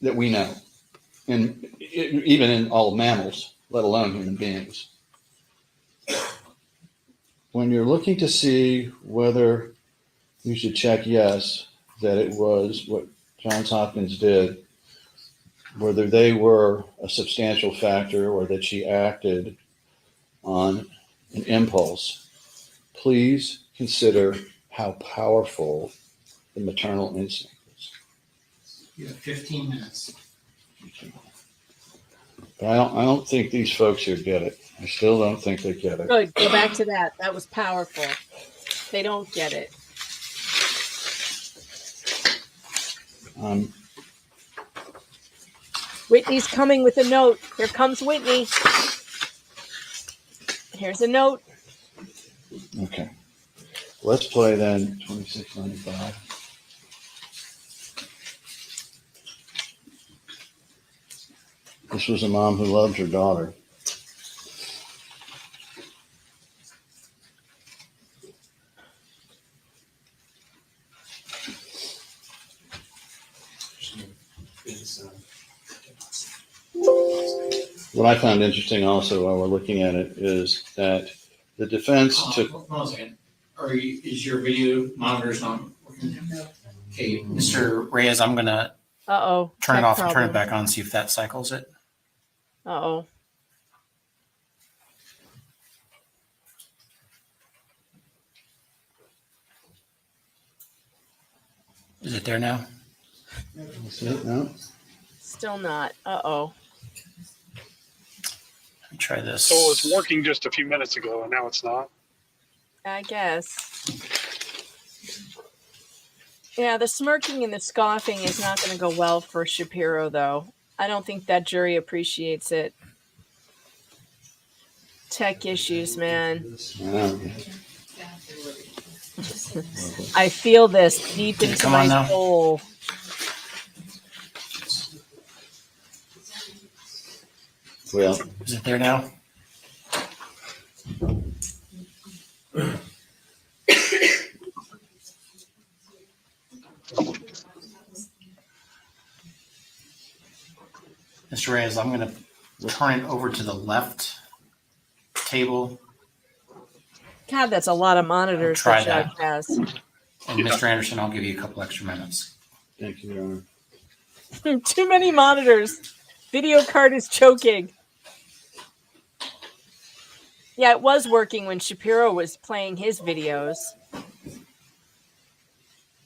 that we know, and even in all mammals, let alone human beings. When you're looking to see whether you should check yes, that it was what Johns Hopkins did, whether they were a substantial factor or that she acted on an impulse, please consider how powerful the maternal instinct is. You have 15 minutes. But I don't think these folks here get it. I still don't think they get it. Good. Go back to that. That was powerful. They don't get it. Whitney's coming with a note. Here comes Whitney. Here's a note. Okay. Let's play then 2695. This was a mom who loved her daughter. What I found interesting also while we're looking at it is that the defense took. Hold on a second. Is your video monitors not working? Okay, Mr. Reyes, I'm going to turn it off and turn it back on, see if that cycles it. Uh-oh. Is it there now? No. Still not. Uh-oh. Let me try this. So it was working just a few minutes ago, and now it's not. I guess. Yeah, the smirking and the scoffing is not going to go well for Shapiro, though. I don't think that jury appreciates it. Tech issues, man. I feel this deep into Come on my now. soul. Well, Is it there now? Mr. Reyes, I'm going to turn it over to the left table. God, that's a lot of monitors Try the judge that. has. And Mr. Anderson, I'll give you a couple extra minutes. thank you, Your Honor. Too many monitors. Video card is choking. Yeah, it was working when Shapiro was playing his videos.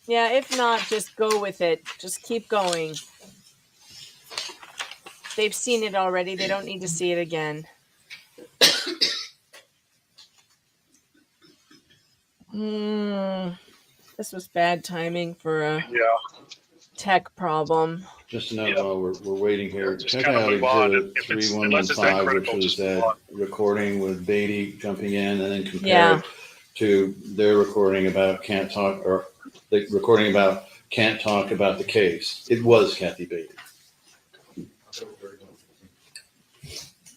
Yeah, if not, just go with it. Just keep going. They've seen it already. They don't need to see it again. This was bad timing for a tech problem. Just to know while we're waiting here, Just check kinda out move on. exhibit If it's- unless it's that 3115, which critical, was just move that on. recording with Beatty jumping in and then compare Yeah. it to their recording about can't talk about the case. It was Kathy Beatty.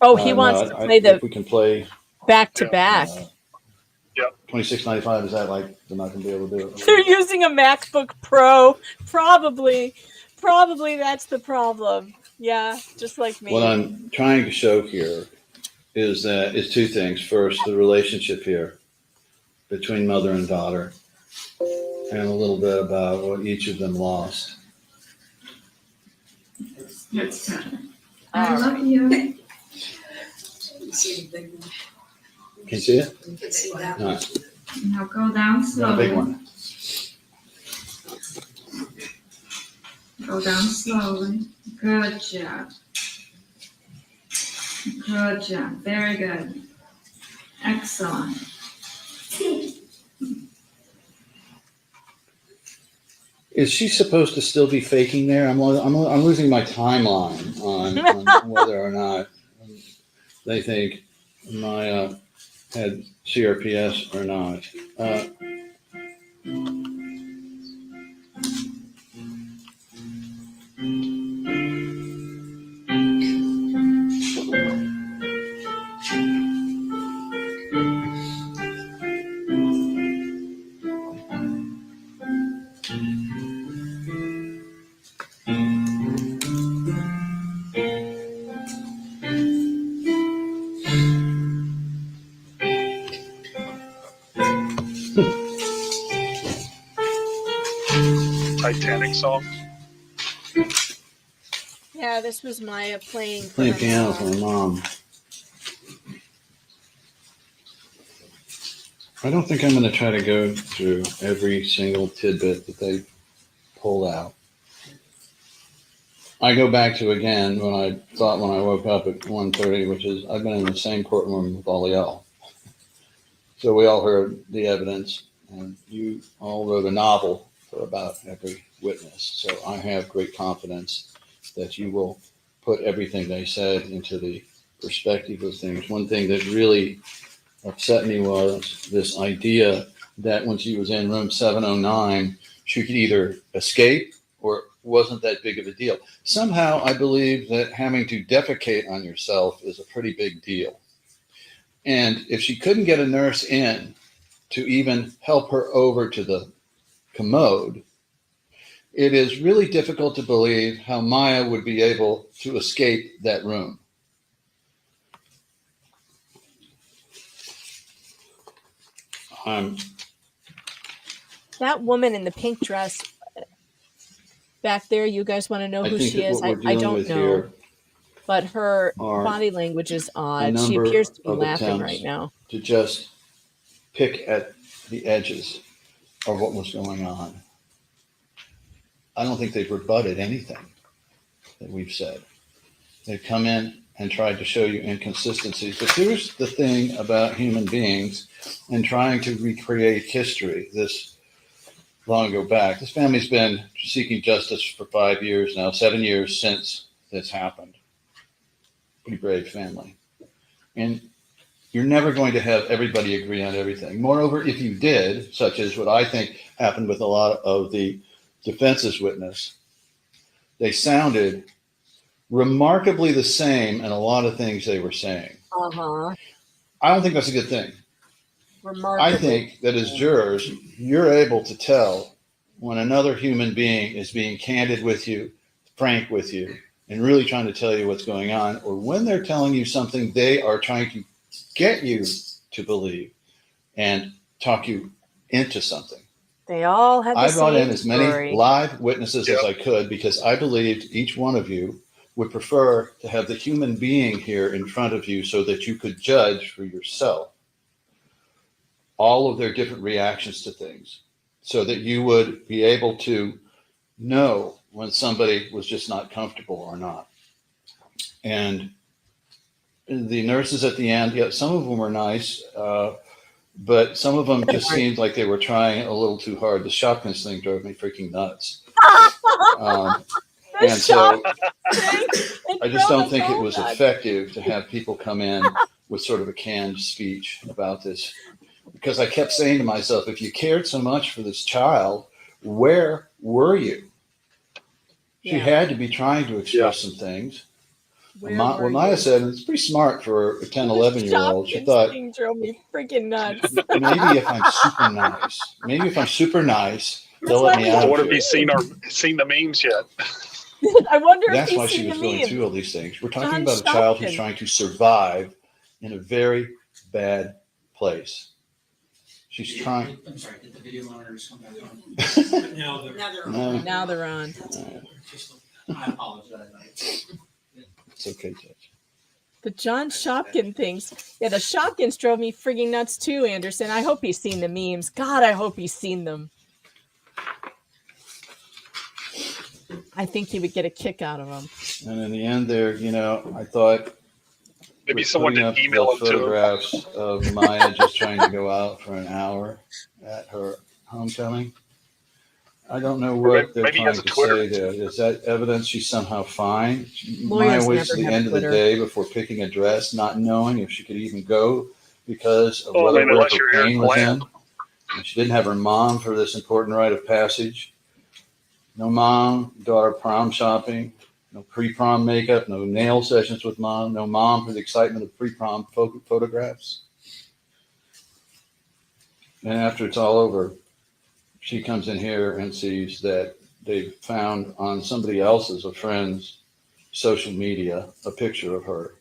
Oh, he wants to play if we can play back to back. 2695, is that like they're not gonna be able to do it? They're using a MacBook Pro. Probably that's the problem. Yeah, just like me. What I'm trying to show here is that it's two things. First, the relationship here between mother and daughter, and a little bit about what each of them lost. That's time. I love you. Can you see it? You can see that. Nice. Now go down Got a slowly. big one. Go down slowly. Good job. Good job. Very good. Excellent. Is she supposed to still be faking there? I'm losing my timeline on whether or not they think Maya had CRPS or not. Titanic song. Yeah, this was Maya playing for Playing her piano mom. for my mom. I don't think I'm going to try to go through every single tidbit that they pulled out. I go back to, again, when I thought when I woke up at 1:30, which is I've been in the same courtroom with all y'all. So we all heard the evidence, and you all wrote a novel for about every witness. So I have great confidence that you will put everything they said into the perspective of things. One thing that really upset me was this idea that when she was in room 709, she could either escape or it wasn't that big of a deal. Somehow I believe that having to defecate on yourself is a pretty big deal. And if she couldn't get a nurse in to even help her over to the commode, it is really difficult to believe how Maya would be able to escape that room. That woman in the pink dress back there, you guys want to know who she is? I don't know. But her body language is odd. She appears to be laughing right now. To just pick at the edges of what was going on. I don't think they've rebutted anything that we've said. They've come in and tried to show you inconsistencies. But here's the thing about human beings and trying to recreate history. This long ago back. This family's been seeking justice for 5 years now, 7 years since this happened. Pretty brave family. And you're never going to have everybody agree on everything. Moreover, if you did, such as what I think happened with a lot of the defense's witness, they sounded remarkably the same in a lot of things they were saying. Uh-huh. I don't think that's a good thing. Remarkably. I think that as jurors, you're able to tell when another human being is being candid with you, frank with you, and really trying to tell you what's going on, or when they're telling you something they are trying to get you to believe and talk you into something. They all had the I brought in same as many story. live witnesses as I could because I believed each one of you would prefer to have the human being here in front of you so that you could judge for yourself all of their different reactions to things, so that you would be able to know when somebody was just not comfortable or not. And the nurses at the end, yeah, some of them were nice, but some of them just seemed like they were trying a little too hard. The shotguns thing drove me freaking nuts. And so I just don't think it was effective to have people come in with sort of a canned speech about this, because I kept saying to myself, if you cared so much for this child, where were you? She had to be trying to express some things. What Maya said, and it's pretty smart for a 10, 11-year-old. She thought, Thing drove me freaking nuts. maybe if I'm super nice, they'll let me I out wonder of if here. he's seen the memes yet. I wonder if That's he's why she seen was the going memes. through all these things. We're talking John about a child who's Shopkin. trying to survive in a very bad place. She's trying. I'm sorry, did the video monitors come back on? No. Now they're on. I apologize. It's okay, Judge. The John Shopkin things. Yeah, the Shopkins drove me frigging nuts too, Anderson. I hope he's seen the memes. God, I hope he's seen them. I think he would get a kick out of them. And in the end there, I thought Maybe someone putting didn't up email the him to him. photographs of Maya just trying to go out for an hour at her homecoming. I don't know what they're maybe he trying has a to Twitter. say there. Is that evidence she's somehow fine? Lawyers Maya waits to never the have end of the Twitter. day before picking a dress, not knowing if she could even go because of Oh, where unless her you're here pain in was in. Atlanta. And she didn't have her mom for this important rite of passage. No mom, daughter prom shopping, no pre-prom makeup, no nail sessions with mom, no mom for the excitement of pre-prom photographs. And after it's all over, she comes in here and sees that they found on somebody else's, a friend's social media, a picture of her.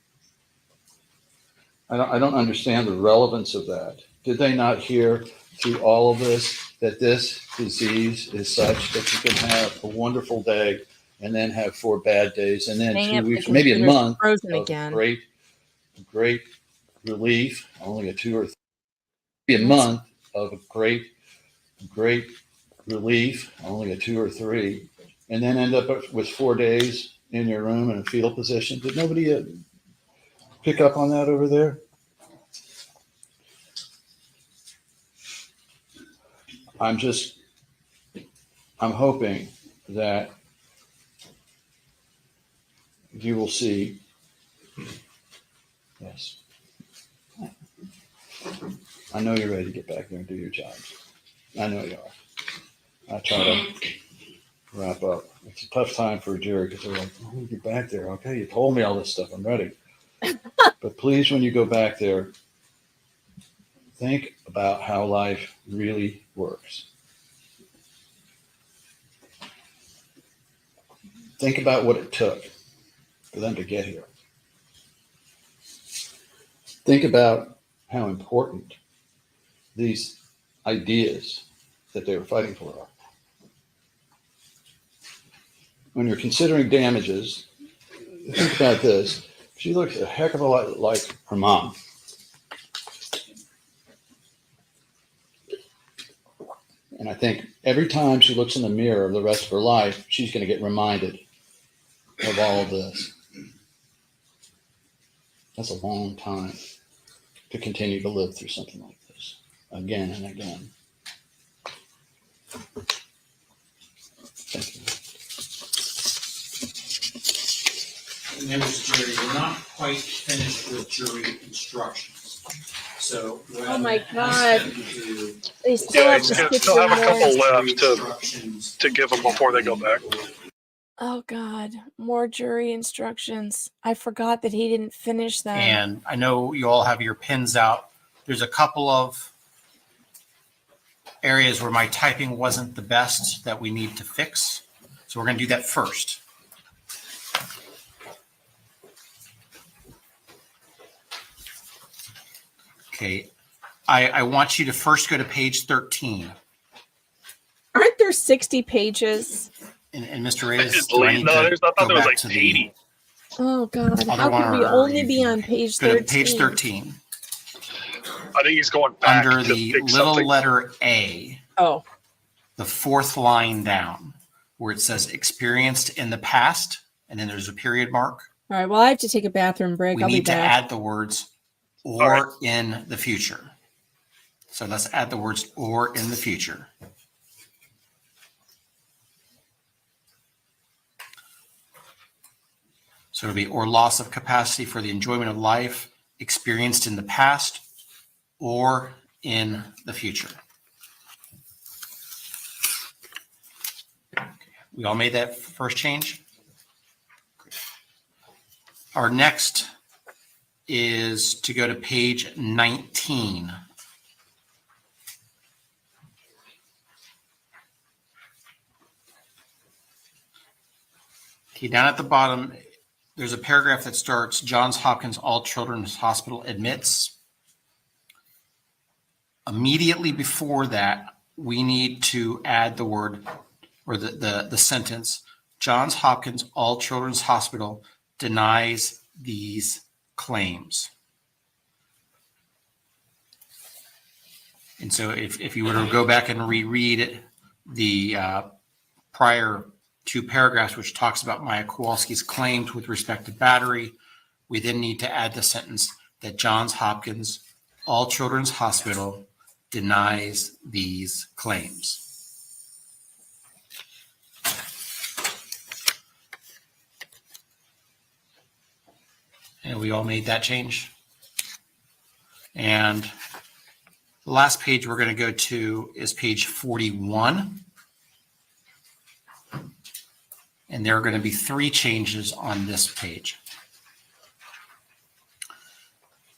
I don't understand the relevance of that. Did they not hear through all of this that this disease is such that you can have a wonderful day and then have 4 bad days and then Dang 2 it, my weeks, maybe a computer's month frozen of again. great relief, only a 2 or 3, a month of great relief, only a 2 or 3, and then end up with 4 days in your room in a fetal position. Did nobody pick up on that over there? I'm hoping that you will see. Yes. I know you're ready to get back there and do your jobs. I know you are. I try to wrap up. It's a tough time for a jury because they're like, oh, get back there. Okay, you told me all this stuff. I'm ready. But please, when you go back there, think about how life really works. Think about what it took for them to get here. Think about how important these ideas that they were fighting for are. When you're considering damages, think about this. She looks a heck of a lot like her mom. And I think every time she looks in the mirror the rest of her life, she's going to get reminded of all of this. That's a long time to continue to live through something like this again and again. Members of the jury, we're not quite finished with jury instructions. So what Oh I'm my asking God. you to do They still Yeah, have he's to gonna skip still some have a couple more. left to give them before they go back. Oh God, more jury instructions. I forgot that he didn't finish them. And I know you all have your pens out. There's a couple of areas where my typing wasn't the best that we need to fix. So we're going to do that first. Okay. I want you to first go to page 13. Aren't there 60 pages? And Mr. Reyes, do I need No, to I thought go there was back like to 80. Oh God, other how one, could we or only you be can on page go 13? to page 13? I think he's going back Under to the fix little something. letter A, Oh, the fourth line down, where it says experienced in the past, and then there's a period mark. all right. Well, I have to take a bathroom break. We I'll be need to back. add the words or in the future. So let's add the words or in the future. So it'll be or loss of capacity for the enjoyment of life experienced in the past or in the future. We all made that first change? Our next is to go to page 19. Okay, down at the bottom, there's a paragraph that starts, Johns Hopkins All Children's Hospital admits. Immediately before that, we need to add the word or the sentence, Johns Hopkins All Children's Hospital denies these claims. And so if you were to go back and reread the prior two paragraphs, which talks about Maya Kowalski's claims with respect to battery, we then need to add the sentence that Johns Hopkins All Children's Hospital denies these claims. And we all made that change. And the last page we're going to go to is page 41. And there are going to be 3 changes on this page.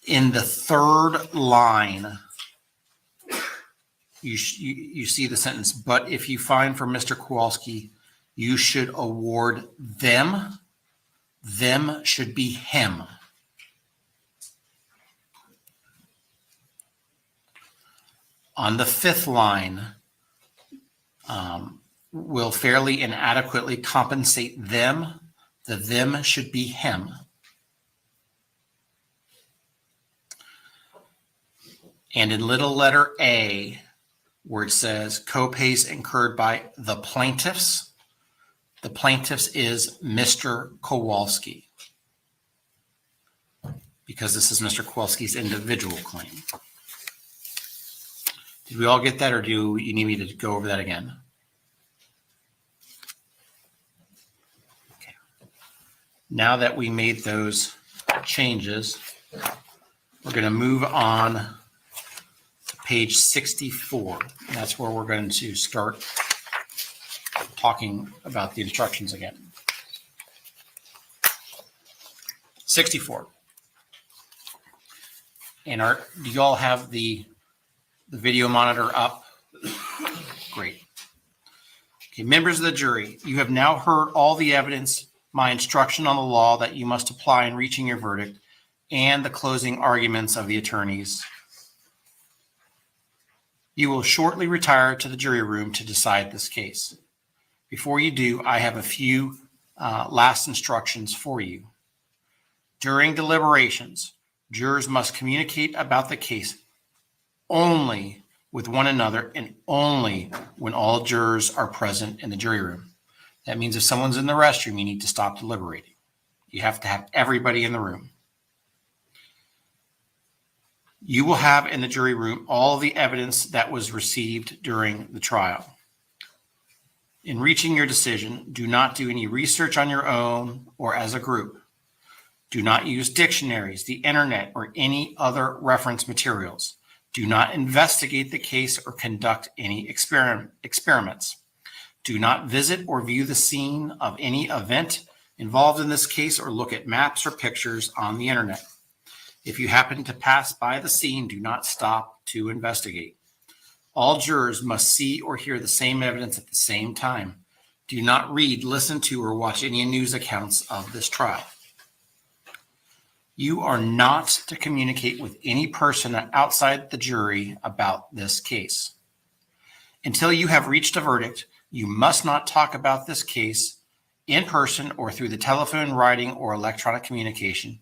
In the third line, you see the sentence, but if you find for Mr. Kowalski, you should award them. Them should be him. On the 5th line, will fairly and adequately compensate them. The them should be him. And in little letter A, where it says co-pays incurred by the plaintiffs is Mr. Kowalski, because this is Mr. Kowalski's individual claim. Did we all get that, or do you need me to go over that again? Okay. Now that we made those changes, we're going to move on to page 64. And that's where we're going to start talking about the instructions again. 64. And do you all have the video monitor up? Great. Okay, members of the jury, you have now heard all the evidence, my instruction on the law that you must apply in reaching your verdict, and the closing arguments of the attorneys. You will shortly retire to the jury room to decide this case. Before you do, I have a few last instructions for you. During deliberations, jurors must communicate about the case only with one another and only when all jurors are present in the jury room. That means if someone's in the restroom, you need to stop deliberating. You have to have everybody in the room. You will have in the jury room all the evidence that was received during the trial. In reaching your decision, do not do any research on your own or as a group. Do not use dictionaries, the internet, or any other reference materials. Do not investigate the case or conduct any experiments. Do not visit or view the scene of any event involved in this case or look at maps or pictures on the internet. If you happen to pass by the scene, do not stop to investigate. All jurors must see or hear the same evidence at the same time. Do not read, listen to, or watch any news accounts of this trial. You are not to communicate with any person outside the jury about this case. Until you have reached a verdict, you must not talk about this case in person or through the telephone, writing, or electronic communication,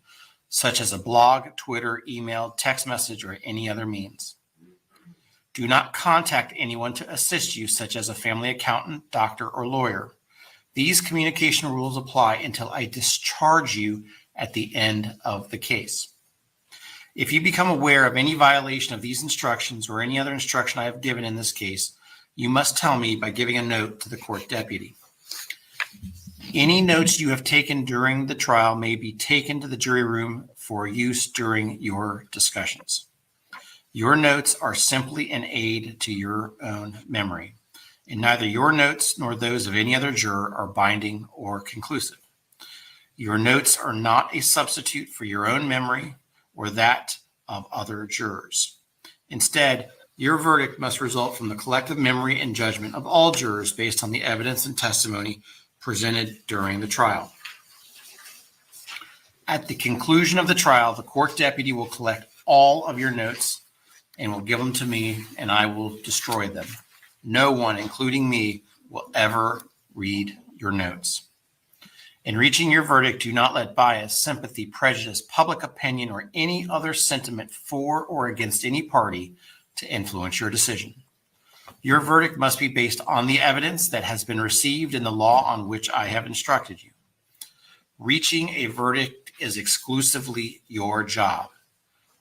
such as a blog, Twitter, email, text message, or any other means. Do not contact anyone to assist you, such as a family accountant, doctor, or lawyer. These communication rules apply until I discharge you at the end of the case. If you become aware of any violation of these instructions or any other instruction I have given in this case, you must tell me by giving a note to the court deputy. Any notes you have taken during the trial may be taken to the jury room for use during your discussions. Your notes are simply an aid to your own memory, and neither your notes nor those of any other juror are binding or conclusive. Your notes are not a substitute for your own memory or that of other jurors. Instead, your verdict must result from the collective memory and judgment of all jurors based on the evidence and testimony presented during the trial. At the conclusion of the trial, the court deputy will collect all of your notes and will give them to me, and I will destroy them. No one, including me, will ever read your notes. In reaching your verdict, do not let bias, sympathy, prejudice, public opinion, or any other sentiment for or against any party to influence your decision. Your verdict must be based on the evidence that has been received in the law on which I have instructed you. Reaching a verdict is exclusively your job.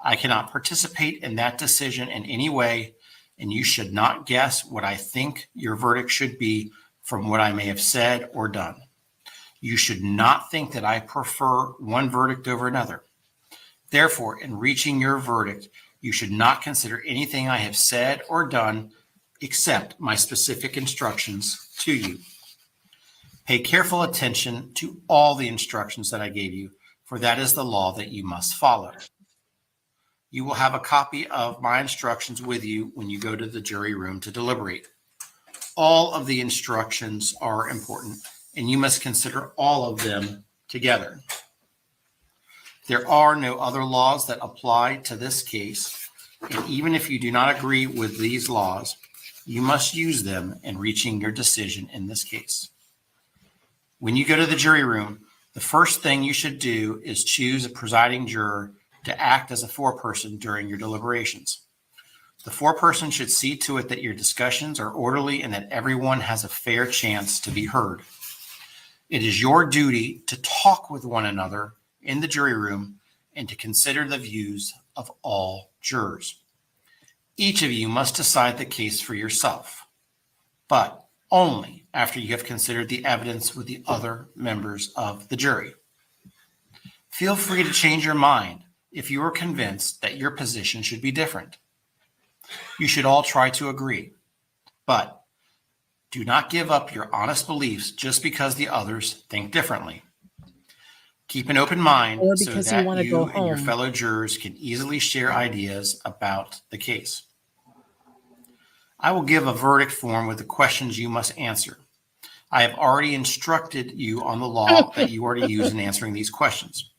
I cannot participate in that decision in any way, and you should not guess what I think your verdict should be from what I may have said or done. You should not think that I prefer one verdict over another. Therefore, in reaching your verdict, you should not consider anything I have said or done except my specific instructions to you. Pay careful attention to all the instructions that I gave you, for that is the law that you must follow. You will have a copy of my instructions with you when you go to the jury room to deliberate. All of the instructions are important, and you must consider all of them together. There are no other laws that apply to this case, and even if you do not agree with these laws, you must use them in reaching your decision in this case. When you go to the jury room, the first thing you should do is choose a presiding juror to act as a foreperson during your deliberations. The foreperson should see to it that your discussions are orderly and that everyone has a fair chance to be heard. It is your duty to talk with one another in the jury room and to consider the views of all jurors. Each of you must decide the case for yourself, but only after you have considered the evidence with the other members of the jury. Feel free to change your mind if you are convinced that your position should be different. You should all try to agree, but do not give up your honest beliefs just because the others think differently. Keep an open mind Or so because that you want to you go and your home. fellow jurors can easily share ideas about the case. I will give a verdict form with the questions you must answer. I have already instructed you on the law that you are to use in answering these questions.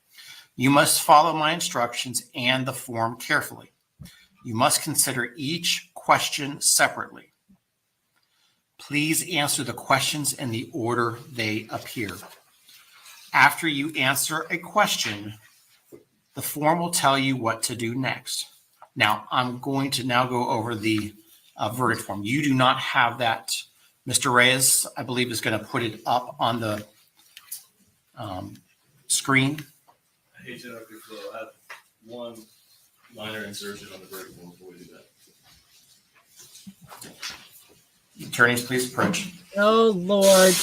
You must follow my instructions and the form carefully. You must consider each question separately. Please answer the questions in the order they appear. After you answer a question, the form will tell you what to do next. Now, I'm going to now go over the verdict form. You do not have that. Mr. Reyes, I believe, is going to put it up on the screen. I hate to interrupt you, Phil. I have one minor insertion on the verdict form before we do that. Attorneys, please approach. Oh, Lord.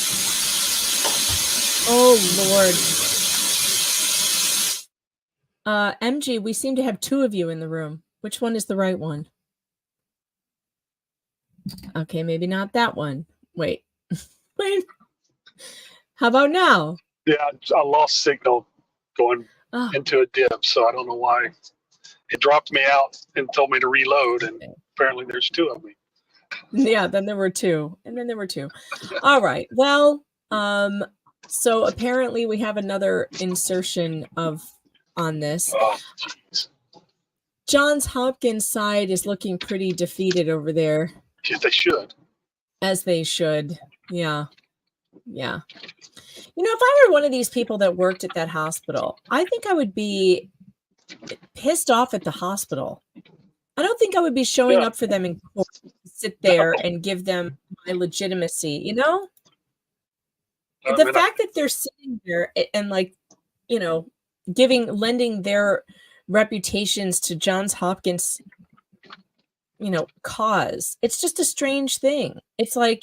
Oh, Lord. MG, we seem to have two of you in the room. Which one is the right one? Okay, maybe not that one. Wait. Wait. How about now? Yeah, I lost signal going Oh, into a dip, so I don't know why. It dropped me out and told me to reload, and apparently there's two of me. yeah, then there were two. And then there were two. All right. Well, so apparently we have another insertion on this. Oh, jeez. Johns Hopkins side is looking pretty defeated over there. Yeah, they should. As they should. Yeah. Yeah. You know, if I were one of these people that worked at that hospital, I think I would be pissed off at the hospital. I don't think I would be showing up for them in court to sit there and give them my legitimacy, you know? The fact that they're sitting there and like, you know, lending their reputations to Johns Hopkins, you know, cause. It's just a strange thing. It's like,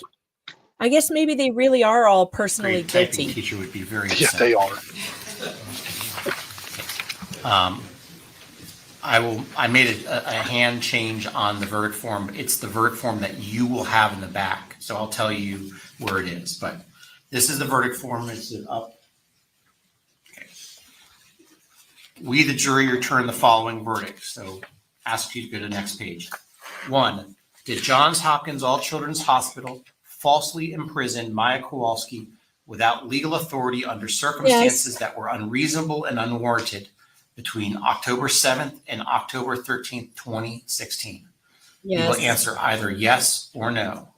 I guess maybe they really are all personally guilty. Teacher would be very upset. Yes, they are. I made a hand change on the verdict form. It's the verdict form that you will have in the back. So I'll tell you where it is. But this is the verdict form. It's up. Okay. We, the jury, return the following verdicts. So ask you to go to the next page. 1, did Johns Hopkins All Children's Hospital falsely imprison Maya Kowalski without legal authority under circumstances that were unreasonable and unwarranted between October 7th and October 13th, 2016? Yes. You will answer either yes or no.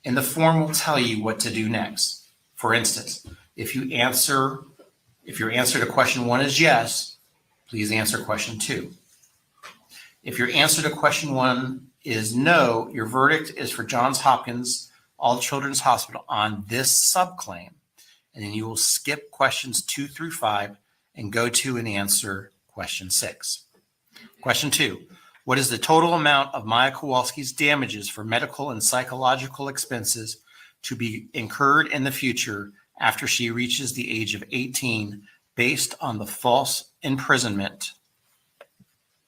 And the form will tell you what to do next. For instance, if your answer to question 1 is yes, please answer question 2. If your answer to question 1 is no, your verdict is for Johns Hopkins All Children's Hospital on this subclaim. And then you will skip questions 2 through 5 and go to and answer question 6. Question 2, what is the total amount of Maya Kowalski's damages for medical and psychological expenses to be incurred in the future after she reaches the age of 18 based on the false imprisonment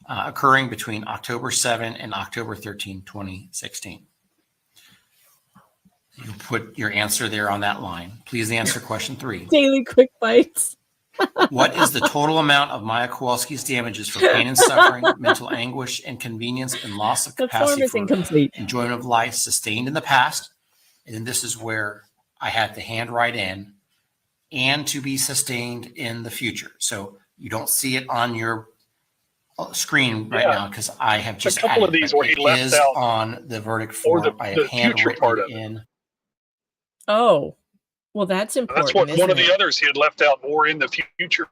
occurring between October 7 and October 13, 2016? You put your answer there on that line. Please answer question 3. Daily quick bites. What is the total amount of Maya Kowalski's damages for pain and suffering, mental anguish, inconvenience, and loss of The form capacity is for incomplete. enjoyment of life sustained in the past? And then this is where I had to handwrite in, and to be sustained in the future. So you don't see it on your screen right now because I have just a couple of added these it. where he It left is out on the verdict or form. I have future part handwritten of it it. in. Oh, well, that's important. That's what one isn't of the it? others he had left out more in the future.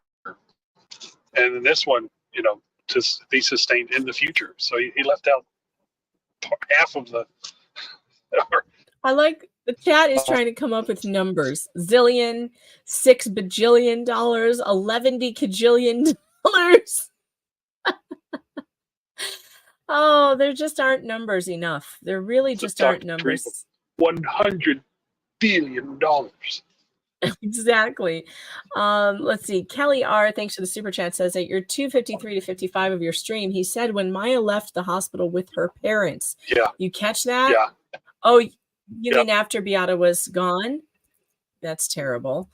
And in this one, you know, to be sustained in the future. So he left out half of the. I like the chat is trying to come up with numbers. Zillion, $6 bajillion, $11 cajillion. Oh, there just aren't numbers enough. There really just aren't numbers. $100 billion. Exactly. Let's see. Kelly R, thanks for the super chat, says that you're 253 to 55 of your stream. He said when Maya left the hospital with her parents. Yeah. You catch that? Yeah. Oh, you mean after Beata was gone? That's terrible.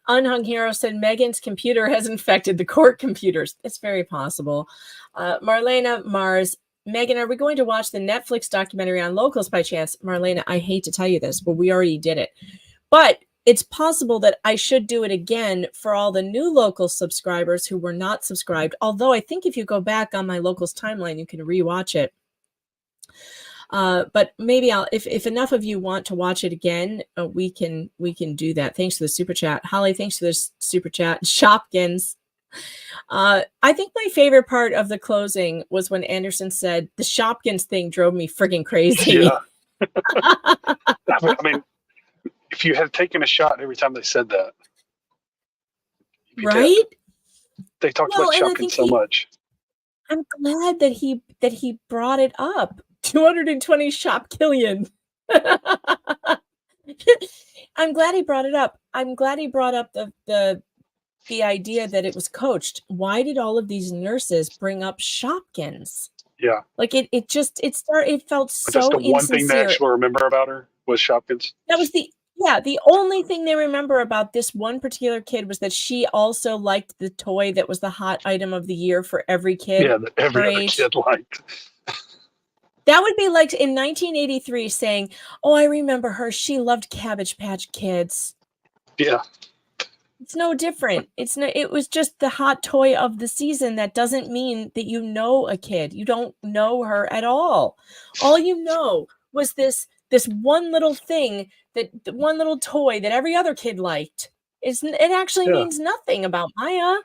Unhung Hero said Megan's computer has infected the court computers. It's very possible. Marlena Mars, Megan, are we going to watch the Netflix documentary on locals by chance? Marlena, I hate to tell you this, but we already did it. But it's possible that I should do it again for all the new locals subscribers who were not subscribed. Although I think if you go back on my locals timeline, you can rewatch it. But maybe if enough of you want to watch it again, we can do that. Thanks for the super chat. Holly, thanks for this super chat. Shopkins. I think my favorite part of the closing was when Anderson said the Shopkins thing drove me friggin' crazy. Yeah. I mean, if you had taken a shot every time they said that. Right? They talked about Shopkins so much. I'm glad that he brought it up. 220 shop killion. I'm glad he brought it up. I'm glad he brought up the idea that it was coached. Why did all of these nurses bring up Shopkins? Yeah. Like it felt But that's so the one thing they insincere. actually remember about her was Shopkins. That was the only thing they remember about this one particular kid was that she also liked the toy that was the hot item of the year for every kid. Yeah, that every her other age. kid liked. That would be like in 1983 saying, "Oh, I remember her. She loved Cabbage Patch Kids." Yeah. It's no different. It was just the hot toy of the season. That doesn't mean that you know a kid. You don't know her at all. All you know was this one little thing, the one little toy that every other kid liked. It actually Yeah. means nothing about Maya.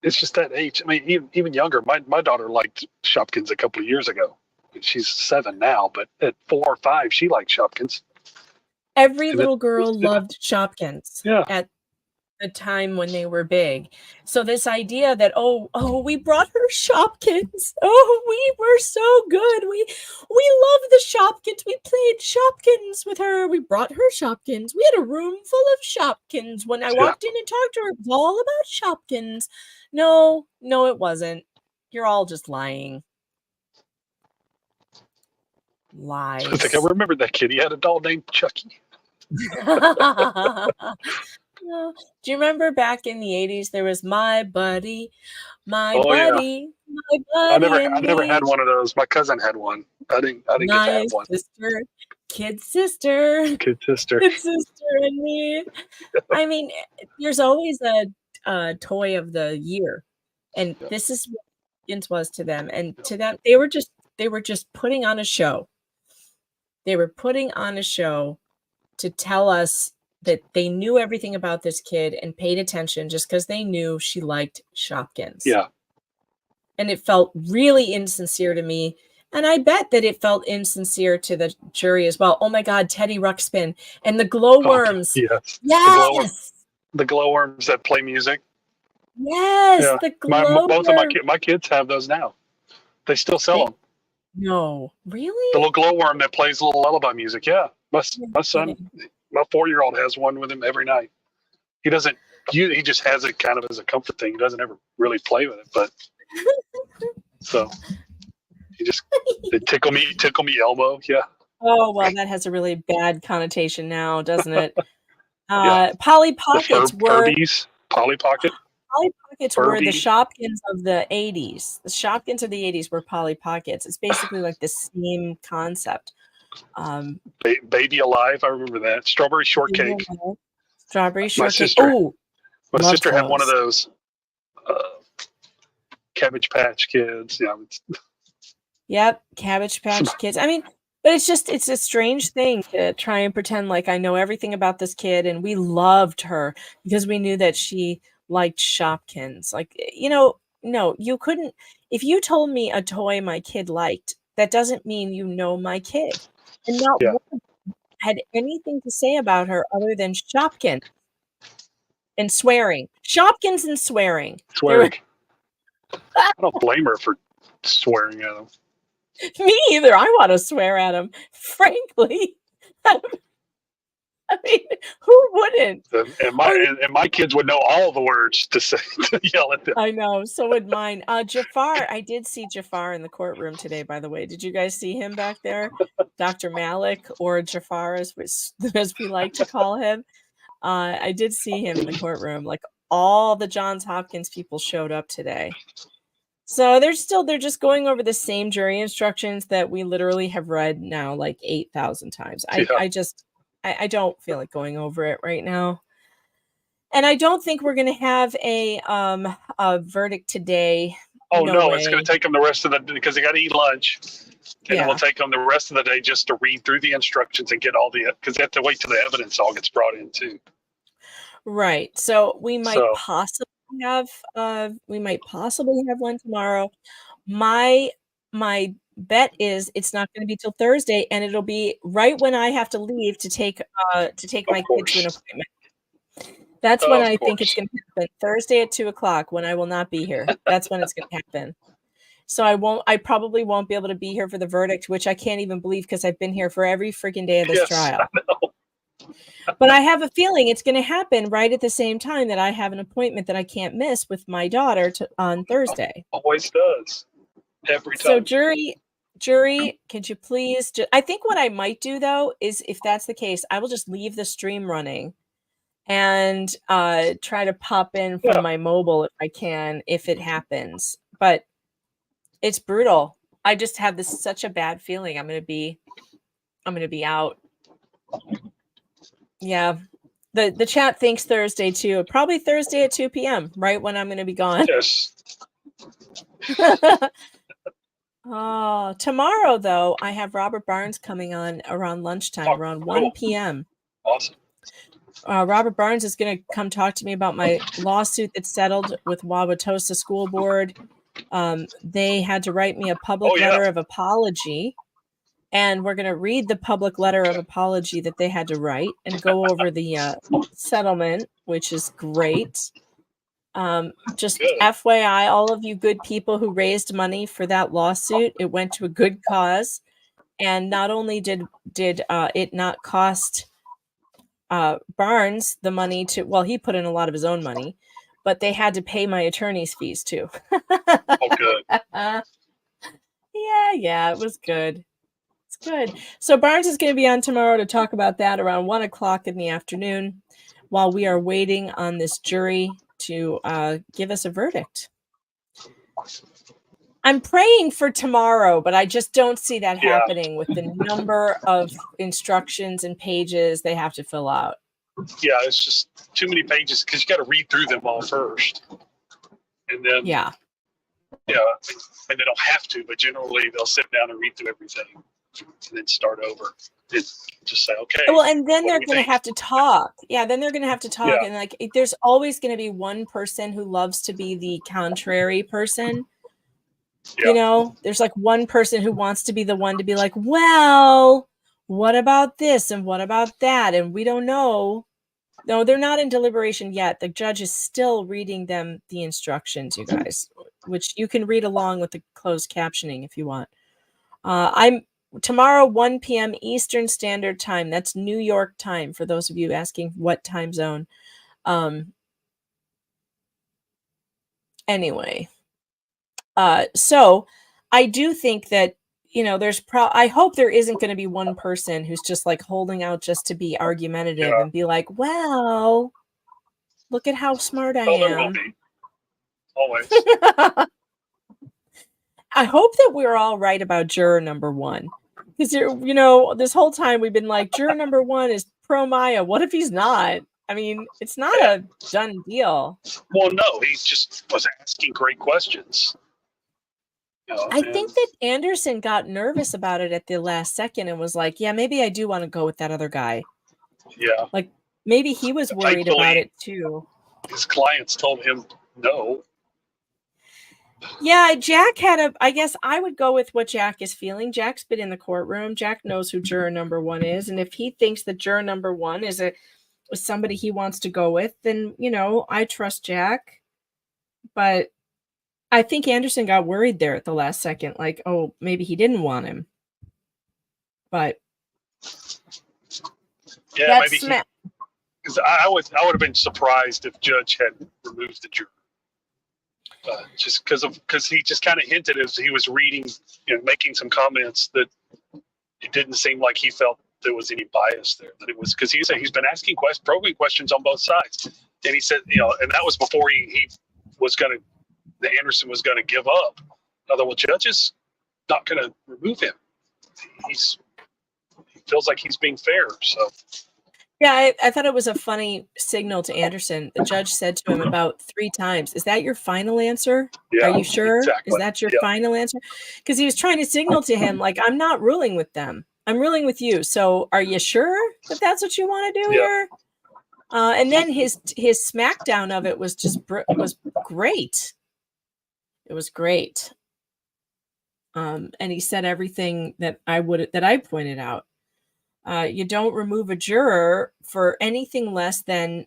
It's just that age. I mean, even younger. My daughter liked Shopkins a couple of years ago. She's 7 now, but at 4 or 5, she liked Shopkins. Every And little girl loved Shopkins Yeah. at the time when they were big. So this idea that oh we brought her Shopkins. Oh, we were so good. We loved the Shopkins. We played Shopkins with her. We brought her Shopkins. We had a room full of Shopkins. When I walked in and talked to her, it was all about Shopkins. No, it wasn't. You're all just lying. Lies. I think I remember that kid. He had a doll named Chucky. No. Do you remember back in the 80s there was my buddy, my Oh, yeah. buddy, my I buddy never had one of those. My cousin had one. I didn't get to have my one. sister, kid sister, Kid sister. kid sister and me. I mean, there's always a toy of the year, and this is what Shopkins was to them. And to them, they were just putting on a show. They were putting on a show to tell us that they knew everything about this kid and paid attention just because they knew she liked Shopkins. Yeah. And it felt really insincere to me. And I bet that it felt insincere to the jury as well. Oh my God, Teddy Ruxpin and the glowworms. Yes. Yes. The glowworms that play music. Yes. Yeah. The glowworms. Both of my kids have those now. They still sell them. No, really? The little glowworm that plays a little lullaby music. Yeah. My son, my 4-year-old has one with him every night. He doesn't, he just has it kind of as a comfort thing. He doesn't ever really play with it, but so they tickle me Elmo. Yeah. Oh, well, that has a really bad connotation now, doesn't it? Yeah. Polly Pockets were Furbies, Polly Pocket. Polly Pockets were the Furby. Shopkins of the 80s. The Shopkins of the 80s were Polly Pockets. It's basically like the same concept. Baby Alive, I remember that. Strawberry Shortcake. Strawberry Shortcake. My sister had those. one of those. Cabbage Patch Kids. Yeah. Yep, Cabbage Patch Kids. I mean, but it's a strange thing to try and pretend like I know everything about this kid and we loved her because we knew that she liked Shopkins. Like, no, you couldn't. If you told me a toy my kid liked, that doesn't mean you know my kid. And not one of them had anything to say about her other than Shopkins and swearing. Shopkins and swearing. Swearing. I don't blame her for swearing at them. Me either. I want to swear at him. Frankly. I mean, who wouldn't? And my kids would know all the words to say to yell at them. I know. So would mine. Jafar. I did see Jafar in the courtroom today, by the way. Did you guys see him back there? Dr. Malik, or Jafar as we like to call him. I did see him in the courtroom. Like all the Johns Hopkins people showed up today. So they're just going over the same jury instructions that we literally have read now like 8,000 times. I don't feel like going over it right now. And I don't think we're going to have a verdict today. Oh, no, it's going to take them the rest of the day because they got to eat lunch. And it will take them the rest of the day just to read through the instructions and get all because they have to wait till the evidence all gets brought in too. Right. So we might possibly have one tomorrow. My bet is it's not going to be till Thursday, and it'll be right when I have to leave to take my kids to an appointment. That's when I think it's going to happen. Thursday at 2:00 when I will not be here. That's when it's going to happen. So I probably won't be able to be here for the verdict, which I can't even believe because I've been here for every freaking day of this Yes, trial. I know. But I have a feeling it's going to happen right at the same time that I have an appointment that I can't miss with my daughter on Thursday. Always does. Every So time. jury, could you please I think what I might do though is if that's the case, I will just leave the stream running and try to pop in from my mobile if I can, if it happens. But it's brutal. I just have such a bad feeling I'm going to be out. Yeah. The chat thinks Thursday too. Probably Thursday at 2 p.m., right when I'm going to be gone. Yes. Oh, tomorrow though, I have Robert Barnes coming on around lunchtime, around 1 p.m. Awesome. Robert Barnes is going to come talk to me about my lawsuit that's settled with Wauwatosa School Board. They had to write me a public letter of apology, and we're going to read the public letter of apology that they had to write and go over the settlement, which is great. Just FYI, all of you good people who raised money for that lawsuit, it went to a good cause. And not only did it not cost Barnes the money he put in a lot of his own money, but they had to pay my attorney's fees too. Oh, good. Yeah, it was good. It's good. So Barnes is going to be on tomorrow to talk about that around 1 o'clock in the afternoon while we are waiting on this jury to give us a verdict. I'm praying for tomorrow, but I just don't see that happening with the number of instructions and pages they have to fill out. Yeah, it's just too many pages because you got to read through them all first. And then, yeah, and they don't have to, but generally they'll sit down and read through everything and then start over. And just say, okay. Well, and then they're going to have to talk. Yeah, then they're going to have to talk. Yeah. And like, there's always going to be one person who loves to be the contrary person. Yeah. You know, there's like one person who wants to be the one to be like, well, what about this and what about that? And we don't know. No, they're not in deliberation yet. The judge is still reading them the instructions, you guys, which you can read along with the closed captioning if you want. I'm tomorrow, 1 p.m. Eastern Standard Time. That's New York time for those of you asking what time zone. Anyway. So I do think that, you know, I hope there isn't going to be one person who's just like holding out just to be argumentative and be like, well, look at how smart I There will am. be. Always. I hope that we're all right about juror number 1. Because, you know, this whole time we've been like, juror number 1 is pro Maya. What if he's not? I mean, it's not a done deal. Well, no, he just was asking great questions. You know, I think that Anderson got nervous about it at the last second and was like, yeah, maybe I do want to go with that other guy. Yeah. Like, maybe he was worried about it too. His clients told him no. Yeah, Jack I guess I would go with what Jack is feeling. Jack's been in the courtroom. Jack knows who juror number 1 is. And if he thinks that juror number 1 is somebody he wants to go with, then, you know, I trust Jack. But I think Anderson got worried there at the last second. Like, oh, maybe he didn't want him. But yeah, maybe because I would have been surprised if Judge had removed the juror. Just because he just kind of hinted as he was reading, you know, making some comments that it didn't seem like he felt there was any bias there. That it was because he said he's been asking probing questions on both sides, and he said, you know, and that was before he was going to. The Anderson was going to give up. Although, well, Judge is not going to remove him. He feels like he's being fair. So. Yeah, I thought it was a funny signal to Anderson. The judge said to him about 3 times, is that your final answer? Yeah, are you sure? Exactly. Is that your final answer? Because he was trying to signal to him, like, I'm not ruling with them. I'm ruling with you. So are you sure that that's what you want to do here? And then his smackdown of it was just was great. It was great. And he said everything that I pointed out. You don't remove a juror for anything less than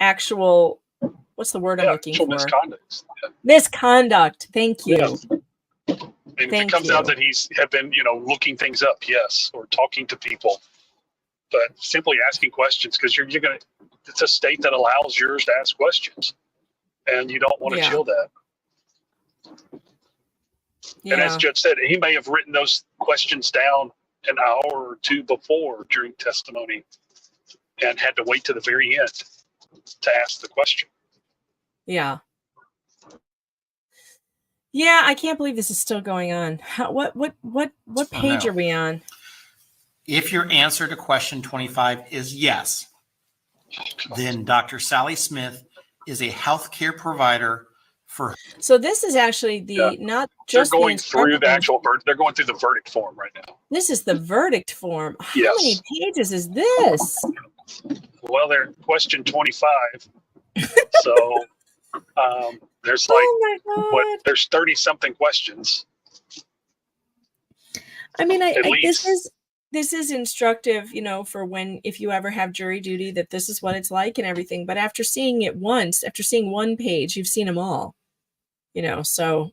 actual What's the word I'm looking actual for? misconduct. Misconduct. Thank you. Yeah. And if Thank it comes out you. that he's have been, looking things up, yes, or talking to people, but simply asking questions, because you're gonna, it's a state that allows jurors to ask questions, and you don't want to Yeah. chill that. And as Yeah. Judge said, he may have written those questions down an hour or two before during testimony, and had to wait to the very end to ask the question. Yeah. Yeah, I can't believe this is still going on. What page know. are we on? If your answer to question 25 is yes, then Dr. Sally Smith is a healthcare provider for. So this is actually not just they're going through the instructions. actual verdict. They're going through the verdict form right now. This is the verdict form. How Yes. many pages is this? Well, they're question 25. So there's like, Oh my God. there's 30 something questions. I mean, At least. this is instructive, for if you ever have jury duty, that this is what it's like and everything. But after seeing it once, after seeing one page, you've seen them all, so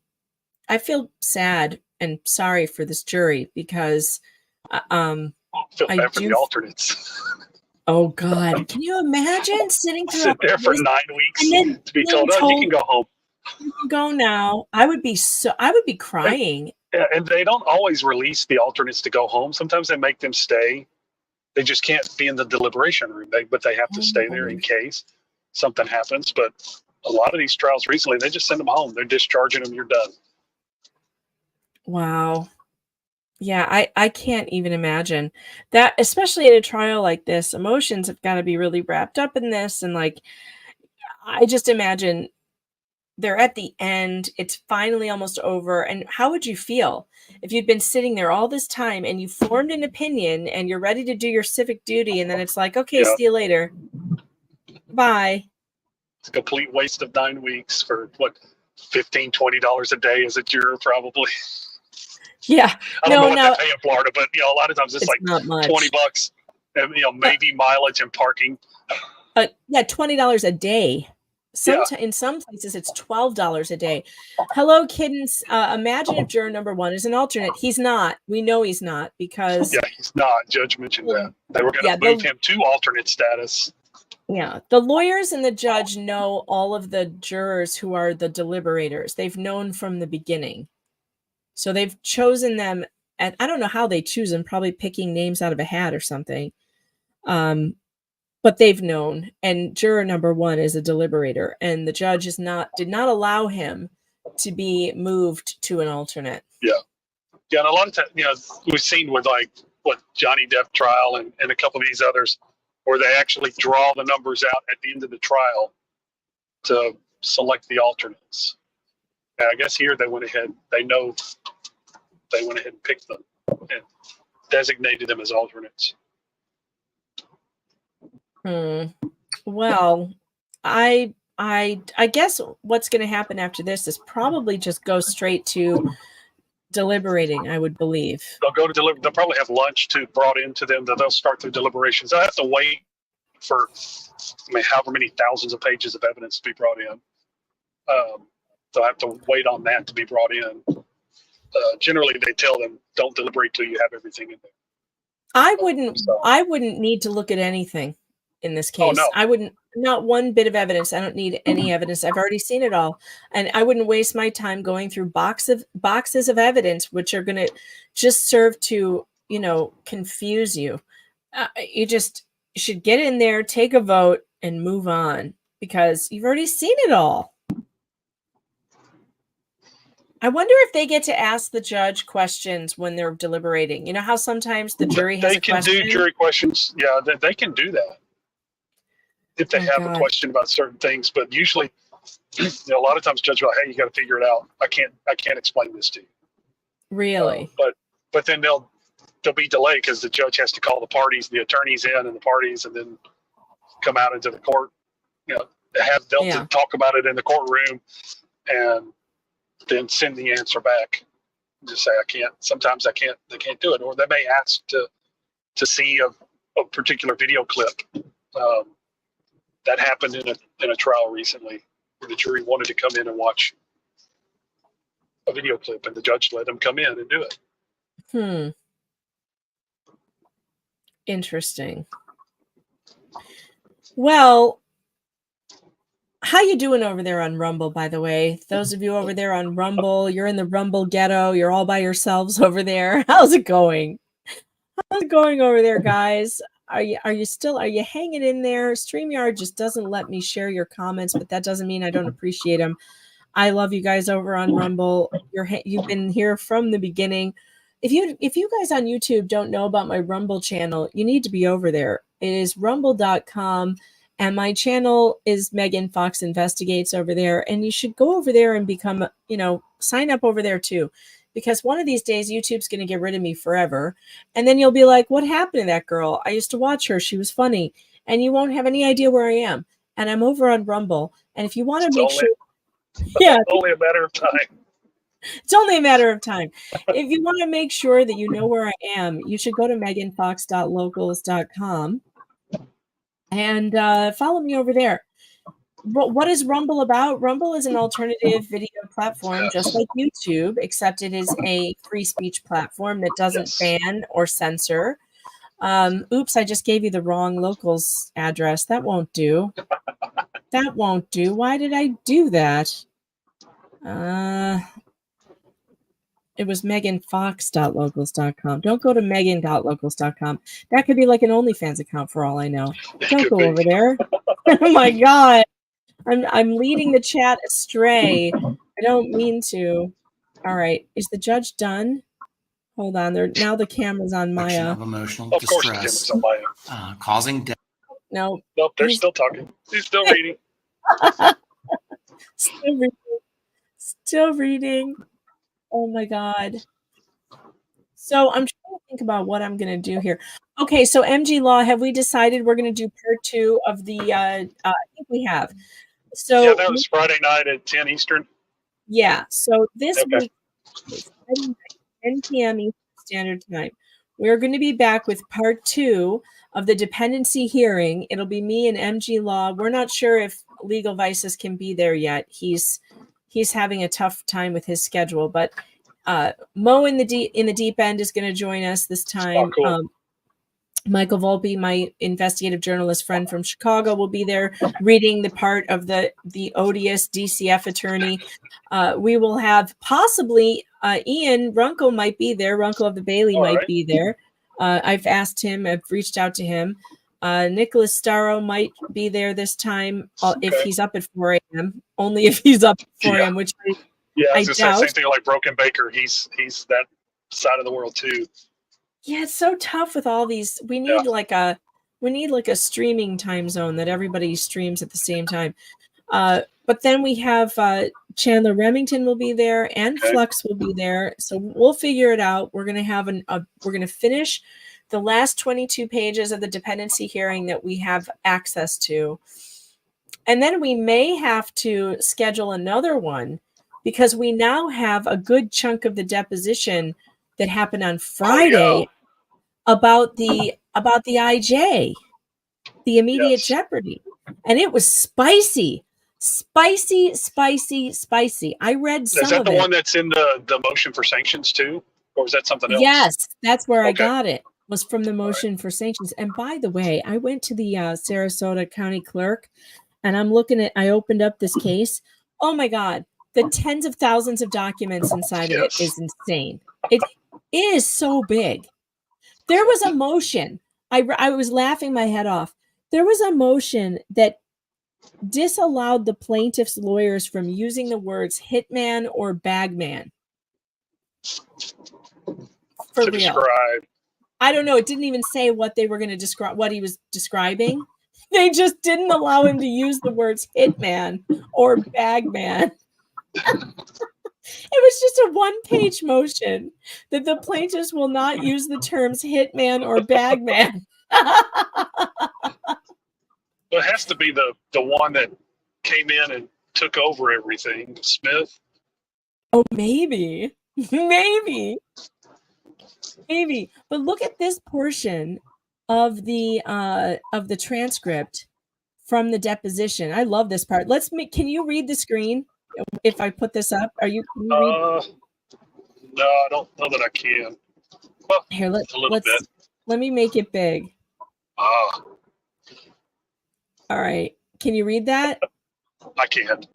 I feel sad and sorry for this jury, because I feel bad for the alternates. Oh God, can you imagine sitting through Sit there for 9 weeks and then to be told, oh, you can go home. You can go now. I would be crying. And they don't always release the alternates to go home. Sometimes they make them stay. They just can't be in the deliberation room, but they have to stay there in case something happens. But a lot of these trials recently, they just send them home. They're discharging them. You're done. Wow. Yeah, I can't even imagine that, especially in a trial like this. Emotions have got to be really wrapped up in this. And I just imagine they're at the end. It's finally almost over. And how would you feel if you'd been sitting there all this time and you formed an opinion and you're ready to do your civic duty, and then it's like, okay, see you later. Bye. It's a complete waste of 9 weeks for what, $15, $20 a day as a juror, probably. Yeah. I don't know what they pay in Florida, but a lot of times it's like not much. $20 and maybe mileage and parking. Yeah, $20 a day. In some places it's $12 a day. Hello, kittens. Imagine if juror number 1 is an alternate. He's not. We know he's not, because he's not. Judge mentioned that. They were going to move him to alternate status. Yeah. The lawyers and the judge know all of the jurors who are the deliberators. They've known from the beginning. So they've chosen them, and I don't know how they choose them, probably picking names out of a hat or something. But they've known, and juror number 1 is a deliberator, and the judge did not allow him to be moved to an alternate. Yeah. Yeah. And a lot of times, we've seen with Johnny Depp trial and a couple of these others, where they actually draw the numbers out at the end of the trial to select the alternates. And I guess here they went ahead and picked them and designated them as alternates. Well, I guess what's going to happen after this is probably just go straight to deliberating, I would believe. They'll go to deliver. They'll probably have lunch brought into them. They'll start their deliberations. I have to wait for, however many thousands of pages of evidence to be brought in. So I have to wait on that to be brought in. Generally, they tell them, don't deliberate till you have everything in there. I wouldn't need to look at anything in this case. Oh, no. I wouldn't, not one bit of evidence. I don't need any evidence. I've already seen it all. And I wouldn't waste my time going through boxes of evidence, which are going to just serve to, confuse you. You should get in there, take a vote, and move on, because you've already seen it all. I wonder if they get to ask the judge questions when they're deliberating. You know how sometimes the jury has a question? They can do jury questions. Yeah, they can do that if they have a question about certain things. But usually, a lot of times, judge will, hey, you got to figure it out. I can't explain this to you. Really? But then they'll be delayed because the judge has to call the parties, the attorneys in, and the parties, and then come out into the court. They'll talk about it in the courtroom, and then send the answer back. Just say, I can't. Sometimes they can't do it, or they may ask to see a particular video clip. That happened in a trial recently. where the jury wanted to come in and watch a video clip, and the judge let them come in and do it. Interesting. Well, how you doing over there on Rumble, by the way? Those of you over there on Rumble, you're in the Rumble ghetto. You're all by yourselves over there. How's it going? How's it going over there, guys? Are you hanging in there? StreamYard just doesn't let me share your comments, but that doesn't mean I don't appreciate them. I love you guys over on Rumble. You've been here from the beginning. If you guys on YouTube don't know about my Rumble channel, you need to be over there. It is rumble.com, and my channel is Megan Fox Investigates over there, and you should go over there and become, sign up over there too, because one of these days YouTube's going to get rid of me forever, and then you'll be like, what happened to that girl? I used to watch her. She was funny, and you won't have any idea where I am. And I'm over on Rumble, and if you want to make sure, yeah, only a matter of time. It's only a matter of time. If you want to make sure that you know where I am, you should go to meganfox.locals.com and follow me over there. What is Rumble about? Rumble is an alternative video platform, just like YouTube, except it is a free speech platform that doesn't ban or censor. Oops, I just gave you the wrong locals address. That won't do. That won't do. Why did I do that? It was meganfox.locals.com. Don't go to megan.locals.com. That could be like an OnlyFans account for all I know. Don't go over there. Oh my God. I'm leading the chat astray. I don't mean to. All right. Is the judge done? Hold on. Now the camera's on Maya. Of emotional distress, causing death. No. Nope, they're still talking. He's still reading. Still reading. Still reading. Oh my God. So I'm trying to think about what I'm going to do here. Okay, so MG Law, have we decided we're going to do part 2 of the, I think we have. So yeah, that was Friday night at 10 Eastern. Yeah, so this week, Friday night, 10 p.m. Eastern Standard Time, we're going to be back with part 2 of the dependency hearing. It'll be me and MG Law. We're not sure if Legal Vices can be there yet. He's having a tough time with his schedule, but Mo in the deep end is going to join us this time. Oh, cool. Michael Volpe, my investigative journalist friend from Chicago, will be there reading the part of the odious DCF attorney. We will have possibly Ian Runkle might be there. Runkle of the Bailey might be there. I've asked him. I've reached out to him. Nicholas Starro might be there this time if he's up at 4 a.m. Only if he's up at 4 a.m., which I was doubt. the same thing like Broken Baker. He's that side of the world too. Yeah, it's so tough with all these. We need like a streaming time zone that everybody streams at the same time. But then we have Chandler Remington will be there and Flux will be there. So we'll figure it out. We're gonna have we're gonna finish the last 22 pages of the dependency hearing that we have access to. And then we may have to schedule another one because we now have a good chunk of the deposition that happened on Friday about the IJ, the immediate jeopardy. And it was spicy. I read some of it. Is that the one that's in the motion for sanctions too? Or is that something else? Yes, that's where I got it. Was from the motion for sanctions. And by the way, I went to the Sarasota County Clerk and I opened up this case. Oh my God, the tens of thousands of documents inside of it is insane. It is so big. There was a motion. I was laughing my head off. There was a motion that disallowed the plaintiff's lawyers from using the words hitman or bagman. For real. Describe. I don't know. It didn't even say what they were going to describe, what he was describing. They just didn't allow him to use the words hitman or bagman. It was just a one-page motion that the plaintiffs will not use the terms hitman or bagman. It has to be the one that came in and took over everything, Smith. Oh, maybe. But look at this portion of the transcript from the deposition. I love this part. Can you read the screen if I put this up? Can you read? No, I don't know that I can. Well, Here, a little bit. let me make it big. Ah, All right. Can you read that? I can.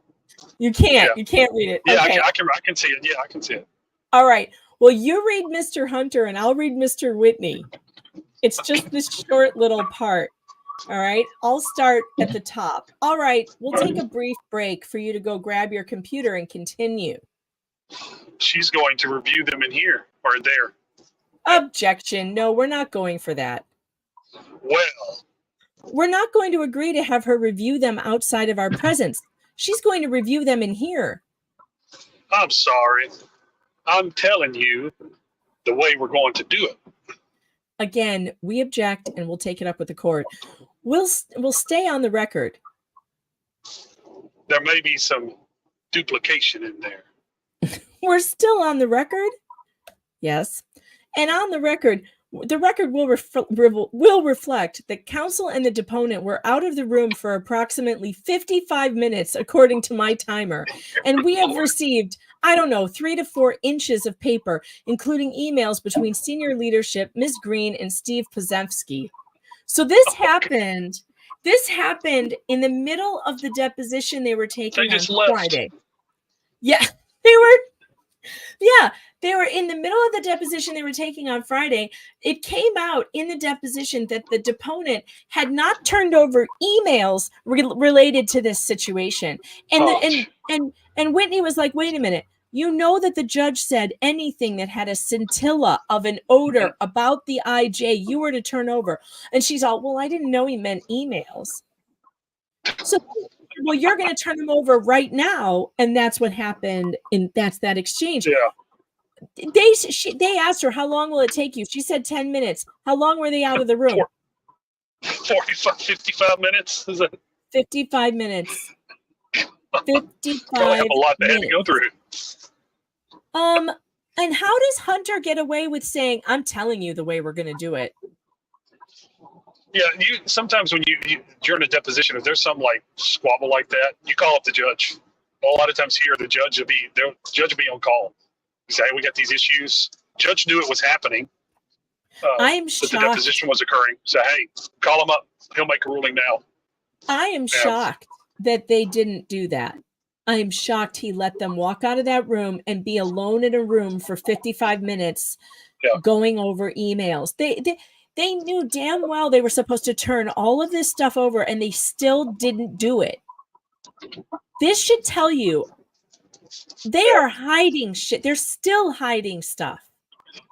You can't. Yeah. You can't read it. Yeah, Okay. I can see it. Yeah, I can see it. All right. Well, you read Mr. Hunter and I'll read Mr. Whitney. It's just this short little part. All right. I'll start at the top. All right. We'll take a brief break for you to go grab your computer and continue. She's going to review them in here or there. Objection. No, we're not going for that. Well, We're not going to agree to have her review them outside of our presence. She's going to review them in here. I'm sorry. I'm telling you the way we're going to do it. Again, we object and we'll take it up with the court. We'll stay on the record. There may be some duplication in there. We're still on the record? Yes. And on the record will reflect that counsel and the deponent were out of the room for approximately 55 minutes, according to my timer. And we have received, 3 to 4 inches of paper, including emails between senior leadership, Ms. Green and Steve Pozemski. So this happened in the middle of the deposition they were taking on Friday. Yeah, they were in the middle of the deposition they were taking on Friday. It came out in the deposition that the deponent had not turned over emails related to this situation. And Whitney was like, wait a minute. You know that the judge said anything that had a scintilla of an odor about the IJ, you were to turn over. And she's all, well, I didn't know he meant emails. So, well, you're going to turn them over right now. And that's what happened. That's that exchange. Yeah. They asked her, how long will it take you? She said 10 minutes. How long were they out of the room? 55 minutes? Is it? 55 minutes. 55 Probably have a lot they had to go through. And how does Hunter get away with saying, I'm telling you the way we're going to do it? Yeah, sometimes when during a deposition, if there's some like squabble like that, you call up the judge. A lot of times here, the judge will be on call. You say, hey, we got these issues. Judge knew it was happening. I'm that shocked. The deposition was occurring. So, hey, call him up. He'll make a ruling now. I am shocked that they didn't do that. I'm shocked he let them walk out of that room and be alone in a room for 55 minutes going over emails. They knew damn well they were supposed to turn all of this stuff over and they still didn't do it. This should tell you they are hiding shit. They're still hiding stuff.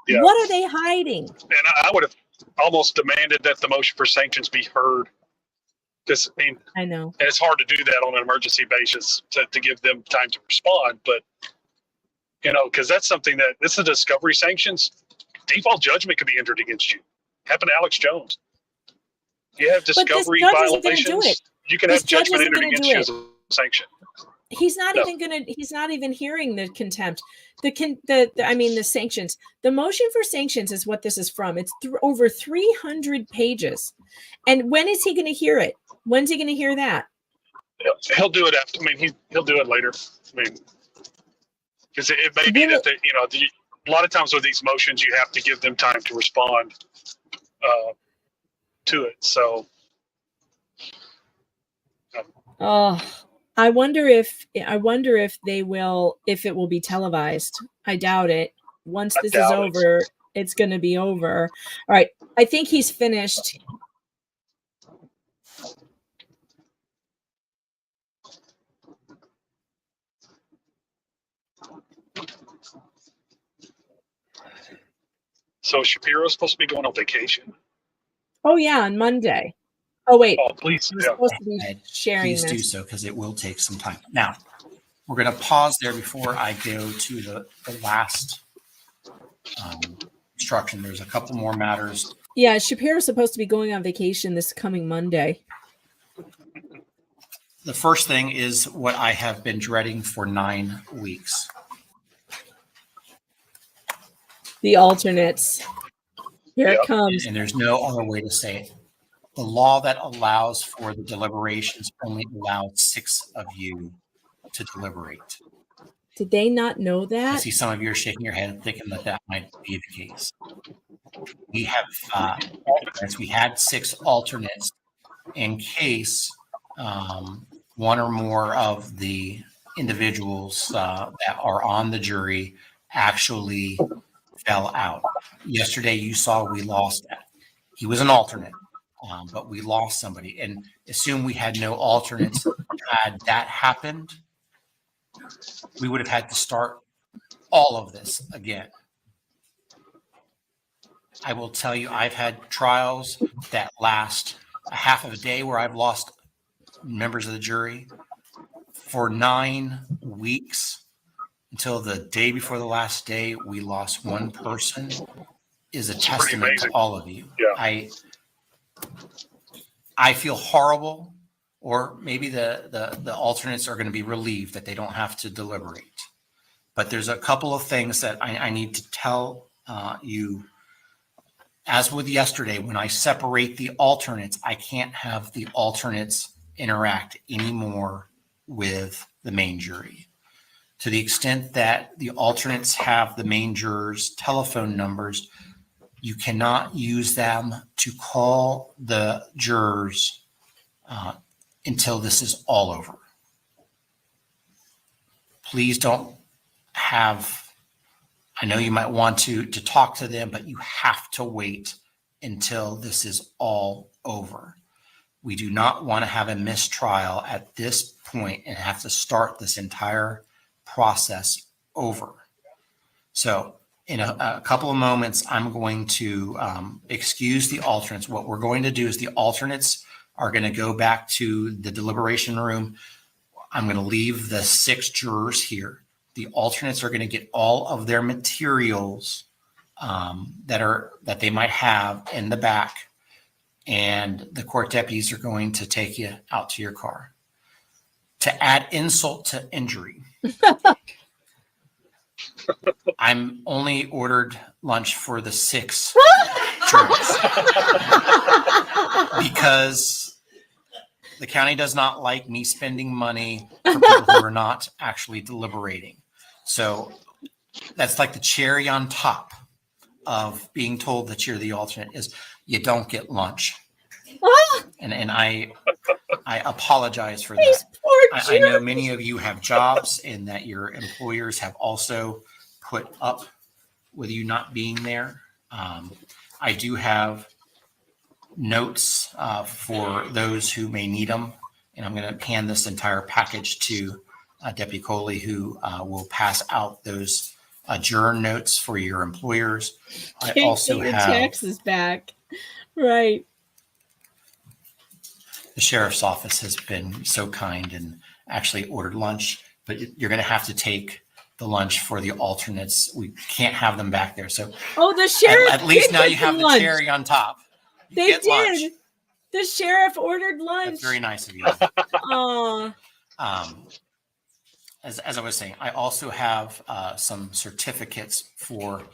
Yeah. What are they hiding? And I would have almost demanded that the motion for sanctions be heard. Because I know. And it's hard to do that on an emergency basis to give them time to respond. But, because that's something that this is discovery sanctions. Default judgment could be entered against you. Happened to Alex Jones. You have discovery violations. You can have judgment entered against you as a sanction. He's not even hearing the contempt. The sanctions. The motion for sanctions is what this is from. It's over 300 pages. And when is he going to hear it? When's he going to hear that? He'll do it after. He'll do it later. Because it may be that a lot of times with these motions, you have to give them time to respond to it. So. I wonder if it will be televised. I doubt it. Once this is over, it's going to be over. All right. I think he's finished. So Shapiro's supposed to be going on vacation. Oh yeah, on Monday. Oh wait. Oh please. We're supposed to be sharing Please this. do so because it will take some time. Now, we're going to pause there before I go to the last instruction. There's a couple more matters. Yeah, Shapiro's supposed to be going on vacation this coming Monday. The first thing is what I have been dreading for 9 weeks. The alternates. Here it comes. And there's no other way to say it. The law that allows for the deliberations only allows 6 of you to deliberate. Did they not know I that? see some of you are shaking your head thinking that that might be the case. We have alternates. We had 6 alternates in case one or more of the individuals that are on the jury actually fell out. Yesterday, you saw we lost. He was an alternate, but we lost somebody. And assume we had no alternates. Had that happened, we would have had to start all of this again. I will tell you, I've had trials that last a half of a day where I've lost members of the jury. For 9 weeks until the day before the last day, we lost one person is a It's pretty testament to amazing. all of you. Yeah. I feel horrible, or maybe the alternates are going to be relieved that they don't have to deliberate. But there's a couple of things that I need to tell you. As with yesterday, when I separate the alternates, I can't have the alternates interact anymore with the main jury. To the extent that the alternates have the main jurors' telephone numbers, you cannot use them to call the jurors until this is all over. Please don't have, I know you might want to talk to them, but you have to wait until this is all over. We do not want to have a mistrial at this point and have to start this entire process over. So in a couple of moments, I'm going to excuse the alternates. What we're going to do is the alternates are going to go back to the deliberation room. I'm going to leave the 6 jurors here. The alternates are going to get all of their materials that they might have in the back, and the court deputies are going to take you out to your car. To add insult to injury, I'm only ordered lunch for the 6 jurors because the county does not like me spending money for people who are not actually deliberating. So that's like the cherry on top of being told that you're the alternate is you don't get lunch. And I apologize for that. I know many of you have jobs and that your employers have also put up with you not being there. I do have notes for those who may need them, and I'm going to hand this entire package to Deputy Coley, who will pass out those adjourn notes for your employers. I also have taxes back. Right. The sheriff's office has been so kind and actually ordered lunch, but you're going to have to take the lunch for the alternates. We can't have them back there. So the sheriff at least did now get you have the lunch. cherry on top. You They get did. lunch. The sheriff ordered lunch. That's very nice of you. As I was saying, I also have some certificates for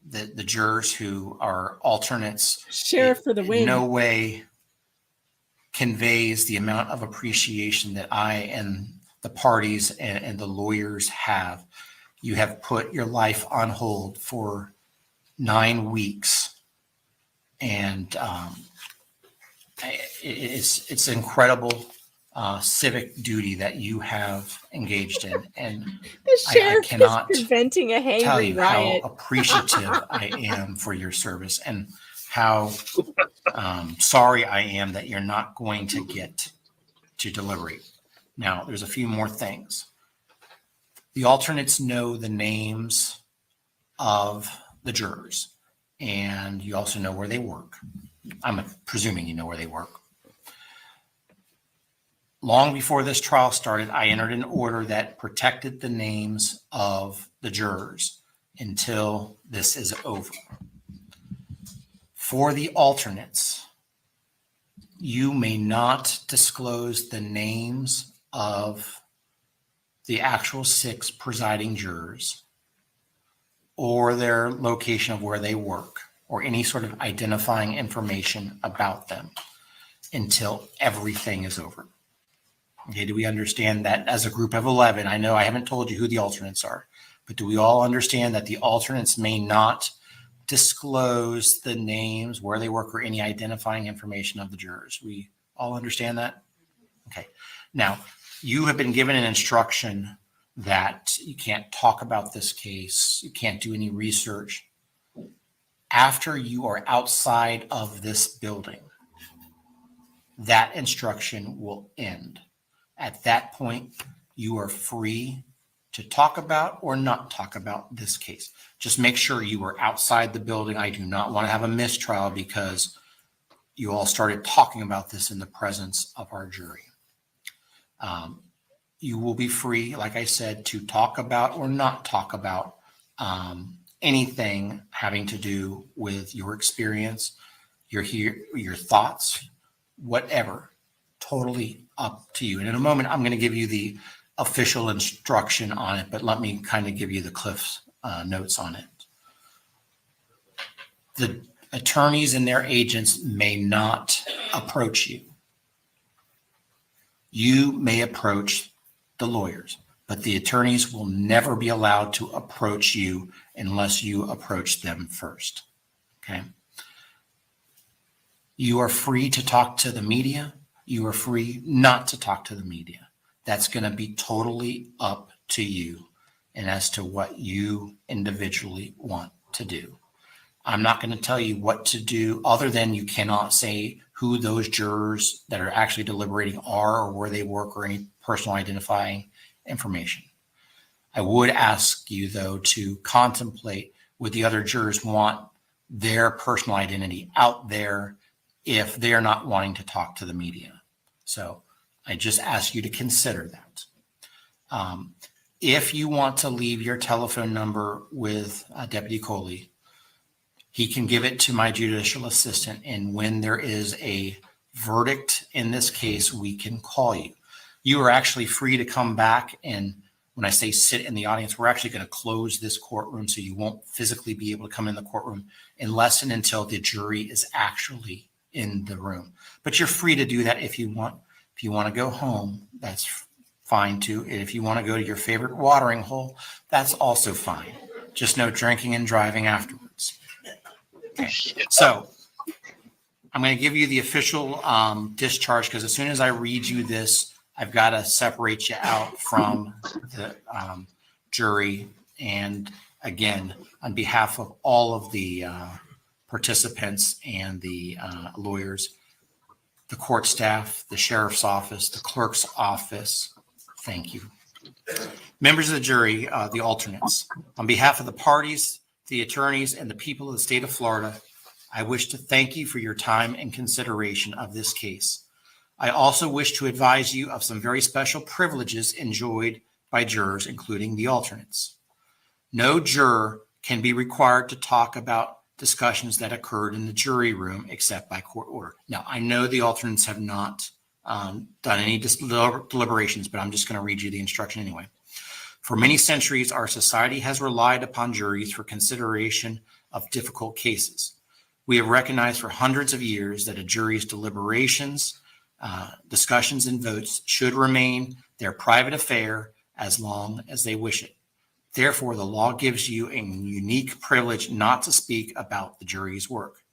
the jurors who are alternates. Sheriff for the win. In no way conveys the amount of appreciation that I and the parties and the lawyers have. You have put your life on hold for 9 weeks, and it's incredible civic duty that you have engaged in, and The sheriff I cannot is preventing a tell hangry you riot. how appreciative I am for your service and how sorry I am that you're not going to get to deliberate. Now, there's a few more things. The alternates know the names of the jurors, and you also know where they work. I'm presuming you know where they work. Long before this trial started, I entered an order that protected the names of the jurors until this is over. For the alternates, you may not disclose the names of the actual 6 presiding jurors or their location of where they work. or any sort of identifying information about them until everything is over. Okay, do we understand that as a group of 11? I know I haven't told you who the alternates are, but do we all understand that the alternates may not disclose the names, where they work, or any identifying information of the jurors? We all understand that? Okay. Now, you have been given an instruction that you can't talk about this case, you can't do any research after you are outside of this building. That instruction will end. At that point, you are free to talk about or not talk about this case. Just make sure you are outside the building. I do not want to have a mistrial because you all started talking about this in the presence of our jury. You will be free, like I said, to talk about or not talk about anything having to do with your experience, your thoughts, whatever. Totally up to you. And in a moment, I'm going to give you the official instruction on it, but let me kind of give you the Cliff's notes on it. The attorneys and their agents may not approach you. You may approach the lawyers, but the attorneys will never be allowed to approach you unless you approach them first. Okay? You are free to talk to the media. You are free not to talk to the media. That's going to be totally up to you and as to what you individually want to do. I'm not going to tell you what to do other than you cannot say who those jurors that are actually deliberating are or where they work or any personal identifying information. I would ask you, though, to contemplate would the other jurors want their personal identity out there if they're not wanting to talk to the media. So I just ask you to consider that. If you want to leave your telephone number with Deputy Coley, he can give it to my judicial assistant, and when there is a verdict in this case, we can call you. You are actually free to come back, and when I say sit in the audience, we're actually going to close this courtroom so you won't physically be able to come in the courtroom unless and until the jury is actually in the room. But you're free to do that if you want. If you want to go home, that's fine too. And if you want to go to your favorite watering hole, that's also fine. Just no drinking and driving afterwards. Okay. So I'm going to give you the official discharge because as soon as I read you this, I've got to separate you out from the jury. And again, on behalf of all of the participants and the lawyers, the court staff, the sheriff's office, the clerk's office, thank you. Members of the jury, the alternates, on behalf of the parties, the attorneys, and the people of the state of Florida, I wish to thank you for your time and consideration of this case. I also wish to advise you of some very special privileges enjoyed by jurors, including the alternates. No juror can be required to talk about discussions that occurred in the jury room except by court order. Now, I know the alternates have not done any deliberations, but I'm just going to read you the instruction anyway. For many centuries, our society has relied upon juries for consideration of difficult cases. We have recognized for hundreds of years that a jury's deliberations, discussions, and votes should remain their private affair as long as they wish it. Therefore, the law gives you a unique privilege not to speak about the jury's work.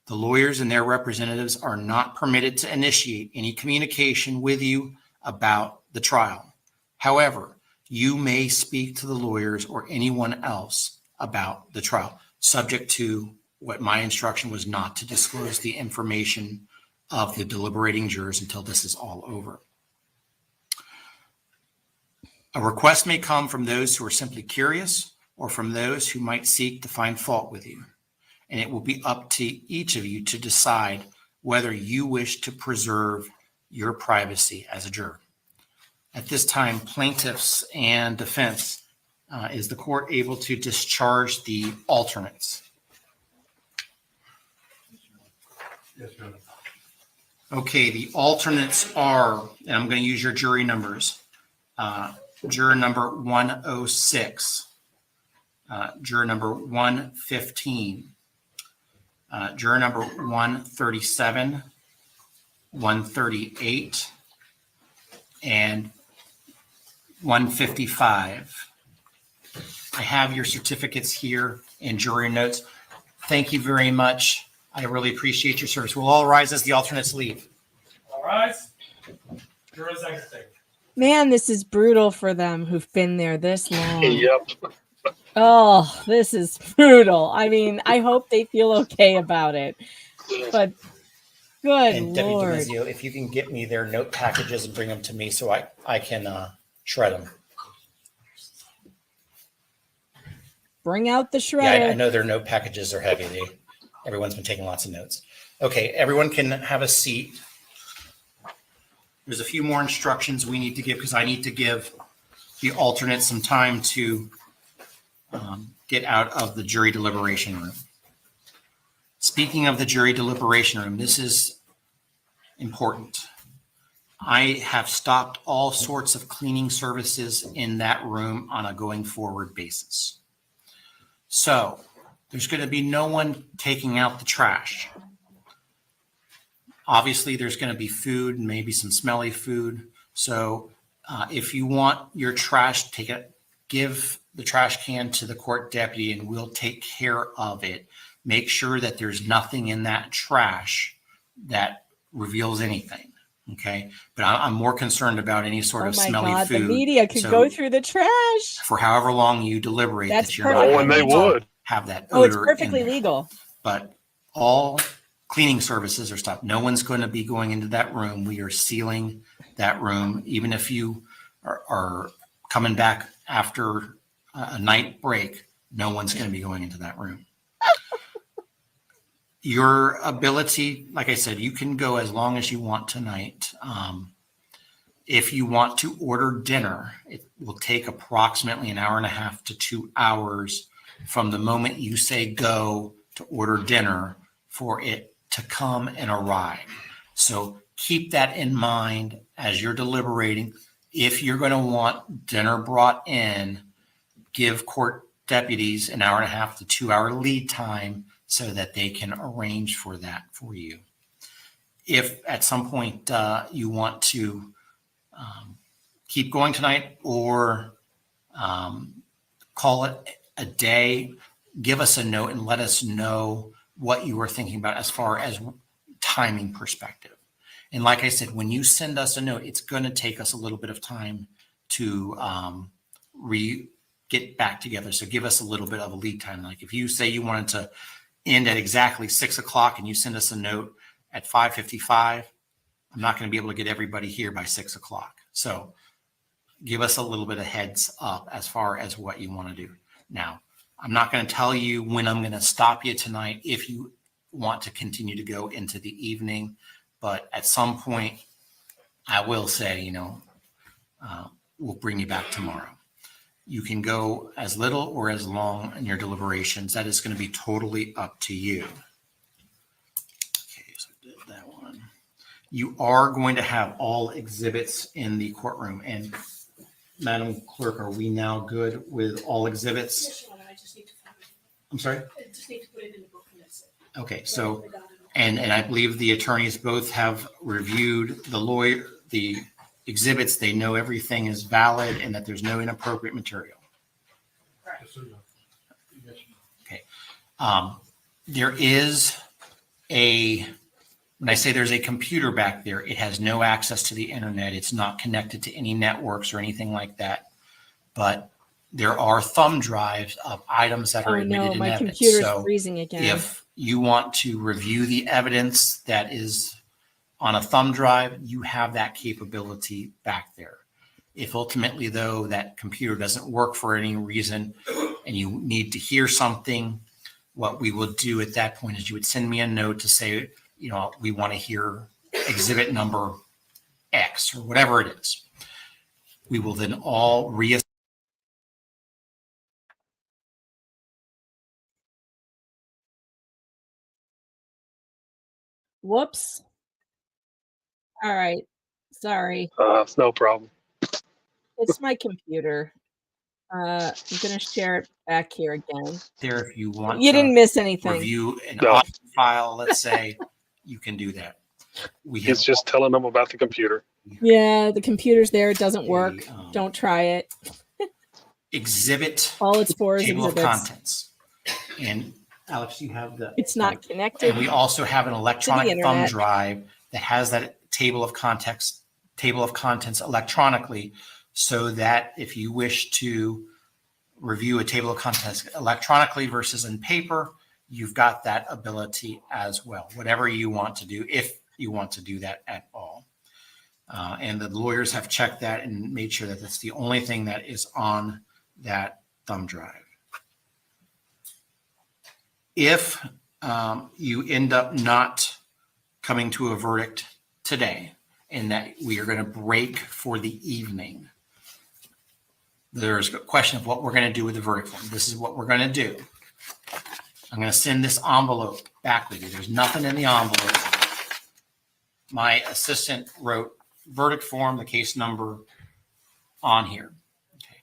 The lawyers and their representatives are not permitted to initiate any communication with you about the trial. However, you may speak to the lawyers or anyone else about the trial, subject to what my instruction was not to disclose the information of the deliberating jurors until this is all over. A request may come from those who are simply curious or from those who might seek to find fault with you, and it will be up to each of you to decide whether you wish to preserve your privacy as a juror. At this time, plaintiffs and defense, is the court able to discharge the alternates? Yes, Your Honor. Okay, the alternates are, and I'm going to use your jury numbers. Juror number 106, juror number 115, Juror number 137, 138, and 155. I have your certificates here and jury notes. Thank you very much. I really appreciate your service. We'll all rise as the alternates leave. All rise. Jurors exiting. Man, this is brutal for them who've been there this long. Yep. Oh, this is brutal. I mean, I hope they feel okay about it. But good And Deputy Lord. DiMazzio, if you can get me their note packages and bring them to me so I can shred them. Bring out the shredder. Yeah, I know their note packages are heavy. Everyone's been taking lots of notes. Okay, everyone can have a seat. There's a few more instructions we need to give because I need to give the alternate some time to get out of the jury deliberation room. Speaking of the jury deliberation room, this is important. I have stopped all sorts of cleaning services in that room on a going forward basis. So there's going to be no one taking out the trash. Obviously, there's going to be food, maybe some smelly food. So if you want your trash, give the trash can to the court deputy and we'll take care of it. Make sure that there's nothing in that trash that reveals anything. Okay. But I'm more concerned about any sort of smelly food. The media could go through the trash. For however long you deliberate, That's that you're not and they would have that Oh, it's odor perfectly in there. legal. But all cleaning services are stopped. No one's going to be going into that room. We are sealing that room. Even if you are coming back after a night break, no one's going to be going into that room. Your ability, like I said, you can go as long as you want tonight. If you want to order dinner, it will take approximately an hour and a half to 2 hours from the moment you say go to order dinner for it to come and arrive. So keep that in mind as you're deliberating. If you're going to want dinner brought in, give court deputies an hour and a half to 2 hour lead time so that they can arrange for that for you. If at some point you want to keep going tonight or call it a day, give us a note and let us know what you were thinking about as far as timing perspective. And like I said, when you send us a note, it's going to take us a little bit of time to get back together. So give us a little bit of a lead time. Like if you say you wanted to end at exactly 6 o'clock and you send us a note at 5:55, I'm not going to be able to get everybody here by 6 o'clock. So give us a little bit of heads up as far as what you want to do. Now, I'm not going to tell you when I'm going to stop you tonight if you want to continue to go into the evening, but at some point I will say, we'll bring you back tomorrow. You can go as little or as long in your deliberations. That is going to be totally up to you. Okay, so I did that one. You are going to have all exhibits in the courtroom. And Madam Clerk, are we now good with all exhibits? I'm sorry? I just need to put it in the book and that's it. Okay, so, and I believe the attorneys both have reviewed the exhibits. They know everything is valid and that there's no inappropriate material. Okay. There is when I say there's a computer back there, it has no access to the internet. It's not connected to any networks or anything like that. But there are thumb drives of items that are admitted in my evidence. computer's So freezing again. if you want to review the evidence that is on a thumb drive, you have that capability back there. If ultimately, though, that computer doesn't work for any reason and you need to hear something, what we will do at that point is you would send me a note to say, we want to hear exhibit number X or whatever it is. We will then all Whoops. All right. Sorry. It's no problem. It's my computer. I'm gonna share it back here again. There, if you want You to didn't miss anything. review an No. audio file, let's say, you can do that. We have He's just telling them about the computer. Yeah, the computer's there. It doesn't work. Don't try it. exhibit All it's for is table of exhibits. contents. And Alex, you have the. It's not connected. And we also have an electronic thumb internet. drive that has that table of contents electronically, so that if you wish to review a table of contents electronically versus in paper, you've got that ability as well. Whatever you want to do, if you want to do that at all. And the lawyers have checked that and made sure that that's the only thing that is on that thumb drive. If you end up not coming to a verdict today and that we are going to break for the evening, there's a question of what we're going to do with the verdict form. This is what we're going to do. I'm going to send this envelope back with you. There's nothing in the envelope. My assistant wrote verdict form, the case number on here. Okay.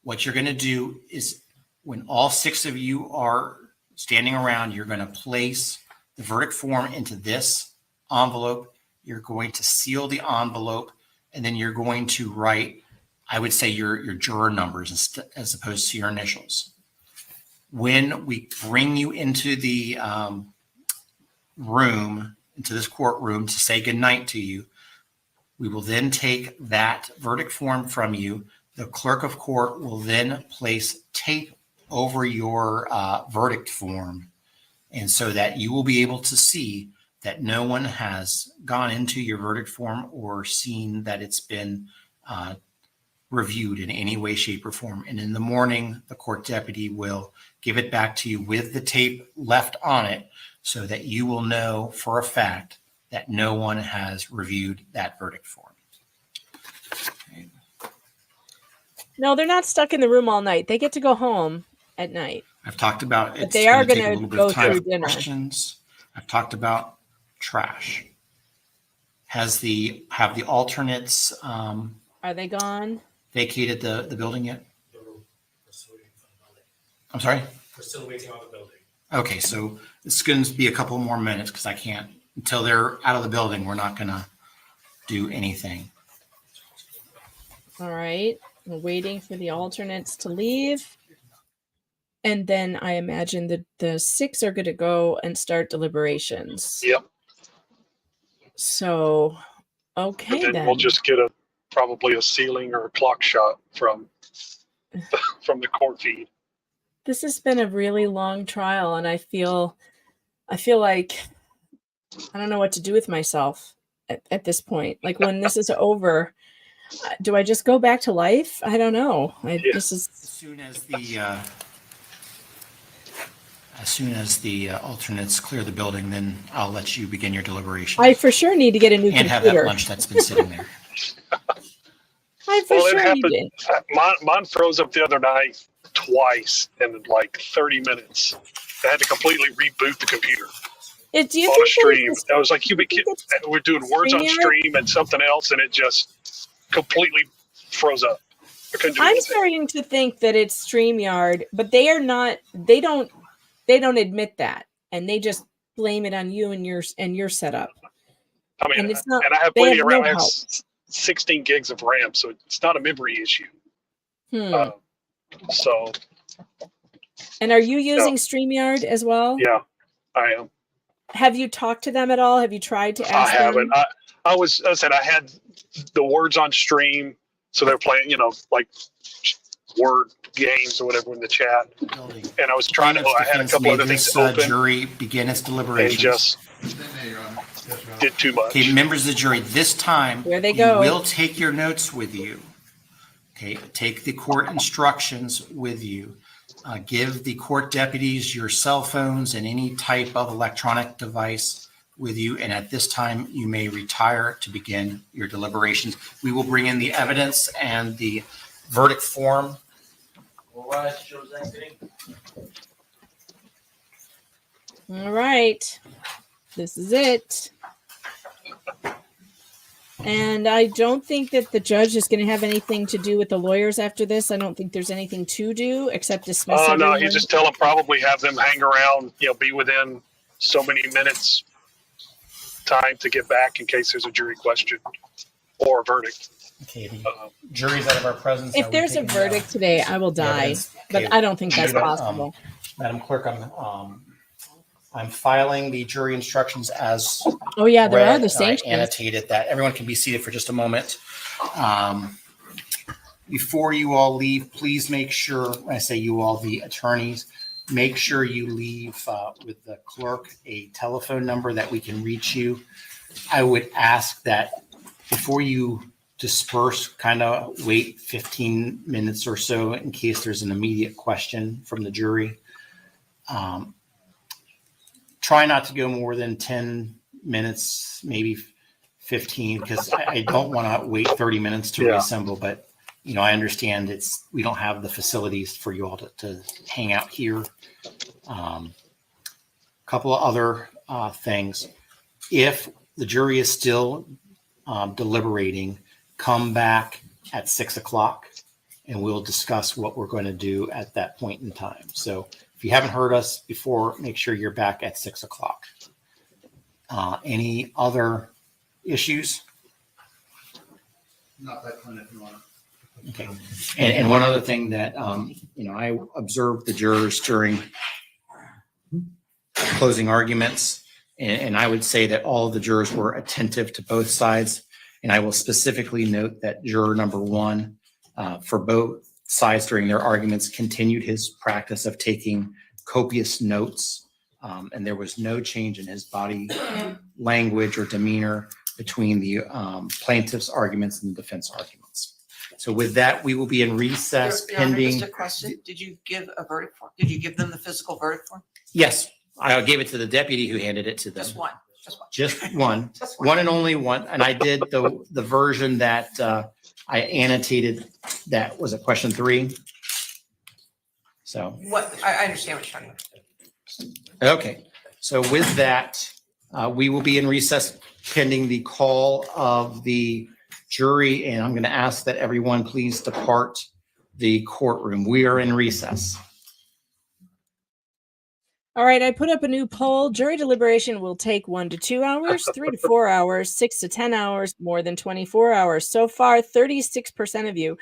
What you're going to do is when all 6 of you are standing around, you're going to place the verdict form into this envelope. You're going to seal the envelope, and then you're going to write, I would say, your juror numbers as opposed to your initials. When we bring you into the room, into this courtroom to say goodnight to you, we will then take that verdict form from you. The clerk of court will then place tape over your verdict form, and so that you will be able to see that no one has gone into your verdict form or seen that it's been reviewed in any way, shape, or form. And in the morning, the court deputy will give it back to you with the tape left on it so that you will know for a fact that no one has reviewed that verdict form. Okay. No, they're not stuck in the room all night. They get to go home at night. I've talked about But it's they are going to take a gonna little bit go of time through for dinner. questions. I've talked about trash. Have the alternates Are they gone? vacated the building yet? I'm sorry? We're still waiting on the building. Okay, so it's going to be a couple more minutes because I can't, until they're out of the building, we're not going to do anything. All right. We're waiting for the alternates to leave. And then I imagine the 6 are going to go and start deliberations. Yep. So, okay, And then then. we'll just get probably a ceiling or a clock shot from the court feed. This has been a really long trial, and I feel like I don't know what to do with myself at this point. Like, when this is over, do I just go back to life? I don't know. This is As soon as the alternates clear the building, then I'll let you begin your deliberations. I for sure need to get a new and have computer. that lunch that's been sitting there. I for Well, it sure happened. need it. Mine froze up the other night twice in like 30 minutes. I had to completely reboot the computer Do you on a think there stream. was I was like, we're doing words on StreamYard? stream and something else, and it just completely froze up. I couldn't do I'm anything. starting to think that it's StreamYard, but they are not. They don't admit that, and they just blame it on you and your setup. I mean, and it's not. and I have They plenty have of RAM. no I have help. 16 gigs of RAM, so it's not a memory issue. Hmm. So And are you using StreamYard as well? yeah, I am. Have you talked to them at all? Have you tried to I ask haven't. them? I said I had the words on stream, so they're playing, like word games or whatever in the chat. And I was trying to. I had a couple other things This open. jury begin its And deliberations. just did too much. Okay, members of the jury, this time There they you go. will take your notes with you. Okay, take the court instructions with you. Give the court deputies your cell phones and any type of electronic device with you. And at this time, you may retire to begin your deliberations. We will bring in the evidence and the verdict form. All right. This is it. And I don't think that the judge is going to have anything to do with the lawyers after this. I don't think there's anything to do except dismiss Oh, no, everyone. he just tell them probably have them hang around, be within so many minutes time to get back in case there's a jury question or a verdict. Okay, the jury's out of our presence. If there's a verdict today, I will die, but I don't think that's possible. Madam Clerk, I'm filing the jury instructions as Oh yeah, there are read. the I sanctions. annotated that. Everyone can be seated for just a moment. Before you all leave, please make sure, when I say you all, the attorneys, make sure you leave with the clerk a telephone number that we can reach you. I would ask that before you disperse, kind of wait 15 minutes or so in case there's an immediate question from the jury. Try not to go more than 10 minutes, maybe 15, because I don't want to wait 30 minutes to reassemble. But, I understand we don't have the facilities for you all to hang out here. Couple of other things. If the jury is still deliberating, come back at 6 o'clock and we'll discuss what we're going to do at that point in time. So if you haven't heard us before, make sure you're back at 6 o'clock. Any other issues? Not that kind if you want to. Okay. And one other thing that, I observed the jurors during closing arguments, and I would say that all of the jurors were attentive to both sides. And I will specifically note that juror number 1, for both sides during their arguments, continued his practice of taking copious notes. And there was no change in his body language or demeanor between the plaintiff's arguments and the defense arguments. So with that, we will be in recess Your Honor, pending. just a question. Did you give a verdict form? Did you give them the physical verdict form? Yes, I gave it to the deputy who handed it to them. Just one. Just one. One and only one. And I did the version that I annotated. That was a question 3. So. I understand what you're talking about. Okay. So with that, we will be in recess pending the call of the jury. And I'm going to ask that everyone please depart the courtroom. We are in recess. All right, I put up a new poll. Jury deliberation will take 1 to 2 hours, 3 to 4 hours, 6 to 10 hours, more than 24 hours. So far, 36% of you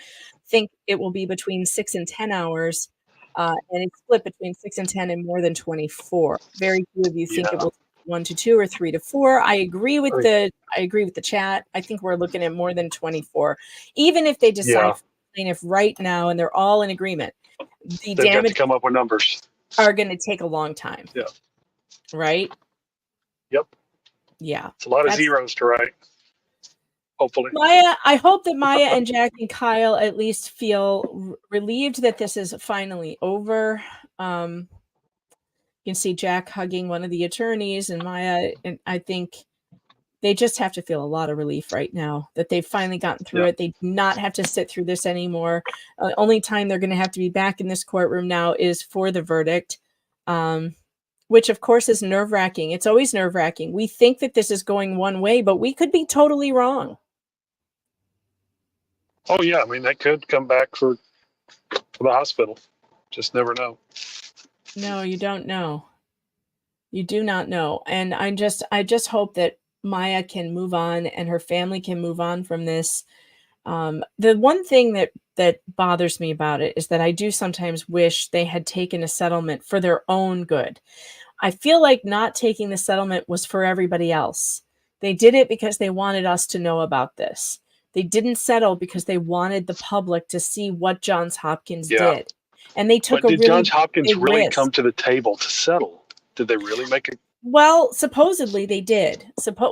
think it will be between 6 and 10 hours, and it's split between 6 and 10 and more than 24. Very few of you think it will take 1 to 2 or 3 to 4. I agree with the chat. I think we're looking at more than 24. Even if they decide plaintiff right now and they're all in agreement, the They've got damage to come up with numbers. are going to take a long time. Yeah. Right? Yep. Yeah. It's a lot of zeros to write. Hopefully. Maya, I hope that Maya and Jack and Kyle at least feel relieved that this is finally over. You can see Jack hugging one of the attorneys, and Maya, and I think they just have to feel a lot of relief right now that they've finally gotten through it. They do not have to sit through this anymore. Only time they're going to have to be back in this courtroom now is for the verdict, which of course is nerve-wracking. It's always nerve-wracking. We think that this is going one way, but we could be totally wrong. Oh yeah, I mean they could come back for the hospital. Just never know. No, you don't know. You do not know. And I just hope that Maya can move on and her family can move on from this. The one thing that bothers me about it is that I do sometimes wish they had taken a settlement for their own good. I feel like not taking the settlement was for everybody else. They did it because they wanted us to know about this. They didn't settle because they wanted the public to see what Johns Hopkins did. And they took but a did really Johns Hopkins big really risk. come to the table to settle? Did they really make it? Well, supposedly they did.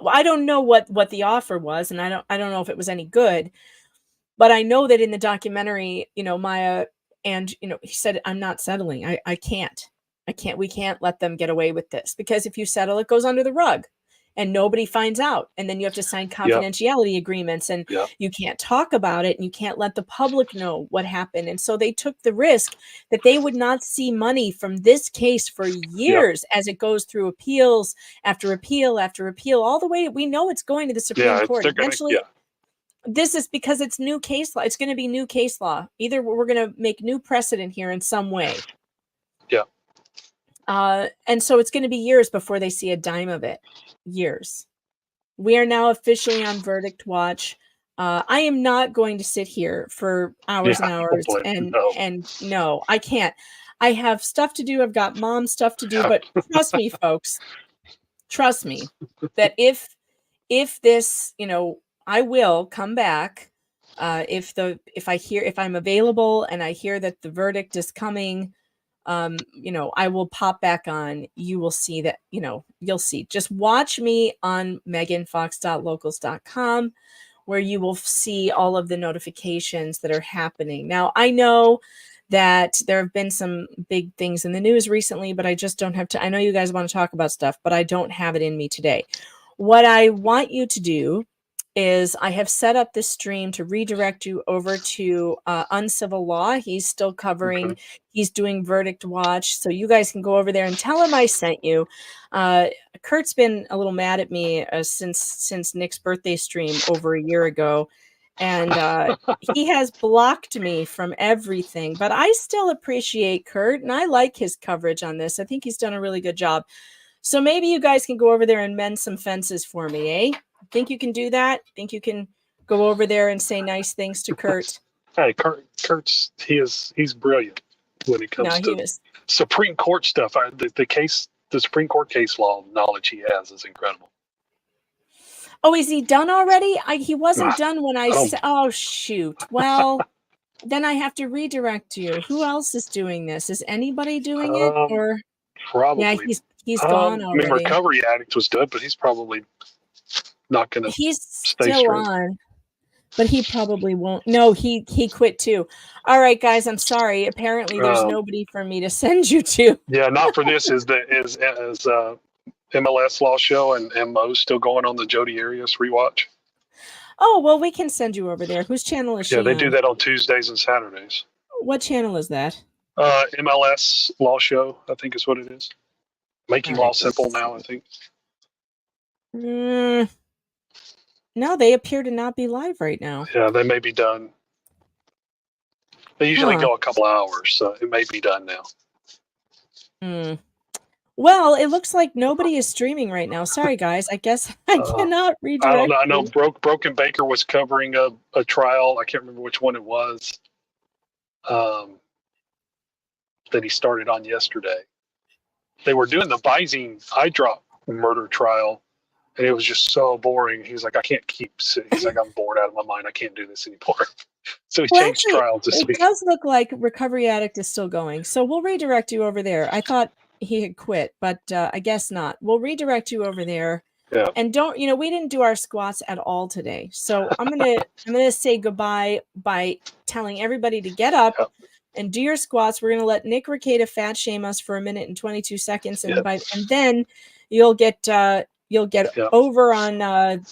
I don't know what the offer was, and I don't know if it was any good. But I know that in the documentary, Maya and he said, "I'm not settling. I can't. We can't let them get away with this because if you settle, it goes under the rug, and nobody finds out, and then you have to sign confidentiality agreements, and you can't talk about it, and you can't let the public know what happened." And so they took the risk that they would not see money from this case for years as it goes through appeals after appeal after appeal, all the way we know it's going to the Supreme Court. Eventually, This is because it's new case law. It's going to be new case law. Either we're going to make new precedent here in some way. Yeah. And so it's going to be years before they see a dime of it. Years. We are now officially on verdict watch. I am not going to sit here for hours and hours and no, I can't. I have stuff to do. I've got mom stuff to do, but trust me, folks, trust me that if this, I will come back. If I'm available and I hear that the verdict is coming, I will pop back on. You will see that, you'll see. Just watch me on meganfox.locals.com, where you will see all of the notifications that are happening. Now, I know that there have been some big things in the news recently, but I just don't have to. I know you guys want to talk about stuff, but I don't have it in me today. What I want you to do is I have set up this stream to redirect you over to Uncivil Law. He's still covering, he's doing verdict watch. So you guys can go over there and tell him I sent you. Kurt's been a little mad at me since Nick's birthday stream over a year ago. And he has blocked me from everything, but I still appreciate Kurt and I like his coverage on this. I think he's done a really good job. So maybe you guys can go over there and mend some fences for me, eh? Think you can do that? Think you can go over there and say nice things to Kurt? Hey, Kurt's he's brilliant when it comes to Supreme Court stuff. The Supreme Court case law knowledge he has is incredible. Oh, is he done already? He wasn't done when I said. Oh shoot! Well, then I have to redirect you. Who else is doing this? Is anybody doing it? Or probably? Yeah, he's gone already. I mean, Recovery Addict was done, but he's probably not going to. He's still on, but he probably won't. No, he quit too. All right, guys, I'm sorry. Apparently, there's nobody for me to send you to. Yeah, not for this. Is MLS Law Show and MO's still going on the Jodi Arias rewatch? Oh well, we can send you over there. Whose channel is she? Yeah, they on? do that on Tuesdays and Saturdays. What channel is that? MLS Law Show, I think is what it is. Making Law Simple now, I think. No, they appear to not be live right now. Yeah, they may be done. They usually go a couple hours, so it may be done now. Well, it looks like nobody is streaming right now. Sorry, guys. I guess I cannot redirect. I don't know. I know Broken Baker was covering a trial. I can't remember which one it was. That he started on yesterday. They were doing the Visine eye drop murder trial. And it was just so boring. He was like, I can't keep sitting. He's like, I'm bored out of my mind. I can't do this anymore. So he changed trials this week. It does look like Recovery Addict is still going. So we'll redirect you over there. I thought he had quit, but I guess not. We'll redirect you over there. Yeah. And don't, we didn't do our squats at all today. So I'm gonna say goodbye by telling everybody to get up and do your squats. We're gonna let Nick Rekieta fat shame us for 1 minute and 22 seconds, and then you'll get over on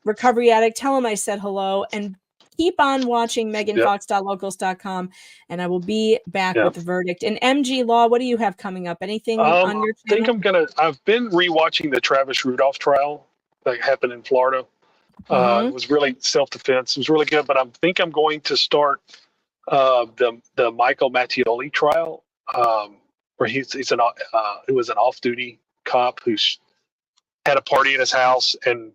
Recovery Addict. Tell him I said hello and keep on watching meganfox.locals.com, and I will be back with the verdict. And MG Law, what do you have coming up? Anything on your channel? I've been rewatching the Travis Rudolph trial that happened in Florida. It was really self-defense. It was really good, but I think I'm going to start the Michael Mattioli trial, where he was an off-duty cop who's had a party at his house and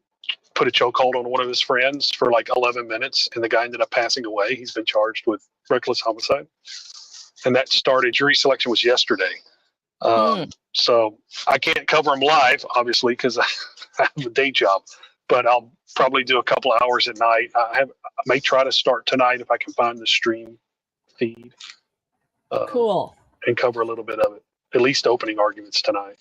put a chokehold on one of his friends for like 11 minutes, and the guy ended up passing away. He's been charged with reckless homicide, and that started. Jury selection was yesterday, so I can't cover him live, obviously, because I have a day job. But I'll probably do a couple of hours at night. I may try to start tonight if I can find the stream feed. Cool. And cover a little bit of it, at least opening arguments tonight.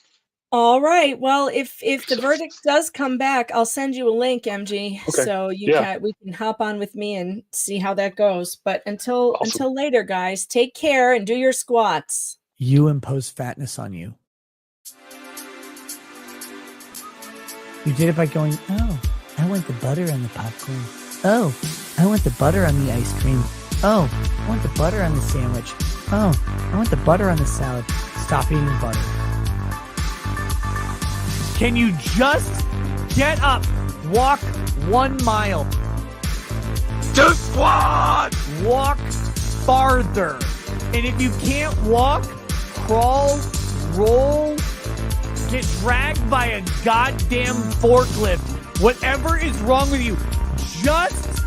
All right. Well, if the verdict does come back, I'll send you a link, MG, so we can hop on with me and see how that goes. But until later, guys, take care and do your squats. You impose fatness on you. You did it by going, oh, I want the butter on the popcorn. Oh, I want the butter on the ice cream. Oh, I want the butter on the sandwich. Oh, I want the butter on the salad. Stop eating butter. Can you just get up, walk 1 mile? to squat. Walk farther. And if you can't walk, crawl, roll, get dragged by a goddamn forklift. Whatever is wrong with you, just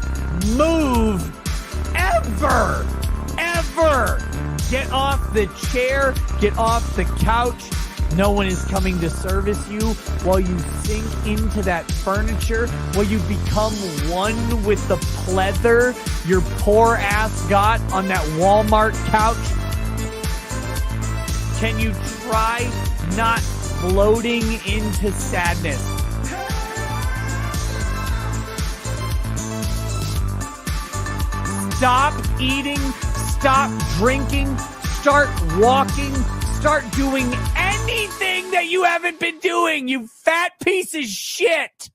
move. Ever. Get off the chair. Get off the couch. No one is coming to service you while you sink into that furniture, while you become one with the pleather your poor ass got on that Walmart couch. Can you try not floating into sadness? Stop eating, stop drinking, start walking, start doing anything that you haven't been doing, you fat piece of shit.